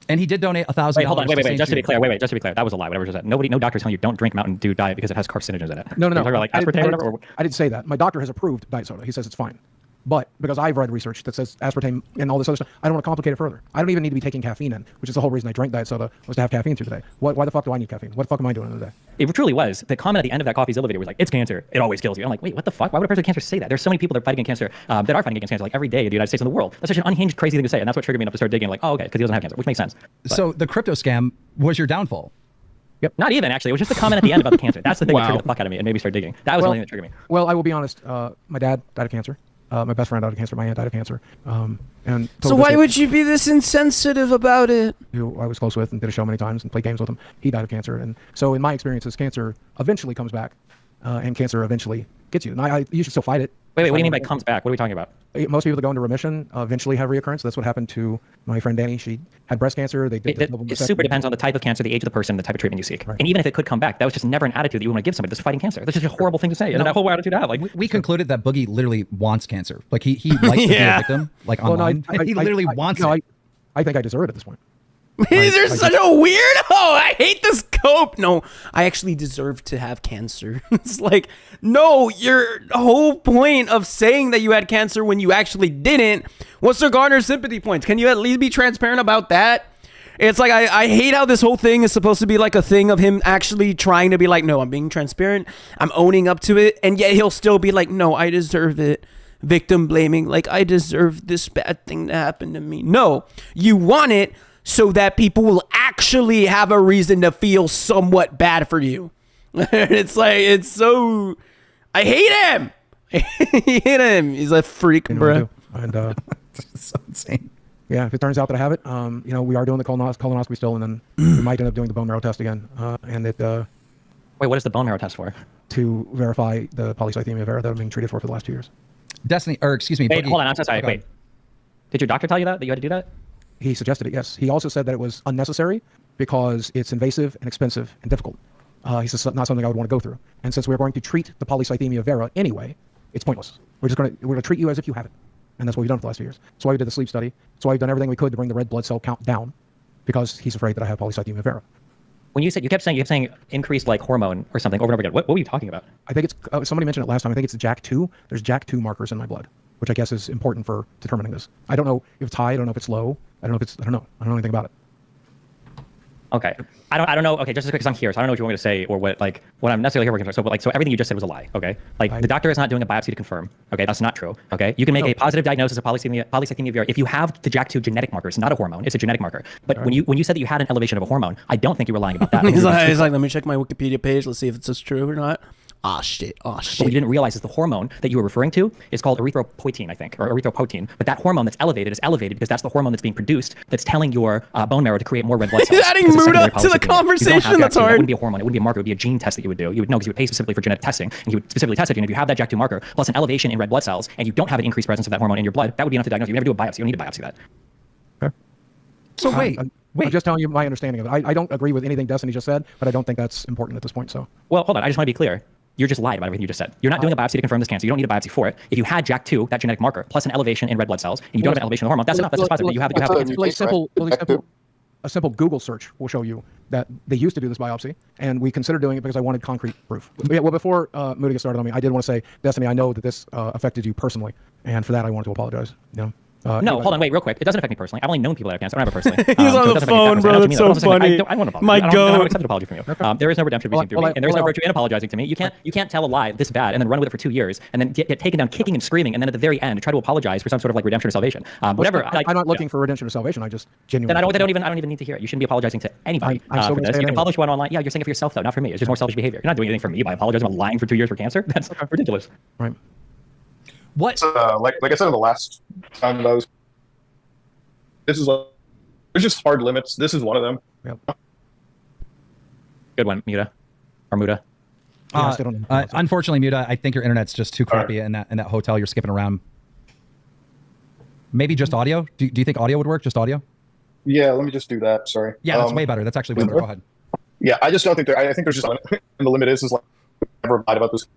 [SPEAKER 5] And he did donate $1,000.
[SPEAKER 7] Wait, hold on. Wait. Just to be clear, that was a lie. Whatever you said. No doctor's telling you don't drink Mountain Dew diet because it has carcinogens in it.
[SPEAKER 9] No.
[SPEAKER 7] You're talking about like aspartame or whatever?
[SPEAKER 9] I didn't say that. My doctor has approved diet soda. He says it's fine. But because I've read research that says aspartame and all this other stuff, I don't want to complicate it further. I don't even need to be taking caffeine in, which is the whole reason I drank diet soda, was to have caffeine through the day. Why the fuck do I need caffeine? What the fuck am I doing in the day?
[SPEAKER 7] It truly was. The comment at the end of that CoffeeZilla video was like, it's cancer. It always kills you. I'm like, wait, what the fuck? Why would a person with cancer say that? There's so many people that are fighting against cancer, that are fighting against cancer like every day in the United States and the world. That's such an unhinged, crazy thing to say. And that's what triggered me enough to start digging like, oh, okay, because he doesn't have cancer, which makes sense. But
[SPEAKER 5] so the crypto scam was your downfall.
[SPEAKER 7] Yep. Not even, actually. It was just a comment at the end about the cancer. That's the thing that triggered the fuck out of me and made me start digging. That was the only thing that triggered me.
[SPEAKER 9] Well, I will be honest. My dad died of cancer. My best friend died of cancer. My aunt died of cancer. And
[SPEAKER 10] so why would you be this insensitive about it?
[SPEAKER 9] Who I was close with and did a show many times and played games with him. He died of cancer. And so in my experiences, cancer eventually comes back, and cancer eventually gets you. And you should still fight it.
[SPEAKER 7] Wait, what do you mean by comes back? What are we talking about?
[SPEAKER 9] Most people that go into remission eventually have reoccurrence. That's what happened to my friend Danny. She had breast cancer.
[SPEAKER 7] It super depends on the type of cancer, the age of the person, the type of treatment you seek. Right. And even if it could come back, that was just never an attitude that you want to give somebody that's fighting cancer. That's just a horrible thing to say. And that whole attitude to have. Like,
[SPEAKER 5] we concluded that Boogie literally wants cancer. Like he likes to be a victim. Like online. He literally wants it.
[SPEAKER 9] I think I deserve it at this point.
[SPEAKER 10] You're such a weirdo. I hate this cope. No, I actually deserve to have cancer. It's like, no, your whole point of saying that you had cancer when you actually didn't was to garner sympathy points. Can you at least be transparent about that? It's like, I hate how this whole thing is supposed to be like a thing of him actually trying to be like, no, I'm being transparent. I'm owning up to it. And yet he'll still be like, no, I deserve it. Victim blaming, like I deserve this bad thing to happen to me. No, you want it so that people will actually have a reason to feel somewhat bad for you. It's like, it's so... I hate him! I hate him. He's a freak, bro.
[SPEAKER 9] And
[SPEAKER 5] so insane.
[SPEAKER 9] Yeah, if it turns out that I have it, we are doing the colonoscopy still, and then we might end up doing the bone marrow test again.
[SPEAKER 7] Wait, what is the bone marrow test for?
[SPEAKER 9] to verify the polycythemia vera that I'm being treated for the last 2 years.
[SPEAKER 5] Destiny, or excuse me.
[SPEAKER 7] Wait,
[SPEAKER 5] Boogie.
[SPEAKER 7] hold on. I'm so sorry.
[SPEAKER 5] Okay.
[SPEAKER 7] Wait. Did your doctor tell you that you had to do that?
[SPEAKER 9] He suggested it, yes. He also said that it was unnecessary because it's invasive and expensive and difficult. He says it's not something I would want to go through. And since we're going to treat the polycythemia vera anyway, it's pointless. We're going to treat you as if you have it. And that's what we've done for the last few years. That's why we did the sleep study. That's why we've done everything we could to bring the red blood cell count down, because he's afraid that I have polycythemia vera.
[SPEAKER 7] When you kept saying increased like hormone or something over and over again. What were you talking about?
[SPEAKER 9] I think it's somebody mentioned it last time. I think it's JAK2. There's JAK2 markers in my blood, which I guess is important for determining this. I don't know if it's high. I don't know if it's low. I don't know anything about it.
[SPEAKER 7] Okay. I don't know. Okay, just because I'm here, so I don't know what you want me to say or what I'm necessarily here working. So everything you just said was a lie. Okay. The doctor is not doing a biopsy to confirm. Okay, that's not true. Okay, you can make a positive diagnosis of polycythemia vera if you have the JAK2 genetic marker. It's not a hormone. It's a genetic marker. But when you said that you had an elevation of a hormone, I don't think you were lying about that.
[SPEAKER 10] he's like, let me check my Wikipedia page. Let's see if it's true or not. Oh shit.
[SPEAKER 7] What you didn't realize is the hormone that you were referring to is called erythropoietin, I think, or erythropoietin. But that hormone that's elevated is elevated because that's the hormone that's being produced that's telling your bone marrow to create more red blood cells.
[SPEAKER 10] He's adding mood up to the conversation. That's hard.
[SPEAKER 7] It wouldn't be a hormone. It wouldn't be a marker. It would be a gene test that you would do. You would know because you would pay specifically for genetic testing, and you would specifically test it. And if you have that JAK2 marker plus an elevation in red blood cells, and you don't have an increased presence of that hormone in your blood, that would be enough to diagnose. You never do a biopsy. You don't need to biopsy that.
[SPEAKER 9] Okay.
[SPEAKER 5] So wait.
[SPEAKER 9] I'm just telling you my understanding of it. I don't agree with anything Destiny just said, but I don't think that's important at this point. So.
[SPEAKER 7] Well, hold on. I just want to be clear. You're just lied about everything you just said. You're not doing a biopsy to confirm this cancer. You don't need a biopsy for it. If you had JAK2, that genetic marker, plus an elevation in red blood cells, and you don't have an elevation in the hormone, that's enough. That's just positive. You have
[SPEAKER 9] a simple Google search will show you that they used to do this biopsy, and we considered doing it because I wanted concrete proof. Well, before Moody started on me, I did want to say, Destiny, I know that this affected you personally, and for that I wanted to apologize.
[SPEAKER 7] No, hold on, wait, real quick. It doesn't affect me personally. I've only known people that have cancer. I don't have it personally.
[SPEAKER 10] He's on the phone, bro. That's so funny.
[SPEAKER 7] I want to apologize.
[SPEAKER 10] My
[SPEAKER 7] I don't
[SPEAKER 10] goat.
[SPEAKER 7] accept an apology from you. There is no redemption through me, and there's no virtue in apologizing to me. You can't tell a lie this bad and then run with it for 2 years and then get taken down kicking and screaming, and then at the very end try to apologize for some sort of like redemption or salvation. Whatever.
[SPEAKER 9] I'm not looking for redemption or salvation. I just genuinely.
[SPEAKER 7] Then I don't even need to hear it. You shouldn't be apologizing to anybody for this. You can apologize one online. Yeah, you're saying it for yourself though, not for me. It's just more selfish behavior. You're not doing anything for me by apologizing. I'm lying for 2 years for cancer. That's ridiculous.
[SPEAKER 9] Right.
[SPEAKER 5] What?
[SPEAKER 15] Like I said in the last time that was. This is like, there's just hard limits. This is one of them.
[SPEAKER 9] Yep.
[SPEAKER 7] Good one, Muta. Or Muta.
[SPEAKER 5] Unfortunately, Muta, I think your internet's just too crappy in that hotel. You're skipping around. Maybe just audio? Do you think audio would work? Just audio?
[SPEAKER 15] Yeah, let me just do that. Sorry.
[SPEAKER 5] Yeah, that's way better. That's actually way better. Go ahead.
[SPEAKER 15] Yeah, I just don't think I think there's just a limit. And the limit is like never lied about this.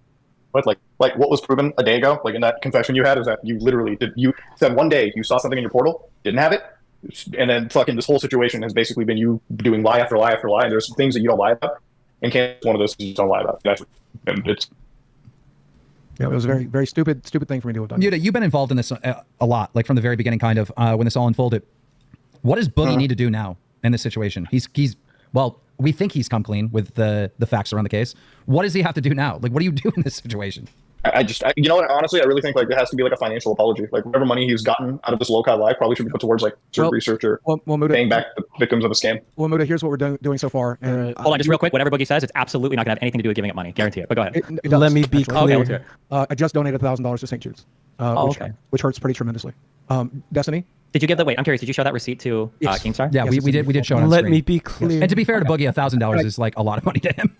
[SPEAKER 15] But like what was proven a day ago, like in that confession you had, is that you literally you said one day you saw something in your portal, didn't have it, and then fucking this whole situation has basically been you doing lie after lie after lie. And there's some things that you don't lie about, and can't one of those things you don't lie about. And it's.
[SPEAKER 9] Yeah, it was a very, very stupid thing for me to have done.
[SPEAKER 5] Muta, you've been involved in this a lot, like from the very beginning, kind of when this all unfolded. What does Boogie need to do now in this situation? He's well, we think he's come clean with the facts around the case. What does he have to do now? Like, what do you do in this situation?
[SPEAKER 15] You know what? Honestly, I really think like it has to be like a financial apology. Like whatever money he's gotten out of this low-cost live probably should be put towards like research or paying back the victims of a scam.
[SPEAKER 9] Well, Muta, here's what we're doing so far. And,
[SPEAKER 7] hold on, just real quick. Whatever Boogie says, it's absolutely not going to have anything to do with giving up money. Guarantee it. But go ahead.
[SPEAKER 9] It does,
[SPEAKER 10] Let me be clear.
[SPEAKER 7] Okay, let's hear it.
[SPEAKER 9] I just donated $1,000 to St. Jude's, which hurts pretty tremendously. Destiny?
[SPEAKER 7] Did you give the wait? I'm curious. Did you show that receipt to Kingstar?
[SPEAKER 5] Yeah, we did show it on
[SPEAKER 10] Let
[SPEAKER 5] screen.
[SPEAKER 10] me be clear.
[SPEAKER 5] And to be fair to Boogie, $1,000 is like a lot of money to him.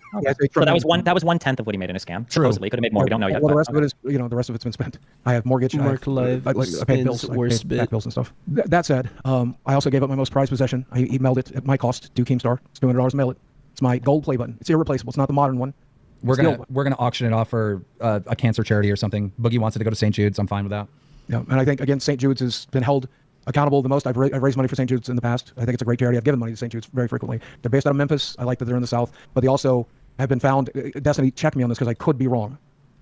[SPEAKER 7] So that was 1/10 of what he made in a scam.
[SPEAKER 5] True.
[SPEAKER 7] Supposedly, could have made more. We don't know yet.
[SPEAKER 9] Well, the rest of it is, the rest of it's been spent. I have mortgage.
[SPEAKER 10] Marclive
[SPEAKER 9] I paid bills. I paid back bills and stuff. That said, I also gave up my most prized possession. I emailed it at my cost to Keemstar. It's $200 to mail it. It's my gold play button. It's irreplaceable. It's not the modern one.
[SPEAKER 5] We're gonna auction it off for a cancer charity or something. Boogie wants it to go to St. Jude's. I'm fine with that.
[SPEAKER 9] Yeah, and I think again, St. Jude's has been held accountable the most. I've raised money for St. Jude's in the past. I think it's a great charity. I've given money to St. Jude's very frequently. They're based out of Memphis. I like that they're in the South, but they also have been found. Destiny, check me on this because I could be wrong.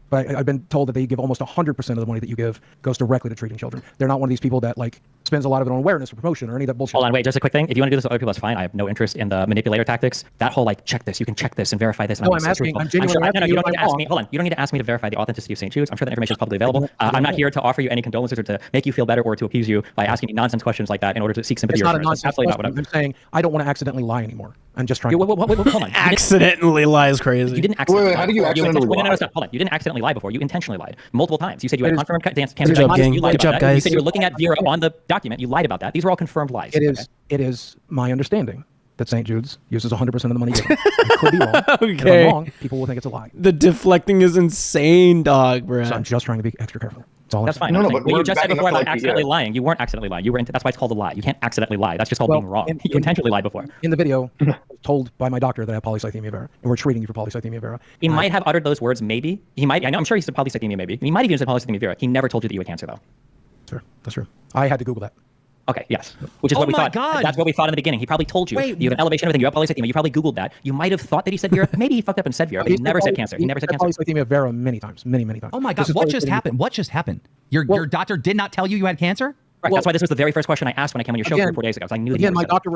[SPEAKER 9] But I've been told that they give almost 100% of the money that you give goes directly to treating children. They're not one of these people that like spends a lot of it on awareness or promotion or any of that bullshit.
[SPEAKER 7] Hold on, wait, just a quick thing. If you want to do this with other people, that's fine. I have no interest in the manipulator tactics. That whole like, check this, you can check this and verify this. And
[SPEAKER 9] I'm asking. I'm genuinely asking.
[SPEAKER 7] No, you don't need to ask me. Hold on, you don't need to ask me to verify the authenticity of St. Jude's. I'm sure that information is publicly available. I'm not here to offer you any condolences or to make you feel better or to appease you by asking me nonsense questions like that in order to seek sympathy.
[SPEAKER 9] It's not a nonsense
[SPEAKER 7] absolutely not what
[SPEAKER 9] I'm saying. I don't want to accidentally lie anymore. I'm just trying.
[SPEAKER 7] Hold on.
[SPEAKER 10] Accidentally lie is crazy.
[SPEAKER 7] You didn't accidentally.
[SPEAKER 15] Wait, how do you accidentally lie?
[SPEAKER 7] No, stop. Hold on. You didn't accidentally lie before. You intentionally lied multiple times. You said you had confirmed cancer.
[SPEAKER 10] Good job, gang. Good job, guys.
[SPEAKER 7] You said you were looking at Vera on the document. You lied about that. These were all confirmed lies.
[SPEAKER 9] It is my understanding that St. Jude's uses 100% of the money given. I could be wrong. If
[SPEAKER 10] Okay.
[SPEAKER 9] I'm wrong, people will think it's a lie.
[SPEAKER 10] The deflecting is insane, dog, bro.
[SPEAKER 9] So I'm just trying to be extra careful. That's all.
[SPEAKER 7] That's
[SPEAKER 9] I'm
[SPEAKER 7] fine.
[SPEAKER 9] saying.
[SPEAKER 7] But you just said before about accidentally lying. You weren't accidentally lying. You were. That's why it's called a lie. You can't accidentally lie. That's just called being wrong. You intentionally lied before.
[SPEAKER 9] In the video, I was told by my doctor that I have polycythemia vera, and we're treating you for polycythemia vera.
[SPEAKER 7] He might have uttered those words. Maybe he might. I know. I'm sure he said polycythemia. Maybe he might have even said polycythemia vera. He never told you that you had cancer, though.
[SPEAKER 9] Sure, that's true. I had to Google that.
[SPEAKER 7] Okay, yes. Which is what we thought.
[SPEAKER 5] God.
[SPEAKER 7] That's what we thought in the beginning. He probably told you.
[SPEAKER 5] Wait.
[SPEAKER 7] You have an elevation, everything. You have polycythemia. You probably Googled that. You might have thought that he said vera. Maybe he fucked up and said vera, but he never said cancer. He never said cancer.
[SPEAKER 9] Polycythemia vera many times. Many times.
[SPEAKER 5] Oh my God, what just happened? What just happened? Your doctor did not tell you had cancer?
[SPEAKER 7] Right, that's why this was the very first question I asked when I came on your show 3 or 4 days ago. So I knew that
[SPEAKER 9] again,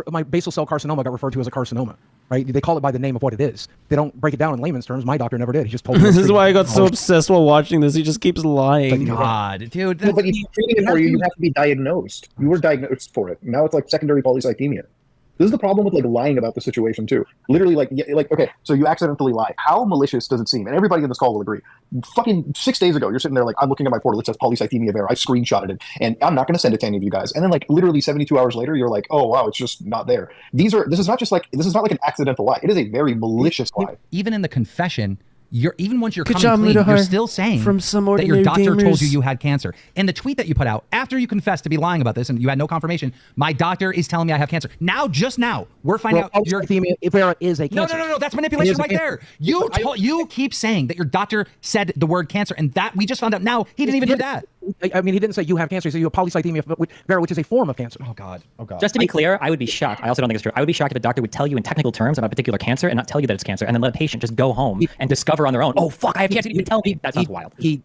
[SPEAKER 9] my basal cell carcinoma got referred to as a carcinoma, right? They call it by the name of what it is. They don't break it down in layman's terms. My doctor never did. He just told me.
[SPEAKER 10] This is why I got so obsessed while watching this. He just keeps lying.
[SPEAKER 5] God, dude.
[SPEAKER 15] No, but if you're treating it for you, you have to be diagnosed. You were diagnosed for it. Now it's like secondary polycythemia. This is the problem with like lying about the situation too. Literally, like okay, so you accidentally lie. How malicious does it seem? And everybody in this call will agree. Fucking 6 days ago, you're sitting there like, I'm looking at my portal. It says polycythemia vera. I screenshotted it, and I'm not going to send it to any of you guys. And then like literally 72 hours later, you're like, oh wow, it's just not there. This is not like an accidental lie. It is a very malicious lie.
[SPEAKER 5] Even in the confession, even once you're
[SPEAKER 10] Good
[SPEAKER 5] coming
[SPEAKER 10] job,
[SPEAKER 5] clean, you're
[SPEAKER 10] Mudahar.
[SPEAKER 5] still saying
[SPEAKER 10] From some
[SPEAKER 5] that your
[SPEAKER 10] ordinary
[SPEAKER 5] doctor told
[SPEAKER 10] gamers.
[SPEAKER 5] you had cancer. In the tweet that you put out, after you confessed to be lying about this and you had no confirmation, my doctor is telling me I have cancer. Now, just now, we're finding out your
[SPEAKER 9] polycythemia vera is a cancer.
[SPEAKER 5] No, that's manipulation right there. You keep saying that your doctor said the word cancer, and that we just found out now he didn't even do that.
[SPEAKER 9] I mean, he didn't say you have cancer. He said you have polycythemia vera, which is a form of cancer.
[SPEAKER 5] Oh God.
[SPEAKER 7] Just to be clear, I would be shocked. I also don't think it's true. I would be shocked if a doctor would tell you in technical terms about a particular cancer and not tell you that it's cancer, and then let a patient just go home and discover on their own. Oh fuck, I have cancer. You tell me. That sounds wild.
[SPEAKER 9] Okay.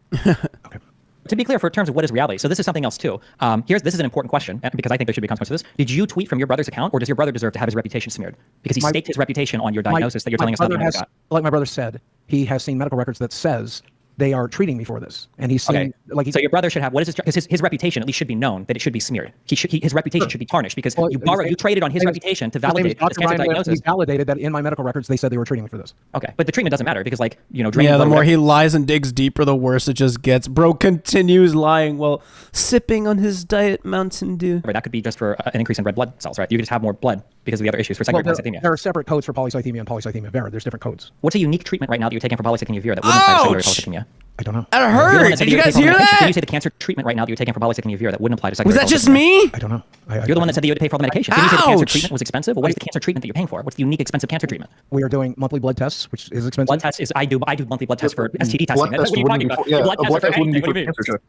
[SPEAKER 7] To be clear, for terms of what is reality, so this is something else too. This is an important question because I think there should be consequences to this. Did you tweet from your brother's account, or does your brother deserve to have his reputation smeared because he staked his reputation on your diagnosis that you're telling us nothing about?
[SPEAKER 9] Like my brother said, he has seen medical records that says they are treating me for this, and he's seen
[SPEAKER 7] so your brother should have what is his because his reputation at least should be known that it should be smeared. His reputation should be tarnished because you traded on his reputation to validate this cancer diagnosis.
[SPEAKER 9] He validated that in my medical records they said they were treating me for this.
[SPEAKER 7] Okay, but the treatment doesn't matter because
[SPEAKER 10] the more he lies and digs deeper, the worse it just gets. Bro continues lying while sipping on his Diet Mountain Dew.
[SPEAKER 7] That could be just for an increase in red blood cells, right? You could just have more blood because of the other issues for secondary polycythemia.
[SPEAKER 9] There are separate codes for polycythemia and polycythemia vera. There's different codes.
[SPEAKER 7] What's a unique treatment right now that you're taking for polycythemia vera that wouldn't apply to secondary polycythemia?
[SPEAKER 9] I don't know.
[SPEAKER 10] That hurt. Did you guys hear that?
[SPEAKER 7] Did you say the cancer treatment right now that you're taking for polycythemia vera that wouldn't apply to secondary
[SPEAKER 10] Was that just
[SPEAKER 7] polycythemia?
[SPEAKER 10] me?
[SPEAKER 9] I don't know.
[SPEAKER 7] You're the one that said that you had to pay for all the medication. Did you say the cancer treatment was expensive? Well, what is the cancer treatment that you're paying for? What's the unique expensive cancer treatment?
[SPEAKER 9] We are doing monthly blood tests, which is expensive.
[SPEAKER 7] Blood tests is I do monthly blood tests for STD testing.
[SPEAKER 15] What are you talking about? Yeah,
[SPEAKER 7] blood tests for anything. What do you mean?
[SPEAKER 15] cancer.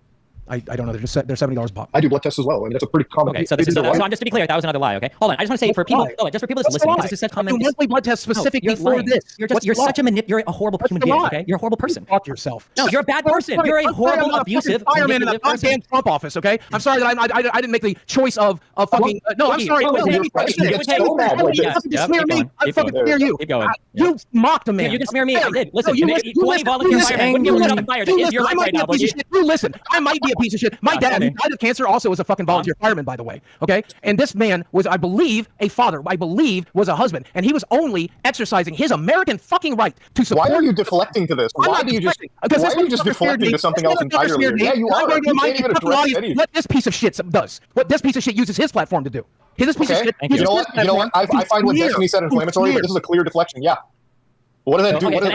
[SPEAKER 9] I don't know. They're $70 a pop.
[SPEAKER 15] I do blood tests as well. I mean, that's a pretty common.
[SPEAKER 7] Okay, so just to be clear, that was another lie. Okay, hold on. I just want to say for people, just for people that's listening, because this is such common.
[SPEAKER 9] Monthly blood tests specifically for this.
[SPEAKER 7] You're such a you're a horrible human being. Okay, you're a horrible person.
[SPEAKER 9] Talk to yourself.
[SPEAKER 7] No, you're a bad person. You're a horrible, abusive,
[SPEAKER 9] fireman in the goddamn Trump office. Okay, I'm sorry that I didn't make the choice of fucking. No, I'm sorry. You smear me. I fucking smear you.
[SPEAKER 7] Keep going.
[SPEAKER 9] You mocked a man.
[SPEAKER 7] You can smear me. I did. Listen, 20 volunteer firemen wouldn't be lit on fire. It's your life right now, buddy.
[SPEAKER 9] You listen. I might be a piece of shit. My dad, who died of cancer, also was a fucking volunteer fireman, by the way. Okay, and this man was, I believe, a father. I believe was a husband, and he was only exercising his American fucking right to support.
[SPEAKER 15] Why are you deflecting to this? Why are you just deflecting to something else entirely? Yeah, you are. You can't even address anything.
[SPEAKER 9] What this piece of shit does. What this piece of shit uses his platform to do. This piece of shit.
[SPEAKER 15] You know what? I find what Destiny said inflammatory, but this is a clear deflection. Yeah. What does that do?
[SPEAKER 7] Wait.
[SPEAKER 9] I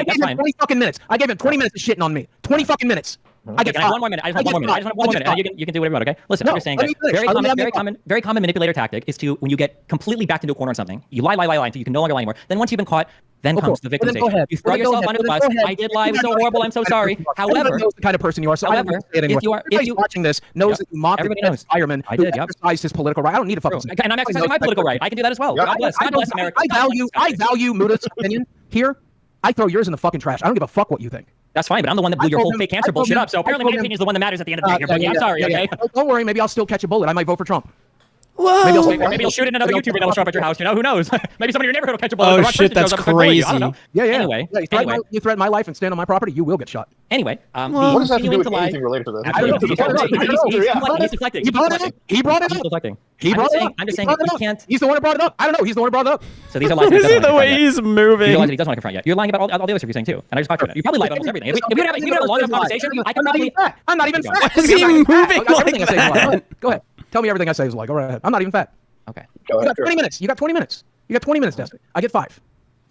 [SPEAKER 9] gave him 20 fucking minutes. I gave him 20 minutes of shitting on me. 20 fucking minutes. I get
[SPEAKER 7] 1 more minute. I just want 1 more minute. I just want 1 more minute. And you can do whatever you want. Okay. Listen, I'm just saying that very common manipulator tactic is to, when you get completely backed into a corner on something, you lie until you can no longer lie anymore. Then once you've been caught, then comes the victimization. You throw yourself under the bus. I did lie. It was so horrible. I'm so sorry. However,
[SPEAKER 9] knows the kind of person you are. So
[SPEAKER 7] however,
[SPEAKER 9] if you watching this knows that you mocked the fireman who exercised his political right. I don't need a fucking.
[SPEAKER 7] And I'm exercising my political right. I can do that as well. God bless. God bless America.
[SPEAKER 9] I value Muda's opinion here. I throw yours in the fucking trash. I don't give a fuck what you think.
[SPEAKER 7] That's fine, but I'm the one that blew your whole fake cancer bullshit up. So apparently my opinion is the one that matters at the end of the day. Here, I'm sorry, okay?
[SPEAKER 9] Don't worry, maybe I'll still catch a bullet. I might vote for Trump.
[SPEAKER 10] Whoa.
[SPEAKER 7] Maybe you'll shoot in another YouTuber that'll show up at your house. You know, who knows? Maybe somebody in your neighborhood will catch a bullet.
[SPEAKER 10] Oh shit, that's crazy.
[SPEAKER 7] I don't know.
[SPEAKER 9] Yeah.
[SPEAKER 7] Anyway,
[SPEAKER 9] you threaten my life and stand on my property, you will get shot.
[SPEAKER 7] Anyway,
[SPEAKER 15] what does that have to do with anything related to this?
[SPEAKER 7] He's deflecting.
[SPEAKER 9] He brought it up. He brought it up.
[SPEAKER 7] He's deflecting.
[SPEAKER 9] I'm
[SPEAKER 7] just saying you can't.
[SPEAKER 9] He's the one who brought it up. I don't know. He's the one who brought it up.
[SPEAKER 7] So these are lies.
[SPEAKER 10] See the way he's moving.
[SPEAKER 7] You realize that he doesn't want to confront yet. You're lying about all the other stuff you're saying too, and I just caught you. You probably lied about almost everything. If we had a long enough conversation, I can probably.
[SPEAKER 9] I'm not even fat.
[SPEAKER 10] Is he moving like that?
[SPEAKER 9] Go ahead. Tell me everything I say is a lie. Go right ahead. I'm not even fat.
[SPEAKER 7] Okay.
[SPEAKER 9] You got 20 minutes. You got 20 minutes. You got 20 minutes, Destiny. I get 5.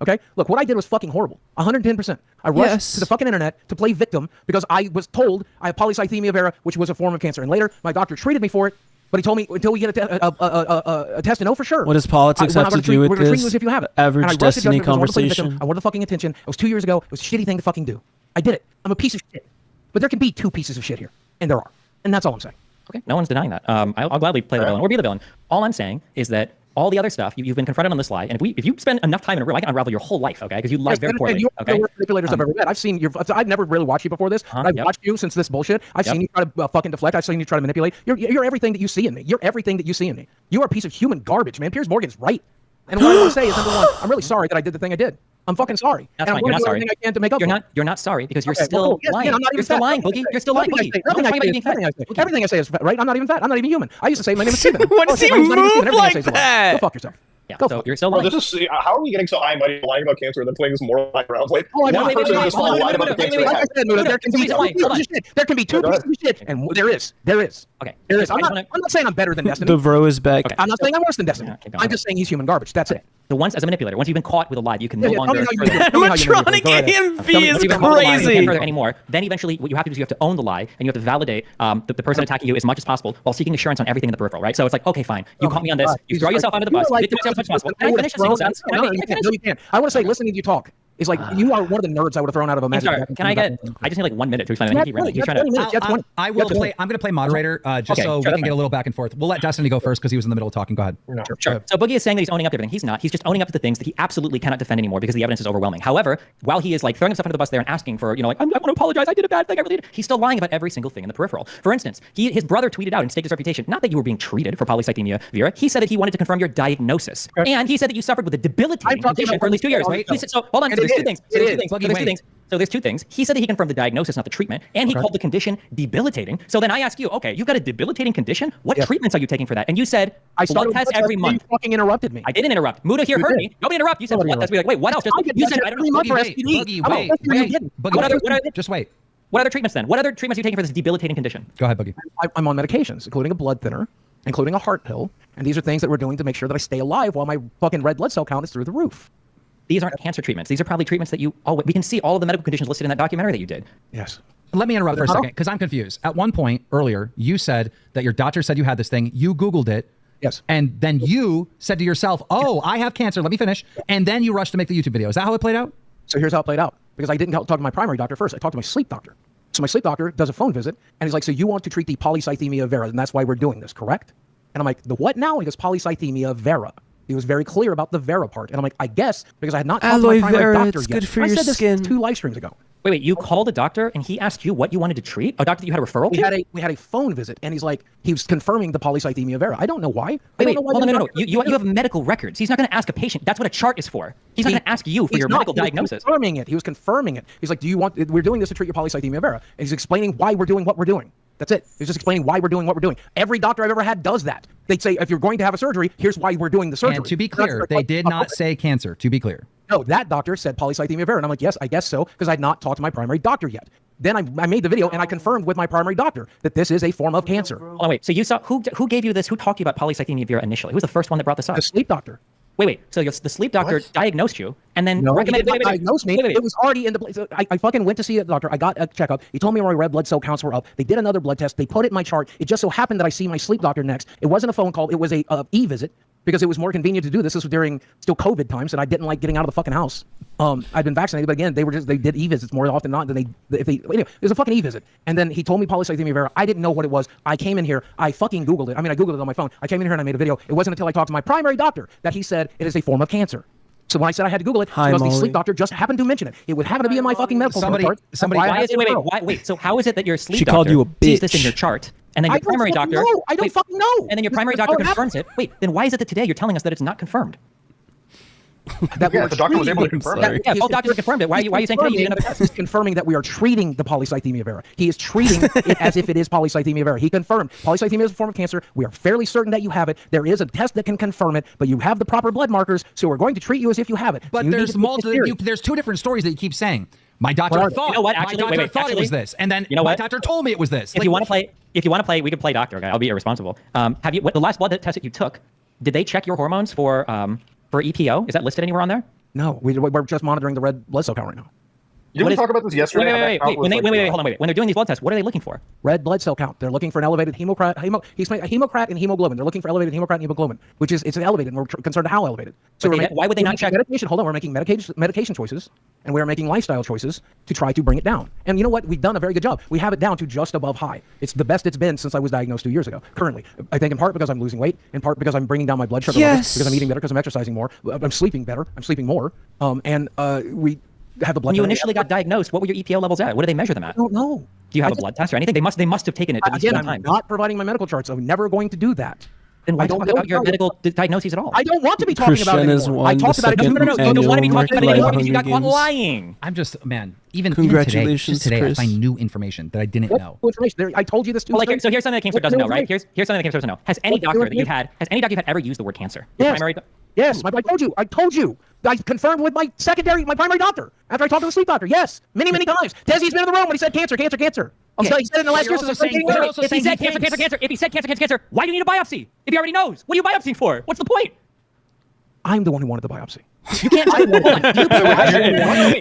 [SPEAKER 9] Okay? Look, what I did was fucking horrible. 110%. I rushed to the fucking internet to play victim because I was told I have polycythemia vera, which was a form of cancer. And later, my doctor treated me for it, but he told me until we get a test to know for sure.
[SPEAKER 10] What does politics have to do with this
[SPEAKER 9] if you have it.
[SPEAKER 10] average Destiny conversation?
[SPEAKER 9] I wanted the fucking attention. It was 2 years ago. It was a shitty thing to fucking do. I did it. I'm a piece of shit. But there can be 2 pieces of shit here. And there are. And that's all I'm saying.
[SPEAKER 7] Okay, no one's denying that. I'll gladly play the villain or be the villain. All I'm saying is that all the other stuff, you've been confronted on this lie, and if you spend enough time in a room, I can unravel your whole life, okay? Because you lie very poorly, okay?
[SPEAKER 9] You're manipulators I've ever met. I've never really watched you before this. I've watched you since this bullshit. I've seen you try to fucking deflect. I've seen you try to manipulate. You're everything that you see in me. You're everything that you see in me. You are a piece of human garbage, man. Piers Morgan's right. And what I want to say is, number one, I'm really sorry that I did the thing I did. I'm fucking sorry.
[SPEAKER 7] That's
[SPEAKER 9] and
[SPEAKER 7] fine. You're not sorry.
[SPEAKER 9] I can to make up
[SPEAKER 7] you're not sorry because you're still lying. You're still lying, Boogie. You're still lying, Boogie.
[SPEAKER 9] Everything I say is right. I'm not even fat. I'm not even human. I used to say my name is Steven.
[SPEAKER 10] What does he move like that?
[SPEAKER 9] Go fuck yourself.
[SPEAKER 7] Yeah, so you're still lying.
[SPEAKER 15] This is how are we getting so high and mighty lying about cancer and then playing this moral lie around? Like,
[SPEAKER 9] there can be 2 pieces of shit, and there is.
[SPEAKER 7] Okay.
[SPEAKER 9] There is. I'm not saying I'm better than Destiny.
[SPEAKER 10] The Vro is back.
[SPEAKER 9] I'm not saying I'm worse than Destiny. I'm just saying he's human garbage. That's it.
[SPEAKER 7] So once as a manipulator, once you've been caught with a lie, you can no longer
[SPEAKER 10] animatronic AMV is crazy.
[SPEAKER 7] Further anymore. Then eventually, what you have to do is you have to own the lie, and you have to validate the person attacking you as much as possible while seeking assurance on everything in the peripheral, right? So it's like, okay, fine, you caught me on this, you throw yourself under the bus, you get yourself as much as possible. Can I finish this sentence?
[SPEAKER 9] No, you can't. I want to say, listening to you talk. It's like you are one of the nerds I would have thrown out of a magic.
[SPEAKER 7] Can I get? I just need like 1 minute to explain.
[SPEAKER 5] I will play. I'm going to play moderator just so we can get a little back and forth. We'll let Destiny go first because he was in the middle of talking. Go ahead.
[SPEAKER 7] Sure. So Boogie is saying that he's owning up to everything. He's not. He's just owning up to the things that he absolutely cannot defend anymore because the evidence is overwhelming. However, while he is like throwing himself under the bus there and asking for, I want to apologize. I did a bad thing. I really did. He's still lying about every single thing in the peripheral. For instance, his brother tweeted out and staked his reputation. Not that you were being treated for polycythemia vera. He said that he wanted to confirm your diagnosis, and he said that you suffered with a debilitating condition for at least 2 years. So hold on. There's 2 things. So there's 2 things. He said that he confirmed the diagnosis, not the treatment, and he called the condition debilitating. So then I ask you, okay, you've got a debilitating condition. What treatments are you taking for that? And you said blood tests every month.
[SPEAKER 9] You fucking interrupted me.
[SPEAKER 7] I didn't interrupt. Muda here heard me. Nobody interrupt. You said blood tests. We're like, wait, what else? You said I don't know.
[SPEAKER 5] Just wait.
[SPEAKER 7] What other treatments then? What other treatments are you taking for this debilitating condition?
[SPEAKER 5] Go ahead, Boogie.
[SPEAKER 9] I'm on medications, including a blood thinner, including a heart pill, and these are things that we're doing to make sure that I stay alive while my fucking red blood cell count is through the roof.
[SPEAKER 7] These aren't cancer treatments. These are probably treatments that we can see all of the medical conditions listed in that documentary that you did.
[SPEAKER 9] Yes.
[SPEAKER 5] Let me interrupt for a second because I'm confused. At one point earlier, you said that your doctor said you had this thing. You Googled it.
[SPEAKER 9] Yes.
[SPEAKER 5] And then you said to yourself, oh, I have cancer. Let me finish. And then you rushed to make the YouTube video. Is that how it played out?
[SPEAKER 9] So here's how it played out. Because I didn't talk to my primary doctor first. I talked to my sleep doctor. So my sleep doctor does a phone visit, and he's like, so you want to treat the polycythemia vera, and that's why we're doing this, correct? And I'm like, the what now? And he goes, polycythemia vera. He was very clear about the vera part. And I'm like, I guess, because I had not talked to my primary doctor
[SPEAKER 10] it's
[SPEAKER 9] yet.
[SPEAKER 10] good for your skin.
[SPEAKER 9] 2 live streams ago.
[SPEAKER 7] Wait, you called a doctor and he asked you what you wanted to treat? A doctor that you had a referral to?
[SPEAKER 9] We had a phone visit, and he's like, he was confirming the polycythemia vera. I don't know why.
[SPEAKER 7] No. You have medical records. He's not going to ask a patient. That's what a chart is for. He's not going to ask you for your medical diagnosis.
[SPEAKER 9] He was confirming it. He's like, we're doing this to treat your polycythemia vera. And he's explaining why we're doing what we're doing. That's it. He's just explaining why we're doing what we're doing. Every doctor I've ever had does that. They'd say, if you're going to have a surgery, here's why we're doing the surgery.
[SPEAKER 5] And to be clear, they did not say cancer, to be clear.
[SPEAKER 9] No, that doctor said polycythemia vera. And I'm like, yes, I guess so, because I had not talked to my primary doctor yet. Then I made the video and I confirmed with my primary doctor that this is a form of cancer.
[SPEAKER 7] Oh, wait. So you saw, who gave you this? Who talked to you about polycythemia vera initially? Who was the first one that brought this up?
[SPEAKER 9] The sleep doctor.
[SPEAKER 7] Wait. So the sleep doctor diagnosed you and then recommended.
[SPEAKER 9] Diagnosed me. It was already in the place. I fucking went to see a doctor. I got a checkup. He told me my red blood cell counts were up. They did another blood test. They put it in my chart. It just so happened that I see my sleep doctor next. It wasn't a phone call. It was a e-visit because it was more convenient to do this. This was during still COVID times, and I didn't like getting out of the fucking house. I'd been vaccinated, but again, they did e-visits more often than not. Anyway, it was a fucking e-visit. And then he told me polycythemia vera. I didn't know what it was. I came in here. I fucking Googled it. I Googled it on my phone. I came in here and I made a video. It wasn't until I talked to my primary doctor that he said it is a form of cancer. So when I said I had to Google it, because the sleep doctor just happened to mention it. It would happen to be in my fucking medical chart.
[SPEAKER 7] Wait. So how is it that your sleep
[SPEAKER 10] doctor
[SPEAKER 7] called you a bitch. Sees this in your chart, and then your primary doctor?
[SPEAKER 9] I don't fucking know.
[SPEAKER 7] And then your primary doctor confirms it. Wait, then why is it that today you're telling us that it's not confirmed?
[SPEAKER 15] The doctor was able to confirm it.
[SPEAKER 7] Yeah, both doctors confirmed it. Why are you saying today you need another test?
[SPEAKER 9] He's confirming that we are treating the polycythemia vera. He is treating it as if it is polycythemia vera. He confirmed polycythemia is a form of cancer. We are fairly certain that you have it. There is a test that can confirm it, but you have the proper blood markers, so we're going to treat you as if you have it.
[SPEAKER 5] But there's there's 2 different stories that you keep saying. My doctor thought.
[SPEAKER 7] You know what? Actually,
[SPEAKER 5] my doctor thought it was this, and then my doctor told me it was this.
[SPEAKER 7] If you want to play, we can play doctor. Okay, I'll be irresponsible. Have you? The last blood test that you took Did they check your hormones for EPO? Is that listed anywhere on there?
[SPEAKER 9] No, we're just monitoring the red blood cell count right now.
[SPEAKER 15] Didn't we talk about this yesterday?
[SPEAKER 7] Wait, hold on. When they're doing these blood tests, what are they looking for?
[SPEAKER 9] Red blood cell count. They're looking for an elevated hemocrat and hemoglobin. They're looking for elevated hemocrat and hemoglobin, which is it's elevated, and we're concerned how elevated. So
[SPEAKER 7] why would they not check
[SPEAKER 9] medication? Hold on, we're making medication choices, and we're making lifestyle choices to try to bring it down. And you know what? We've done a very good job. We have it down to just above high. It's the best it's been since I was diagnosed 2 years ago. Currently, I think in part because I'm losing weight, in part because I'm bringing down my blood sugar levels, because I'm eating better, because I'm exercising more, I'm sleeping better, I'm sleeping more, and we have the blood.
[SPEAKER 7] When you initially got diagnosed, what were your EPO levels at? What do they measure them at?
[SPEAKER 9] I don't know.
[SPEAKER 7] Do you have a blood test or anything? They must have taken it at least one time.
[SPEAKER 9] I'm not providing my medical charts. I'm never going to do that.
[SPEAKER 7] Then why don't talk about your medical diagnoses at all?
[SPEAKER 9] I don't want to be talking about it anymore. I talked about it.
[SPEAKER 7] No, you don't want to be talking about it anymore because you got caught lying.
[SPEAKER 5] I'm just, man, even
[SPEAKER 10] Congratulations,
[SPEAKER 5] today,
[SPEAKER 10] Chris.
[SPEAKER 5] I find new information that I didn't know.
[SPEAKER 9] Information? I told you this too.
[SPEAKER 7] Well, so here's something that Kingstar doesn't know, right? Here's something that Kingstar doesn't know. Has any doctor that you've had ever used the word cancer?
[SPEAKER 9] Yes, I told you. I confirmed with my primary doctor after I talked to the sleep doctor. Yes, many times. Desi's been in the room when he said cancer. He said it in the last year.
[SPEAKER 7] If he said cancer, why do you need a biopsy? If he already knows, what are you biopsying for? What's the point?
[SPEAKER 9] I'm the one who wanted the biopsy.
[SPEAKER 7] You can't.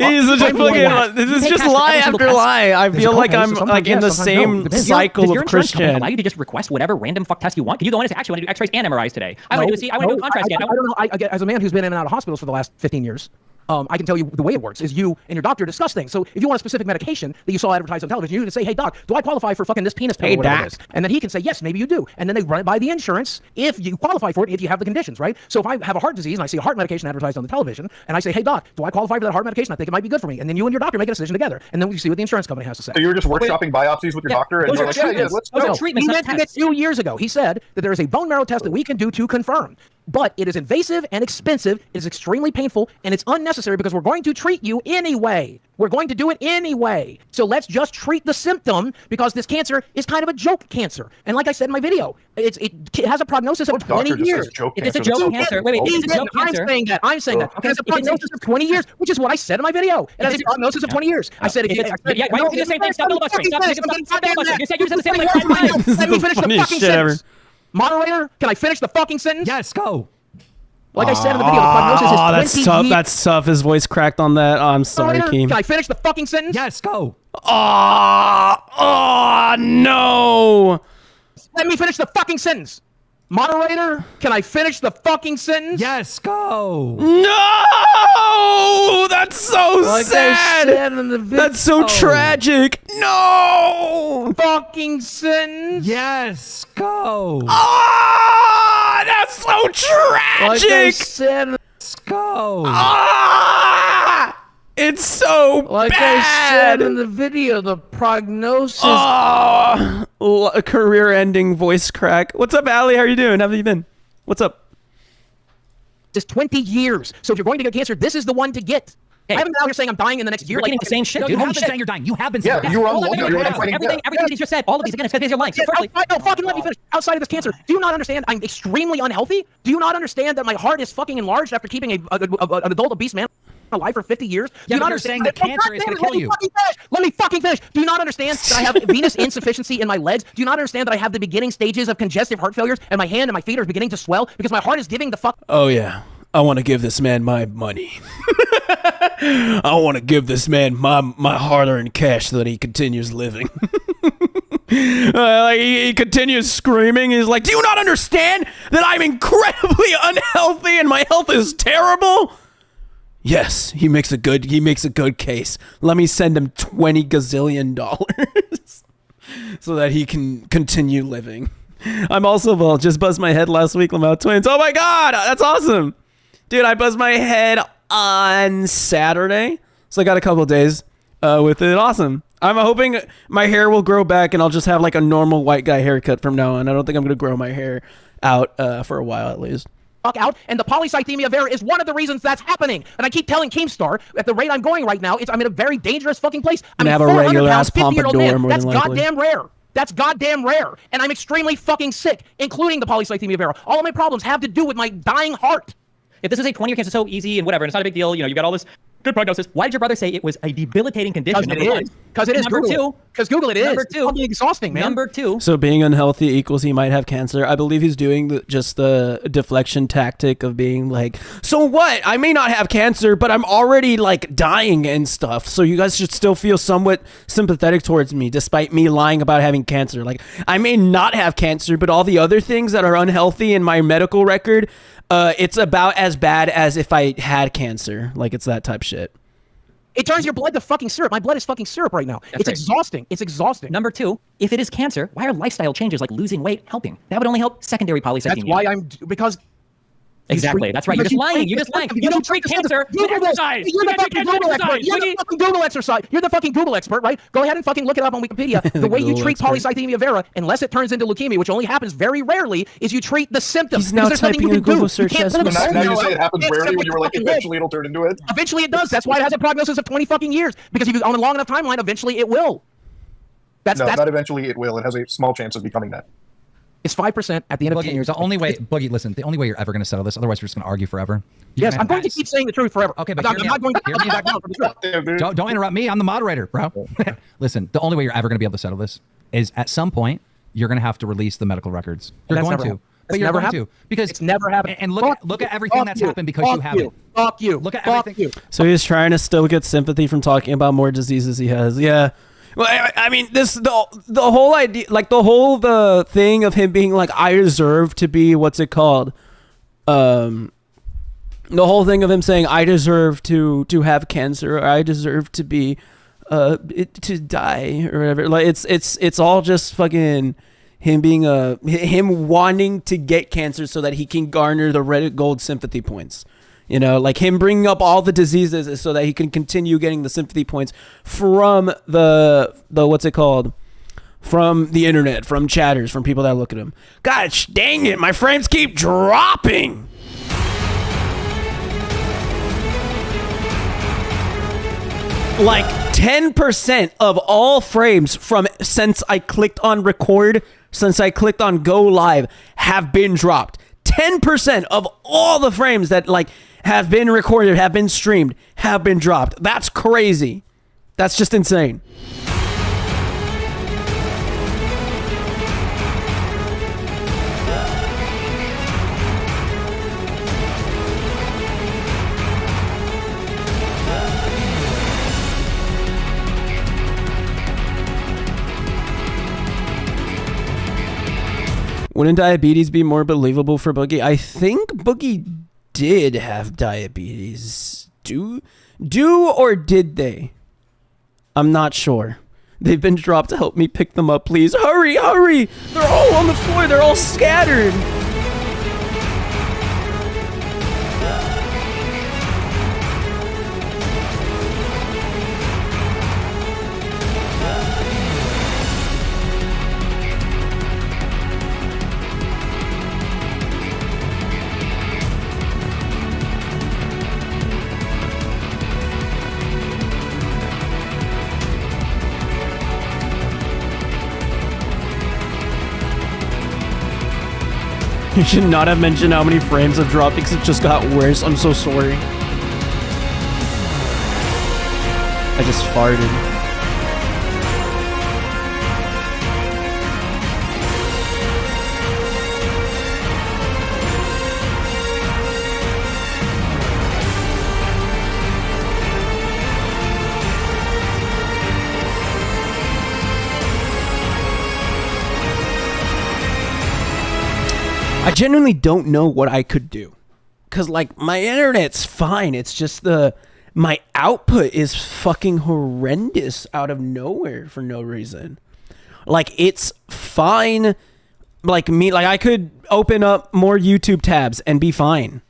[SPEAKER 10] He's such a fucking. This is just lie after lie. I feel like I'm like in the same cycle of Christian.
[SPEAKER 7] Allow you to just request whatever random fuck test you want. Can you go in and say, actually, I want to do X-rays and MRIs today? I want to do a contrast scan.
[SPEAKER 9] I don't know. As a man who's been in and out of hospitals for the last 15 years. I can tell you the way it works is you and your doctor discuss things. So if you want a specific medication that you saw advertised on television, you can say, hey, doc, do I qualify for fucking this penis pill or whatever it is? And then he can say, yes, maybe you do. And then they run it by the insurance if you qualify for it, if you have the conditions, right? So if I have a heart disease and I see a heart medication advertised on the television, and I say, hey, doc, do I qualify for that heart medication? I think it might be good for me. And then you and your doctor make a decision together. And then we see what the insurance company has to say.
[SPEAKER 15] So you were just workshopping biopsies with your doctor? And
[SPEAKER 7] those
[SPEAKER 15] you're
[SPEAKER 7] are
[SPEAKER 15] like,
[SPEAKER 7] treatments.
[SPEAKER 15] let's
[SPEAKER 7] Those
[SPEAKER 15] go.
[SPEAKER 7] are treatments,
[SPEAKER 9] He
[SPEAKER 7] not
[SPEAKER 9] mentioned it
[SPEAKER 7] tests.
[SPEAKER 9] 2 years ago. He said that there is a bone marrow test that we can do to confirm. But it is invasive and expensive, it is extremely painful, and it's unnecessary because we're going to treat you anyway. We're going to do it anyway. So let's just treat the symptom because this cancer is kind of a joke cancer. And like I said in my video, it has a prognosis of 20 years.
[SPEAKER 7] If it's a joke cancer, wait, if it's a joke cancer.
[SPEAKER 9] I'm saying that. It has a prognosis of 20 years, which is what I said in my video. It has a prognosis of 20 years. I said,
[SPEAKER 7] why don't you do the same thing? Stop filibustering. Stop filibustering. You said the same thing like 5 times.
[SPEAKER 9] Let me finish the fucking sentence. Moderator, can I finish the fucking sentence?
[SPEAKER 5] Yes, go.
[SPEAKER 9] Like I said in the video, the prognosis is 20
[SPEAKER 10] that's tough.
[SPEAKER 9] years.
[SPEAKER 10] That's tough. His voice cracked on that. Oh, I'm sorry,
[SPEAKER 9] Moderator,
[SPEAKER 10] Keem.
[SPEAKER 9] can I finish the fucking sentence?
[SPEAKER 5] Yes, go.
[SPEAKER 10] No.
[SPEAKER 9] Let me finish the fucking sentence. Moderator, can I finish the fucking sentence?
[SPEAKER 5] Yes, go.
[SPEAKER 10] No. That's so sad. That's so tragic. No.
[SPEAKER 9] Fucking sentence.
[SPEAKER 5] Yes, go.
[SPEAKER 10] Ah, that's so tragic.
[SPEAKER 9] Like I said,
[SPEAKER 5] Let's go.
[SPEAKER 10] Ah, it's so
[SPEAKER 9] like
[SPEAKER 10] bad.
[SPEAKER 9] I said in the video, the prognosis.
[SPEAKER 10] A career-ending voice crack. What's up, Allie? How are you doing? How have you been? What's up?
[SPEAKER 9] Is 20 years. So if you're going to get cancer, this is the one to get.
[SPEAKER 7] Hey,
[SPEAKER 9] I haven't been out here saying I'm dying in the next year.
[SPEAKER 7] You're repeating the same shit, dude.
[SPEAKER 5] You
[SPEAKER 7] Holy
[SPEAKER 5] haven't been
[SPEAKER 7] shit.
[SPEAKER 5] saying you're dying. You have been saying
[SPEAKER 15] Yeah, you were on
[SPEAKER 7] Hold on,
[SPEAKER 15] one.
[SPEAKER 7] everything that he just said, all of these, again, it's because you're lying. So firstly,
[SPEAKER 9] No, fucking let me finish. Outside of this cancer, do you not understand I'm extremely unhealthy? Do you not understand that my heart is fucking enlarged after keeping an adult obese man alive for 50 years? Do you not
[SPEAKER 5] understand
[SPEAKER 9] understand
[SPEAKER 5] that cancer is going to kill you?
[SPEAKER 9] Let me fucking finish. Do you not understand that I have venous insufficiency in my legs? Do you not understand that I have the beginning stages of congestive heart failures and my hand and my feet are beginning to swell because my heart is giving the fuck?
[SPEAKER 10] Oh yeah, I want to give this man my money. I want to give this man my hard-earned cash so that he continues living. Like he continues screaming. He's like, "Do you not understand that I'm incredibly unhealthy and my health is terrible?" Yes, he makes a good case. Let me send him $20 gazillion so that he can continue living. I'm also just buzzed my head last week, Lamau Twins. Oh my god, that's awesome. Dude, I buzzed my head on Saturday, so I got a couple of days with it. Awesome. I'm hoping my hair will grow back and I'll just have like a normal white guy haircut from now on. I don't think I'm going to grow my hair out for a while at least.
[SPEAKER 9] Out, and the polycythemia vera is one of the reasons that's happening. And I keep telling Keemstar, at the rate I'm going right now, I'm in a very dangerous fucking place. I'm
[SPEAKER 10] have a regular ass pompadour more
[SPEAKER 9] That's
[SPEAKER 10] than likely.
[SPEAKER 9] goddamn rare. That's goddamn rare. And I'm extremely fucking sick, including the polycythemia vera. All of my problems have to do with my dying heart.
[SPEAKER 7] if this is a 20-year cancer, so easy and whatever, and it's not a big deal, you know, you got all this good prognosis. Why did your brother say it was a debilitating condition?
[SPEAKER 9] Because it is. Because it is.
[SPEAKER 7] Number two,
[SPEAKER 9] Because Google it is.
[SPEAKER 7] Number two.
[SPEAKER 9] It's exhausting, man.
[SPEAKER 7] Number two.
[SPEAKER 10] So being unhealthy equals he might have cancer. I believe he's doing just the deflection tactic of being like, so what? I may not have cancer, but I'm already like dying and stuff. So you guys should still feel somewhat sympathetic towards me, despite me lying about having cancer. Like, I may not have cancer, but all the other things that are unhealthy in my medical record, it's about as bad as if I had cancer. Like, it's that type shit.
[SPEAKER 9] It turns your blood to fucking syrup. My blood is fucking syrup right now. It's exhausting. It's exhausting.
[SPEAKER 7] Number two, if it is cancer, why are lifestyle changes like losing weight helping? That would only help secondary polycythemia.
[SPEAKER 9] That's why because...
[SPEAKER 7] Exactly. That's right. You're just lying. You're just lying. You don't treat cancer with exercise.
[SPEAKER 9] You're the fucking Google expert. You're the fucking Google exercise. You're the fucking Google expert, right? Go ahead and fucking look it up on Wikipedia. The way you treat polycythemia vera, unless it turns into leukemia, which only happens very rarely, is you treat the symptoms.
[SPEAKER 10] He's now typing in Google search as
[SPEAKER 15] now you say it happens rarely when you were like, eventually it'll turn into it.
[SPEAKER 9] Eventually it does. That's why it has a prognosis of 20 fucking years. Because if you on a long enough timeline, eventually it will.
[SPEAKER 15] No, not eventually it will. It has a small chance of becoming that.
[SPEAKER 9] It's 5% at the end of 10 years.
[SPEAKER 5] The only way, Boogie, listen, the only way you're ever going to settle this, otherwise we're just going to argue forever.
[SPEAKER 9] Yes, I'm going to keep saying the truth forever.
[SPEAKER 5] Okay, but
[SPEAKER 9] I'm not going to hear me back down from the truth.
[SPEAKER 5] Don't interrupt me. I'm the moderator, bro. Listen, the only way you're ever going to be able to settle this is at some point you're going to have to release the medical records. You're going to. But you're going to, because
[SPEAKER 9] it's never happened.
[SPEAKER 5] And look at everything that's happened because you haven't.
[SPEAKER 9] Fuck you.
[SPEAKER 5] Look at everything.
[SPEAKER 10] So he's trying to still get sympathy from talking about more diseases he has. Yeah. Well, I mean, the whole idea, like the thing of him being like, I deserve to be, what's it called? The whole thing of him saying, I deserve to have cancer, or I deserve to be, to die, or whatever. Like, it's all just fucking him being him wanting to get cancer so that he can garner the Reddit gold sympathy points. You know, like him bringing up all the diseases so that he can continue getting the sympathy points from the what's it called? From the internet, from chatters, from people that look at him. Gosh dang it, my frames keep dropping. Like 10% of all frames from since I clicked on record, since I clicked on go live, have been dropped. 10% of all the frames that like have been recorded, have been streamed, have been dropped. That's crazy. That's just insane. Wouldn't diabetes be more believable for Boogie? I think Boogie did have diabetes. Do or did they? I'm not sure. They've been dropped. Help me pick them up, please. Hurry, hurry! They're all on the floor. They're all scattered. You should not have mentioned how many frames have dropped because it just got worse. I'm so sorry. I just farted. I genuinely don't know what I could do. Cause like my internet's fine. It's just my output is fucking horrendous out of nowhere for no reason. Like it's fine. Like I could open up more YouTube tabs and be fine.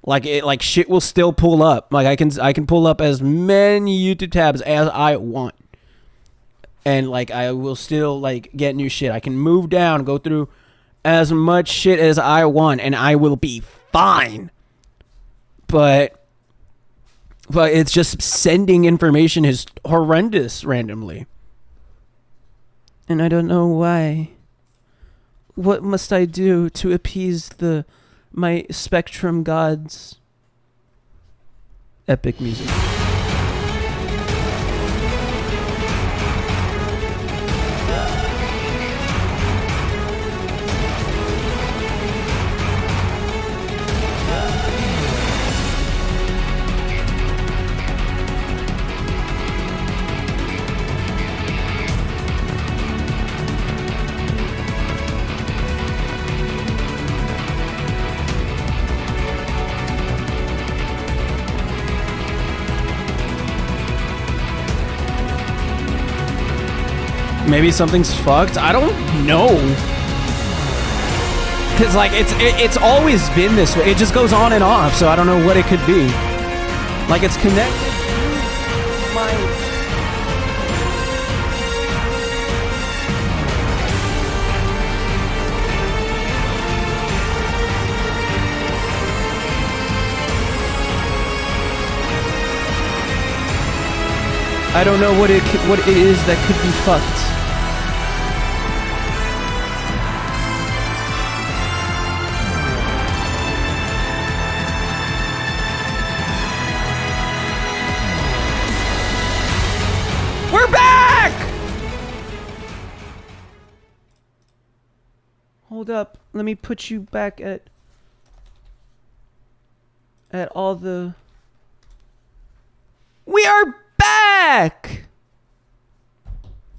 [SPEAKER 10] Like shit will still pull up. Like I can pull up as many YouTube tabs as I want. And like I will still like get new shit. I can move down, go through as much shit as I want, and I will be fine. But it's just sending information is horrendous randomly. And I don't know why. What must I do to appease my Spectrum gods? Epic music. Maybe something's fucked. I don't know. Cause like it's always been this way. It just goes on and off. So I don't know what it could be. Like it's connected to my. I don't know what it is that could be fucked. We're back! Hold up. Let me put you back at all the... We are back!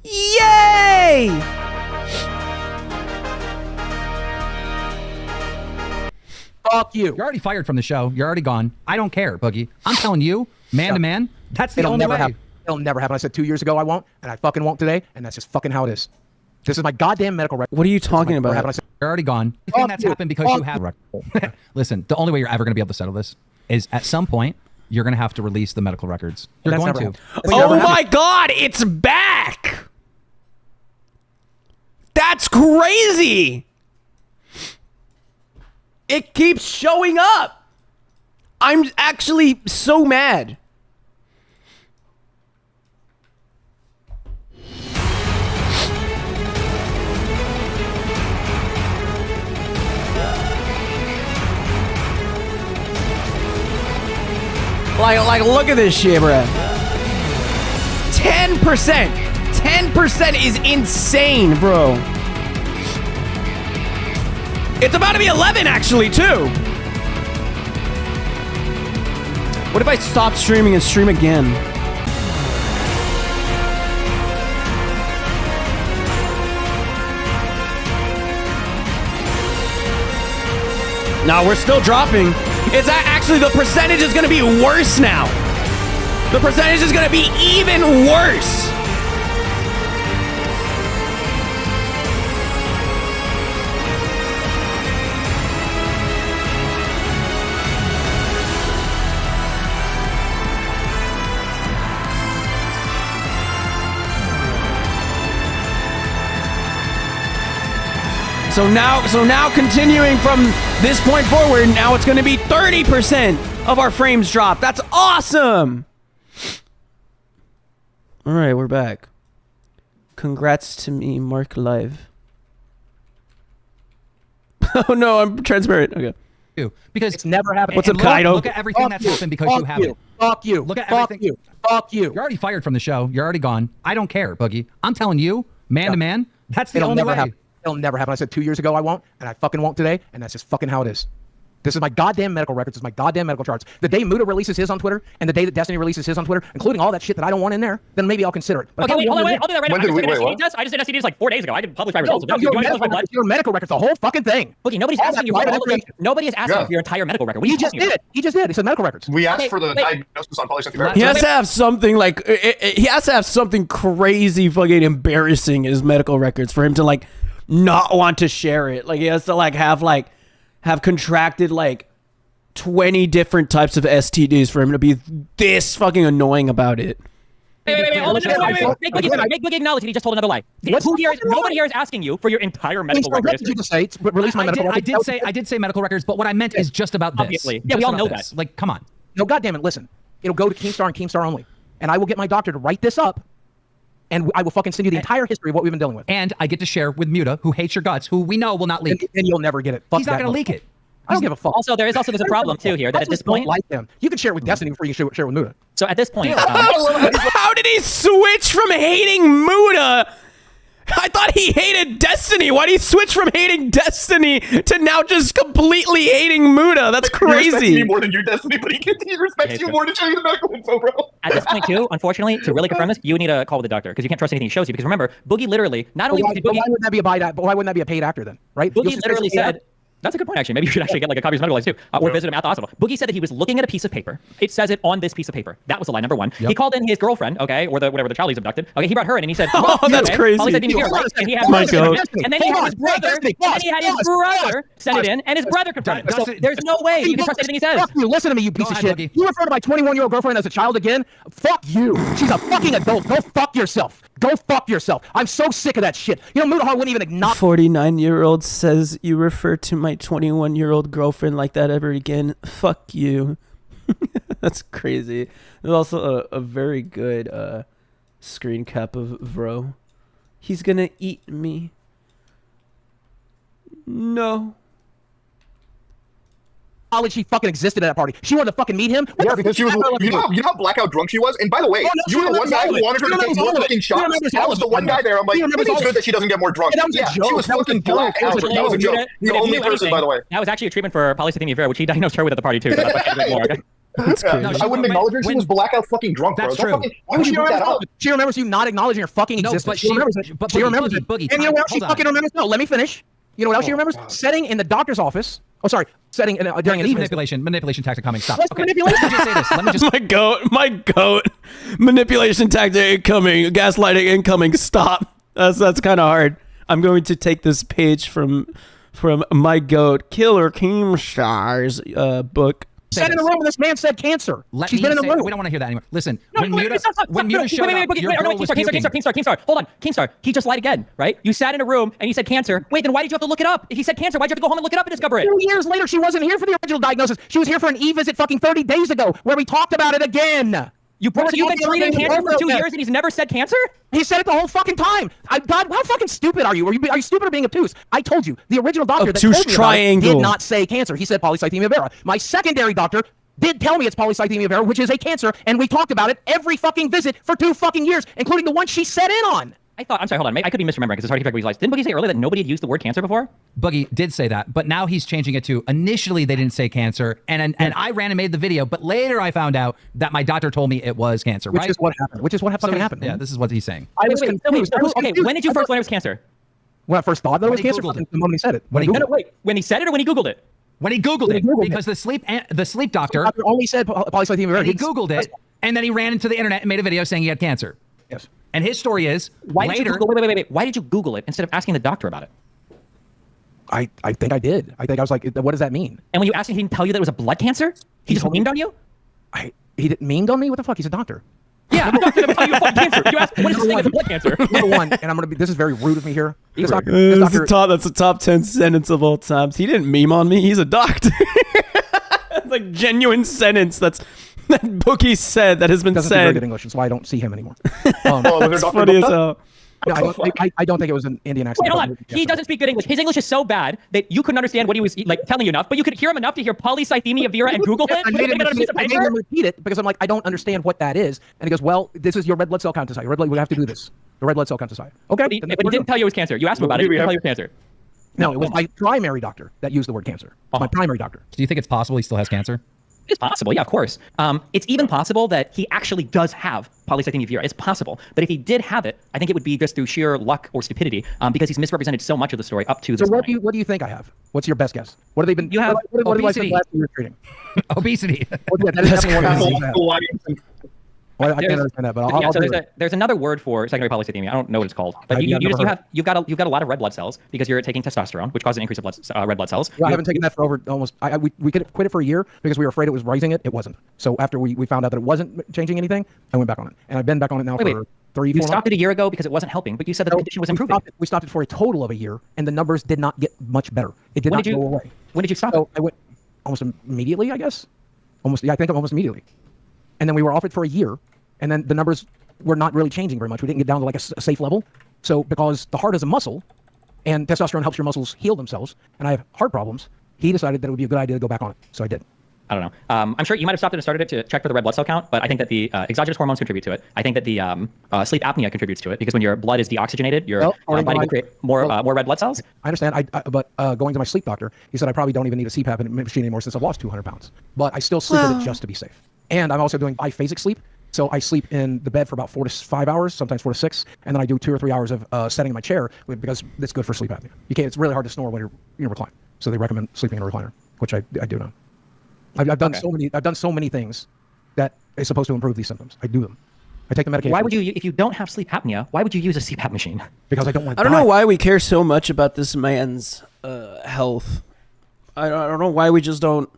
[SPEAKER 10] Yay!
[SPEAKER 2] Fuck you.
[SPEAKER 5] You're already fired from the show. You're already gone. I don't care, Boogie. I'm telling you, man to man, that's the only way.
[SPEAKER 9] Happen. It'll never happen. I said 2 years ago I won't, and I fucking won't today, and that's just fucking how it is. This is my goddamn medical record.
[SPEAKER 10] What are you talking about?
[SPEAKER 5] You're already gone. The thing that's happened because you have... Listen, the only way you're ever going to be able to settle this is at some point, you're going to have to release the medical records. You're going to.
[SPEAKER 10] Oh my God, it's back! That's crazy! It keeps showing up! I'm actually so mad. Like, look at this shit, bro. 10%. 10% is insane, bro. It's about to be 11, actually, too. What if I stop streaming and stream again? No, we're still dropping. It's actually, the percentage is going to be worse now. The percentage is going to be even worse. So now continuing from this point forward, now it's going to be 30% of our frames drop. That's awesome. All right, we're back. Congrats to me, marclive. Oh no, I'm transparent. Okay.
[SPEAKER 5] Because
[SPEAKER 9] it's never happened.
[SPEAKER 10] What's up, Kaido?
[SPEAKER 5] Look at everything that's happened because you haven't.
[SPEAKER 9] Fuck you.
[SPEAKER 5] Look at
[SPEAKER 9] Fuck
[SPEAKER 5] everything.
[SPEAKER 9] you. Fuck you.
[SPEAKER 5] You're already fired from the show. You're already gone. I don't care, Boogie. I'm telling you, man to man, that's the only way.
[SPEAKER 9] Happen. It'll never happen. I said 2 years ago I won't, and I fucking won't today, and that's just fucking how it is. This is my goddamn medical records. This is my goddamn medical charts. The day Muda releases his on Twitter, and the day that Destiny releases his on Twitter, including all that shit that I don't want in there, then maybe I'll consider it. But
[SPEAKER 6] okay, wait, hold on, wait. I'll do that right now. I just did STDs like 4 days ago. I didn't publish my results.
[SPEAKER 9] Your medical records, the whole fucking thing.
[SPEAKER 6] Boogie, nobody's asking you for all of it. Nobody is asking for your entire medical record. What are you
[SPEAKER 9] just did it. He just did. He said medical records.
[SPEAKER 15] We asked for the diagnosis on polycystic vera.
[SPEAKER 10] He has to have something like he has to have something crazy, fucking embarrassing in his medical records for him to like not want to share it. Like he has to have contracted like 20 different types of STDs for him to be this fucking annoying about it.
[SPEAKER 6] Wait. Make Boogie acknowledge that he just told another lie. Nobody here is asking you for your entire medical record.
[SPEAKER 9] Release my medical records.
[SPEAKER 5] I did say medical records, but what I meant is just about this.
[SPEAKER 6] Obviously. Yeah, we all know that.
[SPEAKER 5] Like, come on.
[SPEAKER 9] No, goddamn it, listen. It'll go to Keemstar and Keemstar only. And I will get my doctor to write this up, and I will fucking send you the entire history of what we've been dealing with.
[SPEAKER 5] And I get to share with Muta, who hates your guts, who we know will not leak.
[SPEAKER 9] And you'll never get it.
[SPEAKER 5] He's not going to leak it.
[SPEAKER 9] I don't give a fuck.
[SPEAKER 6] Also, there's a problem too here that at this point,
[SPEAKER 9] like them, you can share it with Destiny before you can share it with Muta.
[SPEAKER 6] So at this point,
[SPEAKER 10] how did he switch from hating Muta? I thought he hated Destiny. Why did he switch from hating Destiny to now just completely hating Muta? That's crazy.
[SPEAKER 15] He respects me more than your Destiny, but he respects you more to show you the medical info, bro.
[SPEAKER 6] At this point, too, unfortunately, to really confirm this, you need to call with the doctor because you can't trust anything he shows you. Because remember, Boogie literally not only
[SPEAKER 9] why wouldn't that be a paid actor then, right?
[SPEAKER 6] Boogie literally said.
[SPEAKER 7] That's a good point, actually. Maybe you should actually get like a copy of his medical license too, or visit him at the hospital. Boogie said that he was looking at a piece of paper. It says it on this piece of paper. That was the line number one. He called in his girlfriend, okay, or whatever the child he's abducted. Okay, he brought her in and he said,
[SPEAKER 10] Oh, that's crazy.
[SPEAKER 7] Polycythemia vera, right? And he had and then he had his brother send it in, and his brother confirmed it. So there's no way you can trust anything he says.
[SPEAKER 2] Fuck you. Listen to me, you piece of shit. You refer to my 21-year-old girlfriend as a child again? Fuck you. She's a fucking adult. Go fuck yourself. Go fuck yourself. I'm so sick of that shit. You know, Moodahar wouldn't even acknowledge.
[SPEAKER 10] 49-year-old says you refer to my 21-year-old girlfriend like that ever again. Fuck you. That's crazy. There's also a very good screen cap of Vro. He's gonna eat me. No.
[SPEAKER 2] Knowledge she fucking existed at that party. She wanted to fucking meet him.
[SPEAKER 15] Yeah, because she was. You know how blackout drunk she was. And by the way, you were the one guy who wanted her to take more fucking shots. That was the one guy there. I'm like, it's good that she doesn't get more drunk. Yeah, she was fucking blacked out. That was a joke. The only person, by the way.
[SPEAKER 7] That was actually a treatment for polycythemia vera, which he diagnosed her with at the party too. So that's
[SPEAKER 15] I wouldn't acknowledge her. She was blackout fucking drunk, bro.
[SPEAKER 5] That's true.
[SPEAKER 15] Why would you bring that up?
[SPEAKER 2] She remembers you not acknowledging your fucking existence.
[SPEAKER 5] But
[SPEAKER 2] She remembers it.
[SPEAKER 5] but
[SPEAKER 2] She remembers it.
[SPEAKER 5] Boogie,
[SPEAKER 2] And you know what else she
[SPEAKER 5] hold on.
[SPEAKER 2] fucking remembers? No, let me finish. You know what else she remembers? Setting in the doctor's office. Oh, sorry. Setting during an
[SPEAKER 5] This
[SPEAKER 2] evening.
[SPEAKER 5] manipulation tactic coming. Stop.
[SPEAKER 2] What's
[SPEAKER 5] Okay.
[SPEAKER 2] manipulation?
[SPEAKER 5] Let me just say this. Let me just.
[SPEAKER 10] My goat. Manipulation tactic incoming. Gaslighting incoming. Stop. That's kind of hard. I'm going to take this page from my goat, Killer Keemstar's book.
[SPEAKER 2] Sat in the room and this man said cancer. She's been in the room.
[SPEAKER 5] We don't want to hear that anymore. Listen,
[SPEAKER 7] No,
[SPEAKER 5] when Muta showed up, your girl was puking.
[SPEAKER 7] Keemstar. Hold on, Keemstar. He just lied again, right? You sat in a room and he said cancer. Wait, then why did you have to look it up? If he said cancer, why'd you have to go home and look it up and discover it?
[SPEAKER 2] 2 years later, she wasn't here for the original diagnosis. She was here for an e-visit fucking 30 days ago where we talked about it again.
[SPEAKER 7] You've been treating cancer for 2 years and he's never said cancer?
[SPEAKER 2] He said it the whole fucking time. God, how fucking stupid are you? Are you stupid or being obtuse? I told you, the original doctor that told me about it did not say cancer. He said polycythemia vera. My secondary doctor did tell me it's polycythemia vera, which is a cancer, and we talked about it every fucking visit for 2 fucking years, including the one she set in on.
[SPEAKER 7] I'm sorry, hold on. I could be misremembering because it's hard to keep track of what he's like. Didn't Boogie say earlier that nobody had used the word cancer before?
[SPEAKER 5] Boogie did say that, but now he's changing it to initially they didn't say cancer, and I ran and made the video, but later I found out that my doctor told me it was cancer, right?
[SPEAKER 2] Which is what happened. Which is what fucking happened.
[SPEAKER 5] Yeah, this is what he's saying.
[SPEAKER 2] I was confused.
[SPEAKER 7] Okay, when did you first learn it was cancer?
[SPEAKER 2] When I first thought that it was
[SPEAKER 5] When he
[SPEAKER 2] cancer,
[SPEAKER 5] Googled it.
[SPEAKER 2] the moment he said it.
[SPEAKER 7] When he said it or when he Googled it?
[SPEAKER 5] When he Googled it, because the sleep doctor
[SPEAKER 2] only said polycythemia vera.
[SPEAKER 5] He Googled it, and then he ran into the internet and made a video saying he had cancer.
[SPEAKER 2] Yes.
[SPEAKER 5] And his story is later.
[SPEAKER 7] Wait. Why did you Google it instead of asking the doctor about it?
[SPEAKER 2] I think I did. I think I was like, what does that mean?
[SPEAKER 7] And when you asked him, he didn't tell you that it was a blood cancer? He just memed on you?
[SPEAKER 2] He didn't memed on me? What the fuck? He's a doctor.
[SPEAKER 7] Yeah, the doctor never tell you fucking cancer. You asked, what is this thing? It's a blood cancer.
[SPEAKER 2] Number one, and I'm gonna be. This is very rude of me here. This doctor,
[SPEAKER 10] That's a top 10 sentence of all times. He didn't meme on me. He's a doctor. Like genuine sentence that Boogie said that has been
[SPEAKER 2] doesn't
[SPEAKER 10] said.
[SPEAKER 2] speak very good English, and so I don't see him anymore.
[SPEAKER 10] That's funny as hell.
[SPEAKER 2] No, I don't think it was an Indian accent.
[SPEAKER 7] Wait, hold on. He doesn't speak good English. His English is so bad that you couldn't understand what he was like telling you enough, but you could hear him enough to hear polycythemia vera and Google it.
[SPEAKER 2] I made him repeat it because I'm like, I don't understand what that is. And he goes, well, this is your red blood cell count society. Red blood, we have to do this. The red blood cell count society. Okay.
[SPEAKER 7] But he didn't tell you it was cancer. You asked him about it. He didn't tell you it was cancer.
[SPEAKER 2] No, it was my primary doctor that used the word cancer. My primary doctor.
[SPEAKER 5] Do you think it's possible he still has cancer?
[SPEAKER 7] It's possible, yeah, of course. It's even possible that he actually does have polycythemia vera. It's possible. But if he did have it, I think it would be just through sheer luck or stupidity because he's misrepresented so much of the story up to this point.
[SPEAKER 2] What do you think I have? What's your best guess? What have they been?
[SPEAKER 7] You have
[SPEAKER 2] what have I said last year treating?
[SPEAKER 5] Obesity.
[SPEAKER 2] Well, I can't understand that, but I'll
[SPEAKER 7] so
[SPEAKER 2] do it.
[SPEAKER 7] there's another word for secondary polycythemia. I don't know what it's called, but you've got a lot of red blood cells because you're taking testosterone, which causes an increase of red blood cells.
[SPEAKER 2] Well, I haven't taken that for over almost. We quit it for a year because we were afraid it was raising it. It wasn't. So after we found out that it wasn't changing anything, I went back on it, and I've been back on it now for 3-4 months.
[SPEAKER 7] You stopped it a year ago because it wasn't helping, but you said that the condition was improving.
[SPEAKER 2] We stopped it for a total of a year, and the numbers did not get much better. It did not go away.
[SPEAKER 7] When did you stop?
[SPEAKER 2] So I went almost immediately, I guess. I think almost immediately. And then we were off it for a year. And then the numbers were not really changing very much. We didn't get down to like a safe level. So because the heart is a muscle and testosterone helps your muscles heal themselves, and I have heart problems, he decided that it would be a good idea to go back on it. So I did.
[SPEAKER 7] I don't know. I'm sure you might have stopped it and started it to check for the red blood cell count, but I think that the exogenous hormones contribute to it. I think that the sleep apnea contributes to it because when your blood is deoxygenated, your body will create more red blood cells.
[SPEAKER 2] I understand. But going to my sleep doctor, he said I probably don't even need a CPAP machine anymore since I've lost 200 pounds. But I still sleep with it just to be safe. And I'm also doing biphasic sleep. So I sleep in the bed for about 4 to 5 hours, sometimes 4 to 6, and then I do 2 or 3 hours of setting in my chair because it's good for sleep apnea. You can't. It's really hard to snore when you're reclined.
[SPEAKER 9] So they recommend sleeping in a recliner, which I do know. I've done so many things that is supposed to improve these symptoms. I do them. I take the medication.
[SPEAKER 7] Why would you, if you don't have sleep apnea, why would you use a CPAP machine?
[SPEAKER 9] Because I don't want to
[SPEAKER 10] I don't know why we care so much about this man's health. I don't know why we just don't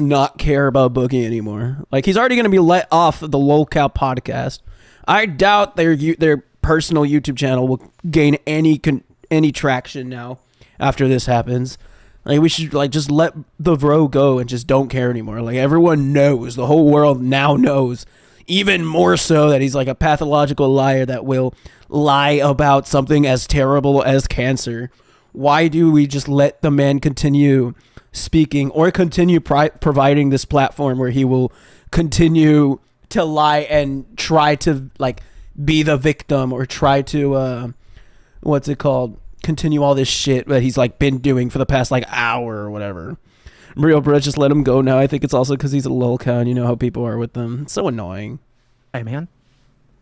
[SPEAKER 10] not care about Boogie anymore. Like, he's already going to be let off of the Lolcow podcast. I doubt their personal YouTube channel will gain any traction now after this happens. Like, we should just let the bro go and just don't care anymore. Like, everyone knows, the whole world now knows, even more so, that he's like a pathological liar that will lie about something as terrible as cancer. Why do we just let the man continue speaking or continue providing this platform where he will continue to lie and try to be the victim or try to continue all this shit that he's been doing for the past hour or whatever. Real bro, just let him go now. I think it's also because he's a lolcow and you know how people are with them. It's so annoying.
[SPEAKER 9] Hey man,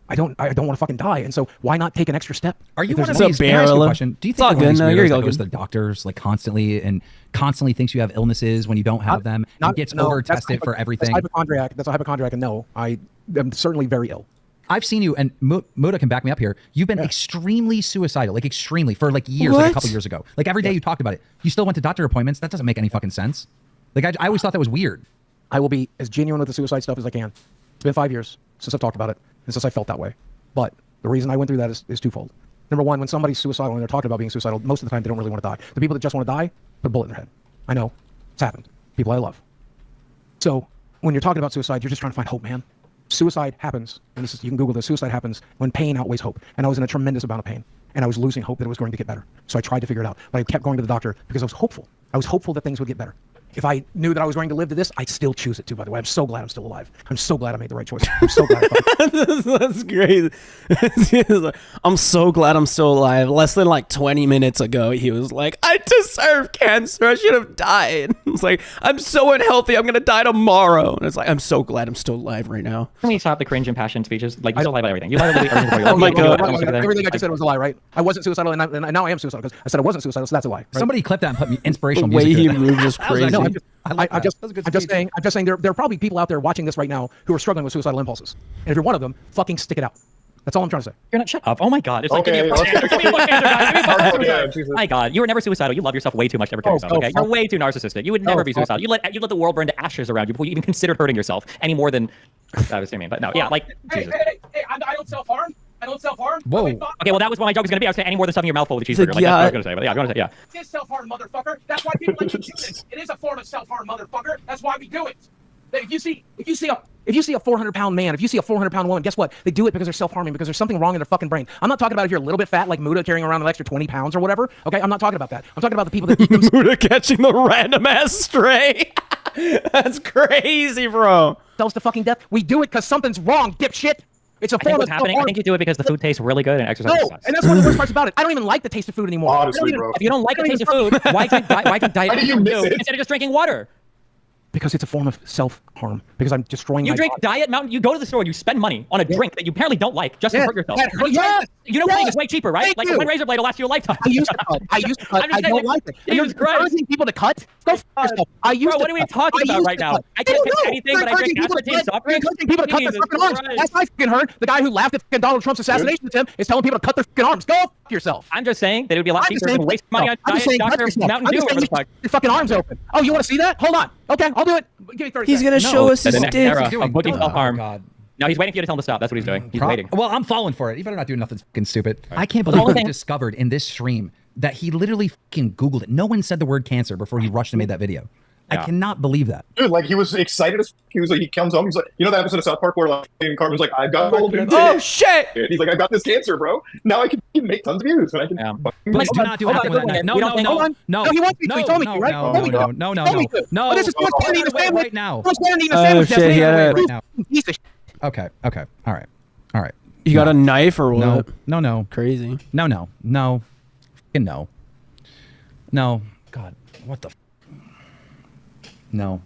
[SPEAKER 9] I don't want to fucking die, and so why not take an extra step?
[SPEAKER 5] Are you
[SPEAKER 9] If
[SPEAKER 5] one of
[SPEAKER 9] there's
[SPEAKER 5] these? Can I ask you a question? Do you think you're one of these weirdos that goes to the doctors constantly and constantly thinks you have illnesses when you don't have them and gets over tested for everything?
[SPEAKER 9] That's a hypochondriac, and no, I am certainly very ill.
[SPEAKER 5] I've seen you, and Muda can back me up here. You've been extremely suicidal, extremely, for years, a couple years ago. Every day you talked about it. You still went to doctor appointments. That doesn't make any fucking sense. I always thought that was weird.
[SPEAKER 9] I will be as genuine with the suicide stuff as I can. It's been 5 years since I've talked about it and since I felt that way. But the reason I went through that is twofold. Number one, when somebody's suicidal and they're talking about being suicidal, most of the time they don't really want to die. The people that just want to die, put a bullet in their head. I know. It's happened. People I love. So when you're talking about suicide, you're just trying to find hope, man. Suicide happens, and you can Google this, suicide happens when pain outweighs hope. And I was in a tremendous amount of pain, and I was losing hope that it was going to get better. So I tried to figure it out, but I kept going to the doctor because I was hopeful. I was hopeful that things would get better. If I knew that I was going to live to this, I'd still choose it too, by the way. I'm so glad I'm still alive. I'm so glad I made the right choice. I'm so glad
[SPEAKER 10] That's great. I'm so glad I'm still alive. Less than 20 minutes ago, he was like, I deserve cancer. I should have died. It's I'm so unhealthy. I'm going to die tomorrow. And it's I'm so glad I'm still alive right now.
[SPEAKER 7] Can we stop the cringe and passion speeches? You still lie about everything. You lie about everything.
[SPEAKER 9] Oh my God. Everything I just said was a lie, right? I wasn't suicidal, and now I am suicidal because I said I wasn't suicidal, so that's a lie. Right?
[SPEAKER 5] Somebody clip that and put me inspirational
[SPEAKER 10] the way
[SPEAKER 5] music.
[SPEAKER 10] he moved is crazy.
[SPEAKER 9] I'm just saying there are probably people out there watching this right now who are struggling with suicidal impulses. And if you're one of them, fucking stick it out. That's all I'm trying to say.
[SPEAKER 7] You're not. Shut up. Oh my God. It's
[SPEAKER 15] Okay,
[SPEAKER 7] give me a book answer, guys. My God, you were never suicidal. You love yourself way too much to ever kill yourself. Okay, you're way too narcissistic. You would never be suicidal. You let the world burn to ashes around you before you even considered hurting yourself any more than I was saying. But no, yeah, Jesus.
[SPEAKER 2] Hey, I don't self-harm. I don't self-harm.
[SPEAKER 5] Whoa.
[SPEAKER 7] Okay, well, that was what my joke was going to be. I was saying any more than stuffing your mouth full with a cheeseburger. That's what I was going to say. But yeah, I'm going to say, yeah.
[SPEAKER 2] It is self-harm, motherfucker. That's why people like you do this. It is a form of self-harm, motherfucker. That's why we do it. If you see a 400-pound man, if you see a 400-pound woman, guess what? They do it because they're self-harming, because there's something wrong in their fucking brain. I'm not talking about if you're a little bit fat, like Muda carrying around an extra 20 pounds or whatever. Okay, I'm not talking about that. I'm talking about the people that
[SPEAKER 10] Muda catching the random ass stray. That's crazy, bro.
[SPEAKER 9] Themselves to fucking death. We do it because something's wrong, dipshit. It's a form
[SPEAKER 7] what's happening. I think you do it because the food tastes really good and exercise sucks.
[SPEAKER 9] And that's one of the worst parts about it. I don't even like the taste of food anymore.
[SPEAKER 15] Honestly, bro.
[SPEAKER 7] If you don't like the taste of food, why drink diet Mountain Dew instead of just drinking water?
[SPEAKER 9] Because it's a form of self-harm. Because I'm destroying
[SPEAKER 7] You
[SPEAKER 9] my
[SPEAKER 7] drink
[SPEAKER 9] body.
[SPEAKER 7] Diet Mountain. You go to the store and you spend money on a drink that you apparently don't like just to hurt yourself. You know, cutting is way cheaper, right? Like one razor blade will last you a lifetime.
[SPEAKER 9] I used to cut. I don't like it.
[SPEAKER 7] Jesus Christ.
[SPEAKER 9] Encouraging people to cut? Go f yourself.
[SPEAKER 7] Bro, what are we talking about right now? I can't pick anything, but I drink aspartame soft drinks.
[SPEAKER 9] Encouraging people to cut their fucking arms. That's my fucking heard. The guy who laughed at fucking Donald Trump's assassination attempt is telling people to cut their fucking arms. Go f yourself.
[SPEAKER 7] I'm just saying that it would be a lot cheaper than waste money on diet Dr. Mountain Dew.
[SPEAKER 9] Your fucking arms open. Oh, you want to see that? Hold on. Okay, I'll do it. Give me 30
[SPEAKER 10] He's going to show us his
[SPEAKER 7] dick.
[SPEAKER 10] dick.
[SPEAKER 7] Self-harm. Now he's waiting for you to tell him to stop. That's what he's doing. He's waiting.
[SPEAKER 5] Well, I'm falling for it. You better not do nothing fucking stupid. I can't believe he discovered in this stream that he literally fucking Googled it. No one said the word cancer before he rushed and made that video. I cannot believe that.
[SPEAKER 15] Dude, he was excited as he was he comes home, he's like, you know that episode of South Park where Cartman's like, I've got golden tits.
[SPEAKER 10] Oh shit!
[SPEAKER 15] And he's like, I've got this cancer, bro. Now I can make tons of views. And I can
[SPEAKER 5] Please do not do anything with that. No.
[SPEAKER 9] He wants me to. He told me to, right?
[SPEAKER 5] No.
[SPEAKER 9] This is what's happening in the family
[SPEAKER 5] right now.
[SPEAKER 9] What's happening in the family?
[SPEAKER 5] Right now. Okay. All right.
[SPEAKER 10] You got a knife or what?
[SPEAKER 5] No.
[SPEAKER 10] Crazy.
[SPEAKER 5] No. Fucking no. No. God, what the No.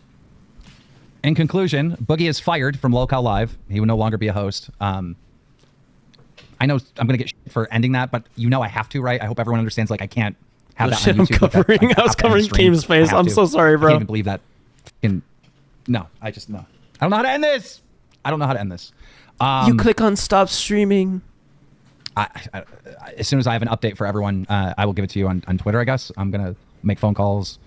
[SPEAKER 5] In conclusion, Boogie is fired from Lolcow Live. He will no longer be a host. I know I'm going to get shit for ending that, but you know I have to, right? I hope everyone understands, I can't have
[SPEAKER 10] Oh,
[SPEAKER 5] that
[SPEAKER 10] shit,
[SPEAKER 5] on
[SPEAKER 10] I'm
[SPEAKER 5] YouTube. with that,
[SPEAKER 10] covering-
[SPEAKER 5] like,
[SPEAKER 10] I was
[SPEAKER 5] up and
[SPEAKER 10] covering
[SPEAKER 5] stream.
[SPEAKER 10] Keem's face.
[SPEAKER 5] I have
[SPEAKER 10] I'm
[SPEAKER 5] to.
[SPEAKER 10] so sorry,
[SPEAKER 5] I
[SPEAKER 10] bro.
[SPEAKER 5] can't even believe that. No, I just no. I don't know how to end this. I don't know how to end this.
[SPEAKER 10] You click on stop streaming.
[SPEAKER 5] As soon as I have an update for everyone, I will give it to you on Twitter, I guess. I'm going to make phone calls.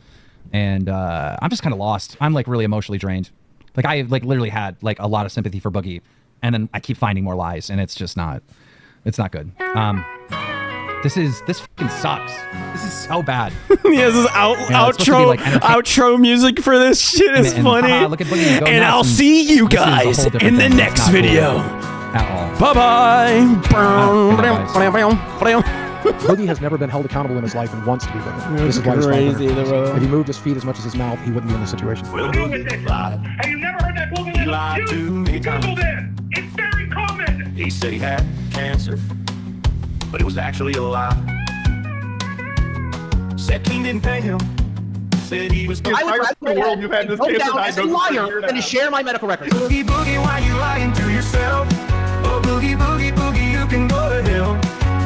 [SPEAKER 5] And I'm just kind of lost. I'm like really emotionally drained. Like I like literally had like a lot of sympathy for Boogie. And then I keep finding more lies. And it's just not, it's not good. This fucking sucks. This is so bad.
[SPEAKER 10] Yes, this outro, outro music for this shit is funny.
[SPEAKER 5] Look at Boogie, go
[SPEAKER 10] and
[SPEAKER 5] nuts,
[SPEAKER 10] I'll
[SPEAKER 5] and
[SPEAKER 10] see you
[SPEAKER 5] this is a
[SPEAKER 10] guys
[SPEAKER 5] whole different
[SPEAKER 10] in the
[SPEAKER 5] thing. It's
[SPEAKER 10] next
[SPEAKER 5] not cool
[SPEAKER 10] video.
[SPEAKER 5] at all.
[SPEAKER 10] Bye bye.
[SPEAKER 9] Boogie has never been held accountable in his life and wants to be Boogie. This is why he's
[SPEAKER 10] crazy, bro.
[SPEAKER 9] If he moved his feet as much as his mouth, he wouldn't be in this situation.
[SPEAKER 16] Have you never heard that Google You Googled it. It's very common.
[SPEAKER 11] He said he had cancer, but it was actually a lie. Said King didn't pay him. Said he was.
[SPEAKER 4] I would rather
[SPEAKER 15] you've had this
[SPEAKER 4] go
[SPEAKER 15] cancer
[SPEAKER 4] down as a
[SPEAKER 15] diagnosis for a
[SPEAKER 4] liar
[SPEAKER 15] year
[SPEAKER 4] than to
[SPEAKER 15] now.
[SPEAKER 4] share my medical records.
[SPEAKER 11] Boogie, boogie, why you lying to yourself? Oh, boogie, boogie, boogie, you can go to hell.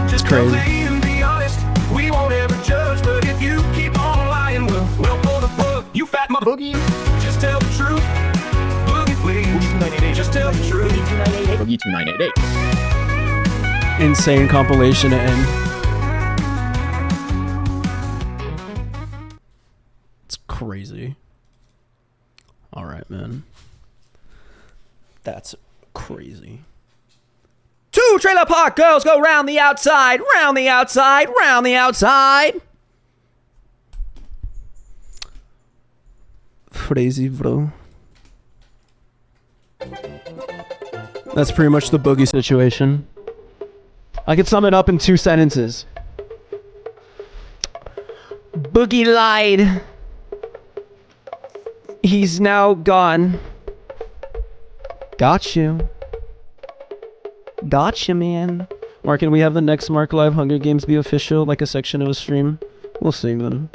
[SPEAKER 11] Just
[SPEAKER 10] crazy.
[SPEAKER 11] come clean and be honest. We won't ever judge, but if you keep on lying, we'll pull the plug. You fat mother boogie. Just tell the truth. Boogie, please. Just tell the truth.
[SPEAKER 3] Boogie 2988.
[SPEAKER 10] Insane compilation to end. It's crazy. All right, man. That's crazy. Two trailer park girls go round the outside, round the outside, round the outside. Crazy, bro. That's pretty much the Boogie situation. I could sum it up in 2 sentences. Boogie lied. He's now gone. Got you. Gotcha, man. Mark, can we have the next Marc Live Hunger Games be official, like a section of a stream? We'll see then.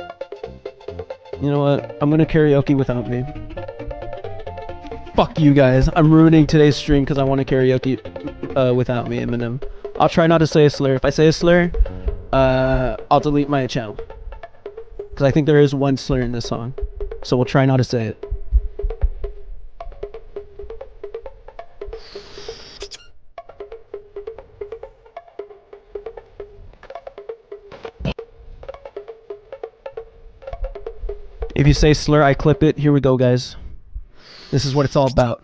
[SPEAKER 10] You know what? I'm gonna karaoke without me. Fuck you guys. I'm ruining today's stream because I want to karaoke without me, Eminem. I'll try not to say a slur. If I say a slur, I'll delete my channel. Because I think there is one slur in this song. So we'll try not to say it. If you say slur, I clip it. Here we go, guys. This is what it's all about.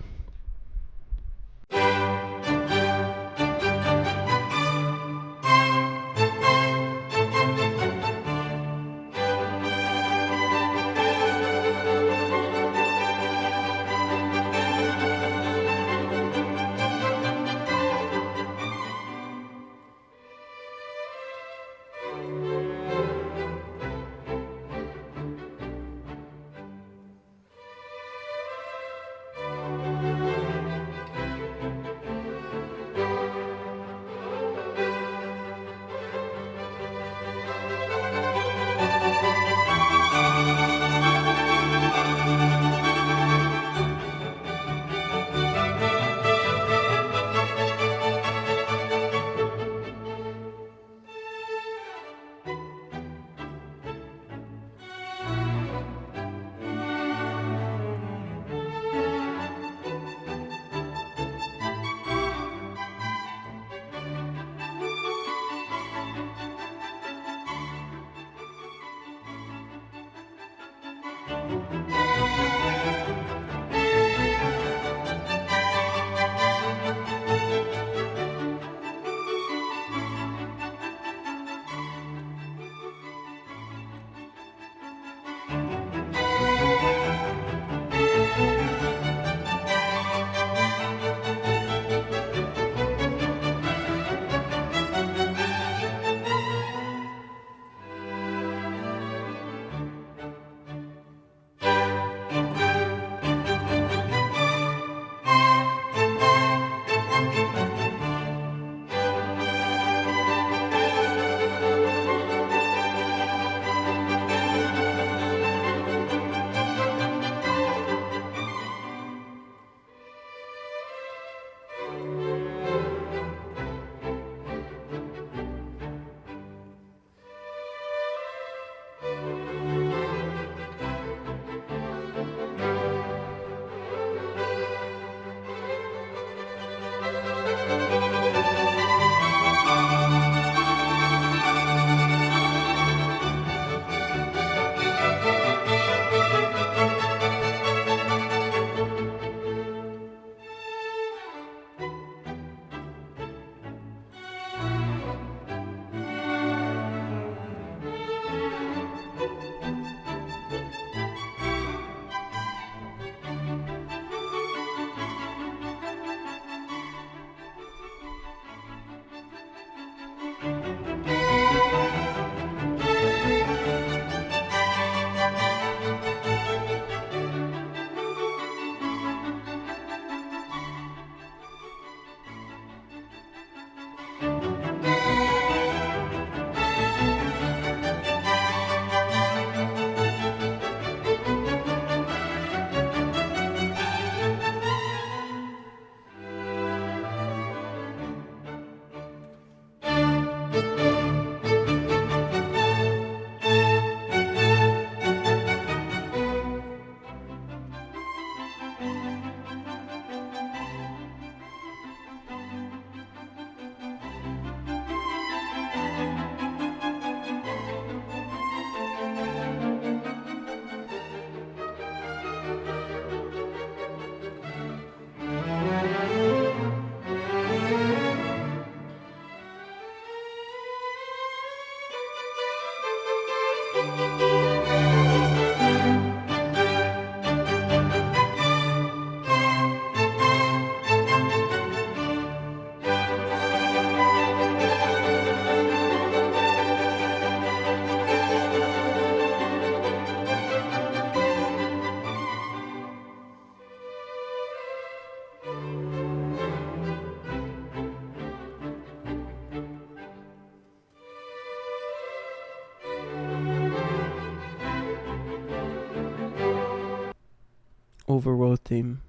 [SPEAKER 10] overworld theme.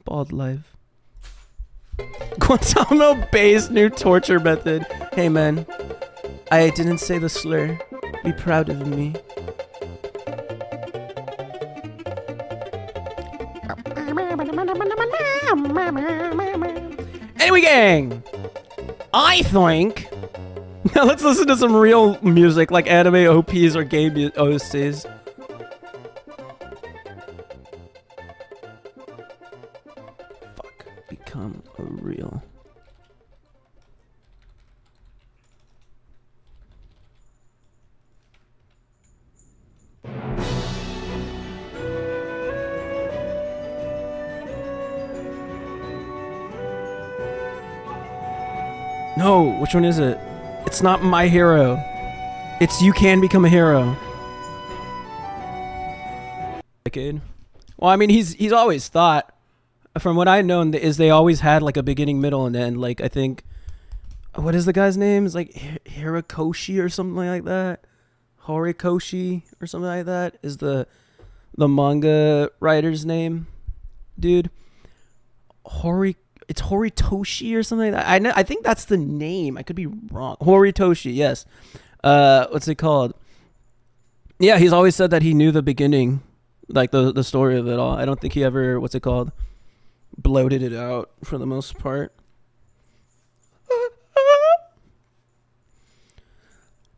[SPEAKER 10] Baldlive. Guantanamo Bay's new torture method. Hey man, I didn't say the slur. Be proud of me. Anyway, gang, I think now let's listen to some real music like anime OPs or game OSTs. Fuck, become a real. No, which one is it? It's not My Hero. It's You Can Become a Hero. Decade. Well, I mean, he's always thought, from what I've known, is they always had like a beginning, middle, and end. Like I think, what is the guy's name? It's like Hirikoshi or something like that. Horikoshi or something like that is the manga writer's name, dude. It's Horitoshi or something like that. I think that's the name. I could be wrong. Horitoshi, yes. What's it called? Yeah, he's always said that he knew the beginning, like the story of it all. I don't think he ever, what's it called, bloated it out for the most part.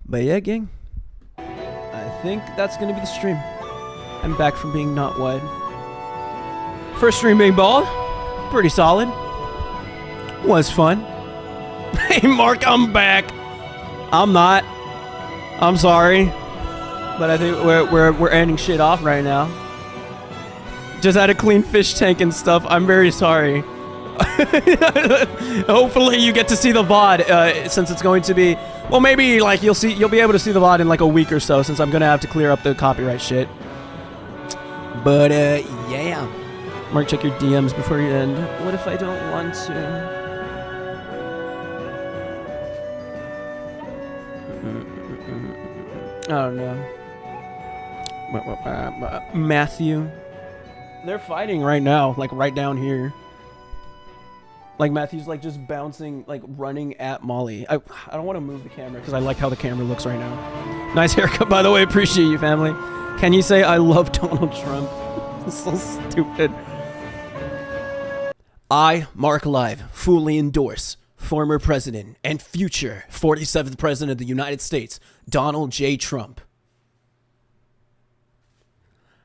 [SPEAKER 10] But yeah, gang. I think that's going to be the stream. I'm back from being not wide. First stream being bald. Pretty solid. Was fun. Hey, Mark, I'm back. I'm not. I'm sorry. But I think we're ending shit off right now. Just had a clean fish tank and stuff. I'm very sorry. Hopefully you get to see the VOD since it's going to be, well, maybe like you'll be able to see the VOD in like a week or so since I'm gonna have to clear up the copyright shit. But yeah. Mark, check your DMs before you end. What if I don't want to? I don't know. Matthew. They're fighting right now, like right down here. Like Matthew's like just bouncing, like running at Molly. I don't want to move the camera because I like how the camera looks right now. Nice haircut, by the way. Appreciate you, family. Can you say I love Donald Trump? So stupid. I, marclive, fully endorse former president and future 47th president of the United States, Donald J. Trump.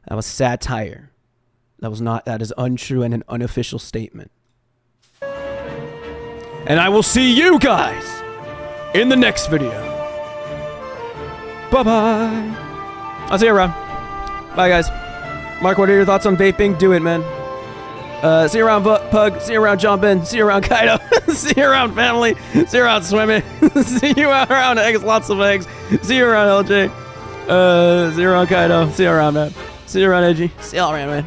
[SPEAKER 10] That was satire. That is untrue and an unofficial statement. And I will see you guys in the next video. Bye-bye. I'll see you around. Bye, guys. Mark, what are your thoughts on vaping? Do it, man. See you around, Pug. See you around, Jumpin'. See you around, Kaido. See you around, family. See you around, swimming. See you around, eggs. Lots of eggs. See you around, LJ. See you around, Kaido. See you around, man. See you around, Edgy. See you all around, man.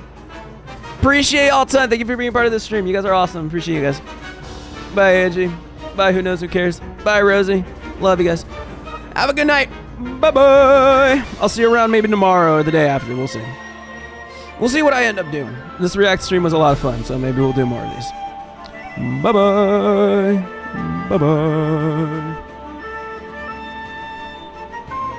[SPEAKER 10] Appreciate all time. Thank you for being part of this stream. You guys are awesome. Appreciate you guys. Bye, Edgy. Bye, who knows, who cares. Bye, Rosie. Love you guys. Have a good night. Bye-bye. I'll see you around maybe tomorrow or the day after. We'll see. We'll see what I end up doing. This React stream was a lot of fun, so maybe we'll do more of these. Bye-bye. Bye-bye.